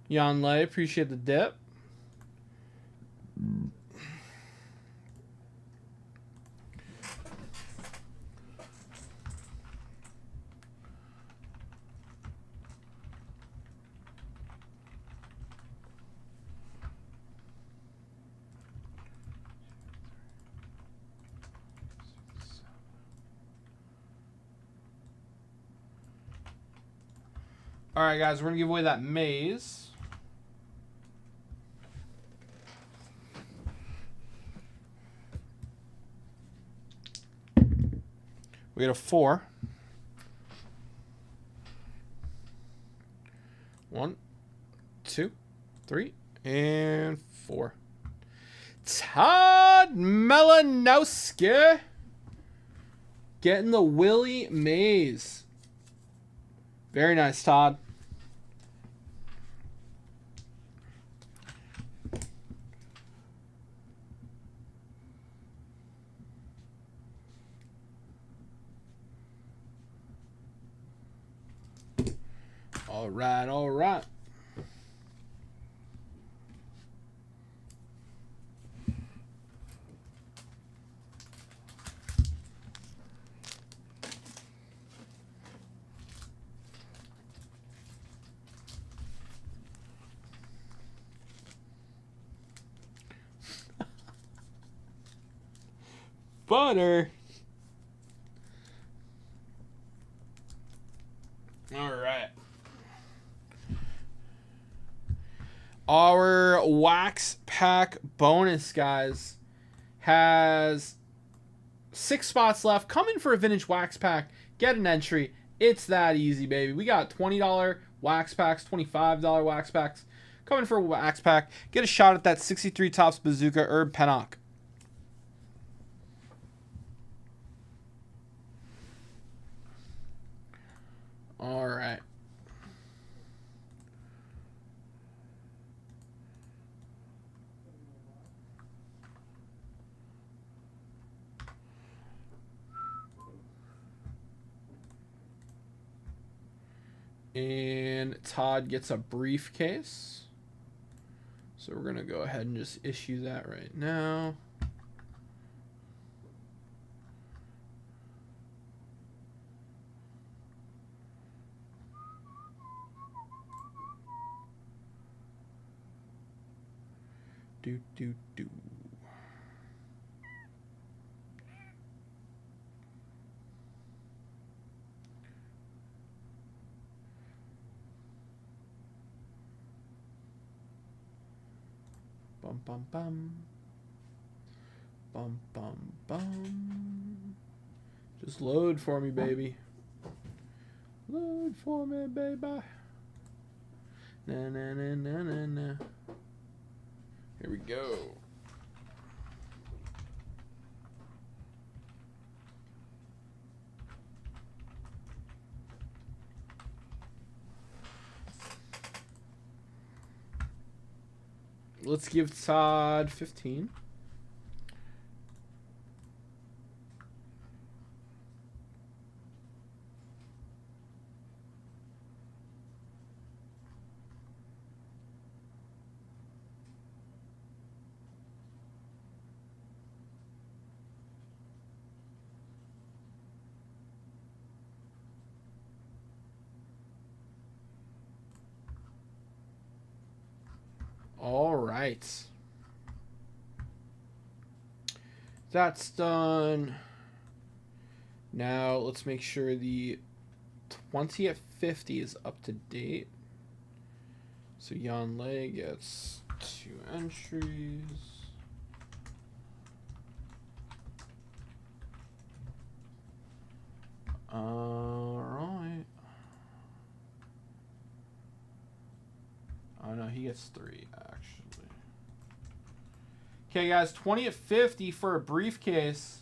Speaker 2: Jan Lei, appreciate the dip. All right, guys, we're going to give away that maze. We got a 4. 1, 2, 3, and 4. Todd Melanowski getting the Willie Mays. Very nice, Todd. All right, all right. Butter. All right. Our wax pack bonus, guys, has 6 spots left. Come in for a vintage wax pack. Get an entry. It's that easy, baby. We got $20 wax packs, $25 wax packs. Coming for a wax pack. Get a shot at that 63 Tops Bazooka Herb Pennock. All right. And Todd gets a briefcase. So we're going to go ahead and just issue that right now. Do. Bum bum bum. Bum bum bum. Just load for me, baby. Load for me, baby. Na na na na na na. Here we go. Let's give Todd 15. All right. That's done. Now let's make sure the 20 at 50 is up to date. So Jan Lay gets 2 entries. All right. Oh no, he gets 3 actually. Okay, guys, 20 at 50 for a briefcase.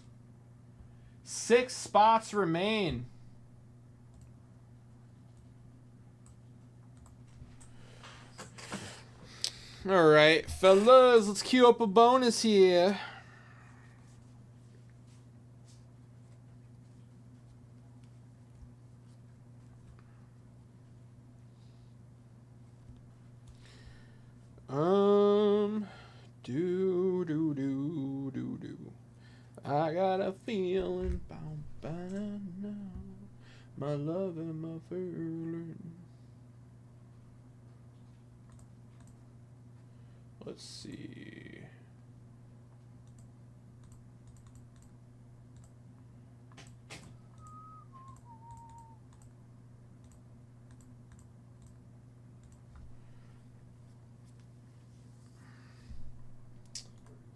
Speaker 2: 6 spots remain. All right, fellas, let's queue up a bonus here. Do. I got a feeling bound by now. My love and my feeling. Let's see.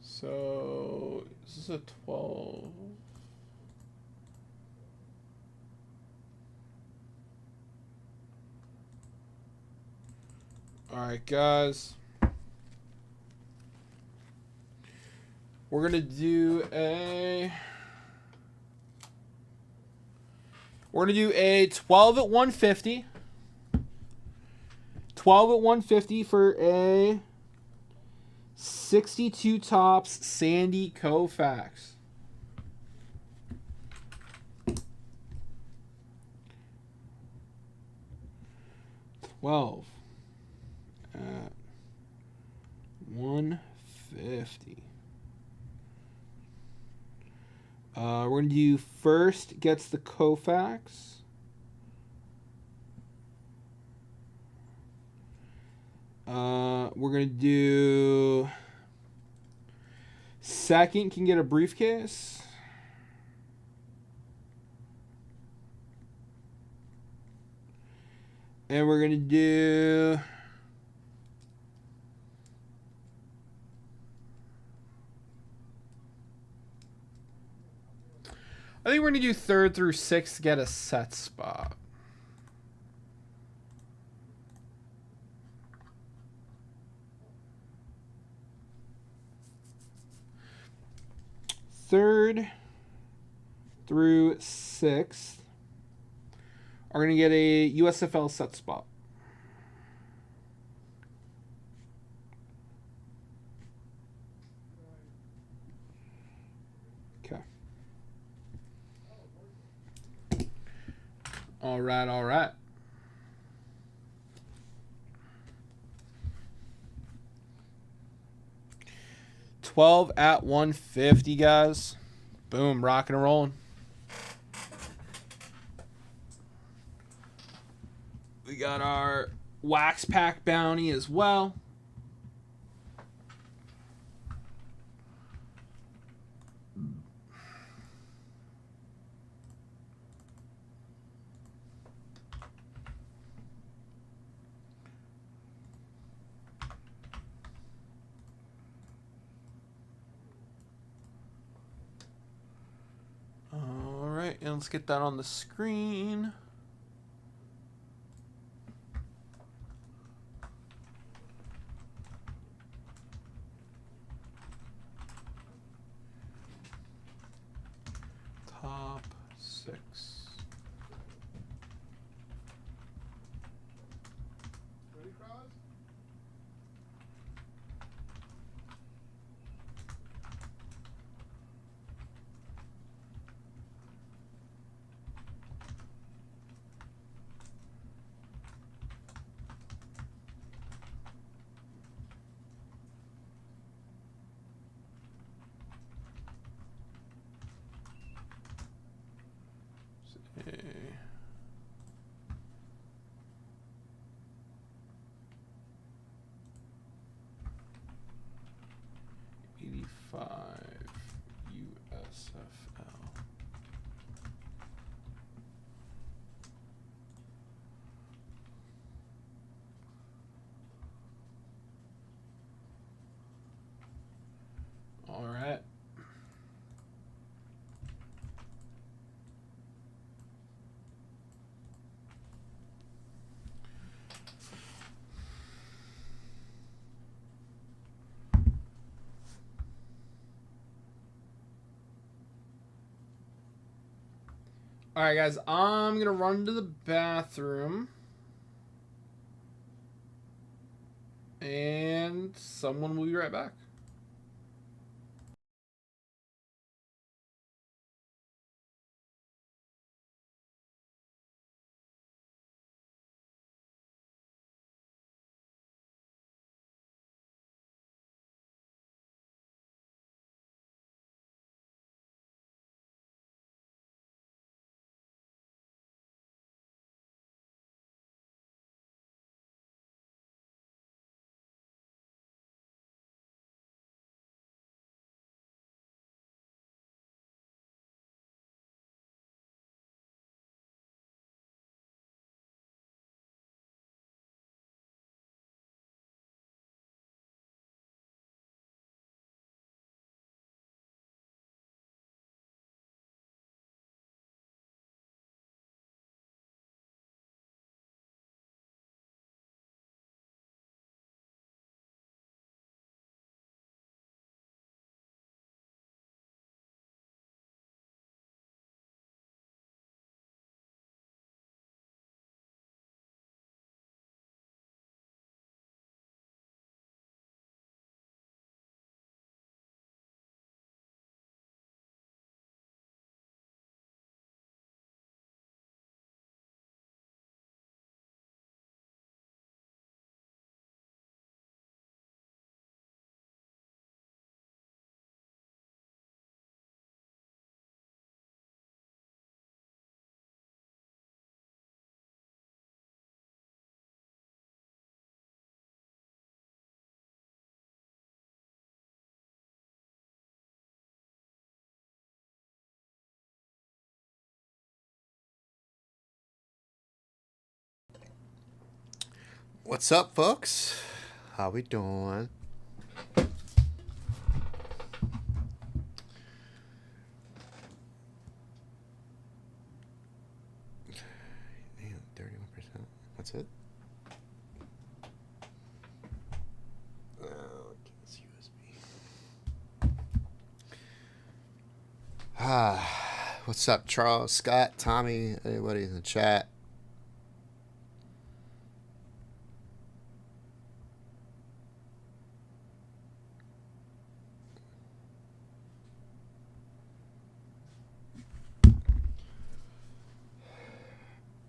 Speaker 2: So, is this a 12? Alright, guys. We're going to do a 12 at 150. 12 at 150 for a 62 Tops Sandy Koufax. $12 at 150. We're going to do first gets the Koufax. We're going to do second can get a briefcase. And we're going to do I think we're going to do third through sixth to get a set spot. 3rd through 6th are going to get a USFL set spot. Okay. All right. 12 at 150, guys. Boom, rocking and rolling. We got our wax pack bounty as well. All right, and let's get that on the screen. Top 6.
Speaker 5: Ready, Cross?
Speaker 2: USFL. All right. All right, guys, I'm going to run to the bathroom. And someone will be right back.
Speaker 4: What's up, folks? How we doing? Damn, 31%. That's it? Oh, it's USB. What's up, Charles, Scott, Tommy, anybody in the chat?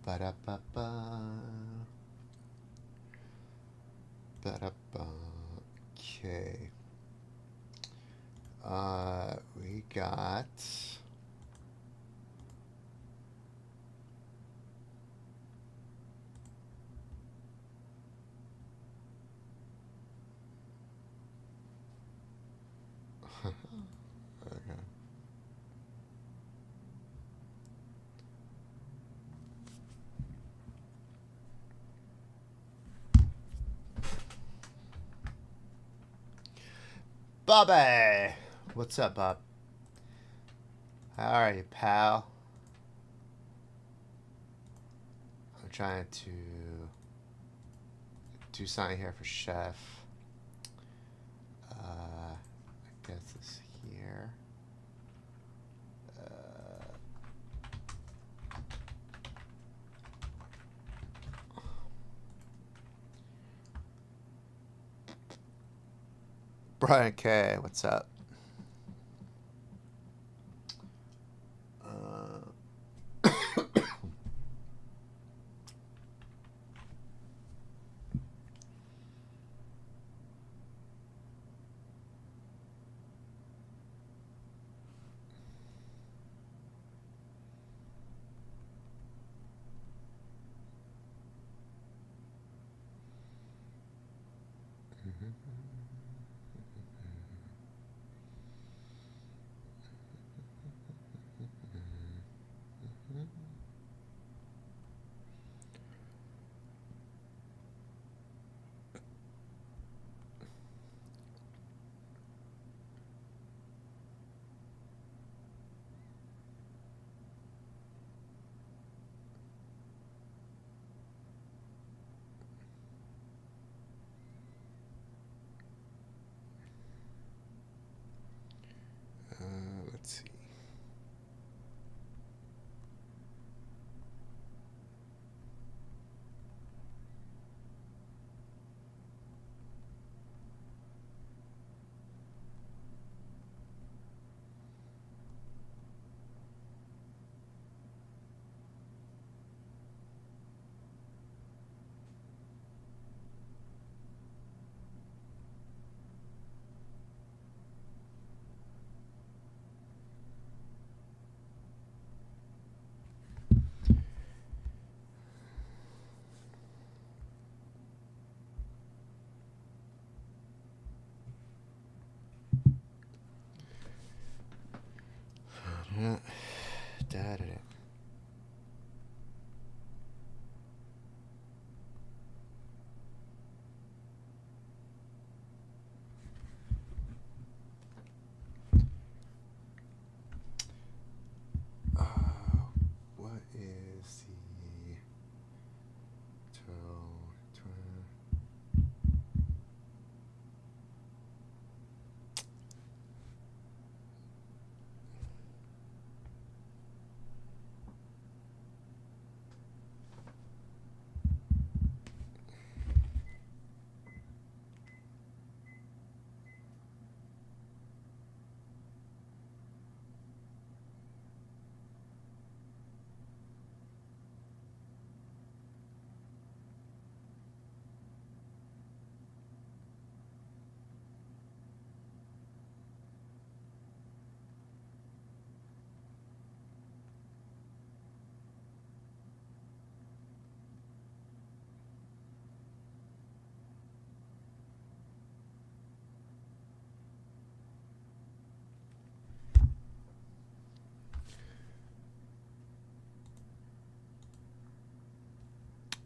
Speaker 4: Ba-da-ba-ba. Ba-da-ba. Okay. We got... Okay. Bobby! What's up, Bob? How are you, pal? I'm trying to do something here for Chef. I guess it's here. Brian K, what's up? Let's see. Da-da-da. What is the total?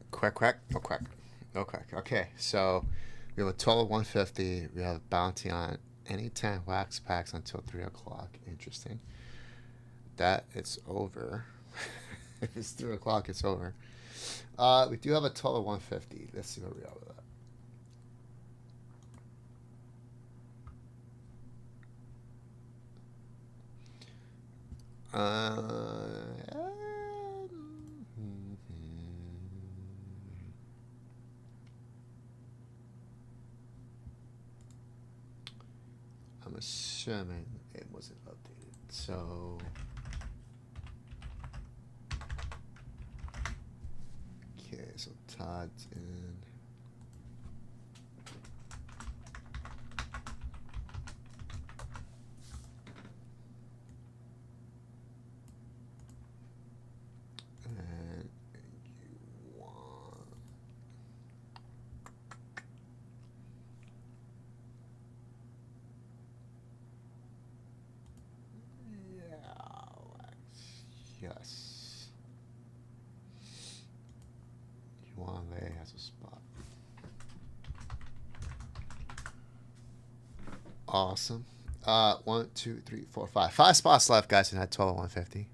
Speaker 4: Quack, quack. No quack. No quack. Okay, so we have a total of 150. We have a bounty on any 10 wax packs until 3 o'clock. Interesting. That it's over. If it's 3 o'clock, it's over. We do have a total of 150. Let's see where we are with that. I'm assuming it wasn't updated. So okay, so Todd's in. And you want yes. You want Lay has a spot. Awesome. 1, 2, 3, 4, 5. 5 spots left, guys, in that total 150.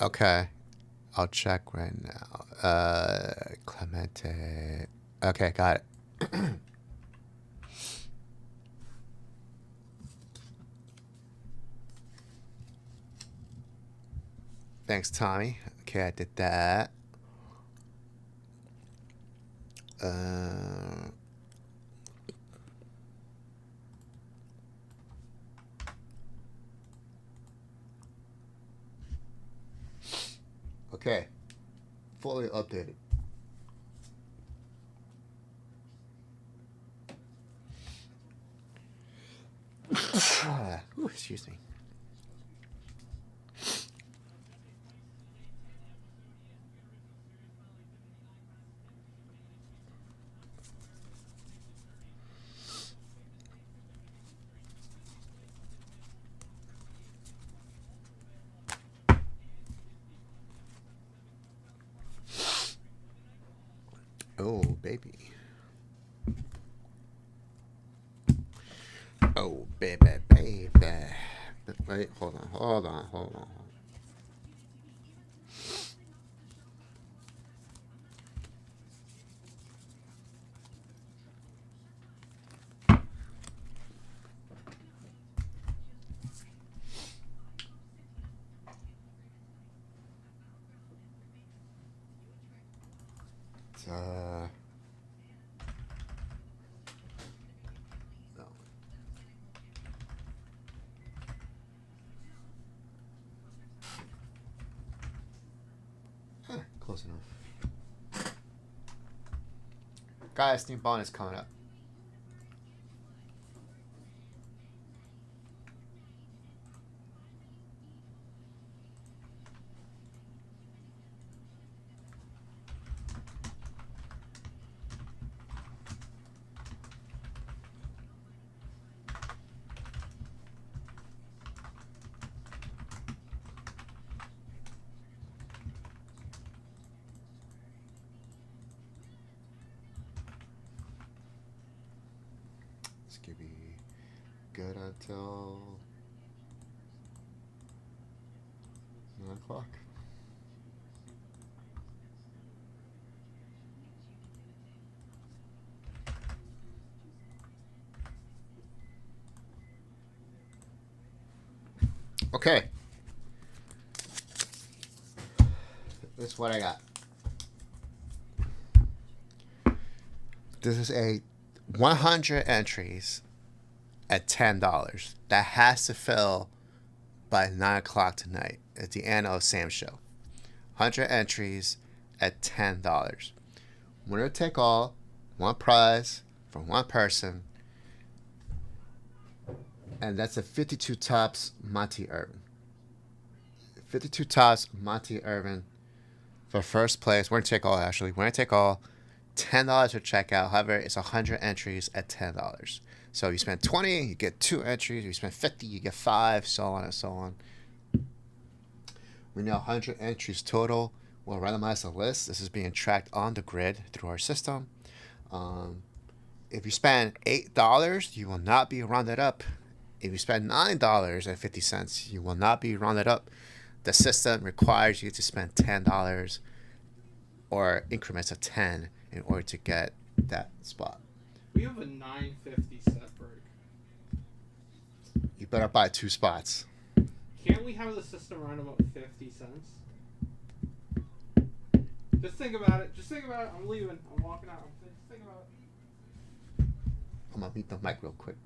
Speaker 4: Okay. I'll check right now. Clemente. Okay, got it. Thanks, Tommy. Okay, I did that. Okay. Fully updated. Ooh, excuse me. Oh, baby. Oh, baby, baby. Wait, hold on. No. Close enough. Guys, new bonus coming up. This could be good until 9 o'clock. Okay. This is what I got. This is a 100 entries at $10. That has to fill by 9 o'clock tonight at the end of Sam's show. 100 entries at $10. Winner take all, one prize for one person. And that's a 52 tops Monty Irvin. 52 tops Monty Irvin for first place. Winner take all, actually. Winner take all. $10 for checkout. However, it's 100 entries at $10. So you spend 20, you get 2 entries. You spend 50, you get 5, so on and so on. We know 100 entries total. We'll randomize the list. This is being tracked on the grid through our system. If you spend $8, you will not be rounded up. If you spend $9.50, you will not be rounded up. the system requires you to spend $10 or increments of 10 in order to get that spot.
Speaker 2: We have a 950 set break.
Speaker 4: You better buy 2 spots.
Speaker 2: Can't we have the system around about 50 cents? Just think about it. Just think about it. I'm leaving. I'm walking out. Just think about it.
Speaker 4: I'm gonna mute the mic real quick.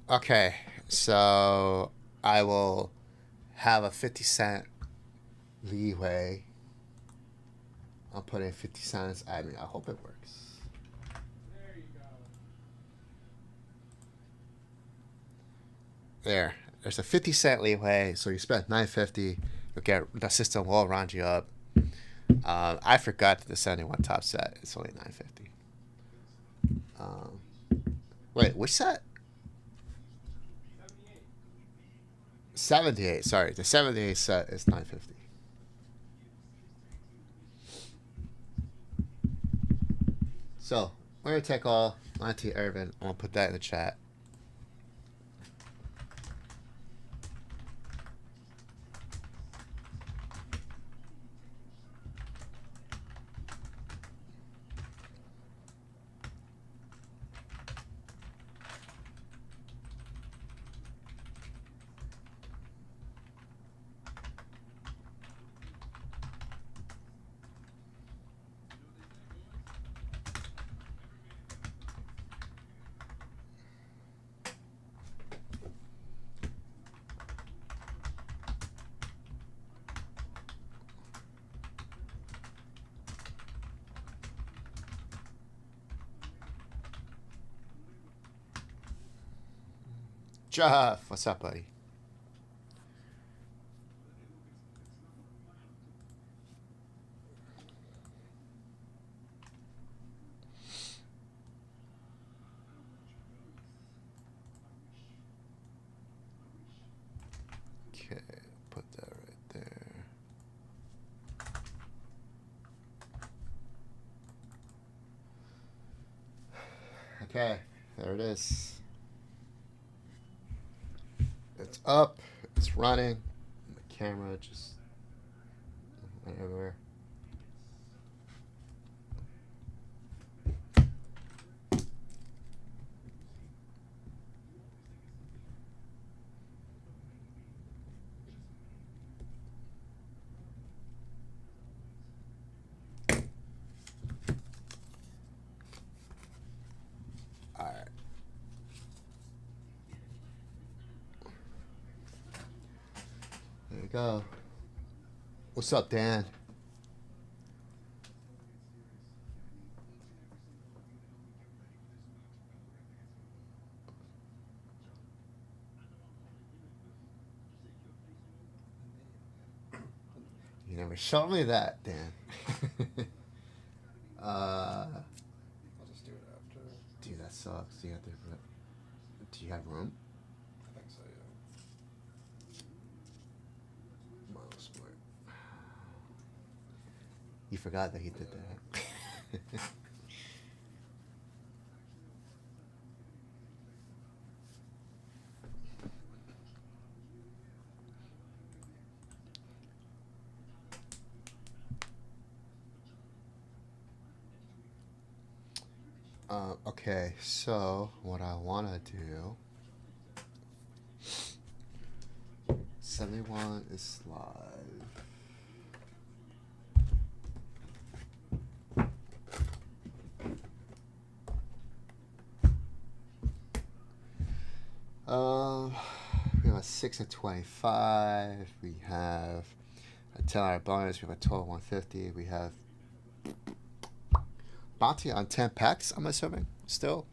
Speaker 4: Okay, so I will have a 50-cent leeway. I'll put in 50 cents. I mean, I hope it works.
Speaker 2: There you go.
Speaker 4: There. There's a 50-cent leeway, so you spend $9.50. You'll get the system will round you up. I forgot the 71 top set. It's only $9.50. Wait, which set? 78. Sorry, the 78 set is $9.50. So we're gonna take all 19 Irvin. I'm gonna put that in the chat. Jeff, what's up, buddy? Okay, put that right there. Okay, there it is. It's up. It's running. The camera just went everywhere. All right. There you go. What's up, Dan? never showed me that, Dan.
Speaker 2: I'll just do it after.
Speaker 4: Dude, that sucks. Do you have room?
Speaker 2: I think so, yeah.
Speaker 4: Wow, smart. You forgot that he did that. Okay, so what I want to do. 71 is live. We have a 6 of 25. We have a $10 bonus. We have a total of 150. We have bounty on 10 packs, I'm assuming, still.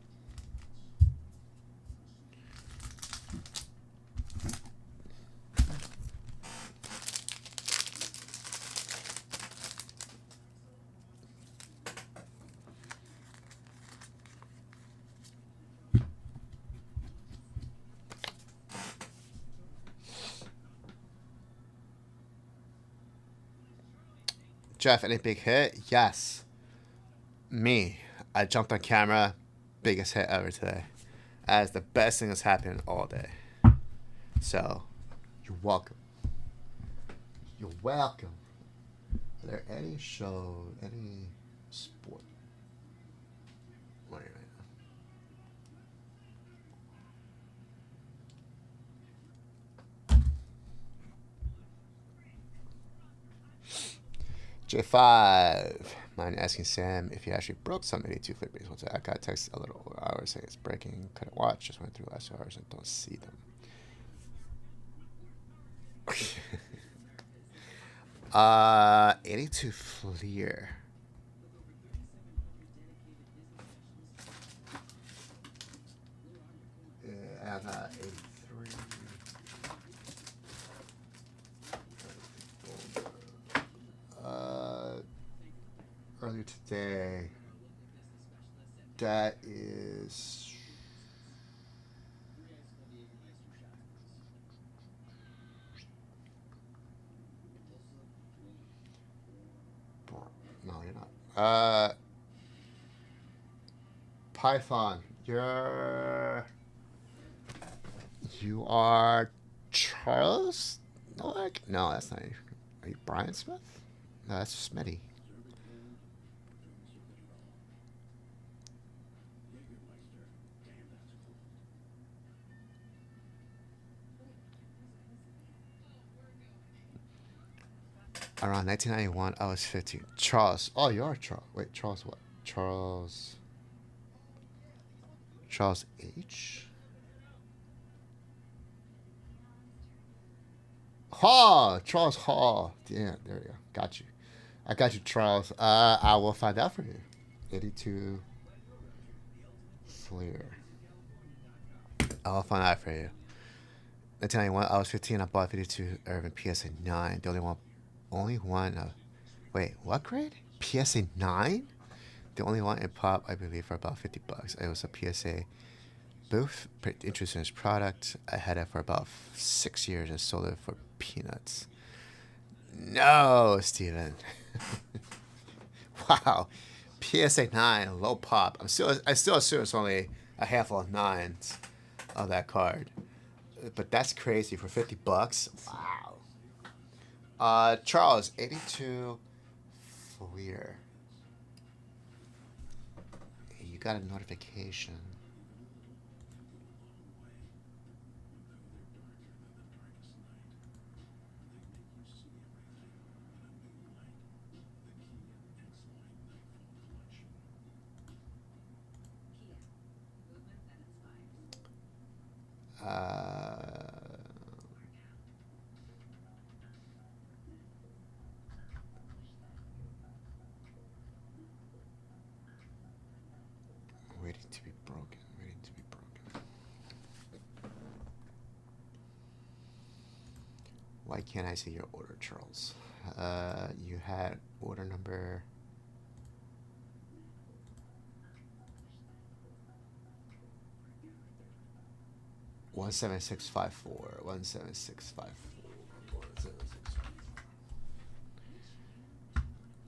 Speaker 4: Jeff, any big hit? Yes. Me. I jumped on camera. Biggest hit ever today. As the best thing that's happened all day. So, you're welcome. You're welcome. Are there any shows, any sport? What are you right now? J5. Mine asking Sam if he actually broke some 82 flip rates. I got a text a little over hours saying it's breaking. Couldn't watch. Just went through last 2 hours and don't see them. 82 Fleer. Yeah, I got 83. Earlier today, that is no, you're not. Python, you are Charles Nowak? No, that's not you. Are you Brian Smith? No, that's Smitty. Around 1991, I was 15. Charles. Oh, you're Charles. Wait, Charles what? Charles H? Hall. Charles Hall. Yeah, there you go. Got you. I got you, Charles. I will find out for you. 82 Fleer. I'll find out for you. 1991, I was 15. I bought 52 Irvin PSA 9. The only one. Wait, what grade? PSA 9? The only one in pop, I believe, for about $50. It was a PSA booth. Pretty interested in this product. I had it for about 6 years and sold it for peanuts. No, Steven. Wow. PSA 9, low pop. I still assume it's only a handful of 9s of that card. But that's crazy for $50. Wow. Charles, 82 Fleer. You got a notification. Waiting to be broken. Waiting to be broken. Why can't I see your order, Charles? You had order number. One 17654. 17654. 17654.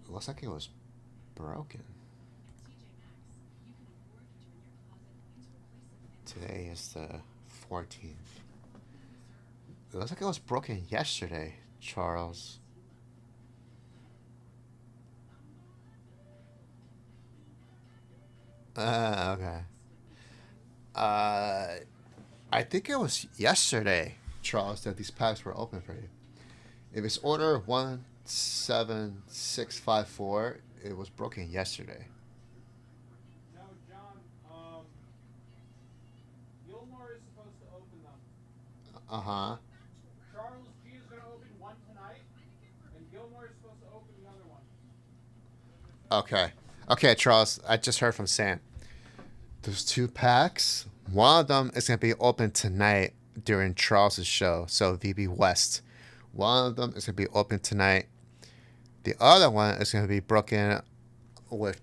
Speaker 4: It looks like it was broken. Today is the 14th. It looks like it was broken yesterday, Charles. Okay. I think it was yesterday, Charles, that these packs were open for you. If it's order 17654, it was broken yesterday.
Speaker 2: No, John. Gilmore is supposed to open them.
Speaker 4: Uh-huh.
Speaker 2: Charles G is going to open one tonight, and Gilmore is supposed to open the other one.
Speaker 4: Okay. Okay, Charles, I just heard from Sam. There's 2 packs. One of them is going to be open tonight during Charles's show, so VB West. One of them is going to be open tonight. The other one is going to be broken with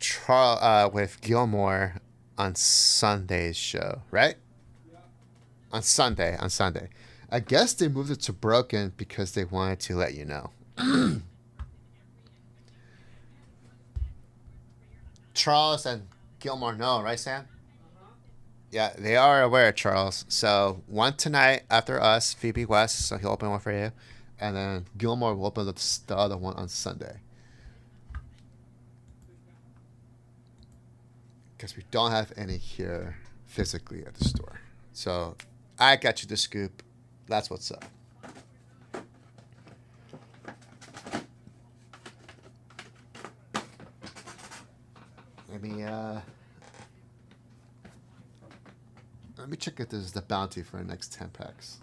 Speaker 4: with Gilmore on Sunday's show, right?
Speaker 2: Yeah.
Speaker 4: On Sunday. I guess they moved it to broken because they wanted to let you know. Charles and Gilmore know, right, Sam? Yeah, they are aware, Charles. So one tonight after us, Phoebe West, so he'll open one for you. And then Gilmore will open the other one on Sunday. Because we don't have any here physically at the store. So I got you the scoop. That's what's up. Let me check if this is the bounty for the next 10 packs.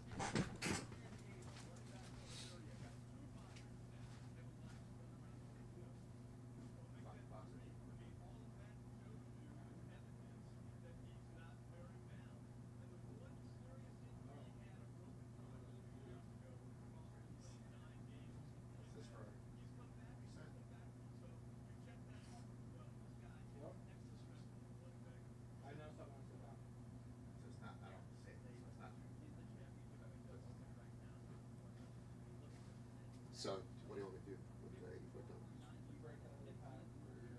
Speaker 2: I know someone said that.
Speaker 4: So, what do you want me to do? What did I put down?
Speaker 2: You break out the pad for your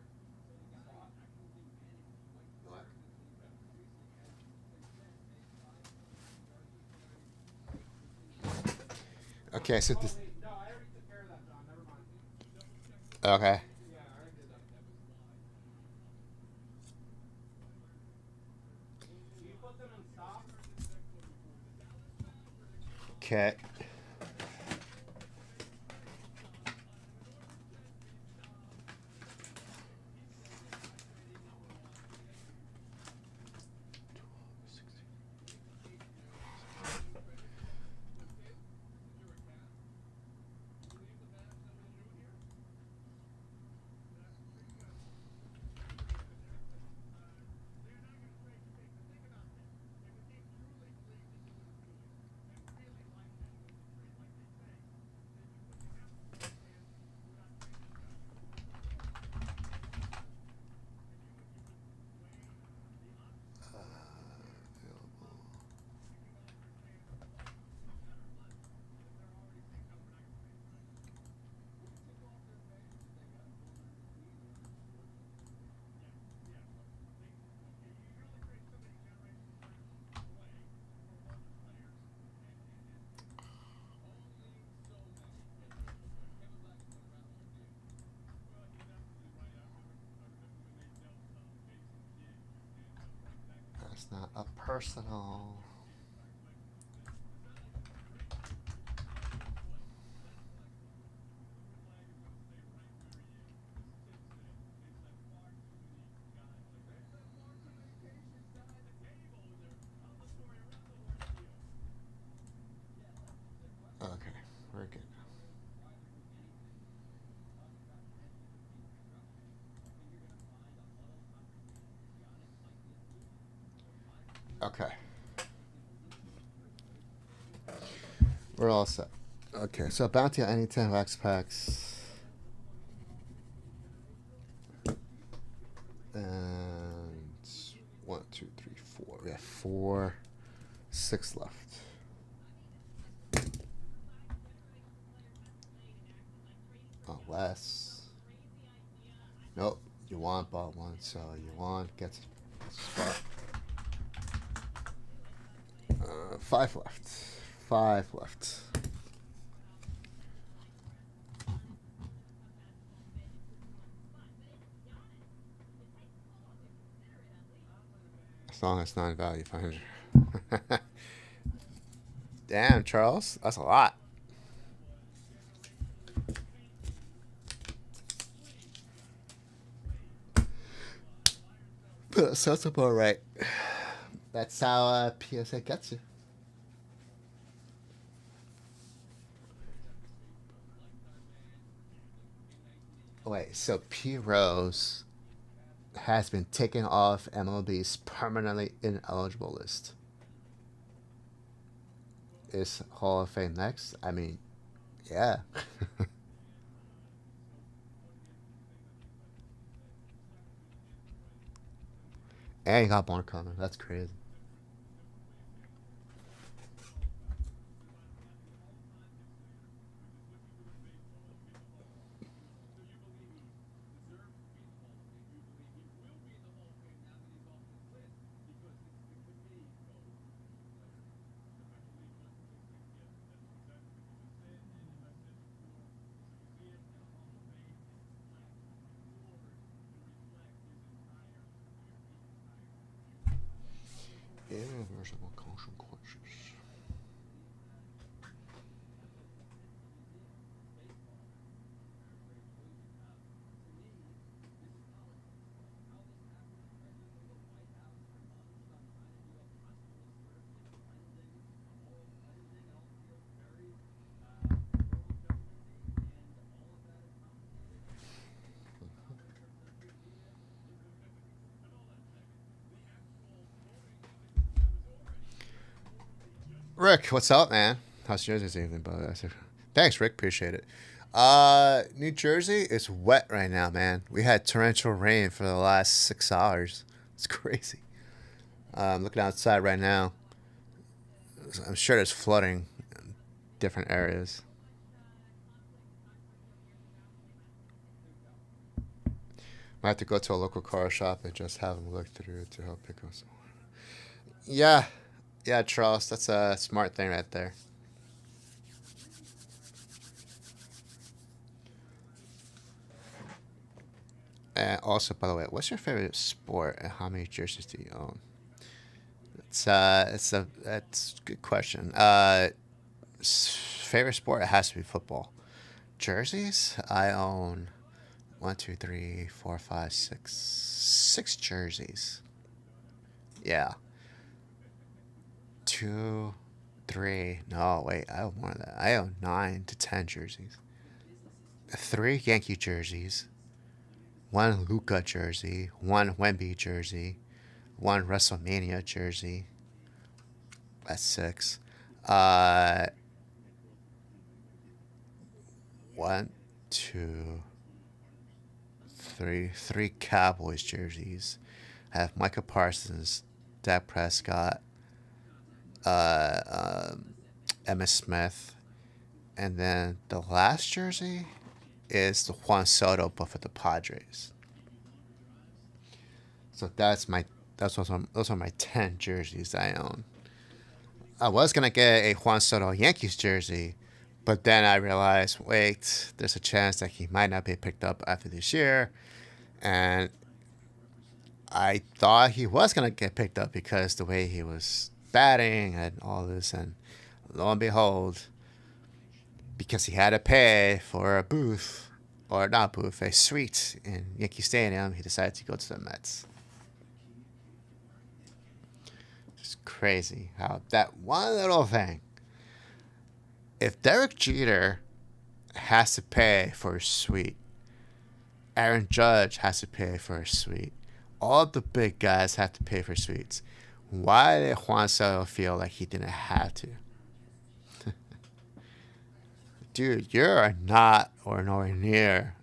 Speaker 2: spot.
Speaker 4: Black? Okay, so this.
Speaker 2: Wait, no, I already took care of that, John. Never mind.
Speaker 4: Okay.
Speaker 2: Yeah, I already did that. Do you put them in stock?
Speaker 4: Okay. That's not a personal. Okay, we're good. Okay. We're all set. Okay, so bounty on any 10 wax packs. And 1, 2, 3, 4. We have 4, 6 left. Oh, less. Nope. Yuan bought one, so Yuan gets a spot. 5 left. 5 left. As long as it's not in value, 500. Damn, Charles. That's a lot. But that's about right. That's how PSA gets you. Wait, so P. Rose has been taken off MLB's permanently ineligible list. Is Hall of Fame next? I mean, yeah. And he got more coming. That's crazy. Irreversible consequences. Rick, what's up, man? How's yours this evening, bud? Thanks, Rick. Appreciate it. New Jersey is wet right now, man. We had torrential rain for the last 6 hours. It's crazy. I'm looking outside right now. I'm sure there's flooding in different areas. Might have to go to a local car shop and just have them look through to help pick up some. Yeah. Yeah, Charles, that's a smart thing right there. And also, by the way, what's your favorite sport and how many jerseys do you own? That's a good question. Favorite sport, it has to be football. Jerseys, I own 1, 2, 3, 4, 5, 6 jerseys. Yeah. 2, 3. No, wait. I own more than that. I own 9 to 10 jerseys. 3 Yankee jerseys. 1 Luka jersey. 1 Wemby jersey. 1 WrestleMania jersey. That's 6. 1, 2, 3. 3 Cowboys jerseys. I have Micah Parsons, Dak Prescott, Emmitt Smith, and then the last jersey is the Juan Soto, but for the Padres. So those are my 10 jerseys I own. I was gonna get a Juan Soto Yankees jersey, but then I realized, wait, there's a chance that he might not be picked up after this year, and I thought he was gonna get picked up because the way he was batting and all this, and lo and behold, because he had to pay for a booth, or not booth, a suite in Yankee Stadium, he decided to go to the Mets. It's crazy how that one little thing, if Derek Jeter has to pay for a suite, Aaron Judge has to pay for a suite, all of the big guys have to pay for suites, why did Juan Soto feel like he didn't have to? Dude, you're not or nowhere near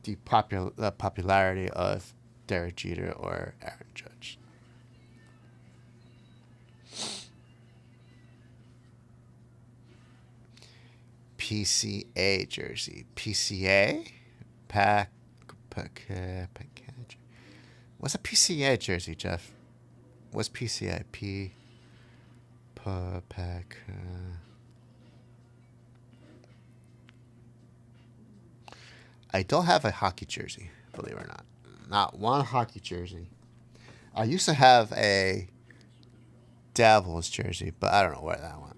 Speaker 4: the popularity of Derek Jeter or Aaron Judge. PCA jersey. PCA? What's a PCA jersey, Jeff? What's PCA? I don't have a hockey jersey, believe it or not. Not one hockey jersey. I used to have a Devils jersey, but I don't know where that went.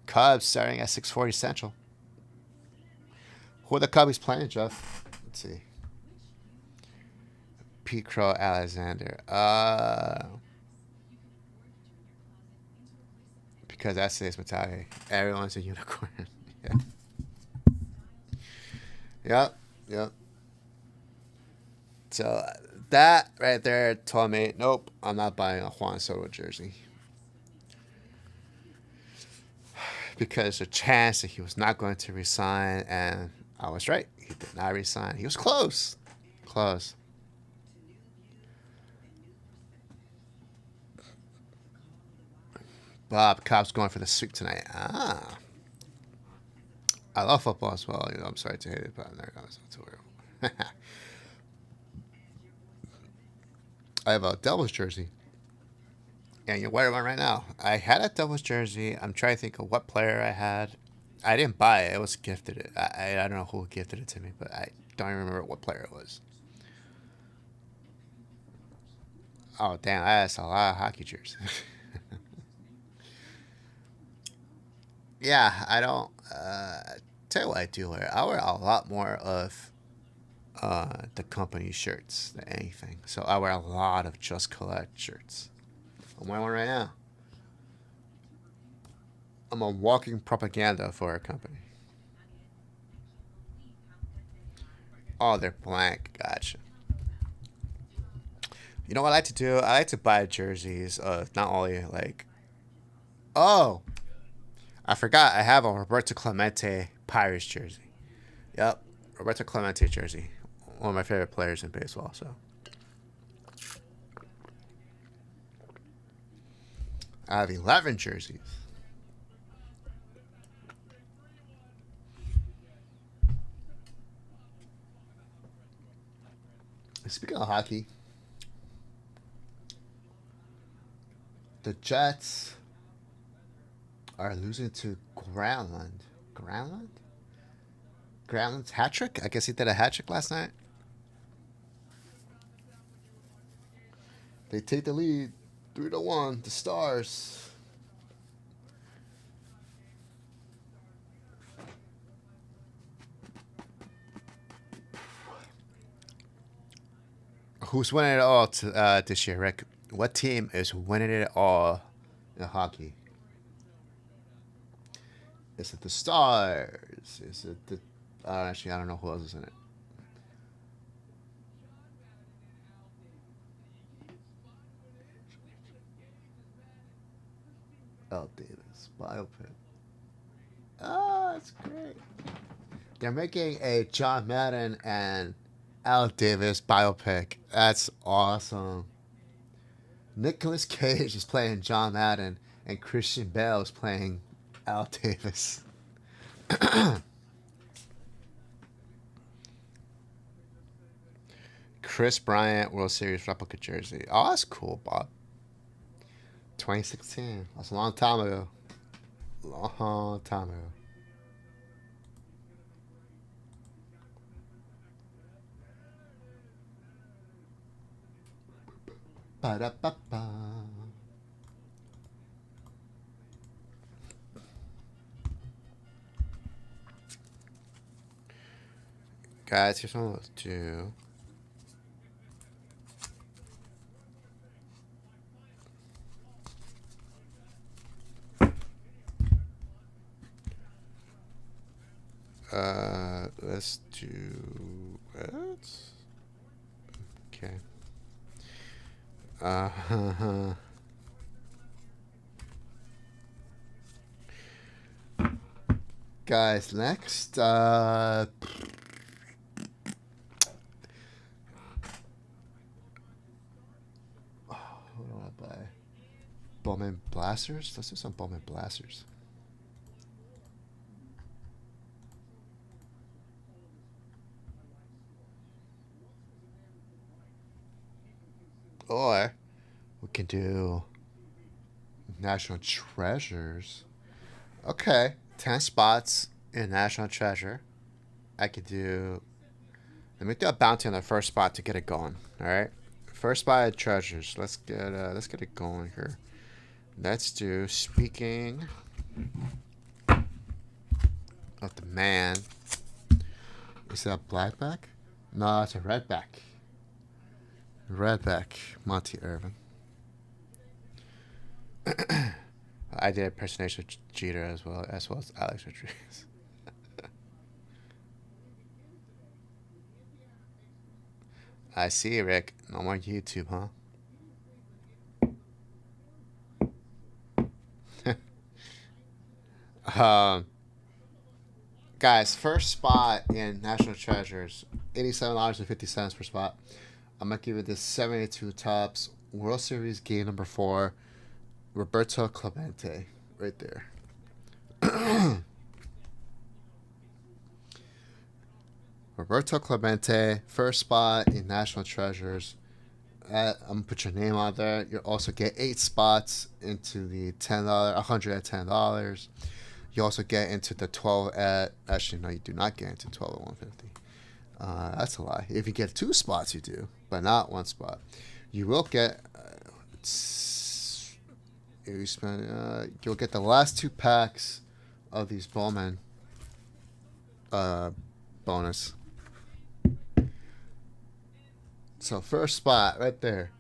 Speaker 4: Cubs starting at 6:40 Central. Who are the Cubbies playing, Jeff? Let's see. Pete Crow, Alexander. Because that says Matagi. Everyone's a unicorn. Yeah. Yep. So that right there told me, nope, I'm not buying a Juan Soto jersey. Because the chance that he was not going to resign, and I was right. He did not resign. He was close. Close. Bob Cobb's going for the sweep tonight. Ah. I love football as well. I'm sorry to hate it, but I'm never going to worry. I have a Devils jersey. And you're wearing one right now. I had a Devils jersey. I'm trying to think of what player I had. I didn't buy it. It was gifted. I don't know who gifted it to me, but I don't even remember what player it was. Oh, damn. That's a lot of hockey jerseys. Yeah, I don't. Tell you what I do wear. I wear a lot more of the company shirts than anything. So I wear a lot of Just Collect shirts. I'm wearing one right now. I'm a walking propaganda for a company. Oh, they're blank. Gotcha. You know what I like to do? I like to buy jerseys of not only like... Oh! I forgot I have a Roberto Clemente Pirates jersey. Yep. Roberto Clemente jersey. One of my favorite players in baseball, so... I have 11 jerseys. Speaking of hockey, the Jets are losing to Granlund. Granlund's hat trick? I guess he did a hat trick last night. They take the lead 3-1. The Stars. Who's winning it all this year, Rick? What team is winning it all in hockey? Is it the Stars? Is it the... actually, I don't know who else is in it. Al Davis, biopic. Oh, that's great. They're making a John Madden and Al Davis biopic. That's awesome. Nicolas Cage is playing John Madden, and Christian Bale is playing Al Davis. Chris Bryant World Series replica jersey. Oh, that's cool, Bob. 2016. That's a long time ago. Long time ago. Ba-da-ba-ba. Guys, here's one of those two. Let's do what? Okay. guys. Next, what do I buy? Bowman Blasters? Let's do some Bowman Blasters. Or we can do National Treasures. Okay, 10 spots in National Treasure. I could do. Let me do a bounty on the first spot to get it going. All right, first spot at Treasures. Let's get it going here. Let's do speaking of the man. Is that a blackback? No, it's a redback. Redback, Monty Irvin. I did impersonation of Jeter as well as Alex Rodriguez. I see, Rick. No more YouTube, huh? Guys, first spot in National Treasures, $87.50 per spot. I'm gonna give it this 72 tops World Series game number 4, Roberto Clemente, right there. Roberto Clemente, first spot in National Treasures. I'm gonna put your name on there. You'll also get 8 spots into the $110. You also get into the 12 at. Actually, no, you do not get into 12 at 150. That's a lie. If you get 2 spots, you do, but not 1 spot. You will get. If you spend, you'll get the last 2 packs of these Bowman bonus. So first spot right there.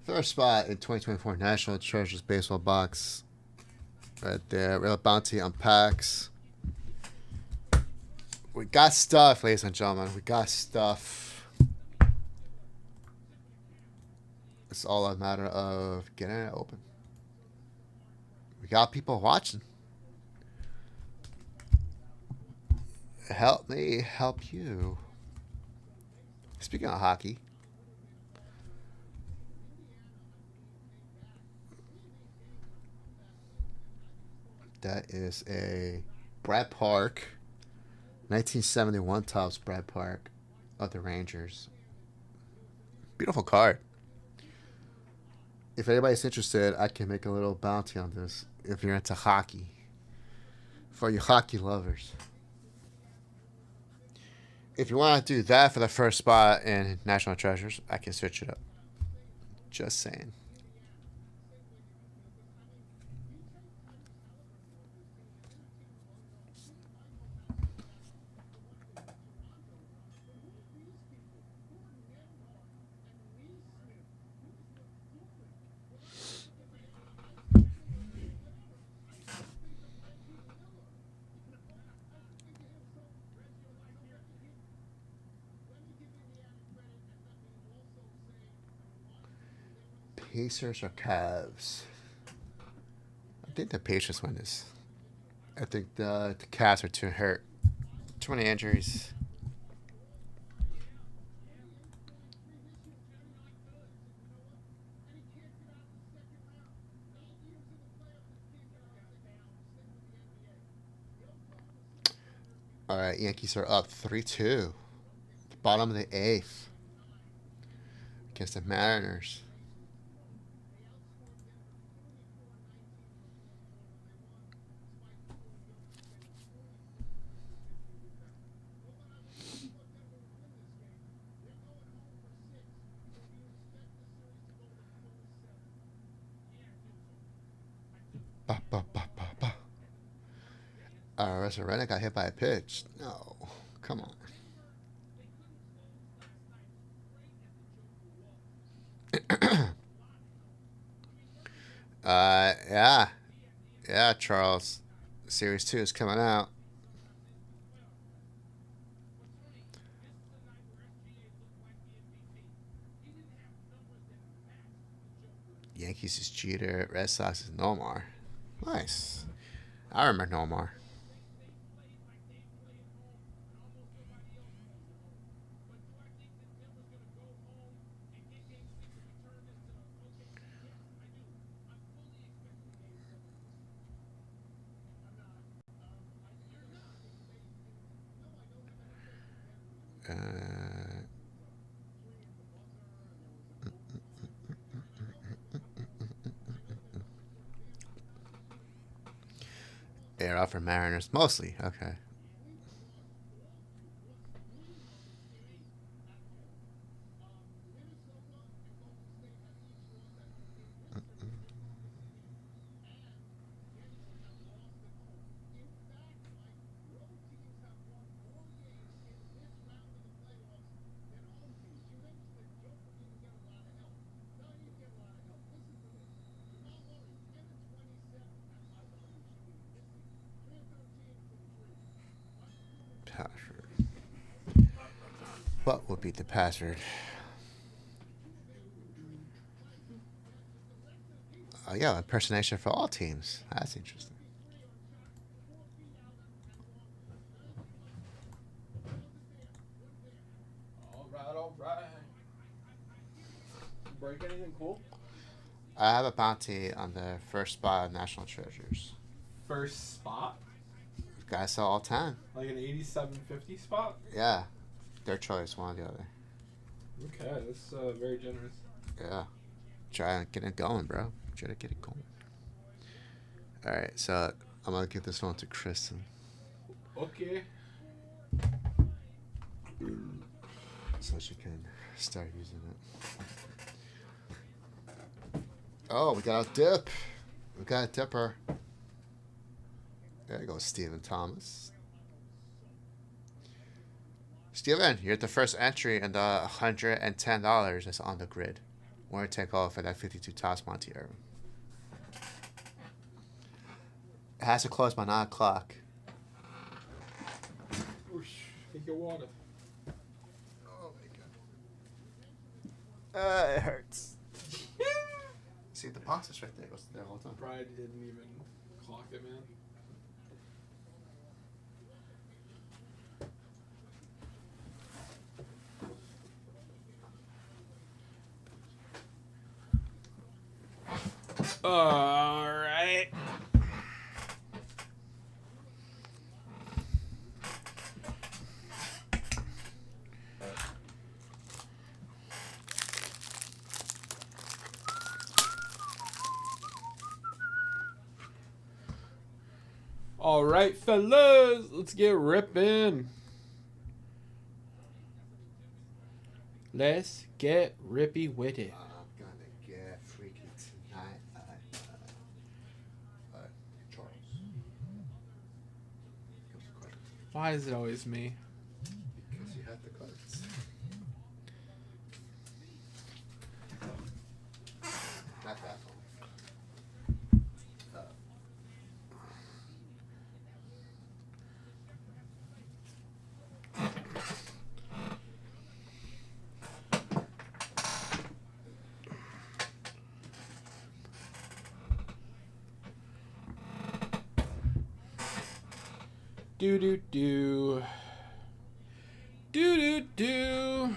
Speaker 4: First spot in 2024 National Treasures Baseball Box. Right there. Real bounty on packs. We got stuff, ladies and gentlemen. We got stuff. It's all a matter of getting it open. We got people watching. Help me help you. Speaking of hockey. That is a Brad Park, 1971 tops Brad Park of the Rangers. Beautiful card. If anybody's interested, I can make a little bounty on this if you're into hockey. For you hockey lovers. If you want to do that for the first spot in National Treasures, I can switch it up. Just saying. Pacers or Cavs? I think the Pacers win this. I think the Cavs are too hurt. Too many injuries. All right, Yankees are up 3-2. Bottom of the 8th. Against the Mariners. Ba, ba, ba, ba, ba. Resurrect got hit by a pitch. No. Come on. Yeah. Yeah, Charles. Series 2 is coming out. Yankees is Jeter. Red Sox is Nomar. Nice. I remember Nomar. Air out for Mariners. Mostly. Okay. Password. What would be the password? Oh, yeah, impersonation for all teams. That's interesting.
Speaker 2: All right. Break anything cool?
Speaker 4: I have a bounty on the first spot of National Treasures.
Speaker 2: First spot?
Speaker 4: Guys sell all 10.
Speaker 2: Like an 87.50 spot?
Speaker 4: Yeah. Their choice, one or the other.
Speaker 2: Okay, that's very generous.
Speaker 4: Yeah. Try to get it going, bro. Try to get it going. Alright, so I'm going to give this one to Kristen.
Speaker 2: Okay.
Speaker 4: So she can start using it. Oh, we got a dip. We got a dipper. There you go, Stephen Thomas. Steven, you're the first entry in the $110 that's on the grid. We're take off for that 52 toss Monty Irvin. It has to close by 9 o'clock.
Speaker 2: Whoosh, take your water.
Speaker 4: Oh my god. It hurts. See, the box is right there. It goes there all the time.
Speaker 2: Bride didn't even clock it, man. All right. All right, fellas, let's get ripping. Let's get rippy with it.
Speaker 4: I'm gonna get freaky tonight. Charles.
Speaker 2: Why is it always me?
Speaker 4: Because you have the cards. Not that one.
Speaker 2: Do do do. Do do do.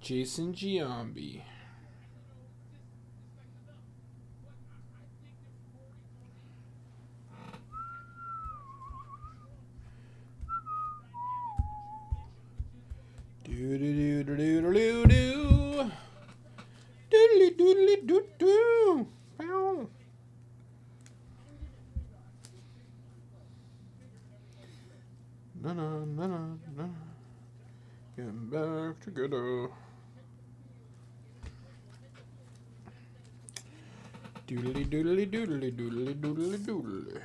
Speaker 2: Jason Giambi. Do do do do do do do. Doodly doodly doo doo. Bow. Na na na na na. Getting back together. Doodly doodly doodly doodly doodly doodly.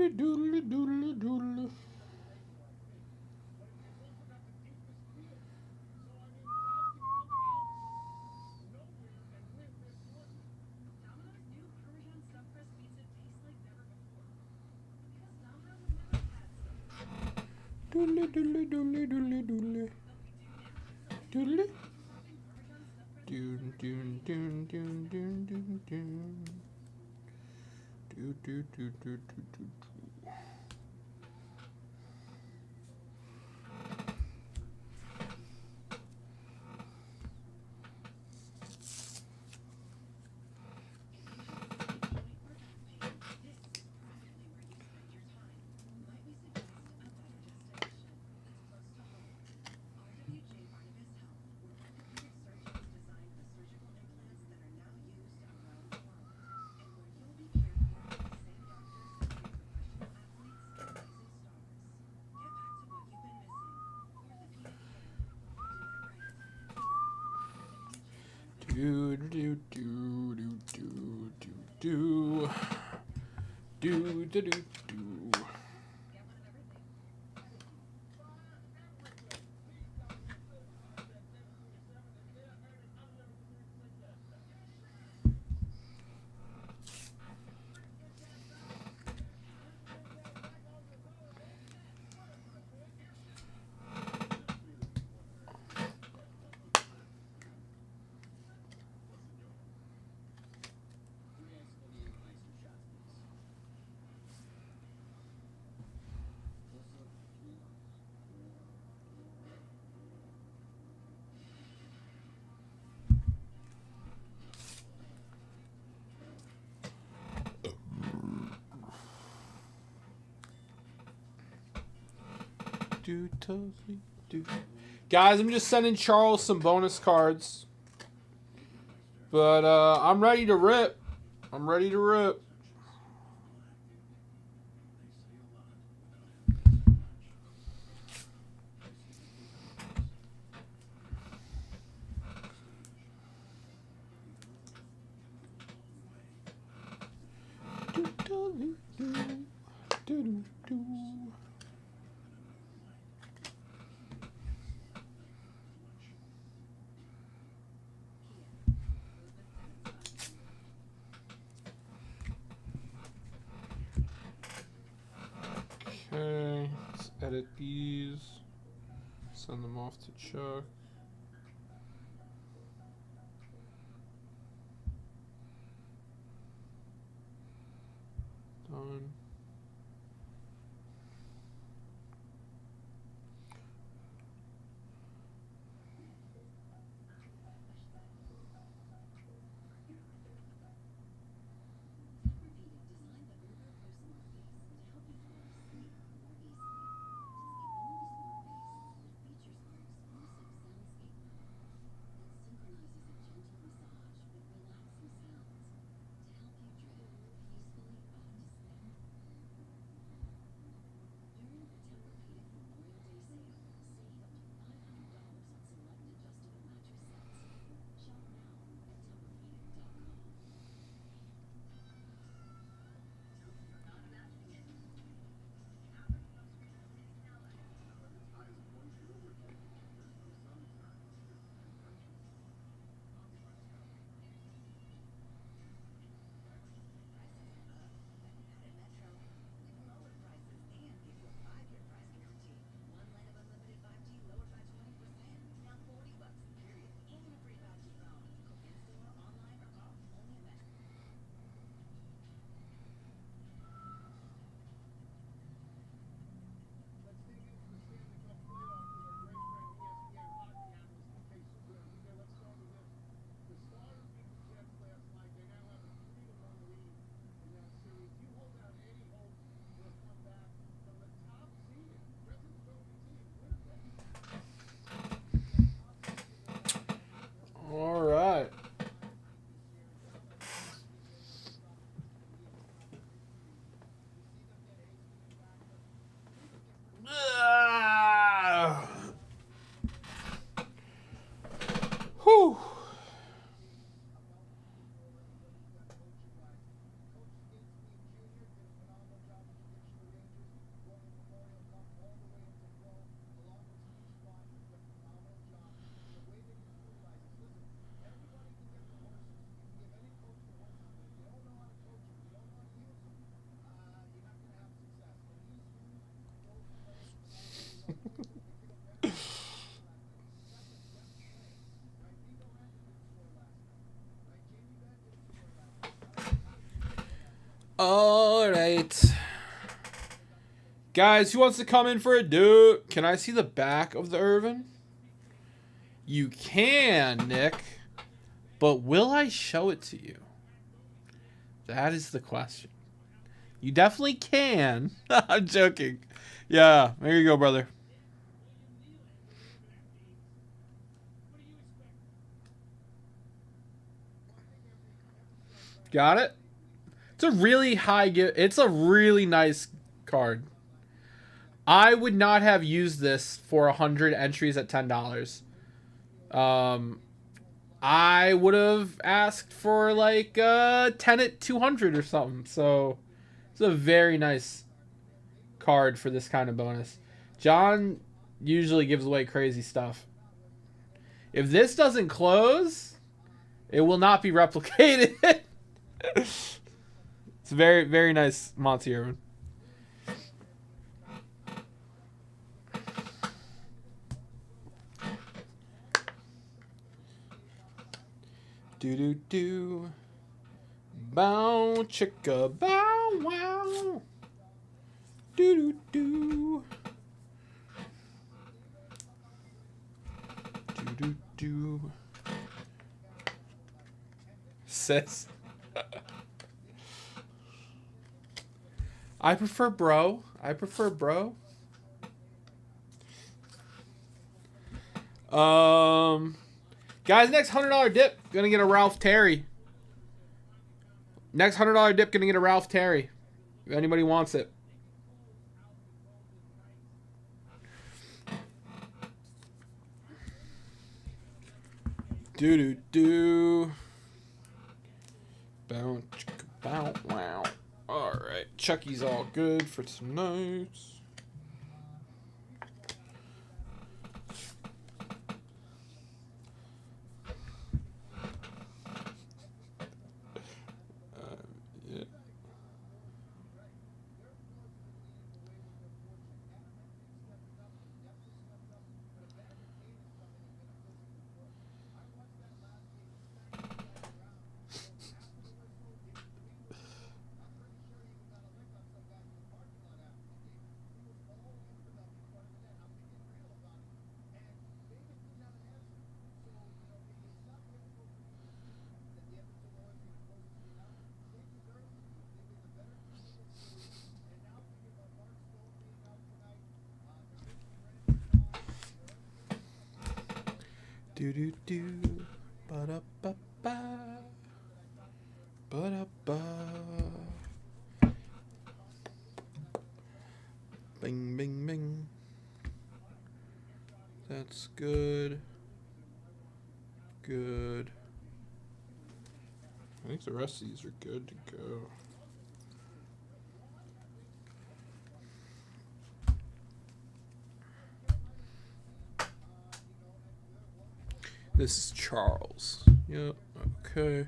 Speaker 2: Doodly doodly doodly doodly. Doodly doodly doodly doodly doodly. Doodly. Doon doon doon doon doon doon doon. Do do do do do do. Do do do do do do do do do do. Do totally do. Guys, I'm just sending Charles some bonus cards. But I'm ready to rip. I'm ready to rip. Do totally do. Do do do. Okay, let's edit these. Send them off to Chuck. Done. All right. Guys, who wants to come in for a dude? Can I see the back of the Irvin? You can, Nick. But will I show it to you? That is the question. You definitely can. I'm joking. Yeah, there you go, brother. Got it? It's a really high gift. It's a really nice card. I would not have used this for 100 entries at $10. I would have asked for like 10 at 200 or something. So it's a very nice card for this kind of bonus. John usually gives away crazy stuff. If this doesn't close, it will not be replicated. It's very, very nice, Monty Irvin. Do do do, bow chicka bow wow. Do do do. Do do do. Sis. I prefer bro. Guys, next $100 dip gonna get a Ralph Terry. Next $100 dip gonna get a Ralph Terry. If anybody wants it. Do do do. Bow chicka bow wow. All right, Chucky's all good for tonight. Yeah. Do do do, ba da ba ba, ba da ba. Bing bing bing. That's good. Good. I think the rest of these are good to go. This is Charles. Yep. Okay.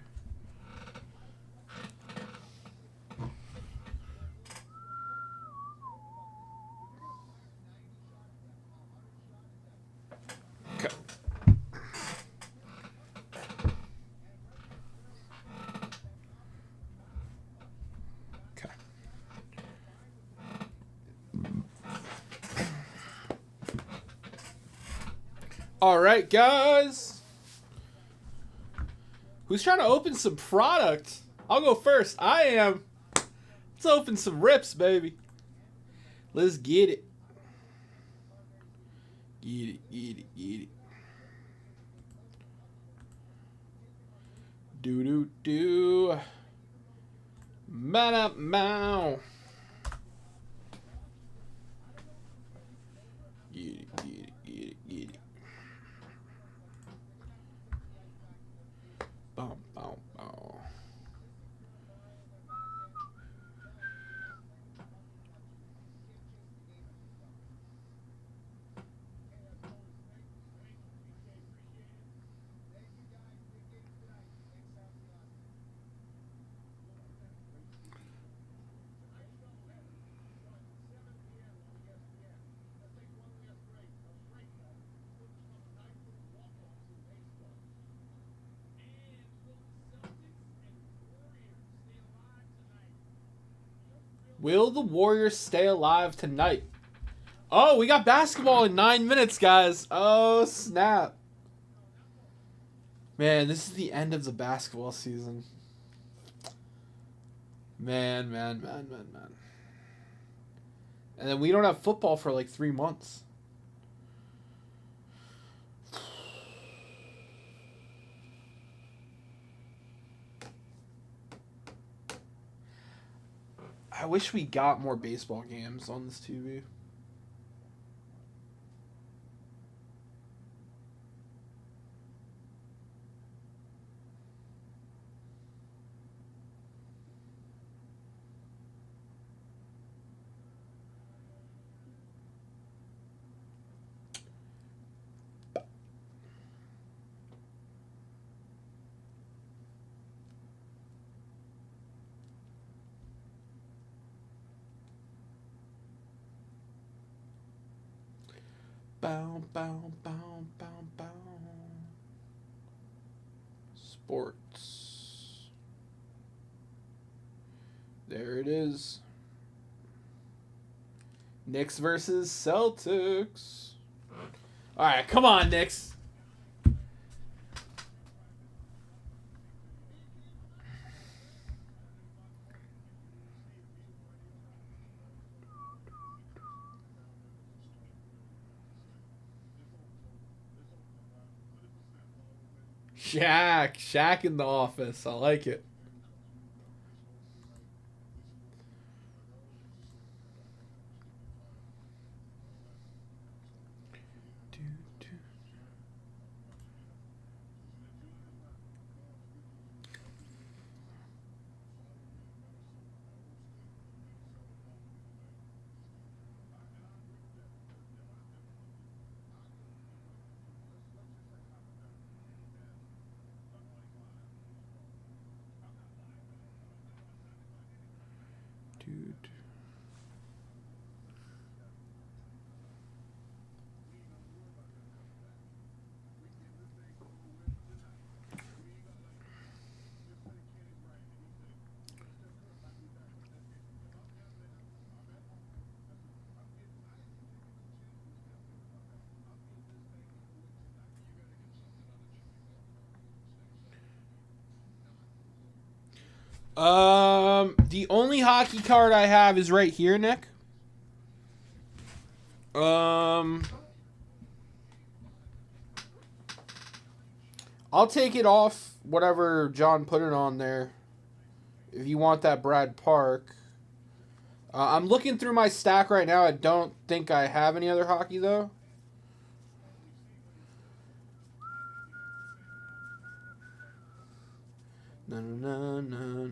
Speaker 2: Okay. Okay. All right, guys. Who's trying to open some product? I'll go first. I am. Let's open some rips, baby. Let's get it. Get it, get it, get it. Do do do. Ba-da-mow. Get it, get it, get it, get it. Bow, bow, bow. Will the Warriors stay alive tonight? Oh, we got basketball in 9 minutes, guys. Oh, snap. Man, this is the end of the basketball season. Man. And then we don't have football for like 3 months. I wish we got more baseball games on this TV. Bow. Sports. There it is. Knicks versus Celtics. All right, come on, Knicks. Shaq in the office. I like it. The only hockey card I have is right here, Nick. I'll take it off whatever John put it on there. If you want that Brad Park. I'm looking through my stack right now. I don't think I have any other hockey, though. No.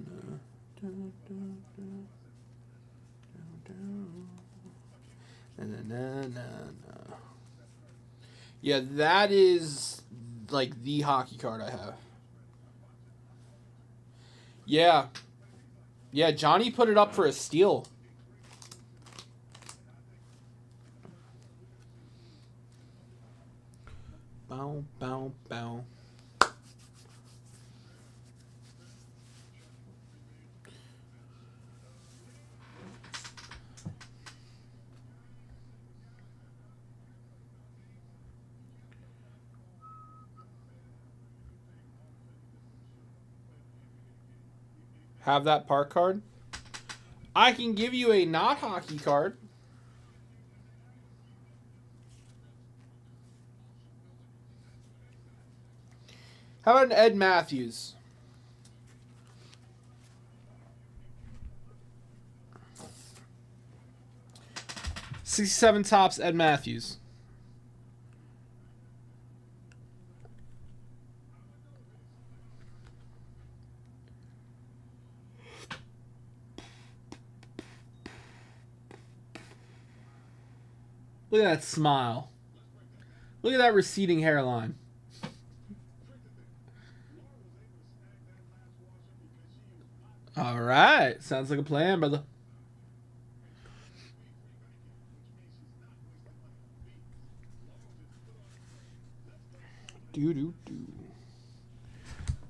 Speaker 2: Yeah, that is like the hockey card I have. Yeah, Johnny put it up for a steal. Bow. Have that Park card? I can give you a not hockey card. How about an Ed Matthews? '67 Topps Ed Matthews. Look at that smile. Look at that receding hairline. All right. Sounds like a plan, brother. Do.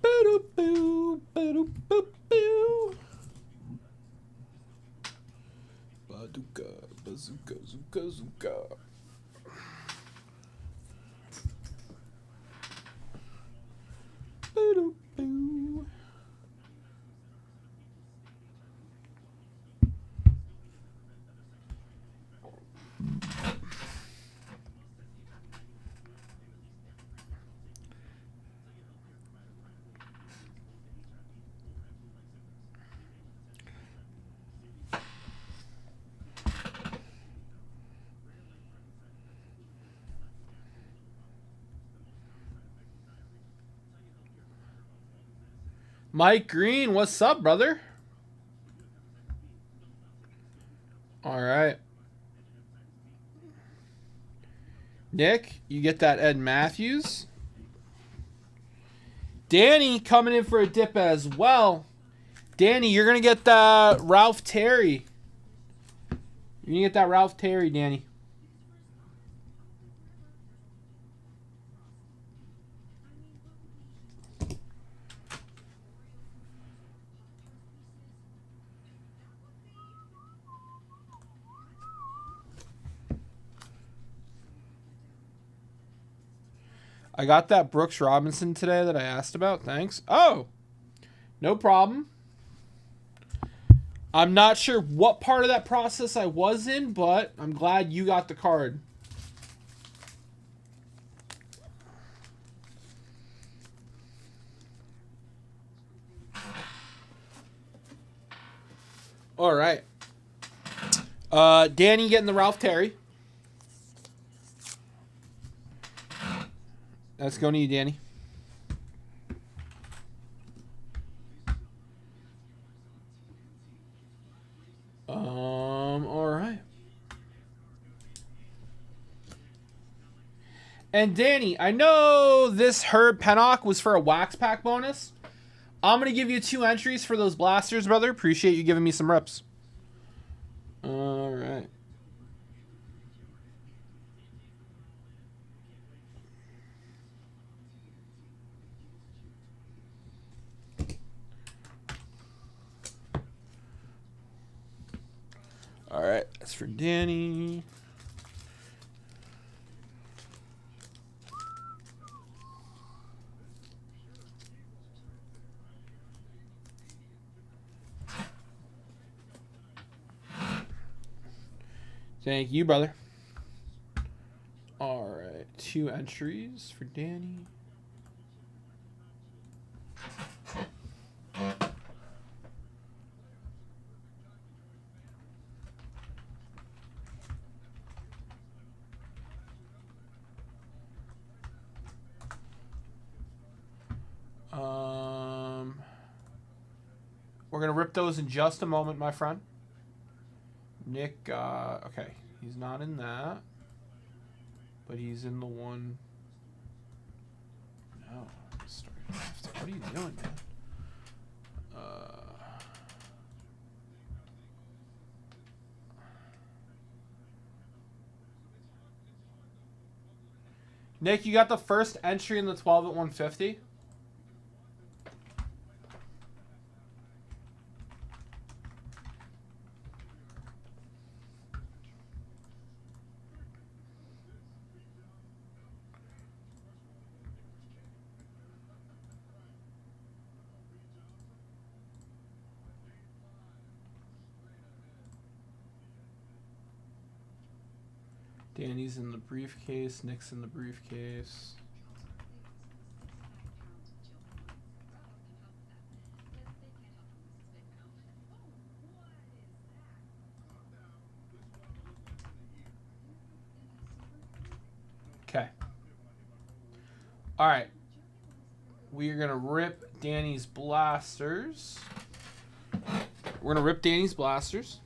Speaker 2: Ba-do-boo. Bazooka, bazooka, bazooka, bazooka. Boo-doo-boo. Mike Green, what's up, brother? All right. Nick, you get that Ed Matthews. Danny coming in for a dip as well. Danny, you're going to get the Ralph Terry. You're going to get that Ralph Terry, Danny. I got that Brooks Robinson today that I asked about. Thanks. Oh, no problem. I'm not sure what part of that process I was in, but I'm glad you got the card. All right. Danny getting the Ralph Terry. That's going to you, Danny. All right. And Danny, I know this Herb Pennock was for a wax pack bonus. I'm going to give you 2 entries for those blasters, brother. Appreciate you giving me some reps. All right. All right, that's for Danny. Thank you, brother. All right, 2 entries for Danny. We're going to rip those in just a moment, my friend. Nick, okay, he's not in that, but he's in the one. No, what are you doing, man? Nick, you got the first entry in the 12 at 150. Danny's in the briefcase. Nick's in the briefcase. Okay. All right. We are going to rip Danny's blasters. We're going to rip Danny's blasters.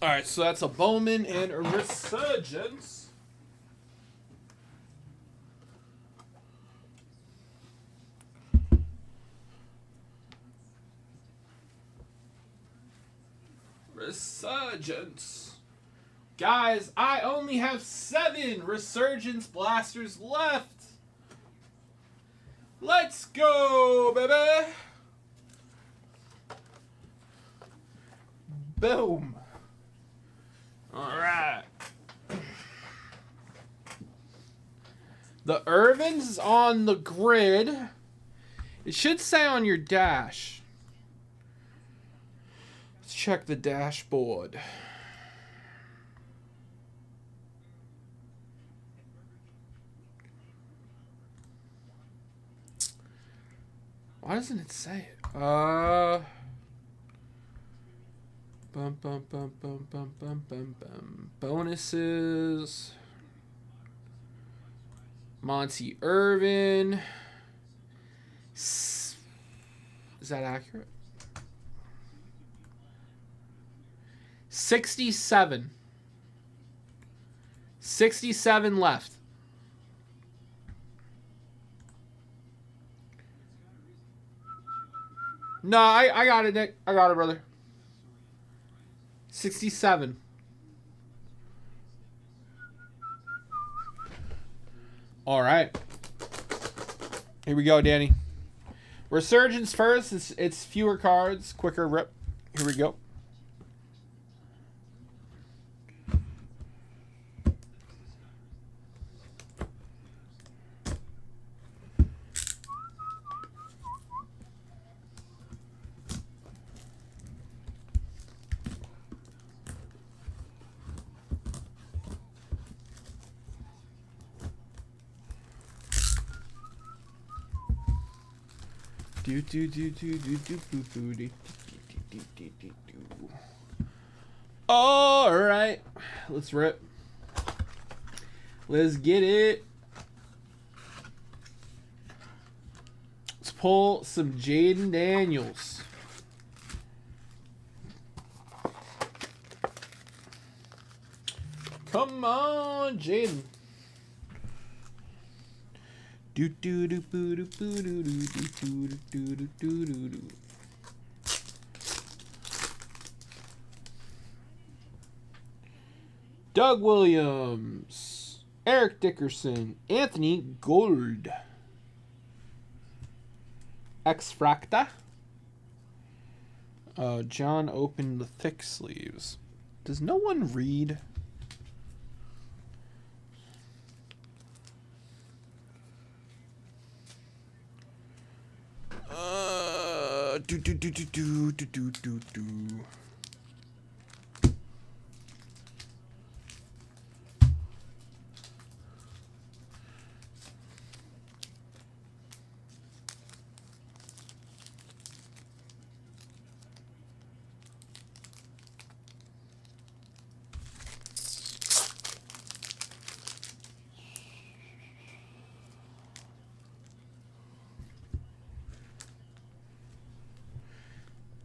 Speaker 2: All right, so that's a Bowman and a Resurgence. Resurgence. Guys, I only have 7 Resurgence blasters left. Let's go, baby. Boom. All right. The Irvin's on the grid. It should say on your dash. Let's check the dashboard. Why doesn't it say it? Bum bum bum bum bum bum bum bum. Bonuses. Monty Irvin. Is that accurate? 67. 67 left. No, I got it, Nick. I got it, brother. 67. All right. Here we go, Danny. Resurgence first. It's fewer cards, quicker rip. Here we go. All right, let's rip. Let's get it. Let's pull some Jaden Daniels. Come on, Jaden. Do do do do do do do do do do do do. Doug Williams, Eric Dickerson, Anthony Gold, X Fracta. John opened the thick sleeves. Does no one read? Do.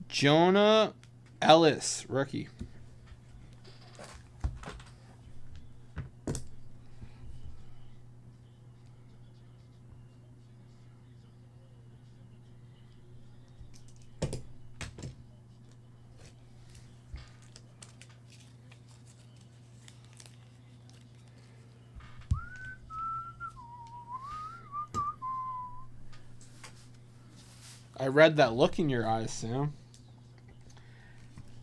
Speaker 2: Jonah Ellis, rookie. I read that look in your eyes, Sam.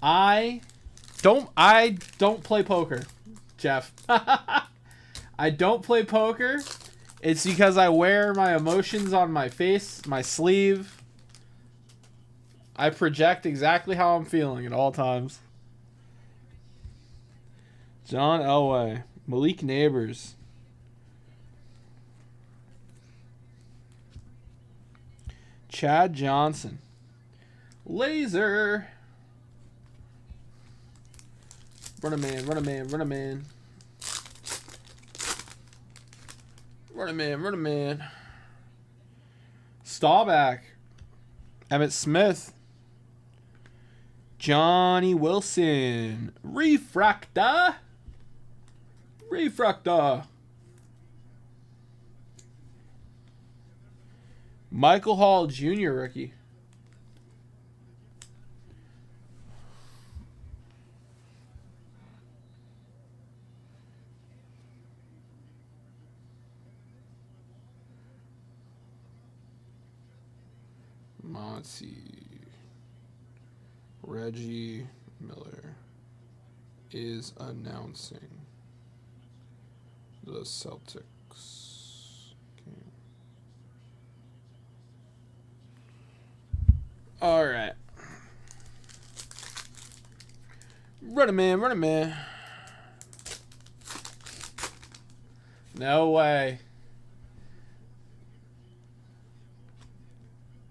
Speaker 2: I don't play poker, Jeff. I don't play poker. It's because I wear my emotions on my face, my sleeve. I project exactly how I'm feeling at all times. John Elway, Malik Neighbors. Chad Johnson. Laser. Run a man, run a man, run a man. Run a man, run a man. Staubach. Emmett Smith. Johnny Wilson. Refracta. Refracta. Michael Hall Jr. rookie. Monty, Reggie, Miller is announcing the Celtics game. All right. Run a man. No way.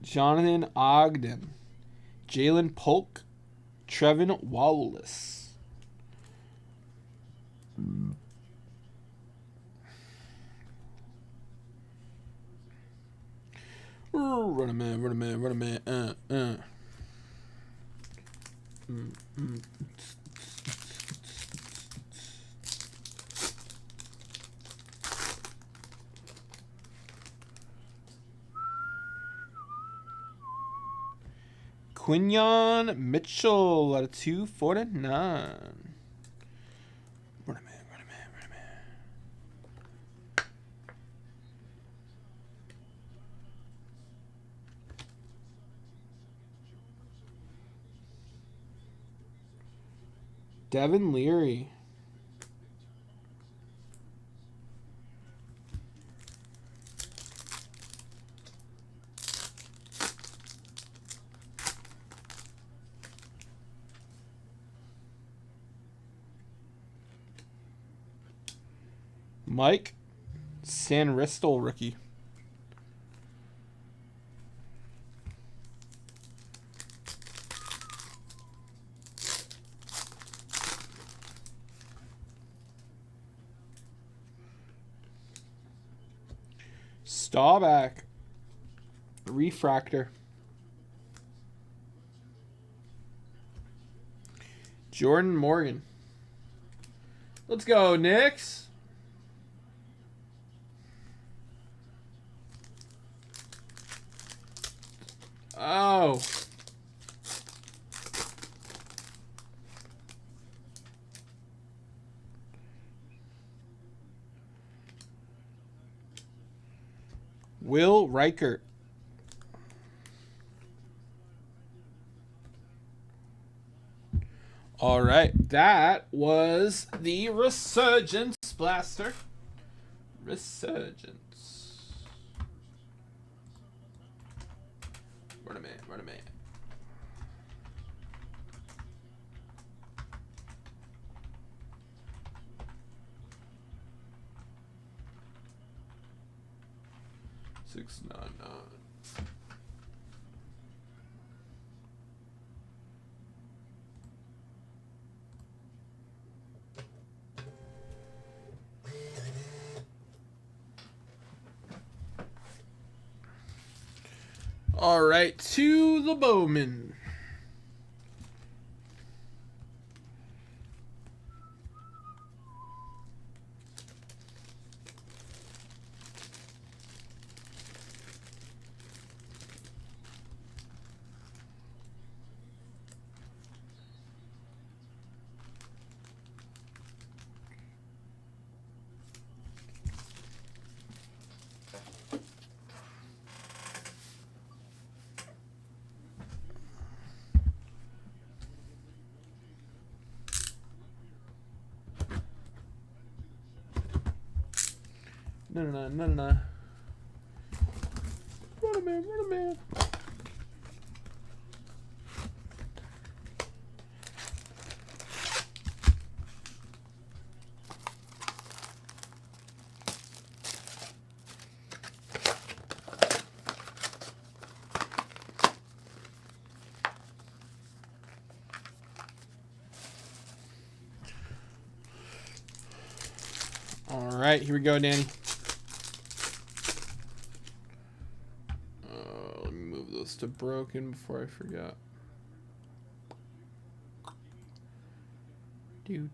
Speaker 2: Jonathan Ogden, Jalen Polk, Trevin Wallace. Run a man. Quinyon Mitchell out of 249. Run a man. Devin Leary. Mike Sanristel rookie. Staubach refractor. Jordan Morgan. Let's go, Knicks. Oh. Will Reichert. All right, that was the Resurgence Blaster. Resurgence. Run a man. 699. All right, to the Bowman. No. Run a man. All right, here we go, Danny. Let me move those to broken before I forget. Do.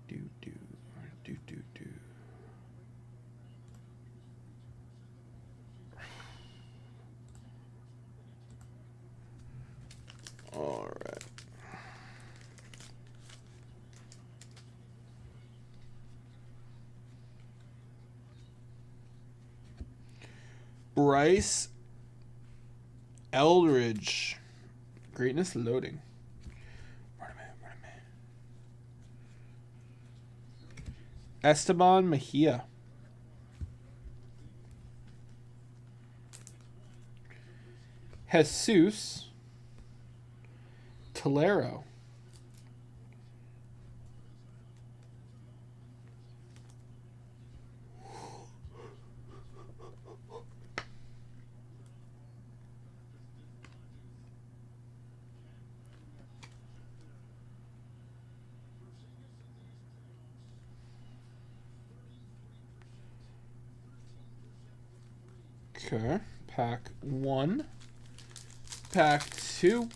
Speaker 2: All right. Bryce Eldridge. Greatness loading. Run a man. Esteban Mejia. Jesus Tolero. Okay, pack 1. Pack 2.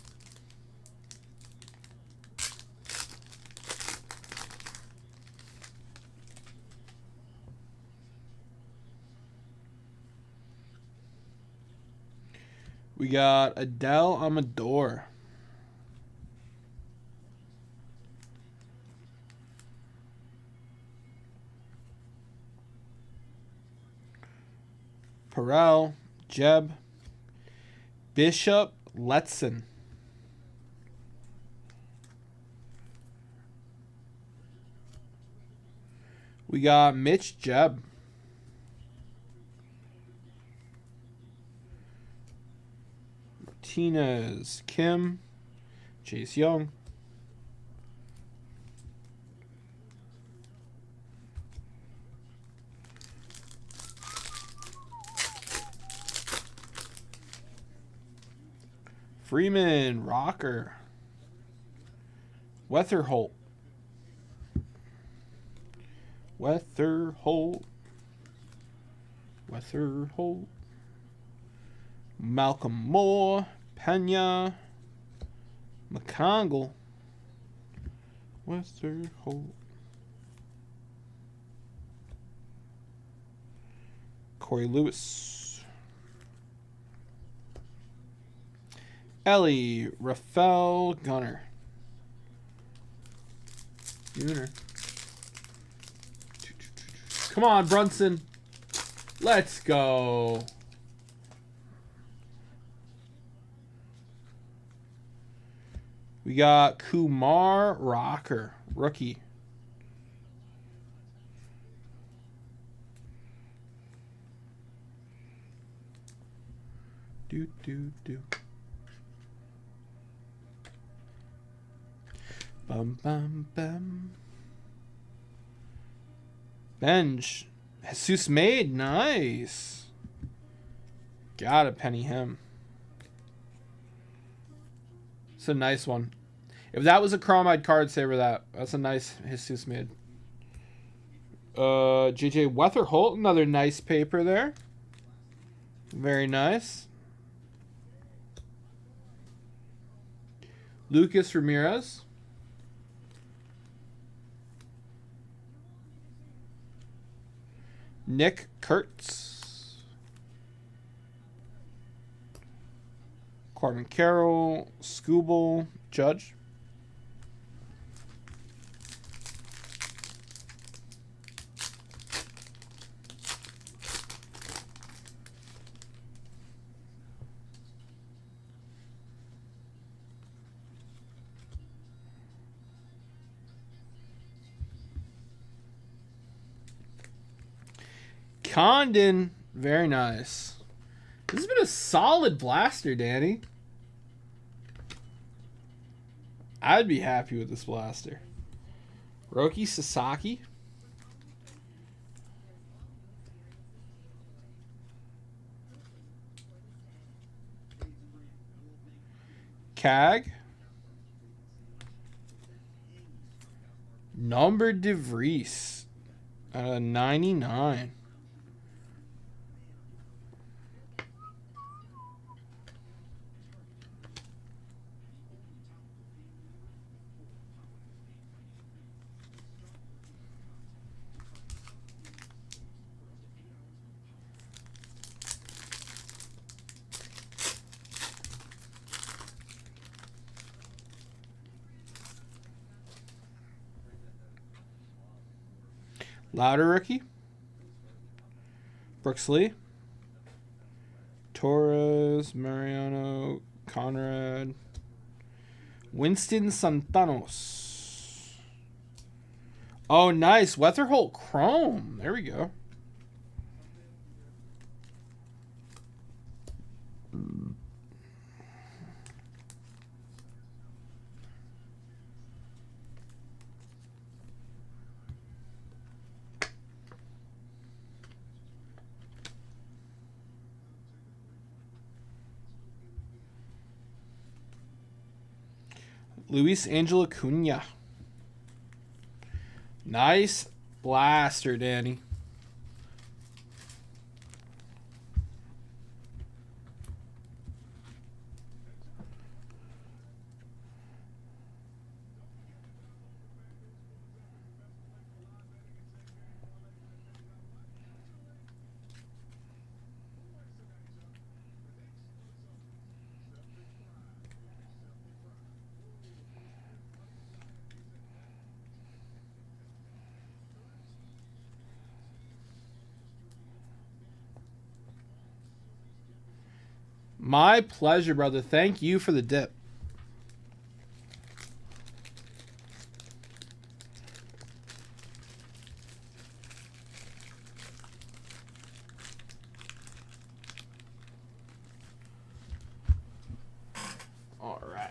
Speaker 2: We got Adele Amador. Perel, Jeb, Bishop, Letson. We got Mitch Jeb. Martinez, Kim, Chase Young. Freeman, Rocker. Weatherholt. Weatherholt. Malcolm Moore. Pena. McCongle. Weatherholt. Corey Lewis. Ellie, Rafael, Gunner. Come on, Brunson. Let's go. We got Kumar Rocker, rookie. Do. Bum. Benj. Jesus made. Nice. Gotta penny him. It's a nice one. If that was a chromite card, savor that. That's a nice Jesus made. JJ Weatherholt. Another nice paper there. Very nice. Lucas Ramirez. Nick Kurtz. Corbin Carroll. Scooble. Judge. Condon, very nice. This has been a solid blaster, Danny. I'd be happy with this blaster. Roki Sasaki. Cag. Number DeVries. 99. Louder rookie. Brooks Lee. Torres, Mariano, Conrad. Winston Santanos. Oh, nice. Weatherholt Chrome. There we go. Luis Angel Acuna. Nice blaster, Danny. My pleasure, brother. Thank you for the dip. All right.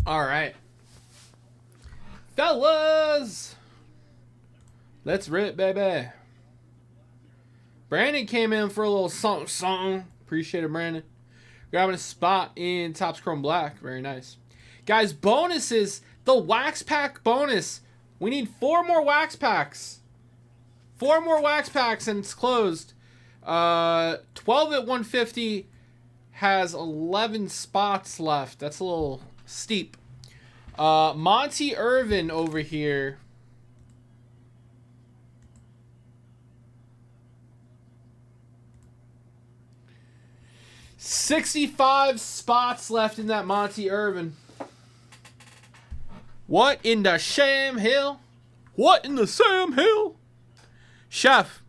Speaker 2: All right. Fellas, let's rip, baby. Brandon came in for a little something. Appreciate it, Brandon. Grabbing a spot in Topps Chrome Black. Very nice. Guys, bonuses. The Wax Pack bonus. We need 4 more Wax Packs. 4 more Wax Packs and it's closed. 12 at 150 has 11 spots left. That's a little steep. Monty Irvin over here. $65 spots left in that Monty Irvin. What in the Sam Hill? What in the Sam Hill? Chef,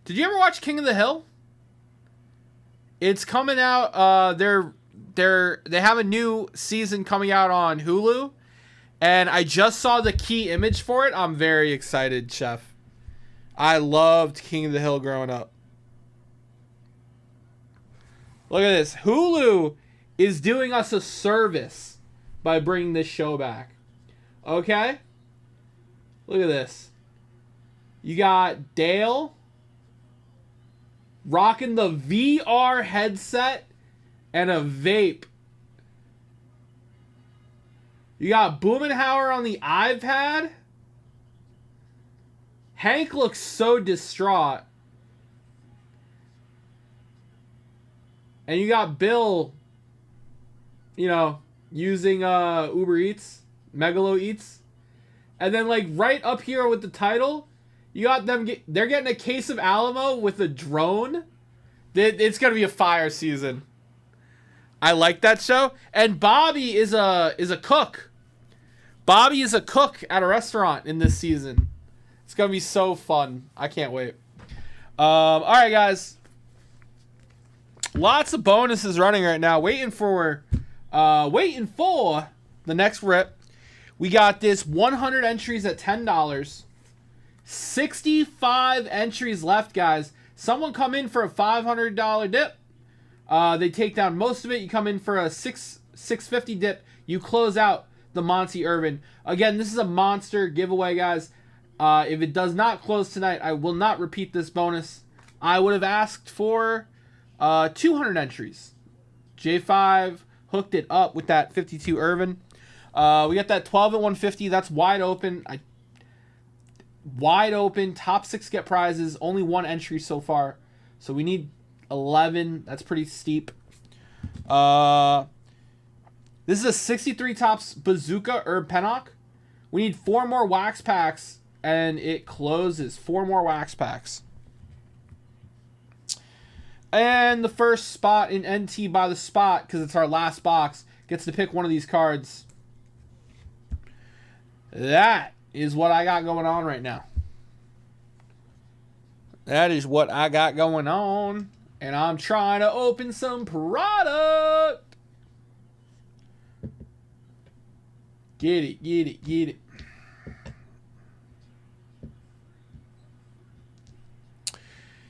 Speaker 2: did you ever watch King of the Hill? It's coming out. They have a new season coming out on Hulu, and I just saw the key image for it. I'm very excited, Chef. I loved King of the Hill growing up. Look at this. Hulu is doing us a service by bringing this show back. Okay? Look at this. You got Dale rocking the VR headset and a vape. You got Blumenauer on the iPad. Hank looks so distraught. And you got Bill, you know, using Uber Eats, Megalo Eats. And then, like, right up here with the title, you got them, they're getting a case of Alamo with a drone. It's going to be a fire season. I like that show. And Bobby is a cook. Bobby is a cook at a restaurant in this season. It's going to be so fun. I can't wait. All right, guys. Lots of bonuses running right now. Waiting for the next rip. We got this 100 entries at $10. 65 entries left, guys. Someone come in for a $500 dip. They take down most of it. You come in for a $650 dip. You close out the Monty Irvin. Again, this is a monster giveaway, guys. If it does not close tonight, I will not repeat this bonus. I would have asked for 200 entries. J5 hooked it up with that 52 Irvin. We got that 12 at 150. That's wide open. Wide open. Top 6 get prizes. Only 1 entry so far. So we need 11. That's pretty steep. This is a 63 tops Bazooka Herb Pennock. We need 4 more wax packs. And it closes. 4 more wax packs. And the first spot in NT by the spot, because it's our last box, gets to pick one of these cards. That is what I got going on right now. That is what I got going on. And I'm trying to open some product. Get it, get it, get it.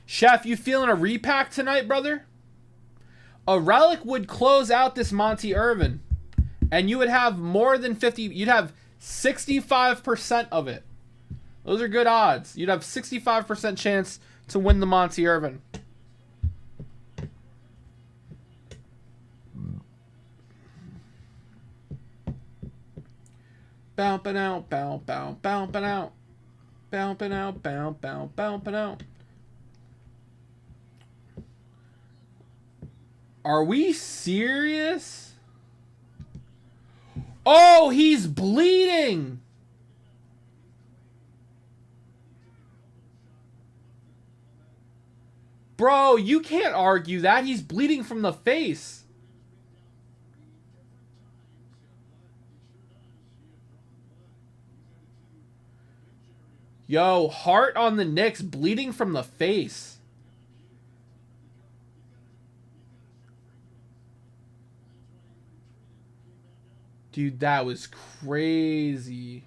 Speaker 2: Chef, you feeling a repack tonight, brother? A relic would close out this Monty Irvin. And you would have more than 50. You'd have 65% of it. Those are good odds. You'd have 65% chance to win the Monty Irvin. Boumping out, boumping out. Boumping out, boumping out. Are we serious? Oh, he's bleeding. Bro, you can't argue that. He's bleeding from the face. Yo, heart on the Knicks, bleeding from the face. Dude, that was crazy.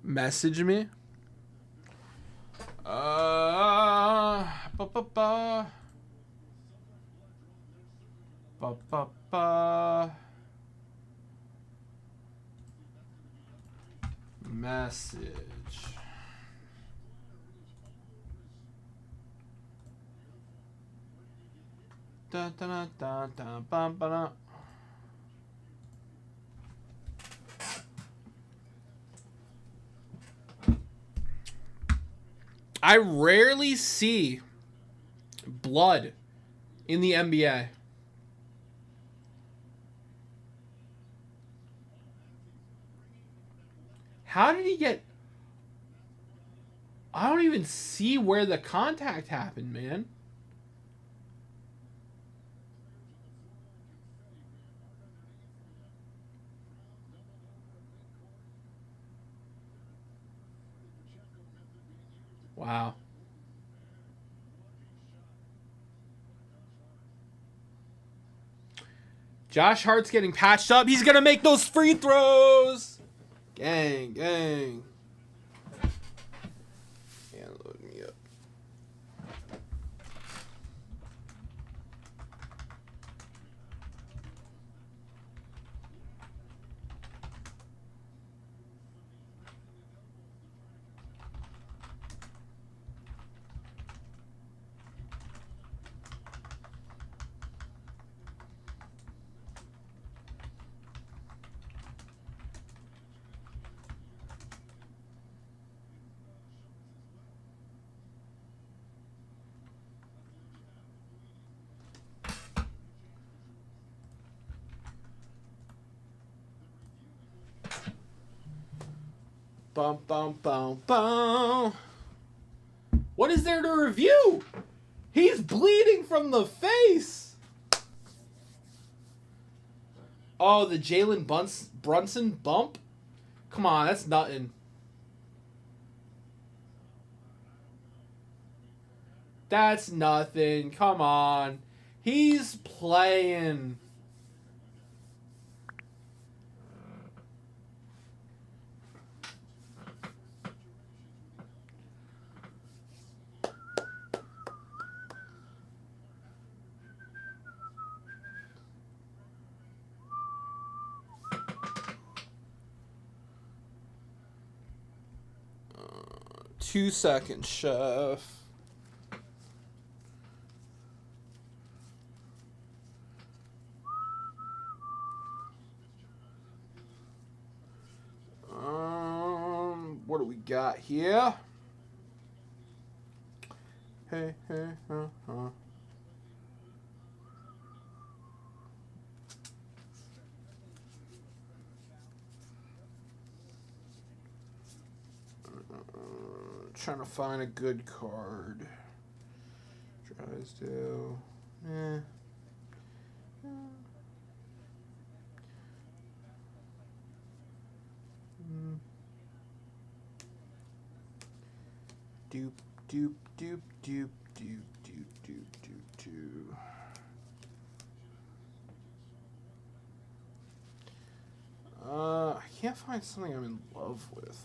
Speaker 2: Message me. Ba ba ba. Ba ba ba. Message. Da, da, da, da, ba, ba, da. I rarely see blood in the NBA. How did he get... I don't even see where the contact happened, man. Wow. Josh Hart's getting patched up. He's going to make those free throws. Gang, gang. Yeah, load me up. Bum, bum, bum, bum. What is there to review? He's bleeding from the face. Oh, the Jalen Brunson bump? Come on, that's nothing. That's nothing. Come on. He's playing. Two seconds, chef. What do we got here? Hey, hey, trying to find a good card. Drysdale. Doop, doop, doop, doop, doop, doop, doop, doop, doop. I can't find something I'm in love with.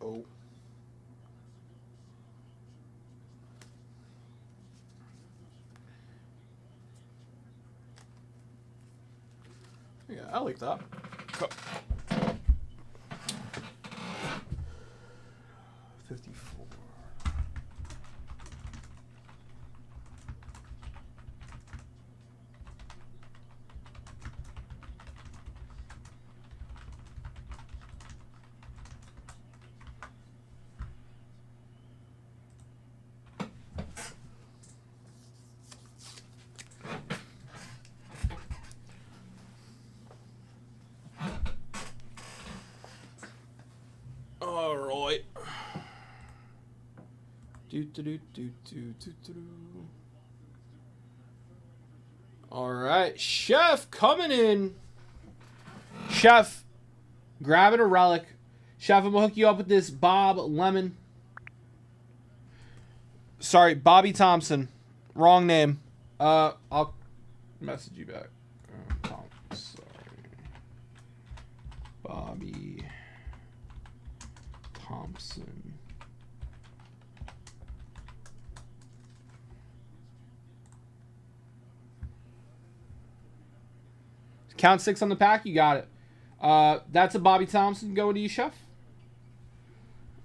Speaker 2: Oh. Yeah, I like that. Go. 54. All right. All right, Chef coming in. Chef, grabbing a relic. Chef, I'm gonna hook you up with this Bob Lemon. Sorry, Bobby Thompson. Wrong name. I'll message you back. Sorry. Bobby Thompson. Count 6 on the pack. You got it. That's a Bobby Thompson. Go to you, Chef.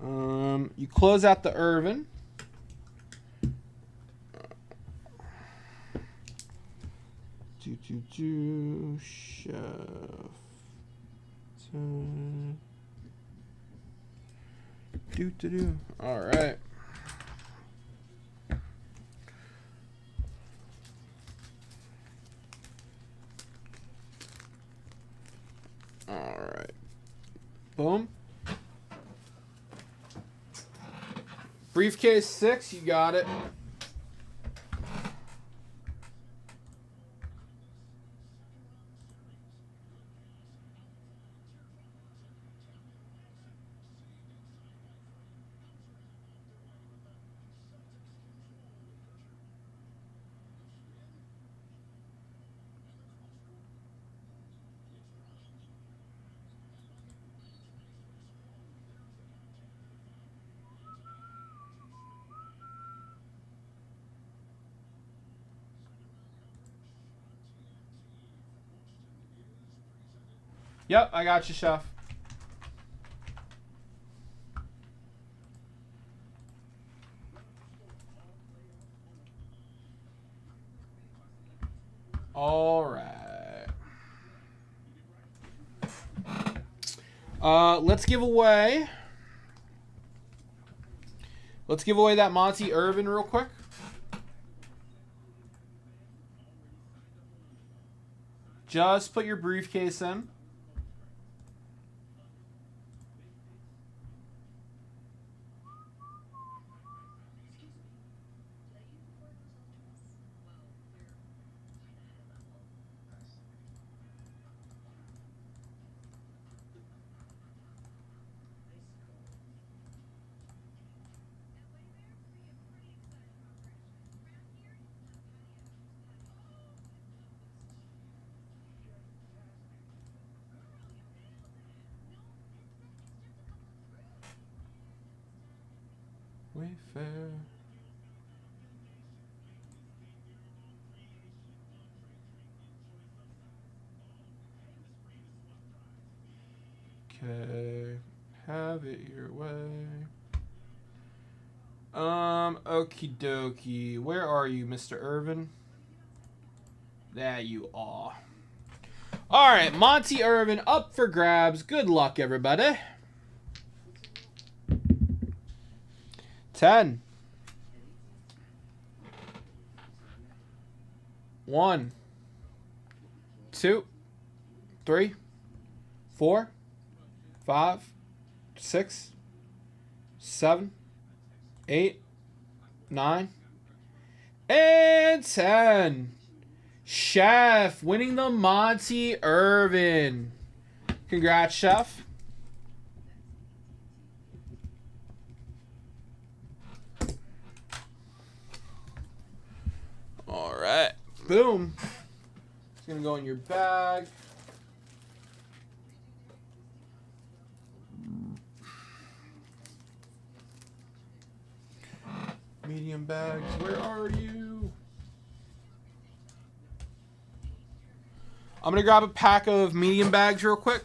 Speaker 2: You close out the Irvin. Chef. All right. All right. Boom. Briefcase 6, you got it. Yep, I got you, Chef. All right. Let's give away Let's give away that Monty Irvin real quick. Just put your briefcase in. Wayfair. Okay, have it your way. Okie dokie. Where are you, Mr. Irvin? There you are. All right, Monty Irvin up for grabs. Good luck, everybody. 10. 1, 2, 3, 4, 5, 6, 7, 8, 9, and 10. Chef winning the Monty Irvin. Congrats, Chef. All right. Boom. It's going to go in your bag. Medium bags. Where are you? I'm going to grab a pack of medium bags real quick.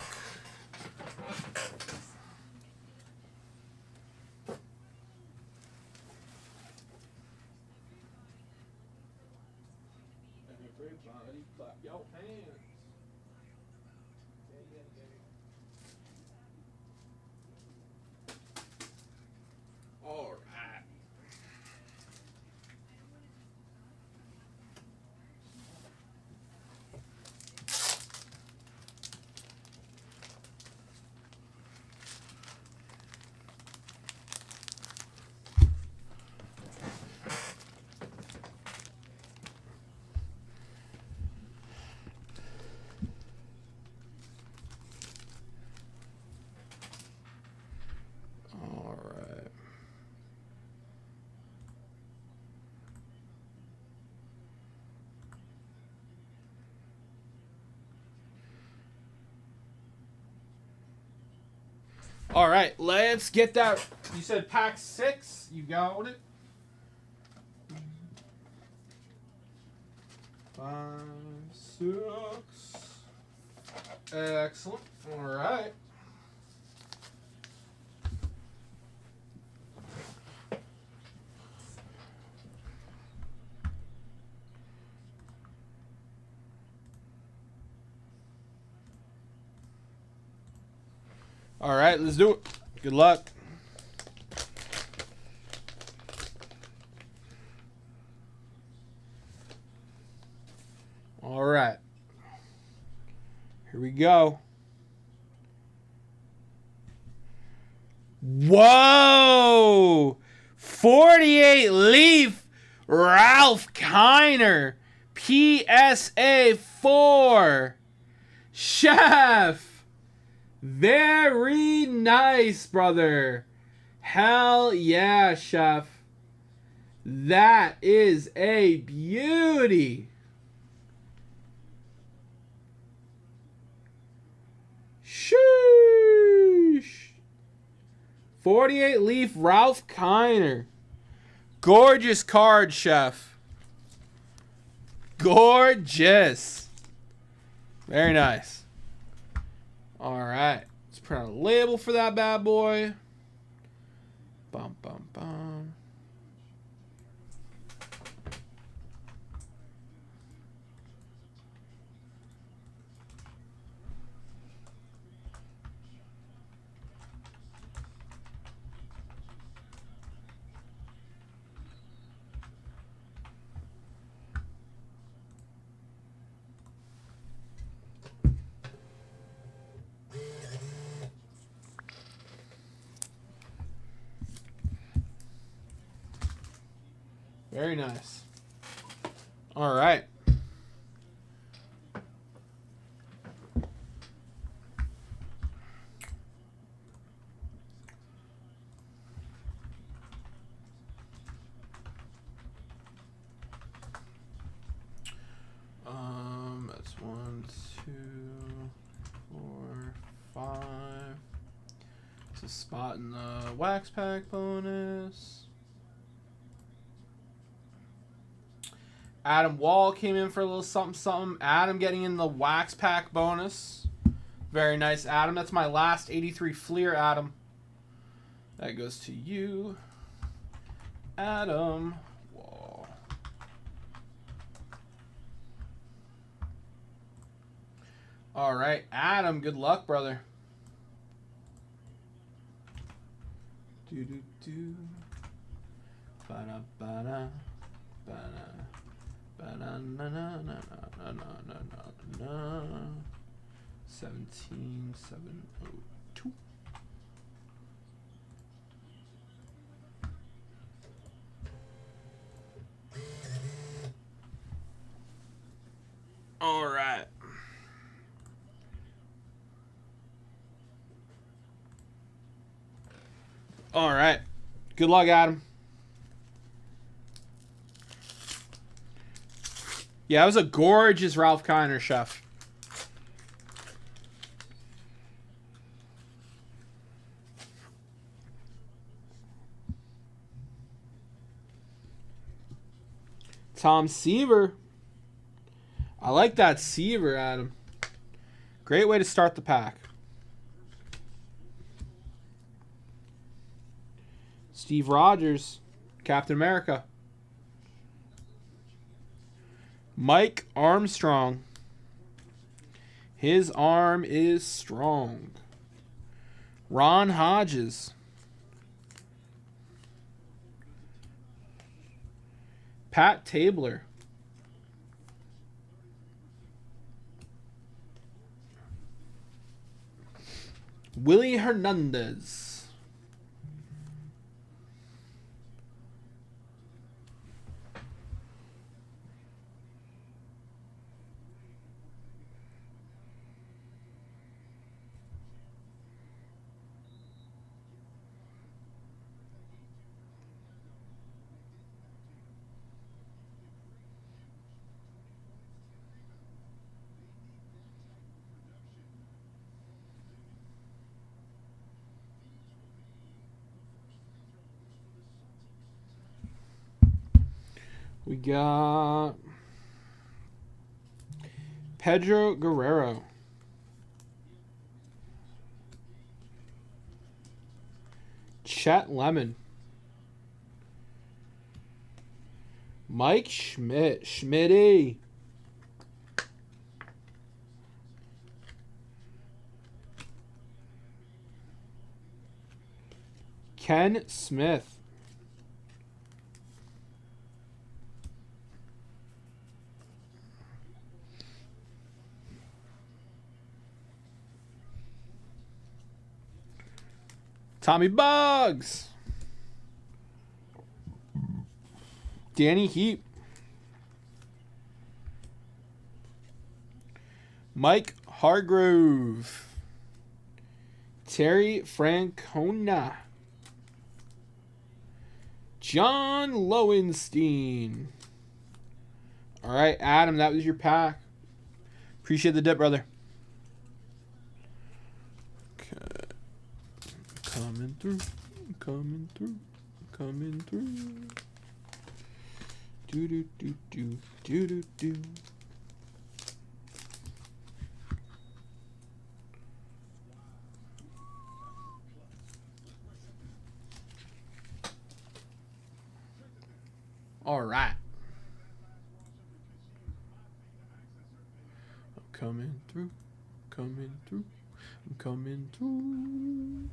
Speaker 2: Clap your hands. All right. All right. All right, let's get that. You said pack 6. You got it. 5, 6. Excellent. All right. All right, let's do it. Good luck. All right. Here we go. Whoa! 48 leaf Ralph Kiner. PSA 4. Chef. Very nice, brother. Hell yeah, Chef. That is a beauty. Sheesh. 48 leaf Ralph Kiner. Gorgeous card, Chef. Gorgeous. Very nice. All right. Let's print out a label for that bad boy. Bum, bum, bum. Very nice. All right. That's 1, 2, 4, 5. It's a spot in the wax pack bonus. Adam Wall came in for a little something something. Adam getting in the wax pack bonus. Very nice, Adam. That's my last 83 Fleer, Adam. That goes to you, Adam Wall. All right, Adam, good luck, brother. Do. Ba-da, ba-da, ba-da. Ba-da-na-na-na-na-na-na-na. 17702. All right. All right. Good luck, Adam. Yeah, it was a gorgeous Ralph Kiner, Chef. Tom Seaver. I like that Seaver, Adam. Great way to start the pack. Steve Rogers, Captain America. Mike Armstrong. His arm is strong. Ron Hodges. Pat Tabler. Willie Hernandez. We got Pedro Guerrero. Chet Lemon. Mike Schmidt. Schmitty. Ken Smith. Tommy Bugs. Danny Heap. Mike Hargrove. Terry Francona. John Lowenstein. All right, Adam, that was your pack. Appreciate the dip, brother. Okay. Coming through. Do. All right. I'm coming through. I'm coming through.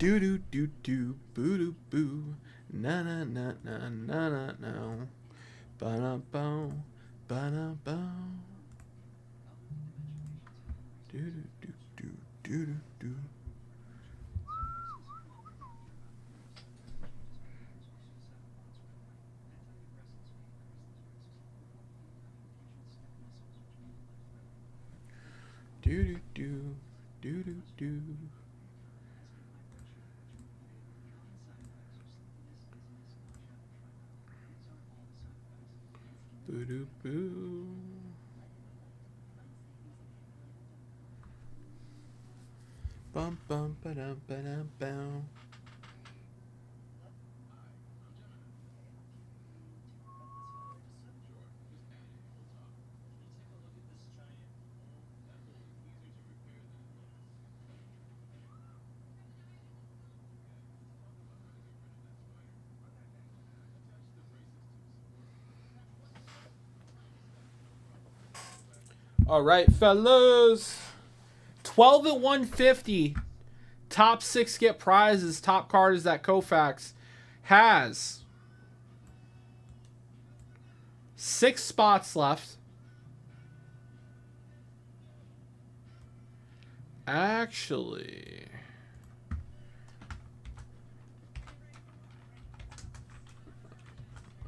Speaker 2: Do do do do boo do boo. Na na na na na na na. Ba na bow. Ba na bow. Do do do do do do do. Do do do do do do. Boo doo boo. Bum bum ba dum ba dum bow. All right, fellas. 12 at 150. Top 6 get prizes. Top card is that Koufax has 6 spots left. Actually,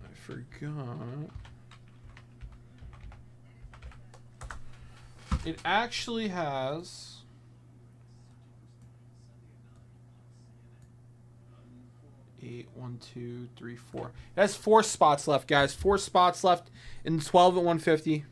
Speaker 2: I forgot. It actually has 8, 1, 2, 3, 4. It has 4 spots left, guys. 4 spots left in 12 at 150.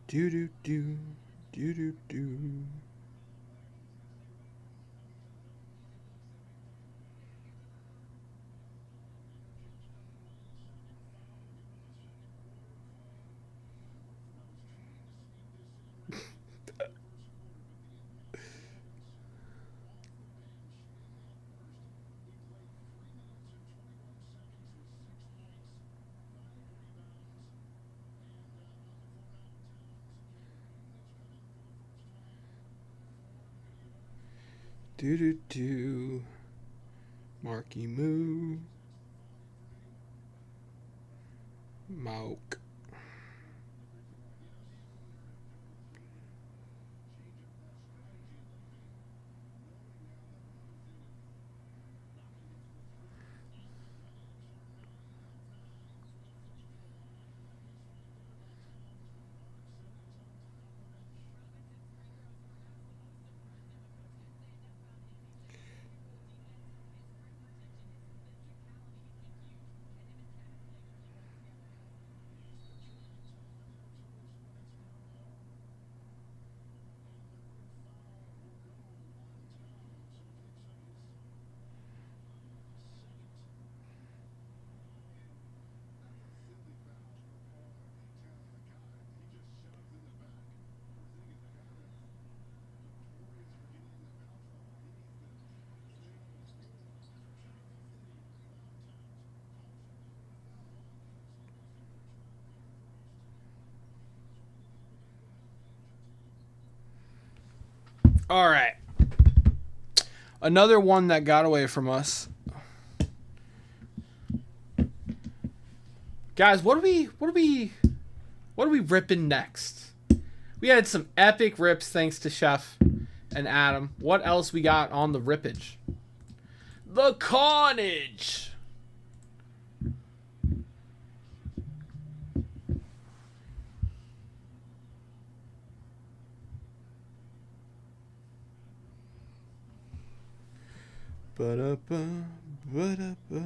Speaker 2: Do do do do do do. Do do do. Marky Moo. Mouk. All right. Another one that got away from us. Guys, what are we ripping next? We had some epic rips thanks to Chef and Adam. What else we got on the rippage? The Carnage. Ba-da-ba, ba-da-ba.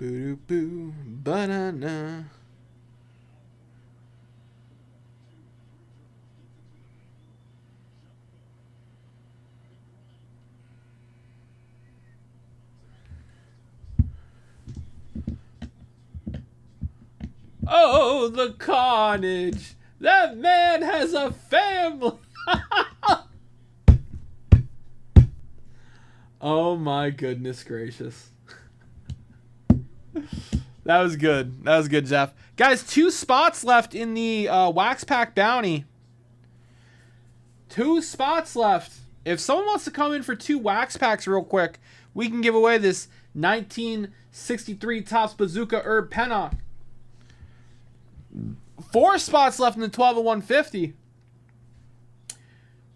Speaker 2: Boo boo banana. Oh, the carnage! That man has a family! Oh my goodness gracious. That was good. That was good, Jeff. Guys, 2 spots left in the Wax Pack Bounty. 2 spots left. If someone wants to come in for 2 Wax Packs real quick, we can give away this 1963 Topps Bazooka Herb Pennock. 4 spots left in the 12 of 150.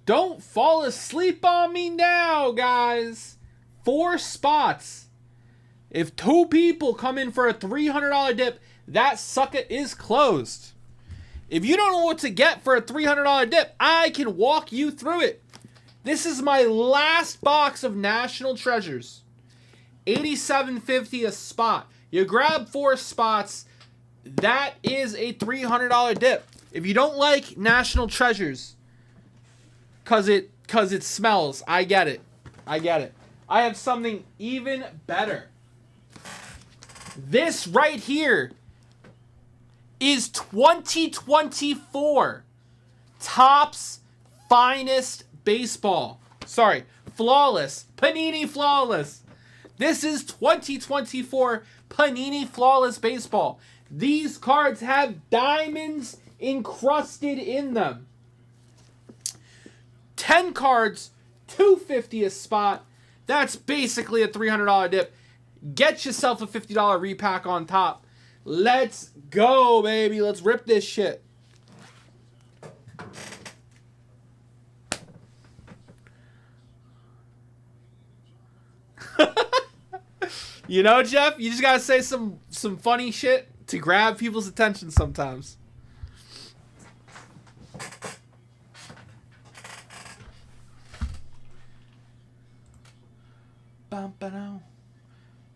Speaker 2: Don't fall asleep on me now, guys. 4 spots. If 2 people come in for a $300 dip, that sucker is closed. If you don't know what to get for a $300 dip, I can walk you through it. This is my last box of National Treasures. $87.50 a spot. You grab 4 spots. That is a $300 dip. If you don't like National Treasures, cause it smells, I get it. I get it. I have something even better. This right here is 2024 Topps Finest Baseball. Sorry, Flawless. Panini Flawless. This is 2024 Panini Flawless Baseball. These cards have diamonds encrusted in them. 10 cards, $250 a spot. That's basically a $300 dip. Get yourself a $50 repack on top. Let's go, baby. Let's rip this shit. You know, Jeff, you just gotta say some funny shit to grab people's attention sometimes. Bum ba down.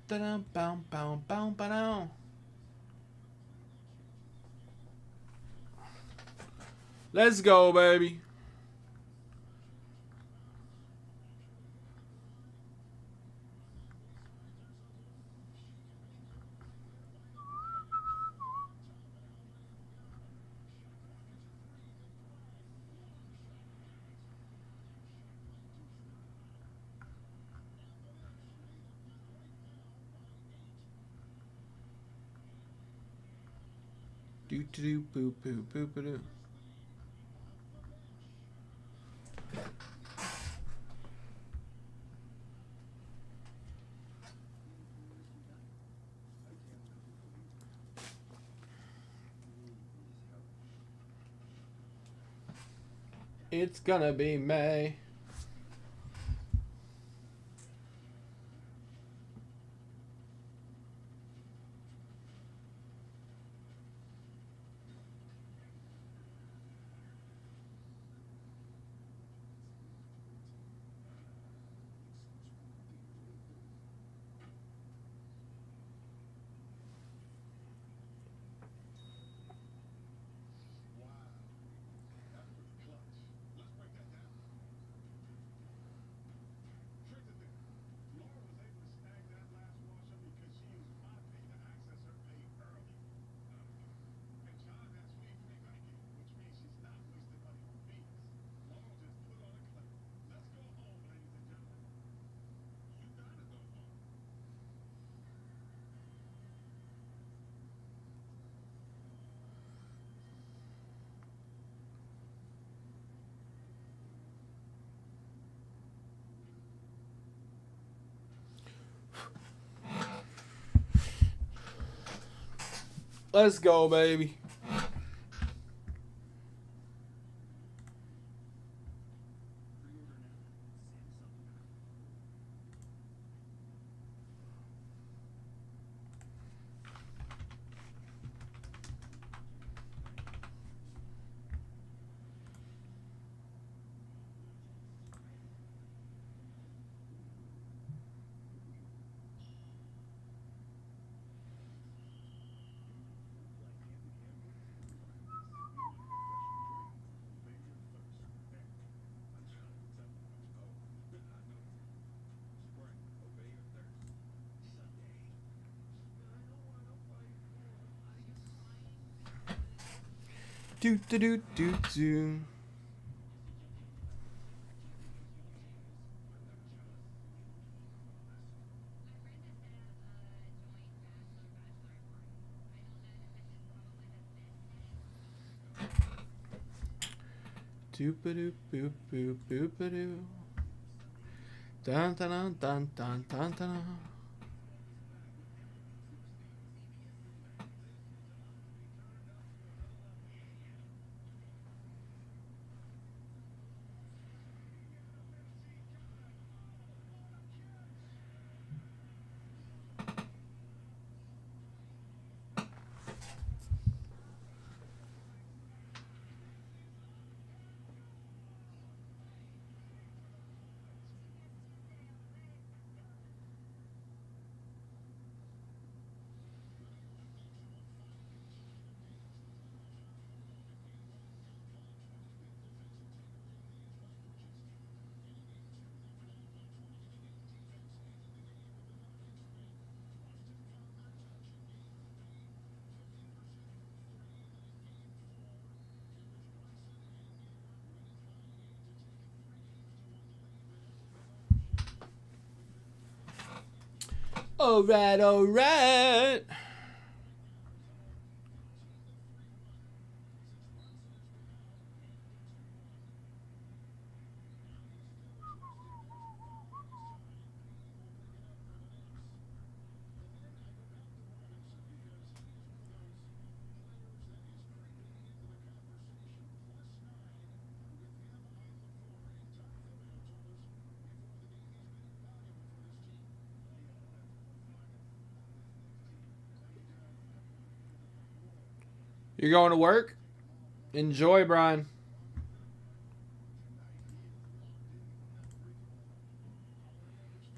Speaker 2: Da-dum, bum bum bum ba down. Let's go, baby. Do do do boo boo boo boo doo. It's gonna be May. Let's go, baby. Do do do do do. Doop-a-doop, boop, boop, boop-a-doo. Dun, dun, dun, dun, dun, dun, dun. All right, all right. You're going to work? Enjoy, Brian.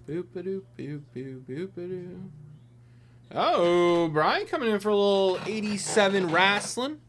Speaker 2: Boop-a-doop, boop, boop, boop-a-doo. Oh, Brian coming in for a little 87 wrestling.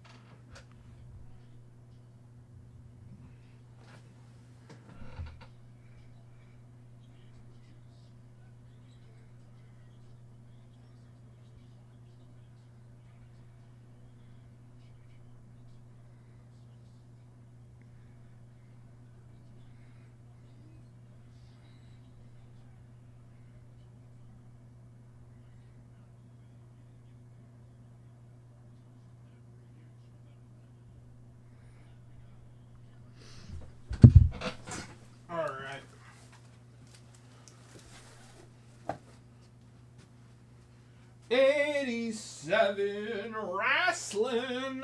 Speaker 2: All right. '87 wrestling.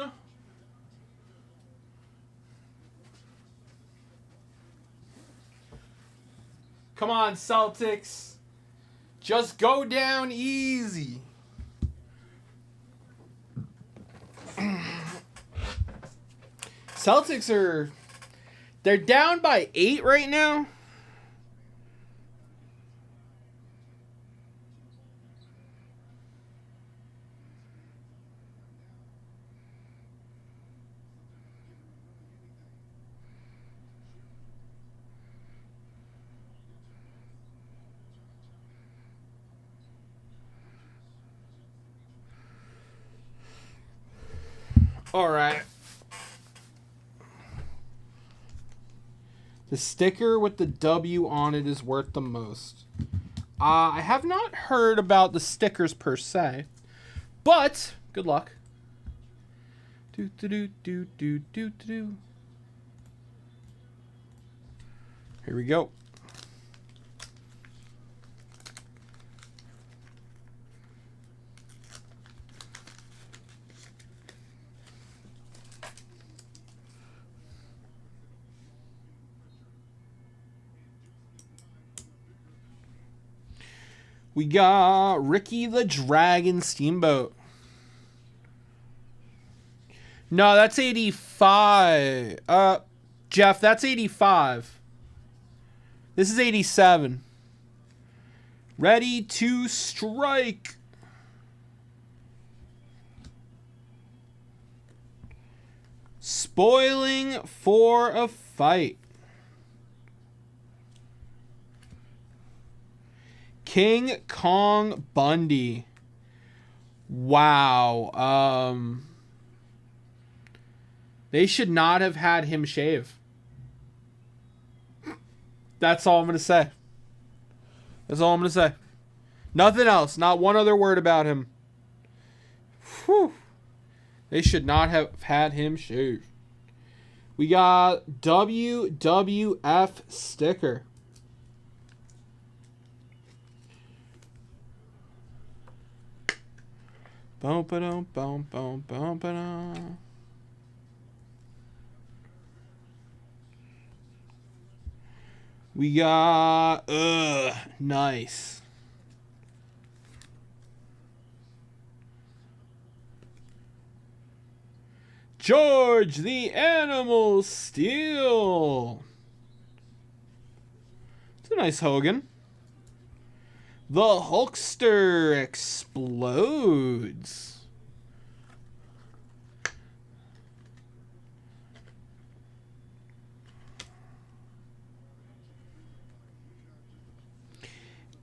Speaker 2: Come on, Celtics. Just go down easy. Celtics are... They're down by 8 right now. All right. The sticker with the W on it is worth the most. I have not heard about the stickers per se, but good luck. Do do do do do do do. Here we go. We got Ricky the Dragon Steamboat. No, that's 85. Jeff, that's 85. This is 87. Ready to strike. Spoiling for a fight. King Kong Bundy. Wow. They should not have had him shave. That's all I'm going to say. That's all I'm going to say. Nothing else. Not one other word about him. Whew. They should not have had him shave. We got WWF sticker. Boom, ba-dum, boom, boom, boom, ba-dum. We got nice. George the Animal Steel. It's a nice Hogan. The Hulkster explodes.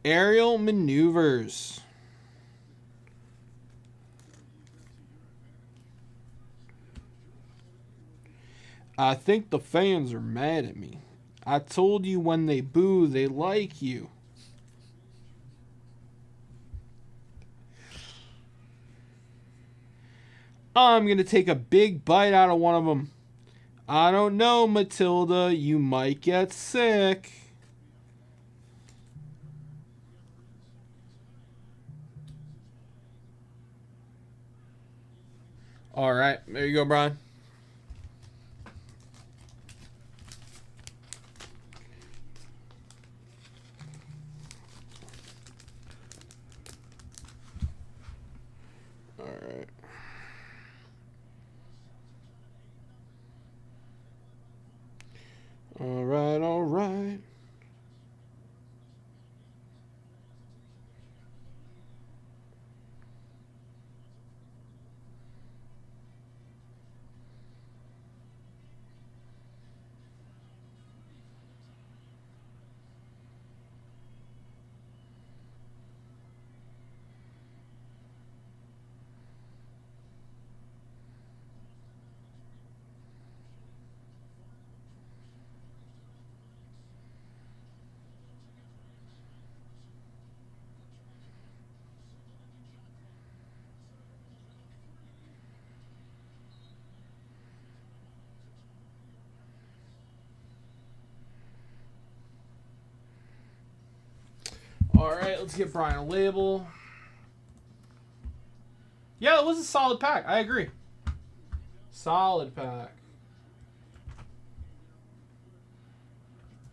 Speaker 2: Aerial maneuvers. I think the fans are mad at me. I told you when they boo, they like you. I'm going to take a big bite out of one of them. I don't know, Matilda. You might get sick. All right. There you go, Brian. All right. All right, all right. All right, let's get Brian a label. Yeah, it was a solid pack. I agree. Solid pack.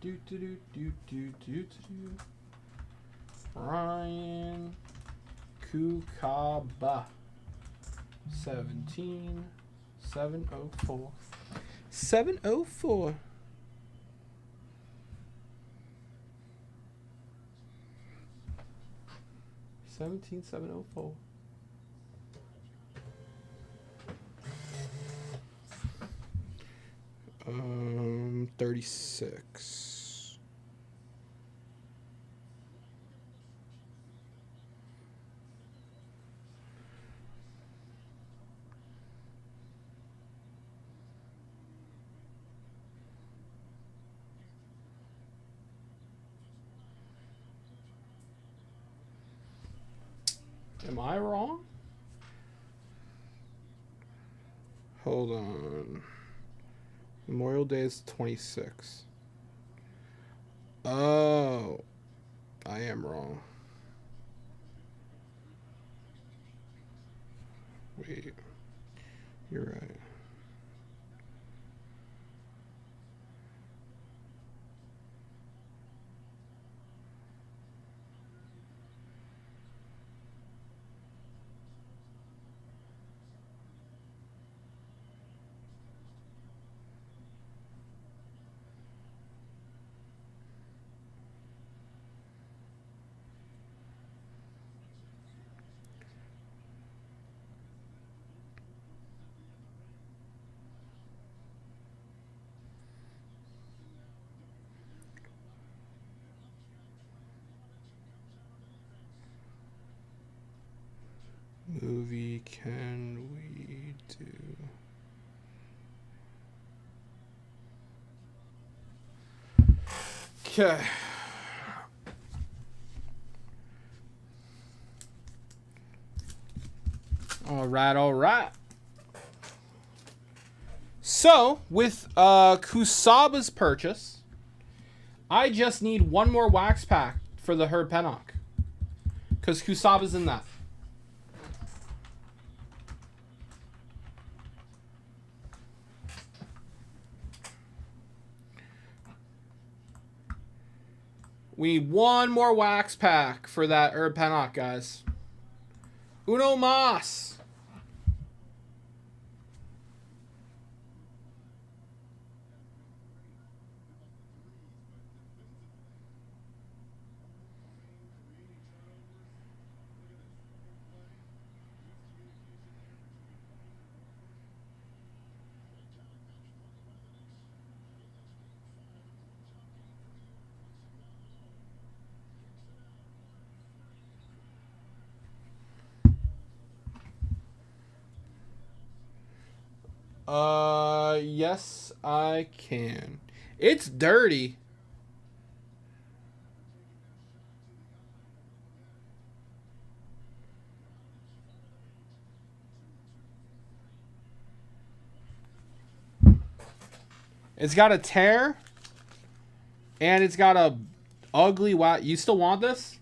Speaker 2: Do do do do do do do. Brian Kukaba. 17704. 704. $17,704. 36. Am I wrong? Hold on. Memorial Day is 26. Oh. I am wrong. Wait. You're right. Movie can we do? Okay. All right, all right. So, with Kusaba's purchase, I just need one more wax pack for the Herb Pennock. Because Kusaba's in that. We need one more wax pack for that Herb Pennock, guys. Uno mas. Yes, I can. It's dirty. It's got a tear, and it's got a ugly wow. You still want this?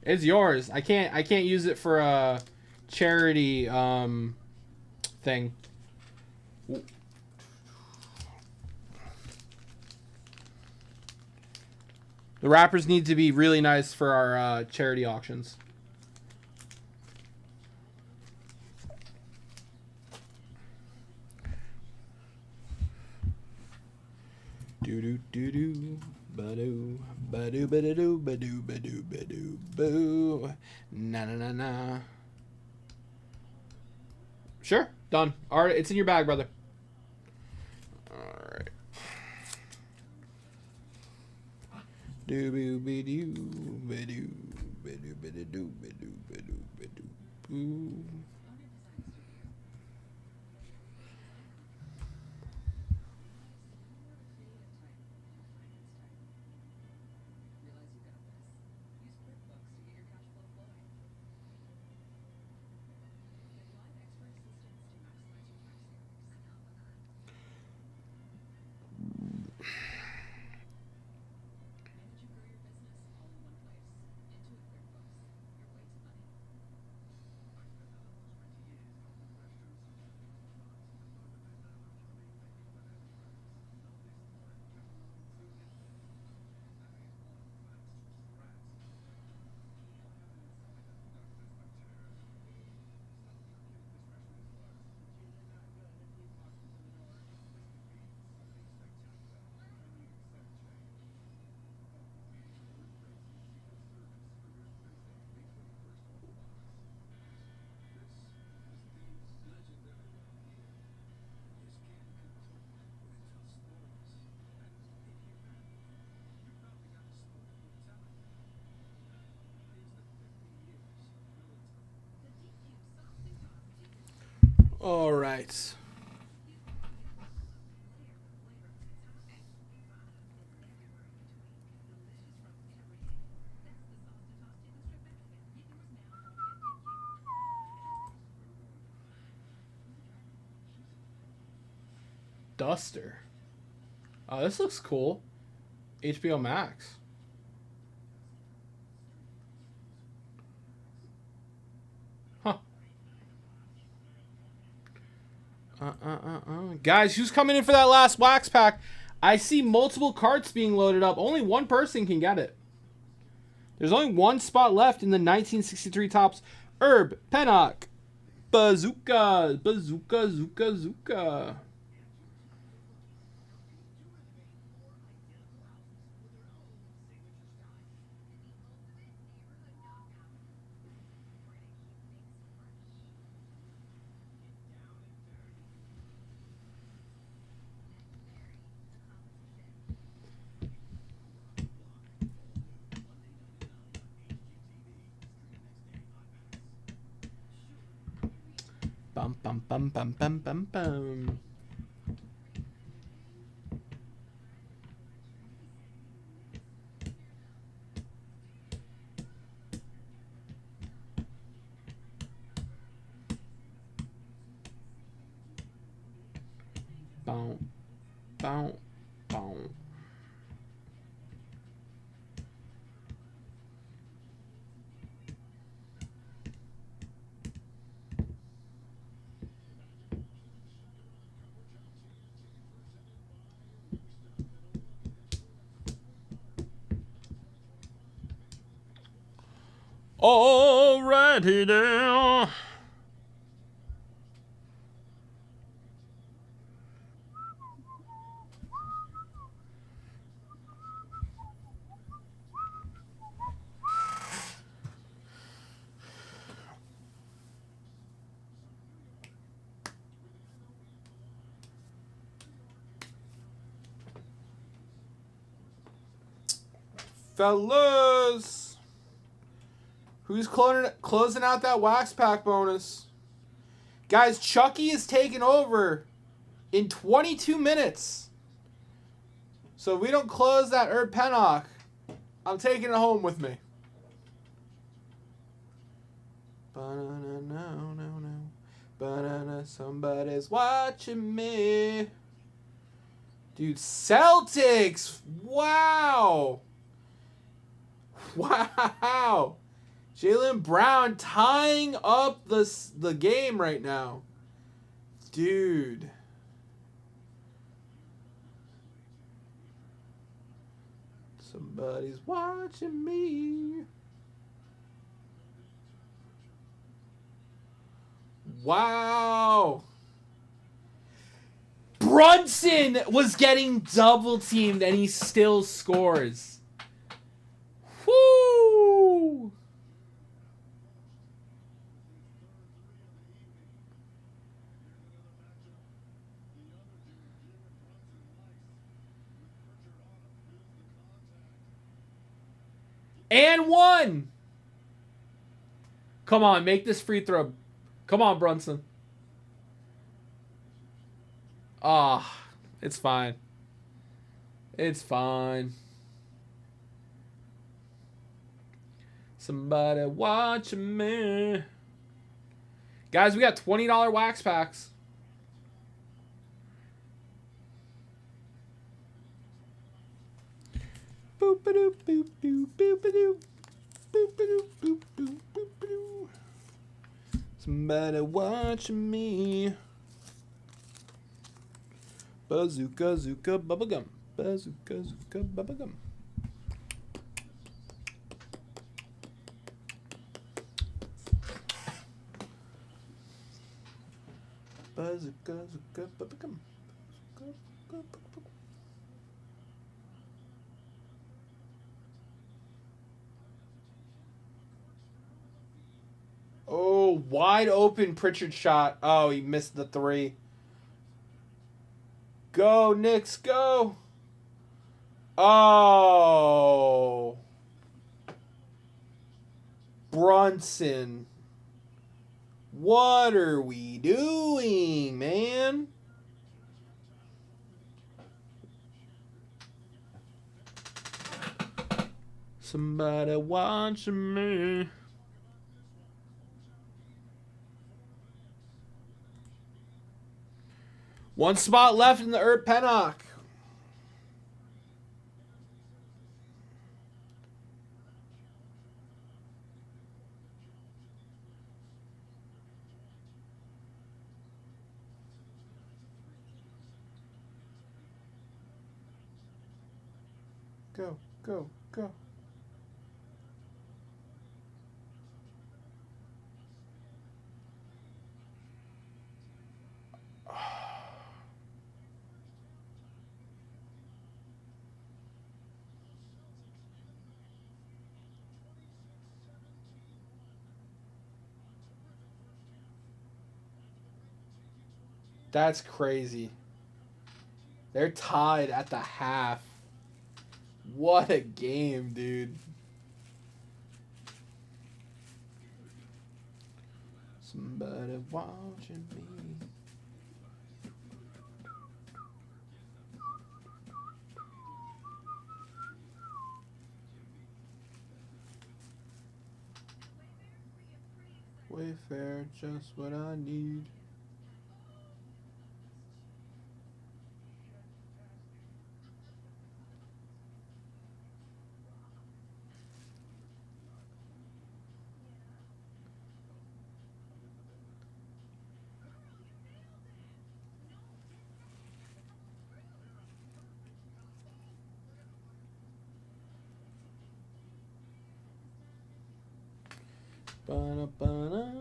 Speaker 2: It's yours. I can't use it for a charity thing. The wrappers need to be really nice for our charity auctions. Do do do do ba-do ba-do ba-do ba-do ba-do ba-do boo. Na na na na. Sure, done. All right, it's in your bag, brother. All right. Do boo be do ba do ba do ba do ba do ba do ba do boo. All right. Duster. Oh, this looks cool. HBO Max. Huh. Guys, who's coming in for that last wax pack? I see multiple carts being loaded up. Only one person can get it. There's only one spot left in the 1963 Topps Herb Pennock. Bazooka. Bazooka, Zooka, Zooka. Bum bum bum bum bum bum bum. Boom. Boom. Boom. Alrighty now. Fellas, who's closing out that wax pack bonus? Guys, Chucky is taking over in 22 minutes. So if we don't close that Herb Pennock, I'm taking it home with me. Somebody's watching me. Dude, Celtics! Wow! Wow! Jaylen Brown tying up the game right now. Dude. Somebody's watching me. Wow. Brunson was getting double teamed and he still scores. Woo! And one. Come on, make this free throw. Come on, Brunson. Ah, it's fine. It's fine. Somebody watching me. Guys, we got $20 wax packs. Boop-a-doop, boop-doop, boop-a-doop. Boop-a-doop, boop-doop, boop-a-doop. Somebody watching me. Bazooka, zooka, bubblegum. Bazooka, zooka, bubblegum. Bazooka, zooka, bubblegum. Oh, wide open Pritchard shot. Oh, he missed the three. Go, Knicks, go. Oh. Brunson. What are we doing, man? Somebody watching me. One spot left in the Herb Pennock. Go, go, go. That's crazy. They're tied at the half. What a game, dude. Somebody watching me. Wayfair, just what I need. Ba-da-ba-da-da.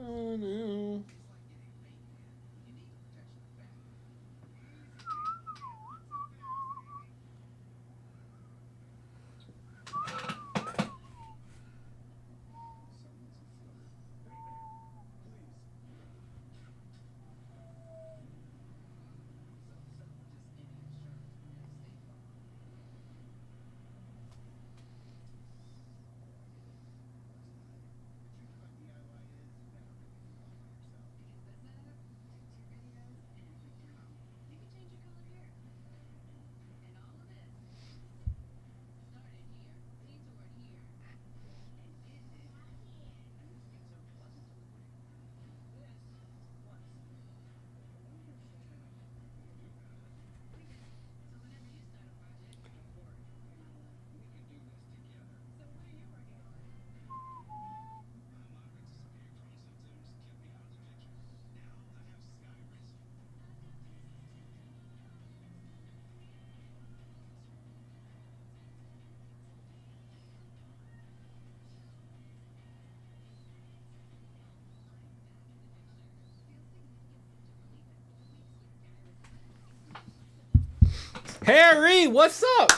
Speaker 2: Harry, what's up?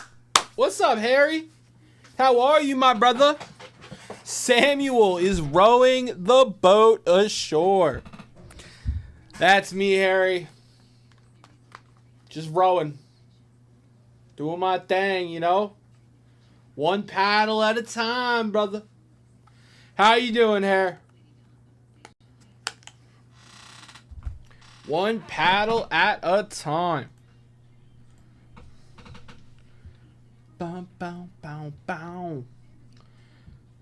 Speaker 2: What's up, Harry? How are you, my brother? Samuel is rowing the boat ashore. That's me, Harry. Just rowing. Doing my thing, you know? One paddle at a time, brother. How you doing, Harry? One paddle at a time. Bow, bow, bow, bow.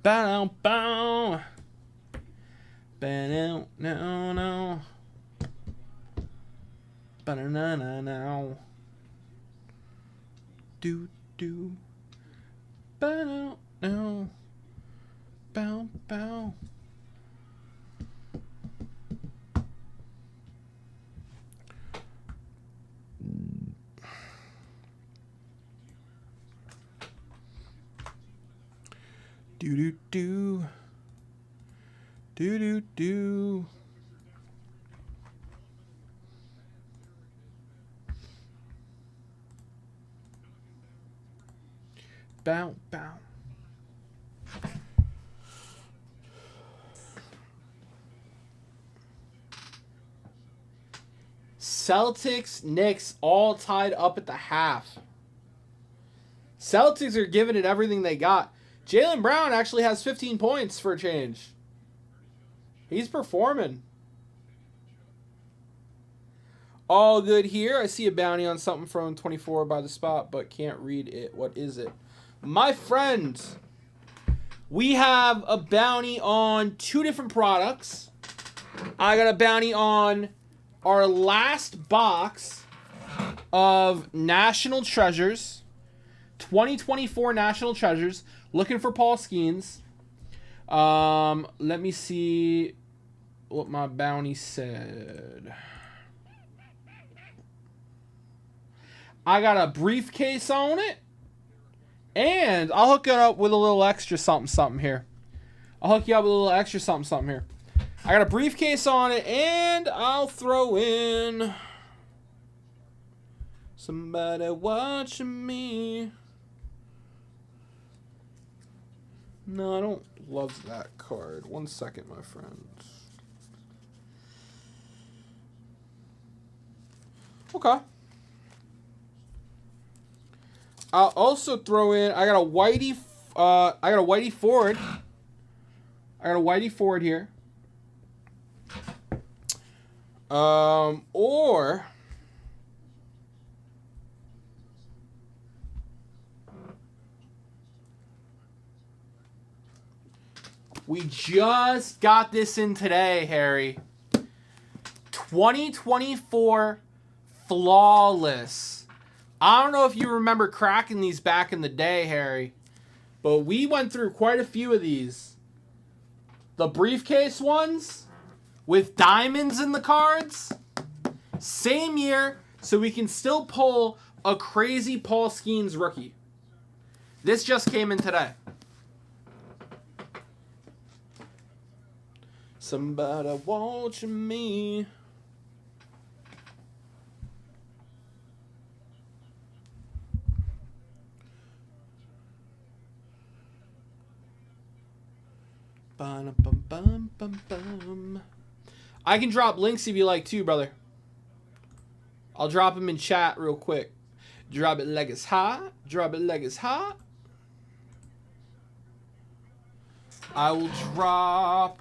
Speaker 2: Bow, bow. Bow, no, no. Bow, no, no, no. Do, do. Bow, no. Bow, bow. Do do do. Do do do. Bow bow. Celtics, Knicks all tied up at the half. Celtics are giving it everything they got. Jaylen Brown actually has 15 points for a change. He's performing. All good here. I see a bounty on something from 24 by the spot, but can't read it. What is it? My friend, we have a bounty on 2 different products. I got a bounty on our last box of National Treasures. 2024 National Treasures. Looking for Paul Skeens. Let me see what my bounty said. I got a briefcase on it. And I'll hook it up with a little extra something here. I'll hook you up with a little extra something here. I got a briefcase on it, and I'll throw in somebody watching me. No, I don't love that card. 1 second, my friend. Okay. I'll also throw in. I got a Whitey. I got a Whitey Ford. I got a Whitey Ford here. Or we just got this in today, Harry. 2024 Flawless. I don't know if you remember cracking these back in the day, Harry, but we went through quite a few of these. The briefcase ones with diamonds in the cards. Same year, so we can still pull a crazy Paul Skeens rookie. This just came in today. Somebody watching me. Ba-dum-bum-bum-bum-bum. I can drop links if you like too, brother. I'll drop them in chat real quick. Drop it like it's hot. Drop it like it's hot. I will drop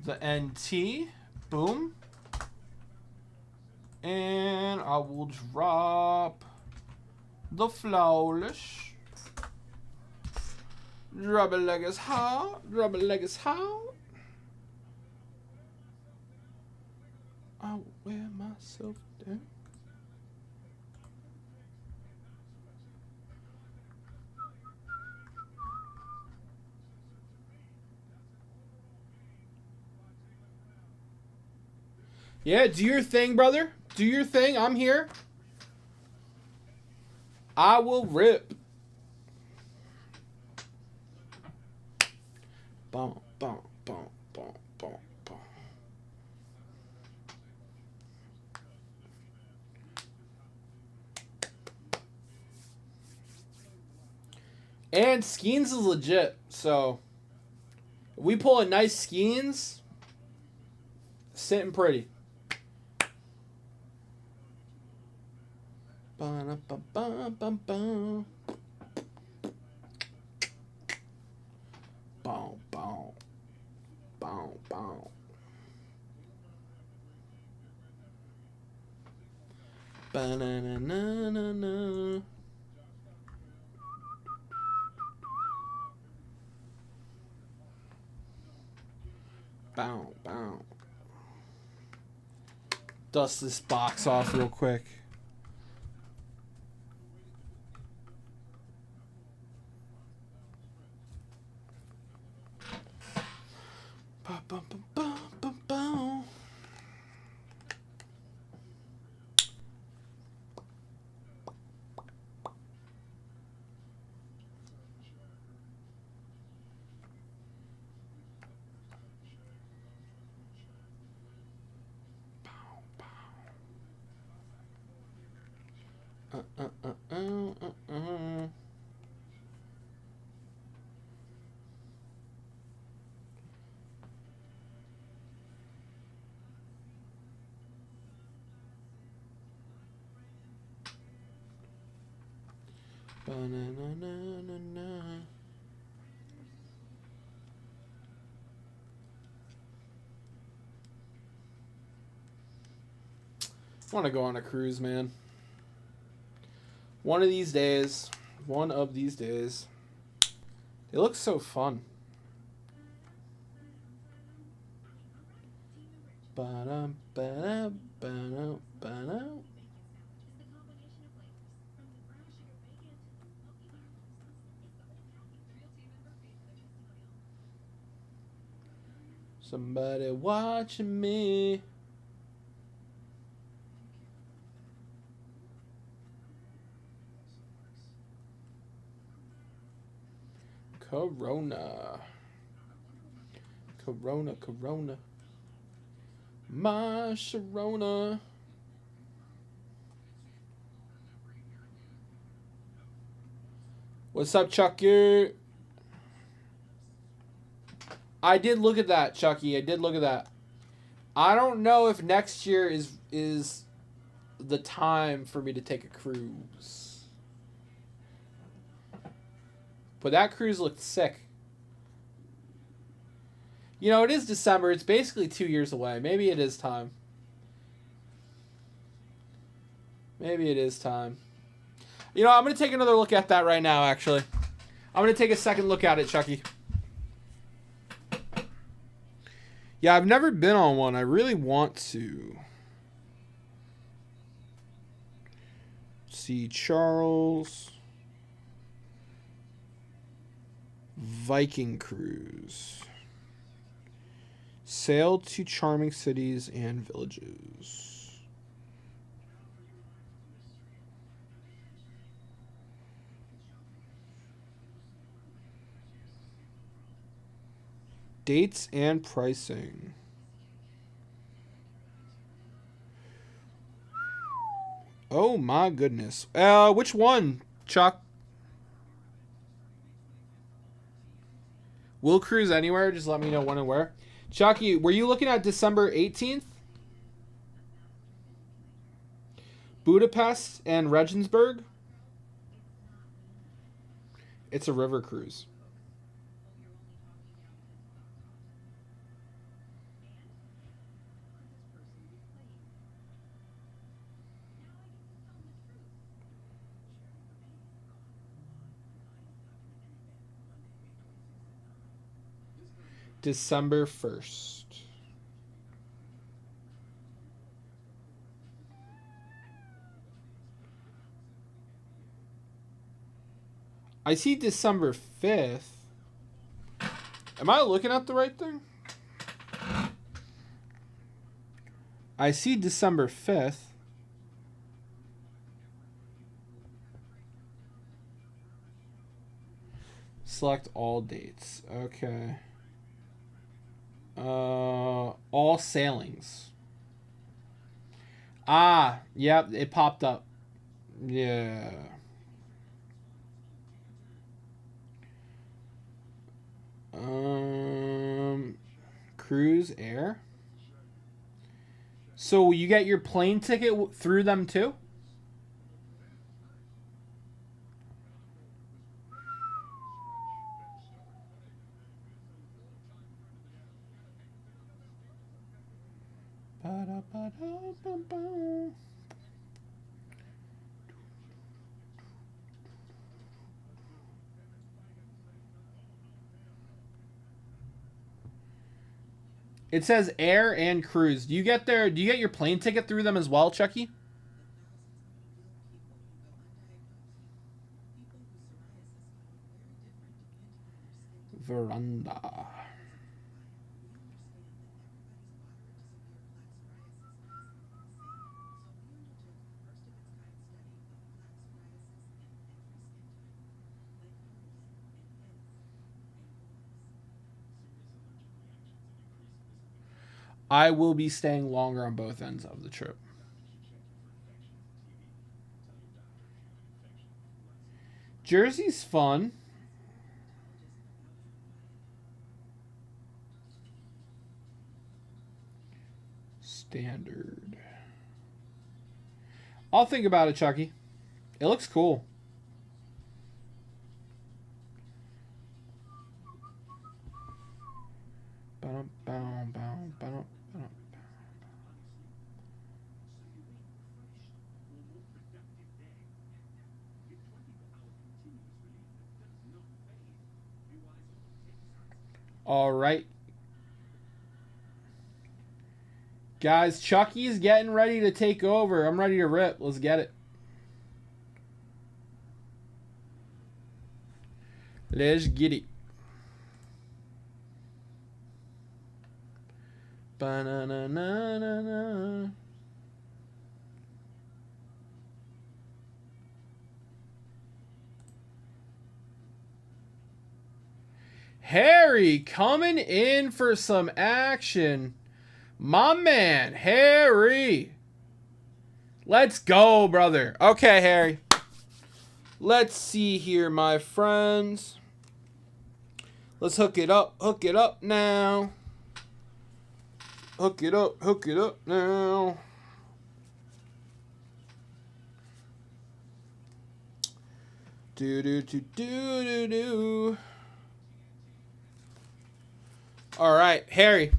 Speaker 2: the NT. Boom. And I will drop the Flawless. Drop it like it's hot. Drop it like it's hot. I'll wear myself down. Yeah, do your thing, brother. Do your thing. I'm here. I will rip. Boom, boom, boom, boom, boom, boom. And Skeens is legit, so if we pull a nice Skeens, sitting pretty. Ba-da-ba-ba-ba-ba. Boom, boom. Boom, boom. Ba-na-na-na-na-na. Bow, bow. Dust this box off real quick. Ba, ba, ba, ba, ba, ba. Ba-na-na-na-na-na. I want to go on a cruise, man. One of these days. One of these days. It looks so fun. Ba-dum, ba-dum, ba-dum, ba-dum. Somebody watching me. Corona. Corona, Corona. My Sharona. What's up, Chucky? I did look at that, Chucky. I did look at that. I don't know if next year is the time for me to take a cruise. But that cruise looked sick. You know, it is December. It's basically 2 years away. Maybe it is time. Maybe it is time. You know, I'm going to take another look at that right now, actually. I'm going to take a second look at it, Chucky. Yeah, I've never been on one. I really want to. See, Charles. Viking cruise. Sail to charming cities and villages. Dates and pricing. Oh my goodness. Which one, Chuck? Will cruise anywhere. Just let me know when and where. Chucky, were you looking at December 18th? Budapest and Regensburg? It's a river cruise. December 1st. I see December 5th. Am I looking at the right thing? I see December 5th. Select all dates. Okay. All sailings. Ah, yep, it popped up. Yeah. Cruise Air. So you get your plane ticket through them too? It says air and cruise. Do you get your plane ticket through them as well, Chucky? Veranda. I will be staying longer on both ends of the trip. Jersey's fun. Standard. I'll think about it, Chucky. It looks cool. All right. Guys, Chucky's getting ready to take over. I'm ready to rip. Let's get it. Let's get it. Ba-na-na-na-na-na. Harry coming in for some action. My man, Harry. Let's go, brother. Okay, Harry. Let's see here, my friends. Let's hook it up. Hook it up now. Hook it up. Hook it up now. Do. All right, Harry.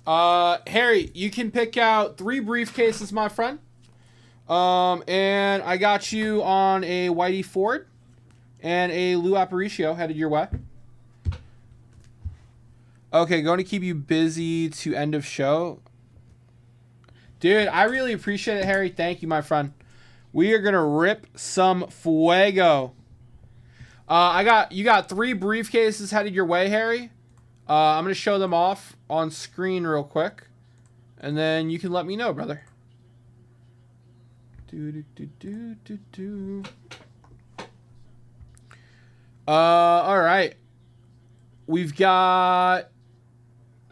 Speaker 2: Harry, you can pick out 3 briefcases, my friend. And I got you on a Whitey Ford and a Lou Aparicio headed your way. Okay, going to keep you busy to end of show. Dude, I really appreciate it, Harry. Thank you, my friend. We are going to rip some fuego. You got 3 briefcases headed your way, Harry. I'm going to show them off on screen real quick. And then you can let me know, brother. All right. We've got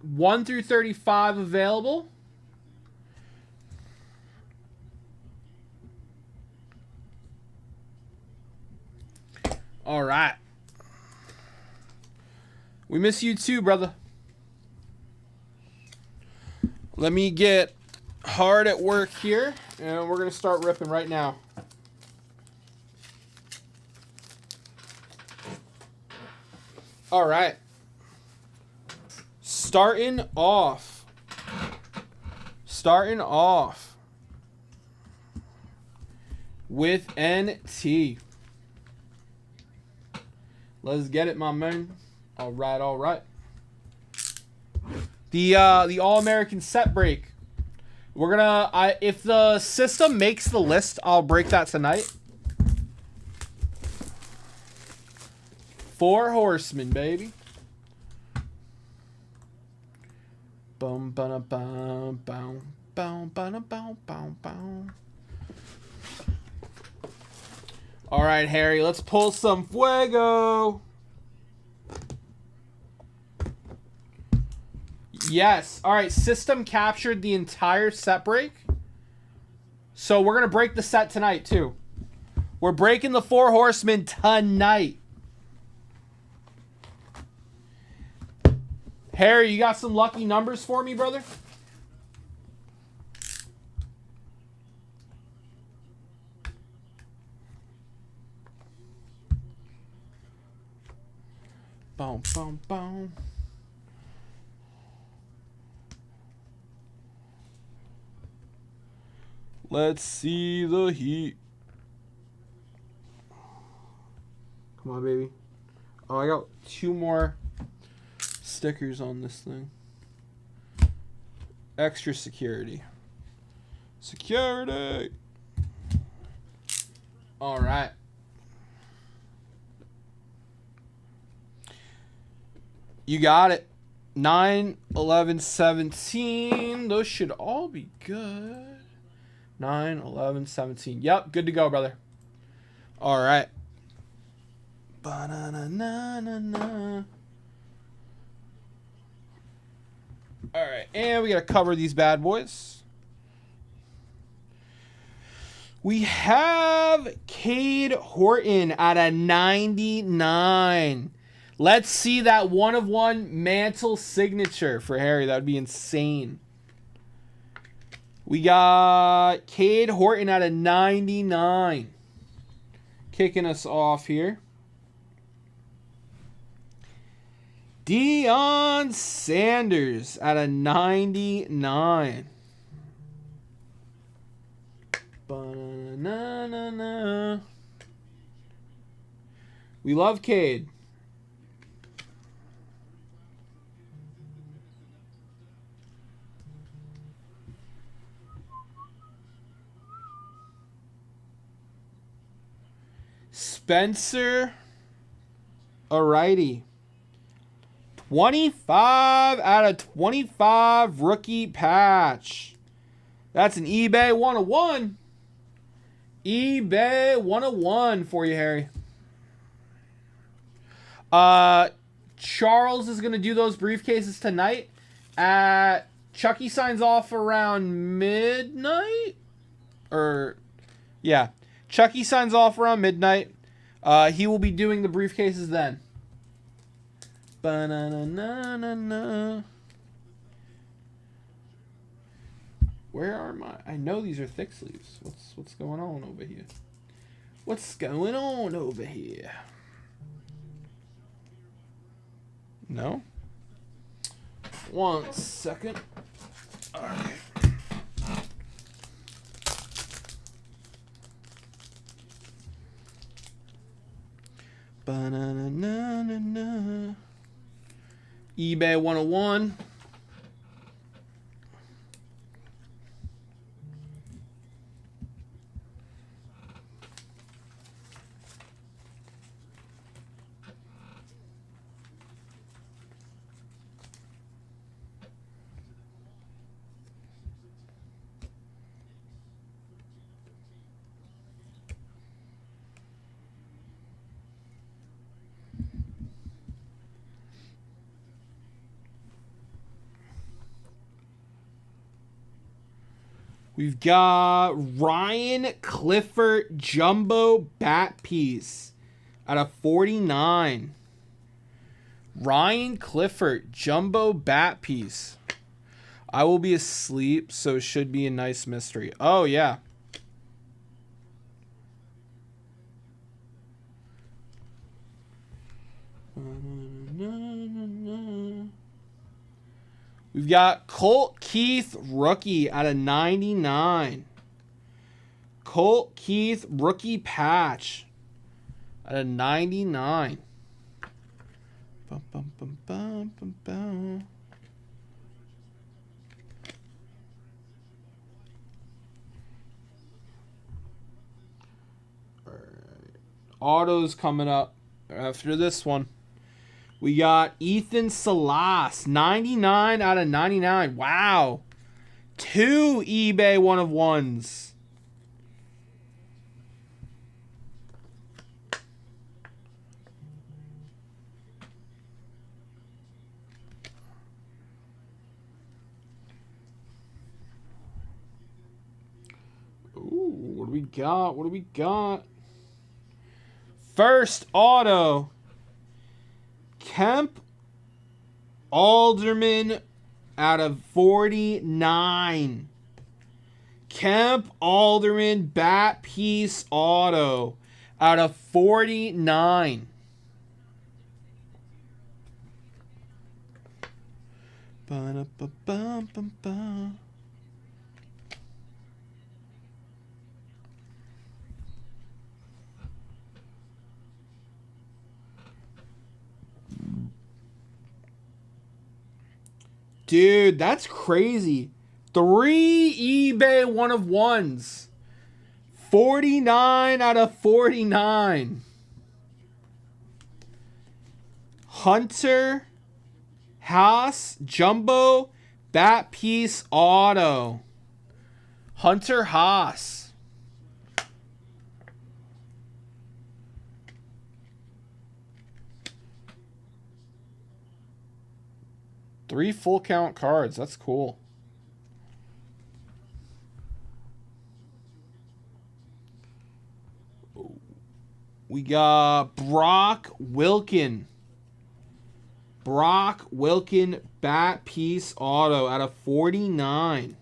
Speaker 2: 1 through 35 available. All right. We miss you too, brother. Let me get hard at work here, and we're going to start ripping right now. All right. Starting off with NT. Let's get it, my man. All right, all right. The All-American set break. We're gonna if the system makes the list, I'll break that tonight. 4 horsemen, baby. Bum ba bum bum bum ba bum bum bum. All right, Harry, let's pull some fuego. Yes. All right, system captured the entire set break. So we're going to break the set tonight, too. We're breaking the 4 horsemen tonight. Harry, you got some lucky numbers for me, brother? Boom, boom, boom. Let's see the heat. Come on, baby. Oh, I got 2 more stickers on this thing. Extra security. Security. All right. You got it. 9, 11, 17. Those should all be good. 9, 11, 17. Yep, good to go, brother. All right. Ba-na-na-na-na-na. All right, and we got to cover these bad boys. We have Cade Horton at a 99. Let's see that 1/1 mantle signature for Harry. That would be insane. We got Cade Horton at a 99. Kicking us off here. Deion Sanders at a 99. Ba-na-na-na-na. We love Cade. Spencer. Alrighty. 25 out of 25 rookie patch. That's an eBay 101. eBay 101 for you, Harry. Charles is going to do those briefcases tonight. Chucky signs off around midnight. Yeah. Chucky signs off around midnight. He will be doing the briefcases then. Ba-na-na-na-na-na. Where are my... I know these are thick sleeves. What's going on over here? What's going on over here? No? 1 second. All right. Ba-na-na-na-na-na. eBay 101. We've got Ryan Clifford Jumbo Bat Piece out of 49. Ryan Clifford Jumbo Bat Piece. I will be asleep, so it should be a nice mystery. Oh, yeah. We've got Colt Keith rookie out of 99. Colt Keith rookie patch out of 99. Bum, bum, bum, bum, bum, bum. All right. Autos coming up after this one. We got Ethan Salas, 99 out of 99. Wow. 2 eBay 1-of-1s. Ooh, what do we got? What do we got? First auto. Kemp Alderman out of 49. Kemp Alderman bat piece auto out of 49. Ba-da-ba-bum-bum-bum. Dude, that's crazy. 3 eBay 1-of-1s. 49 out of 49. Hunter Haas Jumbo Bat Piece Auto. Hunter Haas. Three full count cards. That's cool. We got Brock Wilkin. Brock Wilkin bat piece auto out of 49.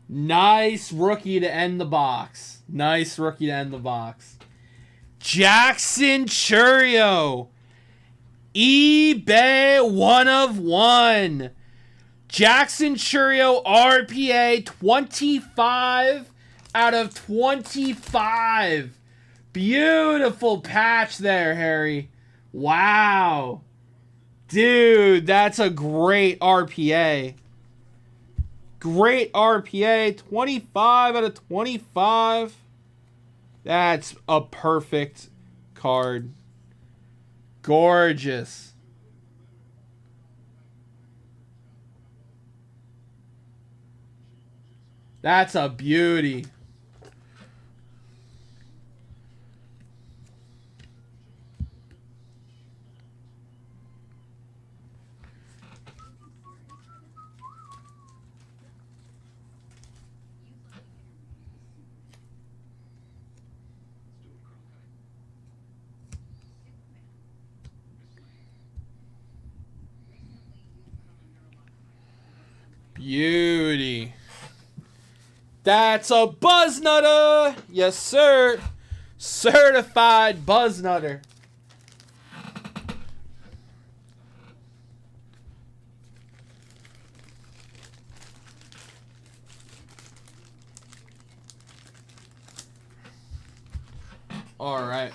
Speaker 2: Nice rookie to end the box. Nice rookie to end the box. Jackson Churio. eBay 1-of-1. Jackson Churio RPA 25 out of 25. Beautiful patch there, Harry. Wow. Dude, that's a great RPA. Great RPA, 25 out of 25. That's a perfect card. Gorgeous. That's a beauty. Beauty. That's a buzz nutter. Yes, sir. Certified buzz nutter. All right.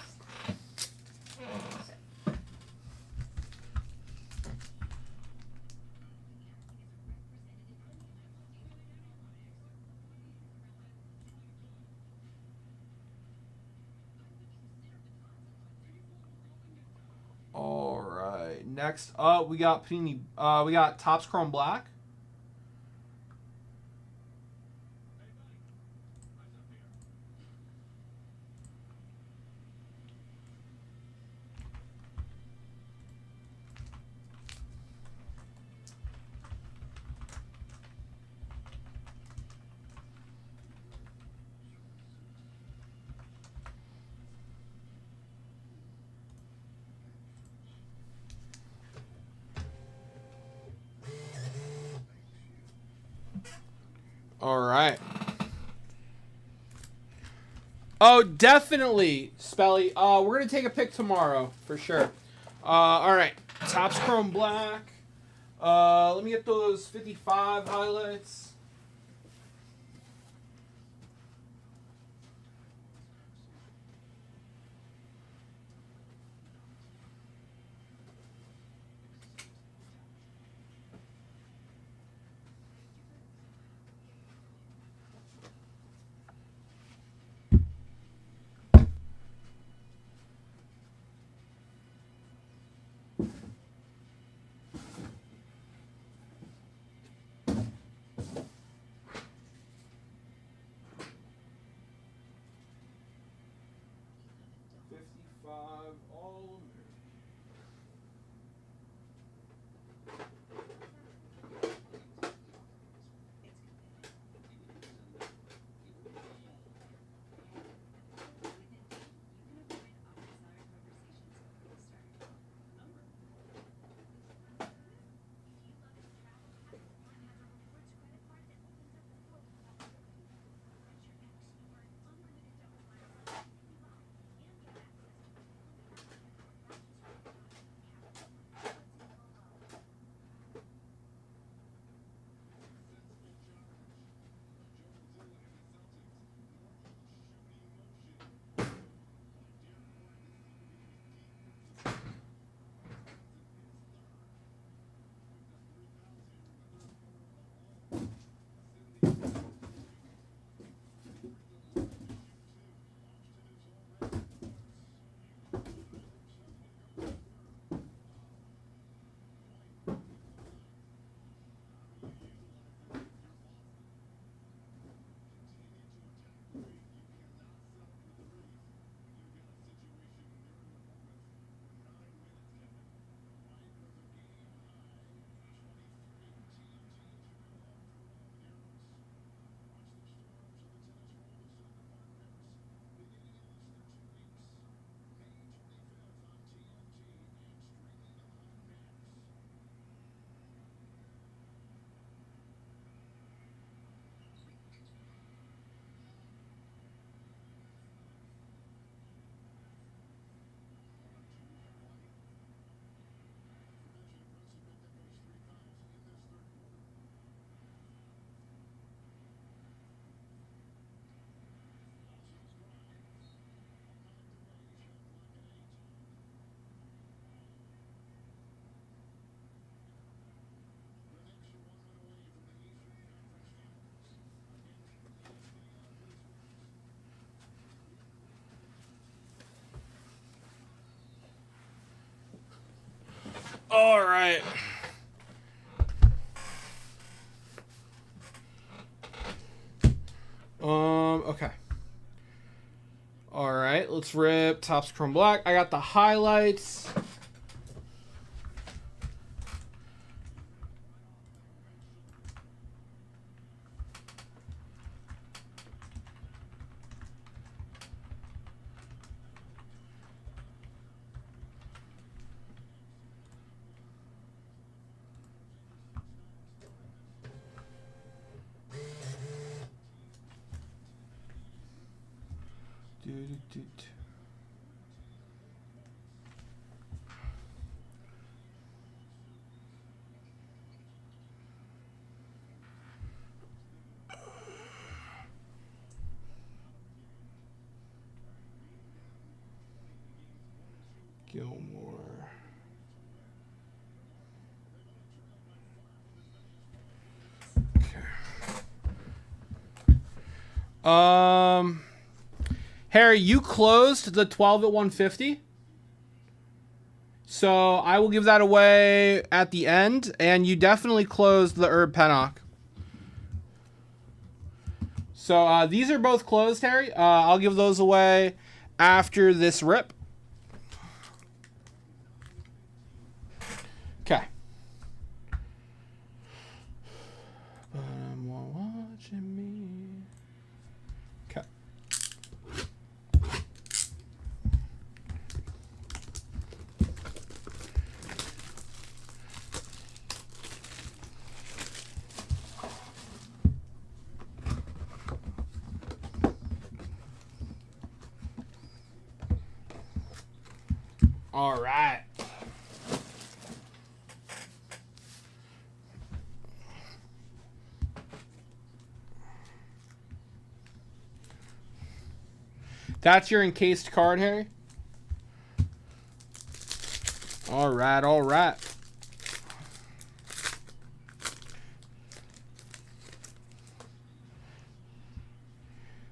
Speaker 2: next up, we got Panini. We got Topps Chrome Black. All right. Oh, definitely, Spelly. We're gonna take a pick tomorrow for sure. All right. Topps Chrome Black. Let me get those 55 highlights. All right. Okay. All right, let's rip Topps Chrome Black. I got the highlights. Gilmore. Okay. Harry, you closed the 12 at 150. So I will give that away at the end, and you definitely closed the Herb Pennock. So these are both closed, Harry. I'll give those away after this rip. Okay. Watching me. Okay. All right. That's your encased card, Harry? All right, all right.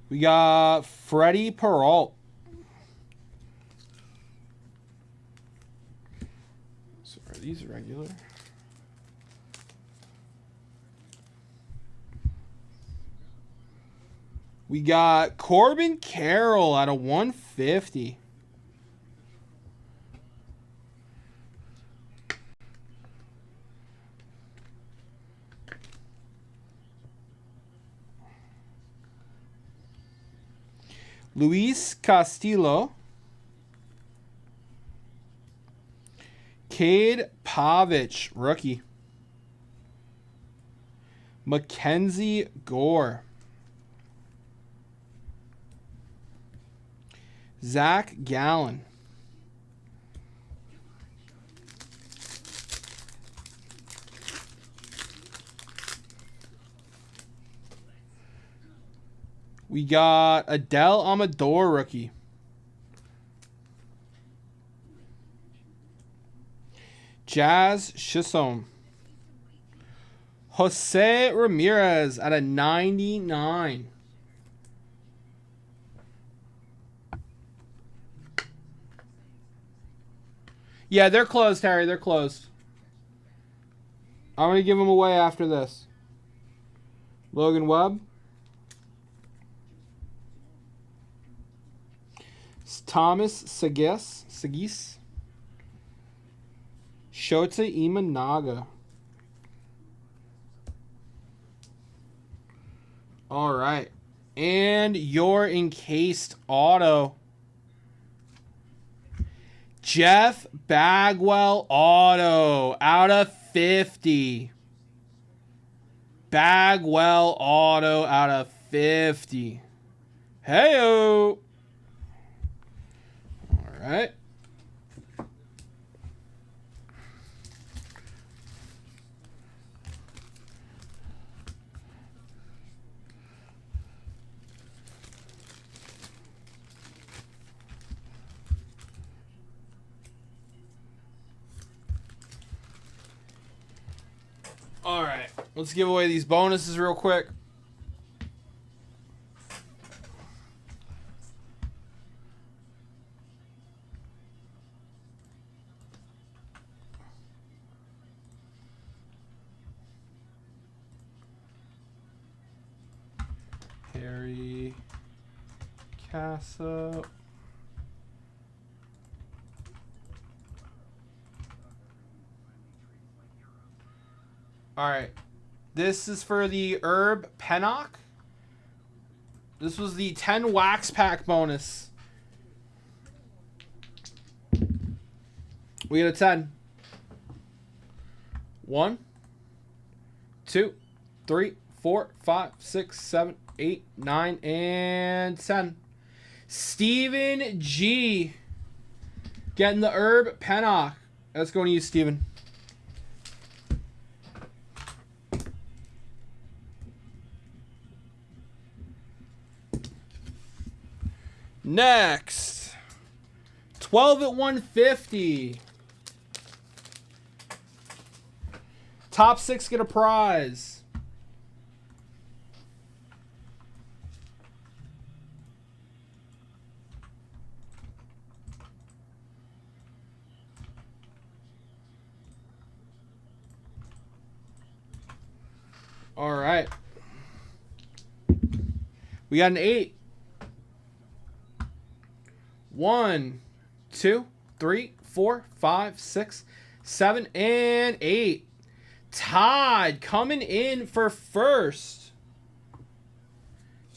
Speaker 2: We got Freddie Peralt. So are these regular? We got Corbin Carroll at a 150. Luis Castillo. Cade Pavich, rookie. Mackenzie Gore. Zach Gallen. We got Adele Amador, rookie. Jazz Chisholm. Jose Ramirez at a 99. Yeah, they're closed, Harry. They're closed. I'm going to give them away after this. Logan Webb. Thomas Sagis. Shota Imanaga. All right. And your encased auto. Jeff Bagwell auto out of 50. Bagwell auto out of 50. Hey-o. All right. All right, let's give away these bonuses real quick. Harry Casa. All right. This is for the Herb Pennock. This was the 10 wax pack bonus. We got a 10. 1, 2, 3, 4, 5, 6, 7, 8, 9, and 10. Steven G. Getting the Herb Pennock. That's going to you, Steven. Next, 12 at 150. Top 6 get a prize. We got an 8. 1, 2, 3, 4, 5, 6, 7, and 8. Todd coming in for first.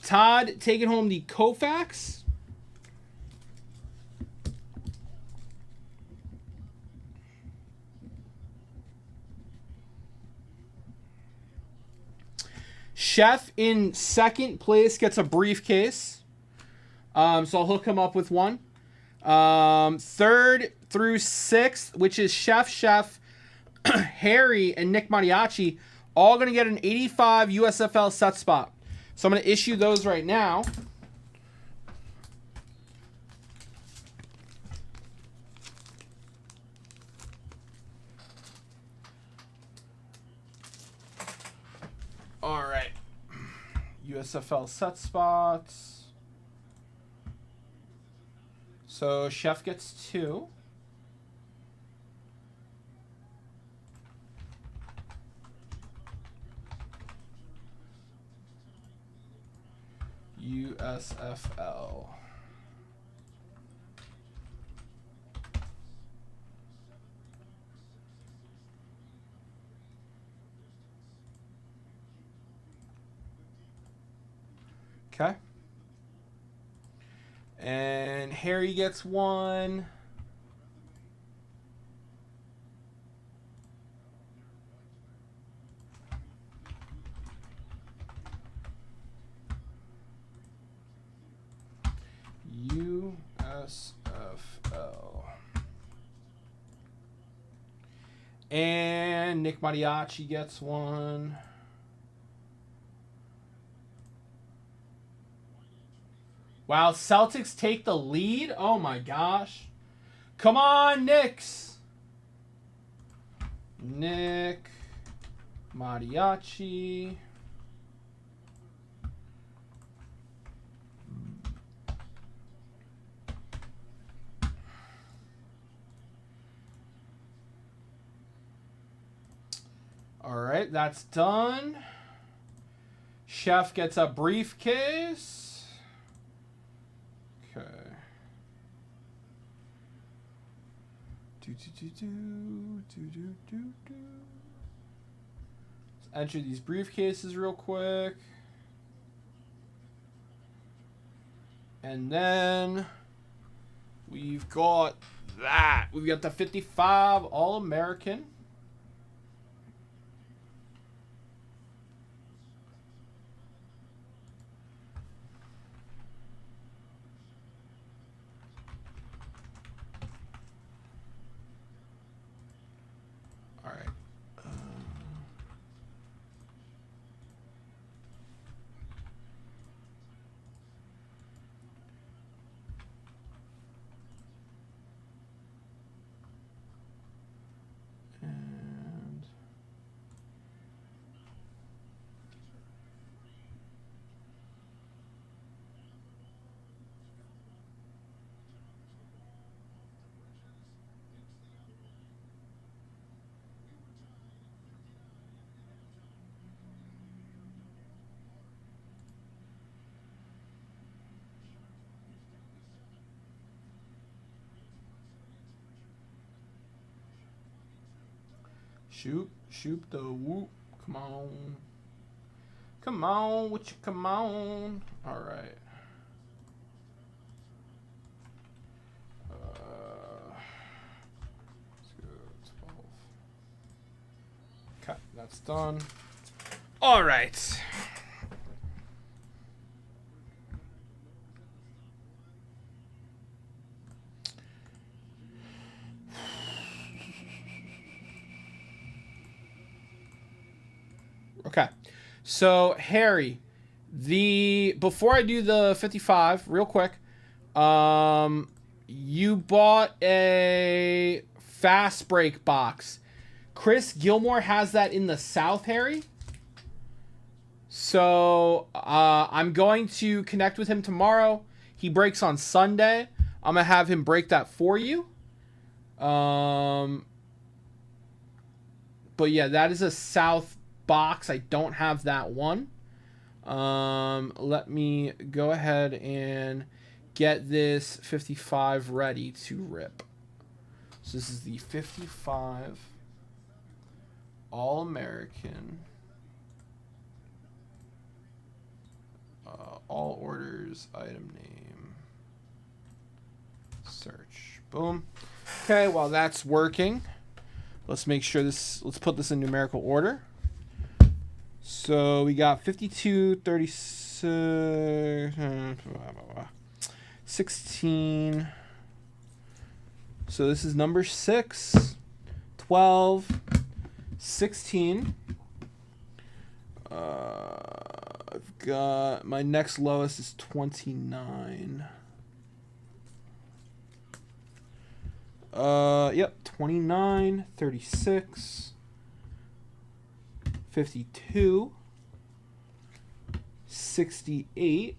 Speaker 2: Todd taking home the Koufax. Chef in second place gets a briefcase. So I'll hook him up with one. Third through sixth, which is Chef, Harry, and Nick Mariachi, all going to get an 85 USFL set spot. So I'm going to issue those right now. All right. USFL set spots. So Chef gets 2. USFL. Okay. And Harry gets 1. USFL. And Nick Mariachi gets 1. Wow, Celtics take the lead? Oh my gosh. Come on, Knicks. Nick Mariachi. All right, that's done. Chef gets a briefcase. Okay. Let's enter these briefcases real quick. And then we've got that. We've got the 55 All-American. All right. And shoot the whoop. Come on. Come on, what you come on. All right. Let's go 12. Okay, that's done. All right. Okay, so Harry, before I do the 55, real quick, you bought a fast break box. Chris Gilmore has that in the South, Harry. So I'm going to connect with him tomorrow. He breaks on Sunday. I'm gonna have him break that for you. But yeah, that is a South box. I don't have that one. Let me go ahead and get this 55 ready to rip. So this is the 55 All-American. All orders, item name, search. Boom. Okay, while that's working, let's make sure this, let's put this in numerical order. So we got 52, 36, 16. So this is number 6, 12, 16. I've got my next lowest is 29. Yep, 29, 36, 52, 68.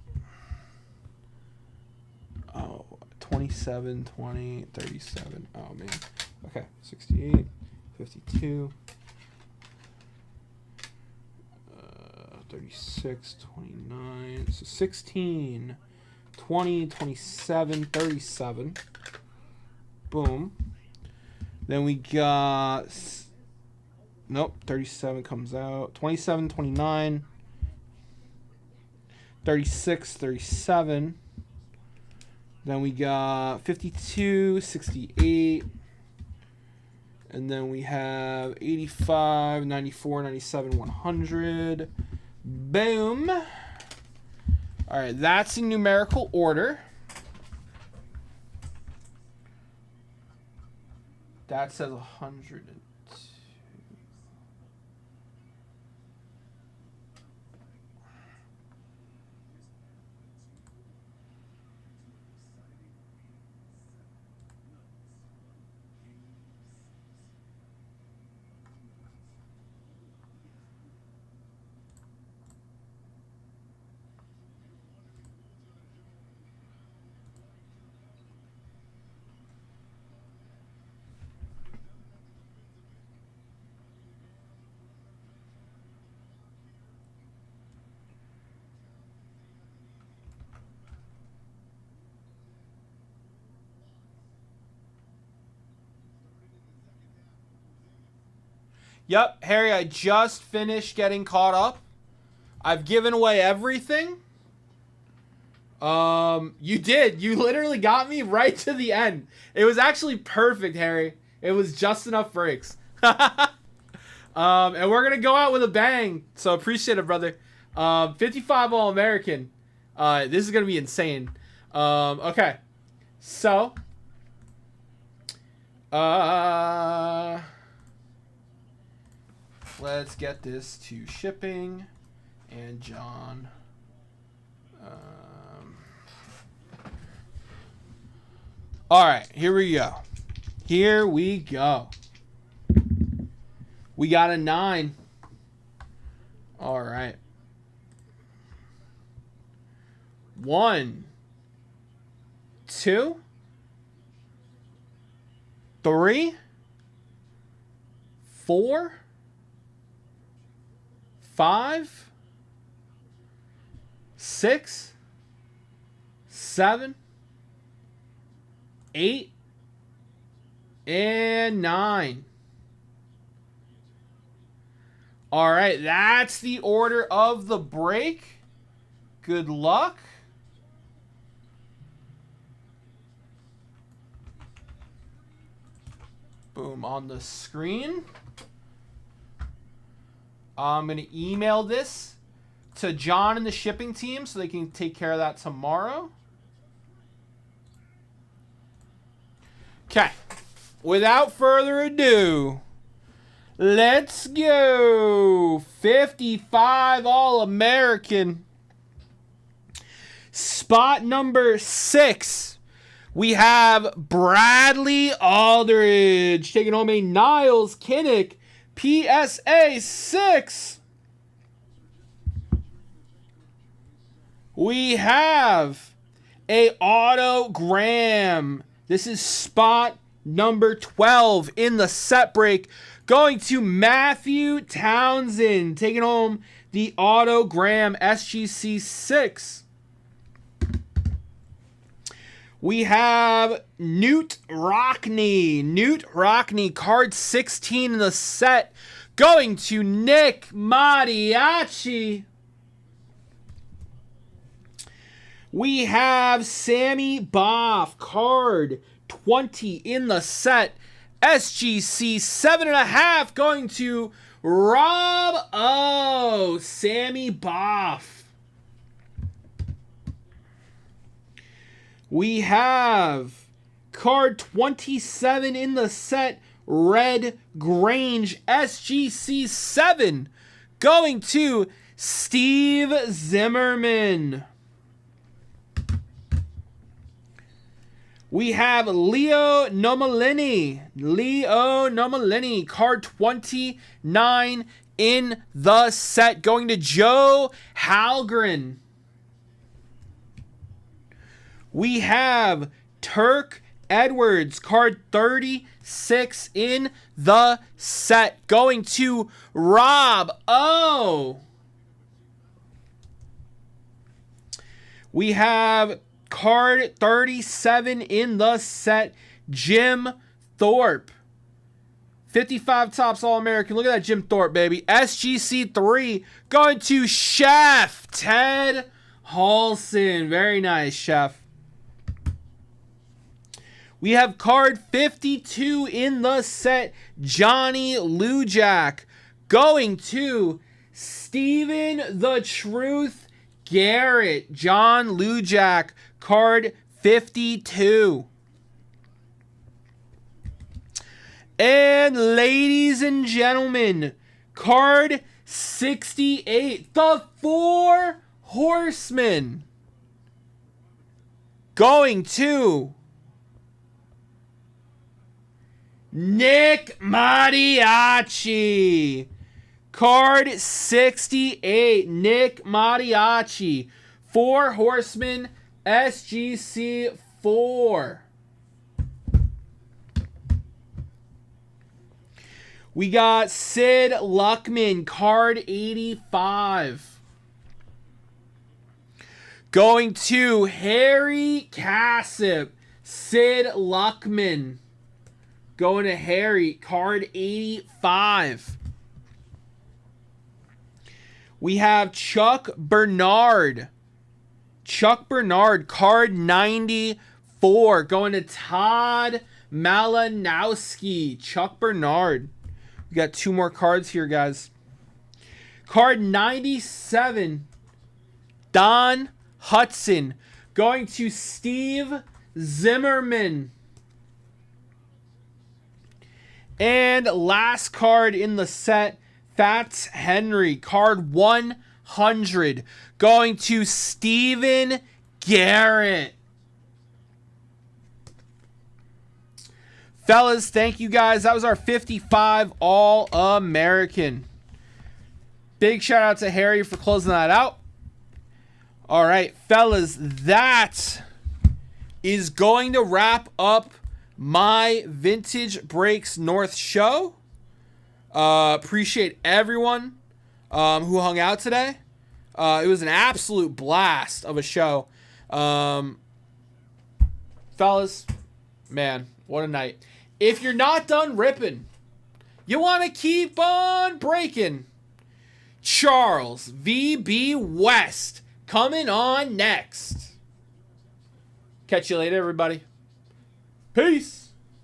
Speaker 2: Oh, 27, 20, 37. Oh man. Okay, 68, 52. 36, 29, so 16, 20, 27, 37. Boom. Then we got, nope, 37 comes out. 27, 29, 36, 37. Then we got 52, 68. And then we have 85, 94, 97, 100. Boom. All right, that's in numerical order. That says 102. Yep, Harry, I just finished getting caught up. I've given away everything. You did. You literally got me right to the end. It was actually perfect, Harry. It was just enough breaks. And we're going to go out with a bang. So appreciate it, brother. 55 All-American. This is going to be insane. Okay. So. Let's get this to shipping and John. All right, here we go. Here we go. We got a 9. All right. 1, 2, 3, 4, 5, 6, 7, 8, and 9. All right, that's the order of the break. Good luck. Boom on the screen. I'm going to email this to John and the shipping team so they can take care of that tomorrow. Okay. Without further ado, let's go. 55 All-American. Spot number 6. We have Bradley Aldridge taking home a Niles Kinnick PSA 6. We have a autogram. This is spot number 12 in the set break. Going to Matthew Townsend. Taking home the autogram SGC 6. We have Newt Rockney. Newt Rockney, card 16 in the set, going to Nick Mariachi. We have Sammy Boff, card 20 in the set, SGC 7.5, going to Rob O. Sammy Boff. We have card 27 in the set, Red Grange, SGC 7, going to Steve Zimmerman. We have Leo Nomalini. Leo Nomalini, card 29 in the set, going to Joe Halgren. We have Turk Edwards, card 36 in the set, going to Rob O. We have card 37 in the set, Jim Thorpe. 55 tops All-American. Look at that Jim Thorpe, baby. SGC 3 going to Chef Ted Halson. Very nice, Chef. We have card 52 in the set, Johnny Lujak, going to Steven the Truth Garrett. John Lujak, card 52. And ladies and gentlemen, card 68, the Four Horsemen, going to Nick Mariachi. Card 68, Nick Mariachi. Four Horsemen, SGC 4. We got Sid Luckman, card 85. Going to Harry Cassip. Sid Luckman. Going to Harry, card 85. We have Chuck Bernard. Chuck Bernard, card 94. Going to Todd Malinowski. Chuck Bernard. We got two more cards here, guys. Card 97. Don Hudson. Going to Steve Zimmerman. And last card in the set, Fats Henry, card 100, going to Steven Garrett. Fellas, thank you guys. That was our 55 All-American. Big shout out to Harry for closing that out. All right, fellas, that is going to wrap up my Vintage Breaks North show. Appreciate everyone who hung out today. It was an absolute blast of a show. Fellas, man, what a night. If you're not done ripping, you want to keep on breaking, Charles VB West coming on next. Catch you later, everybody. Peace.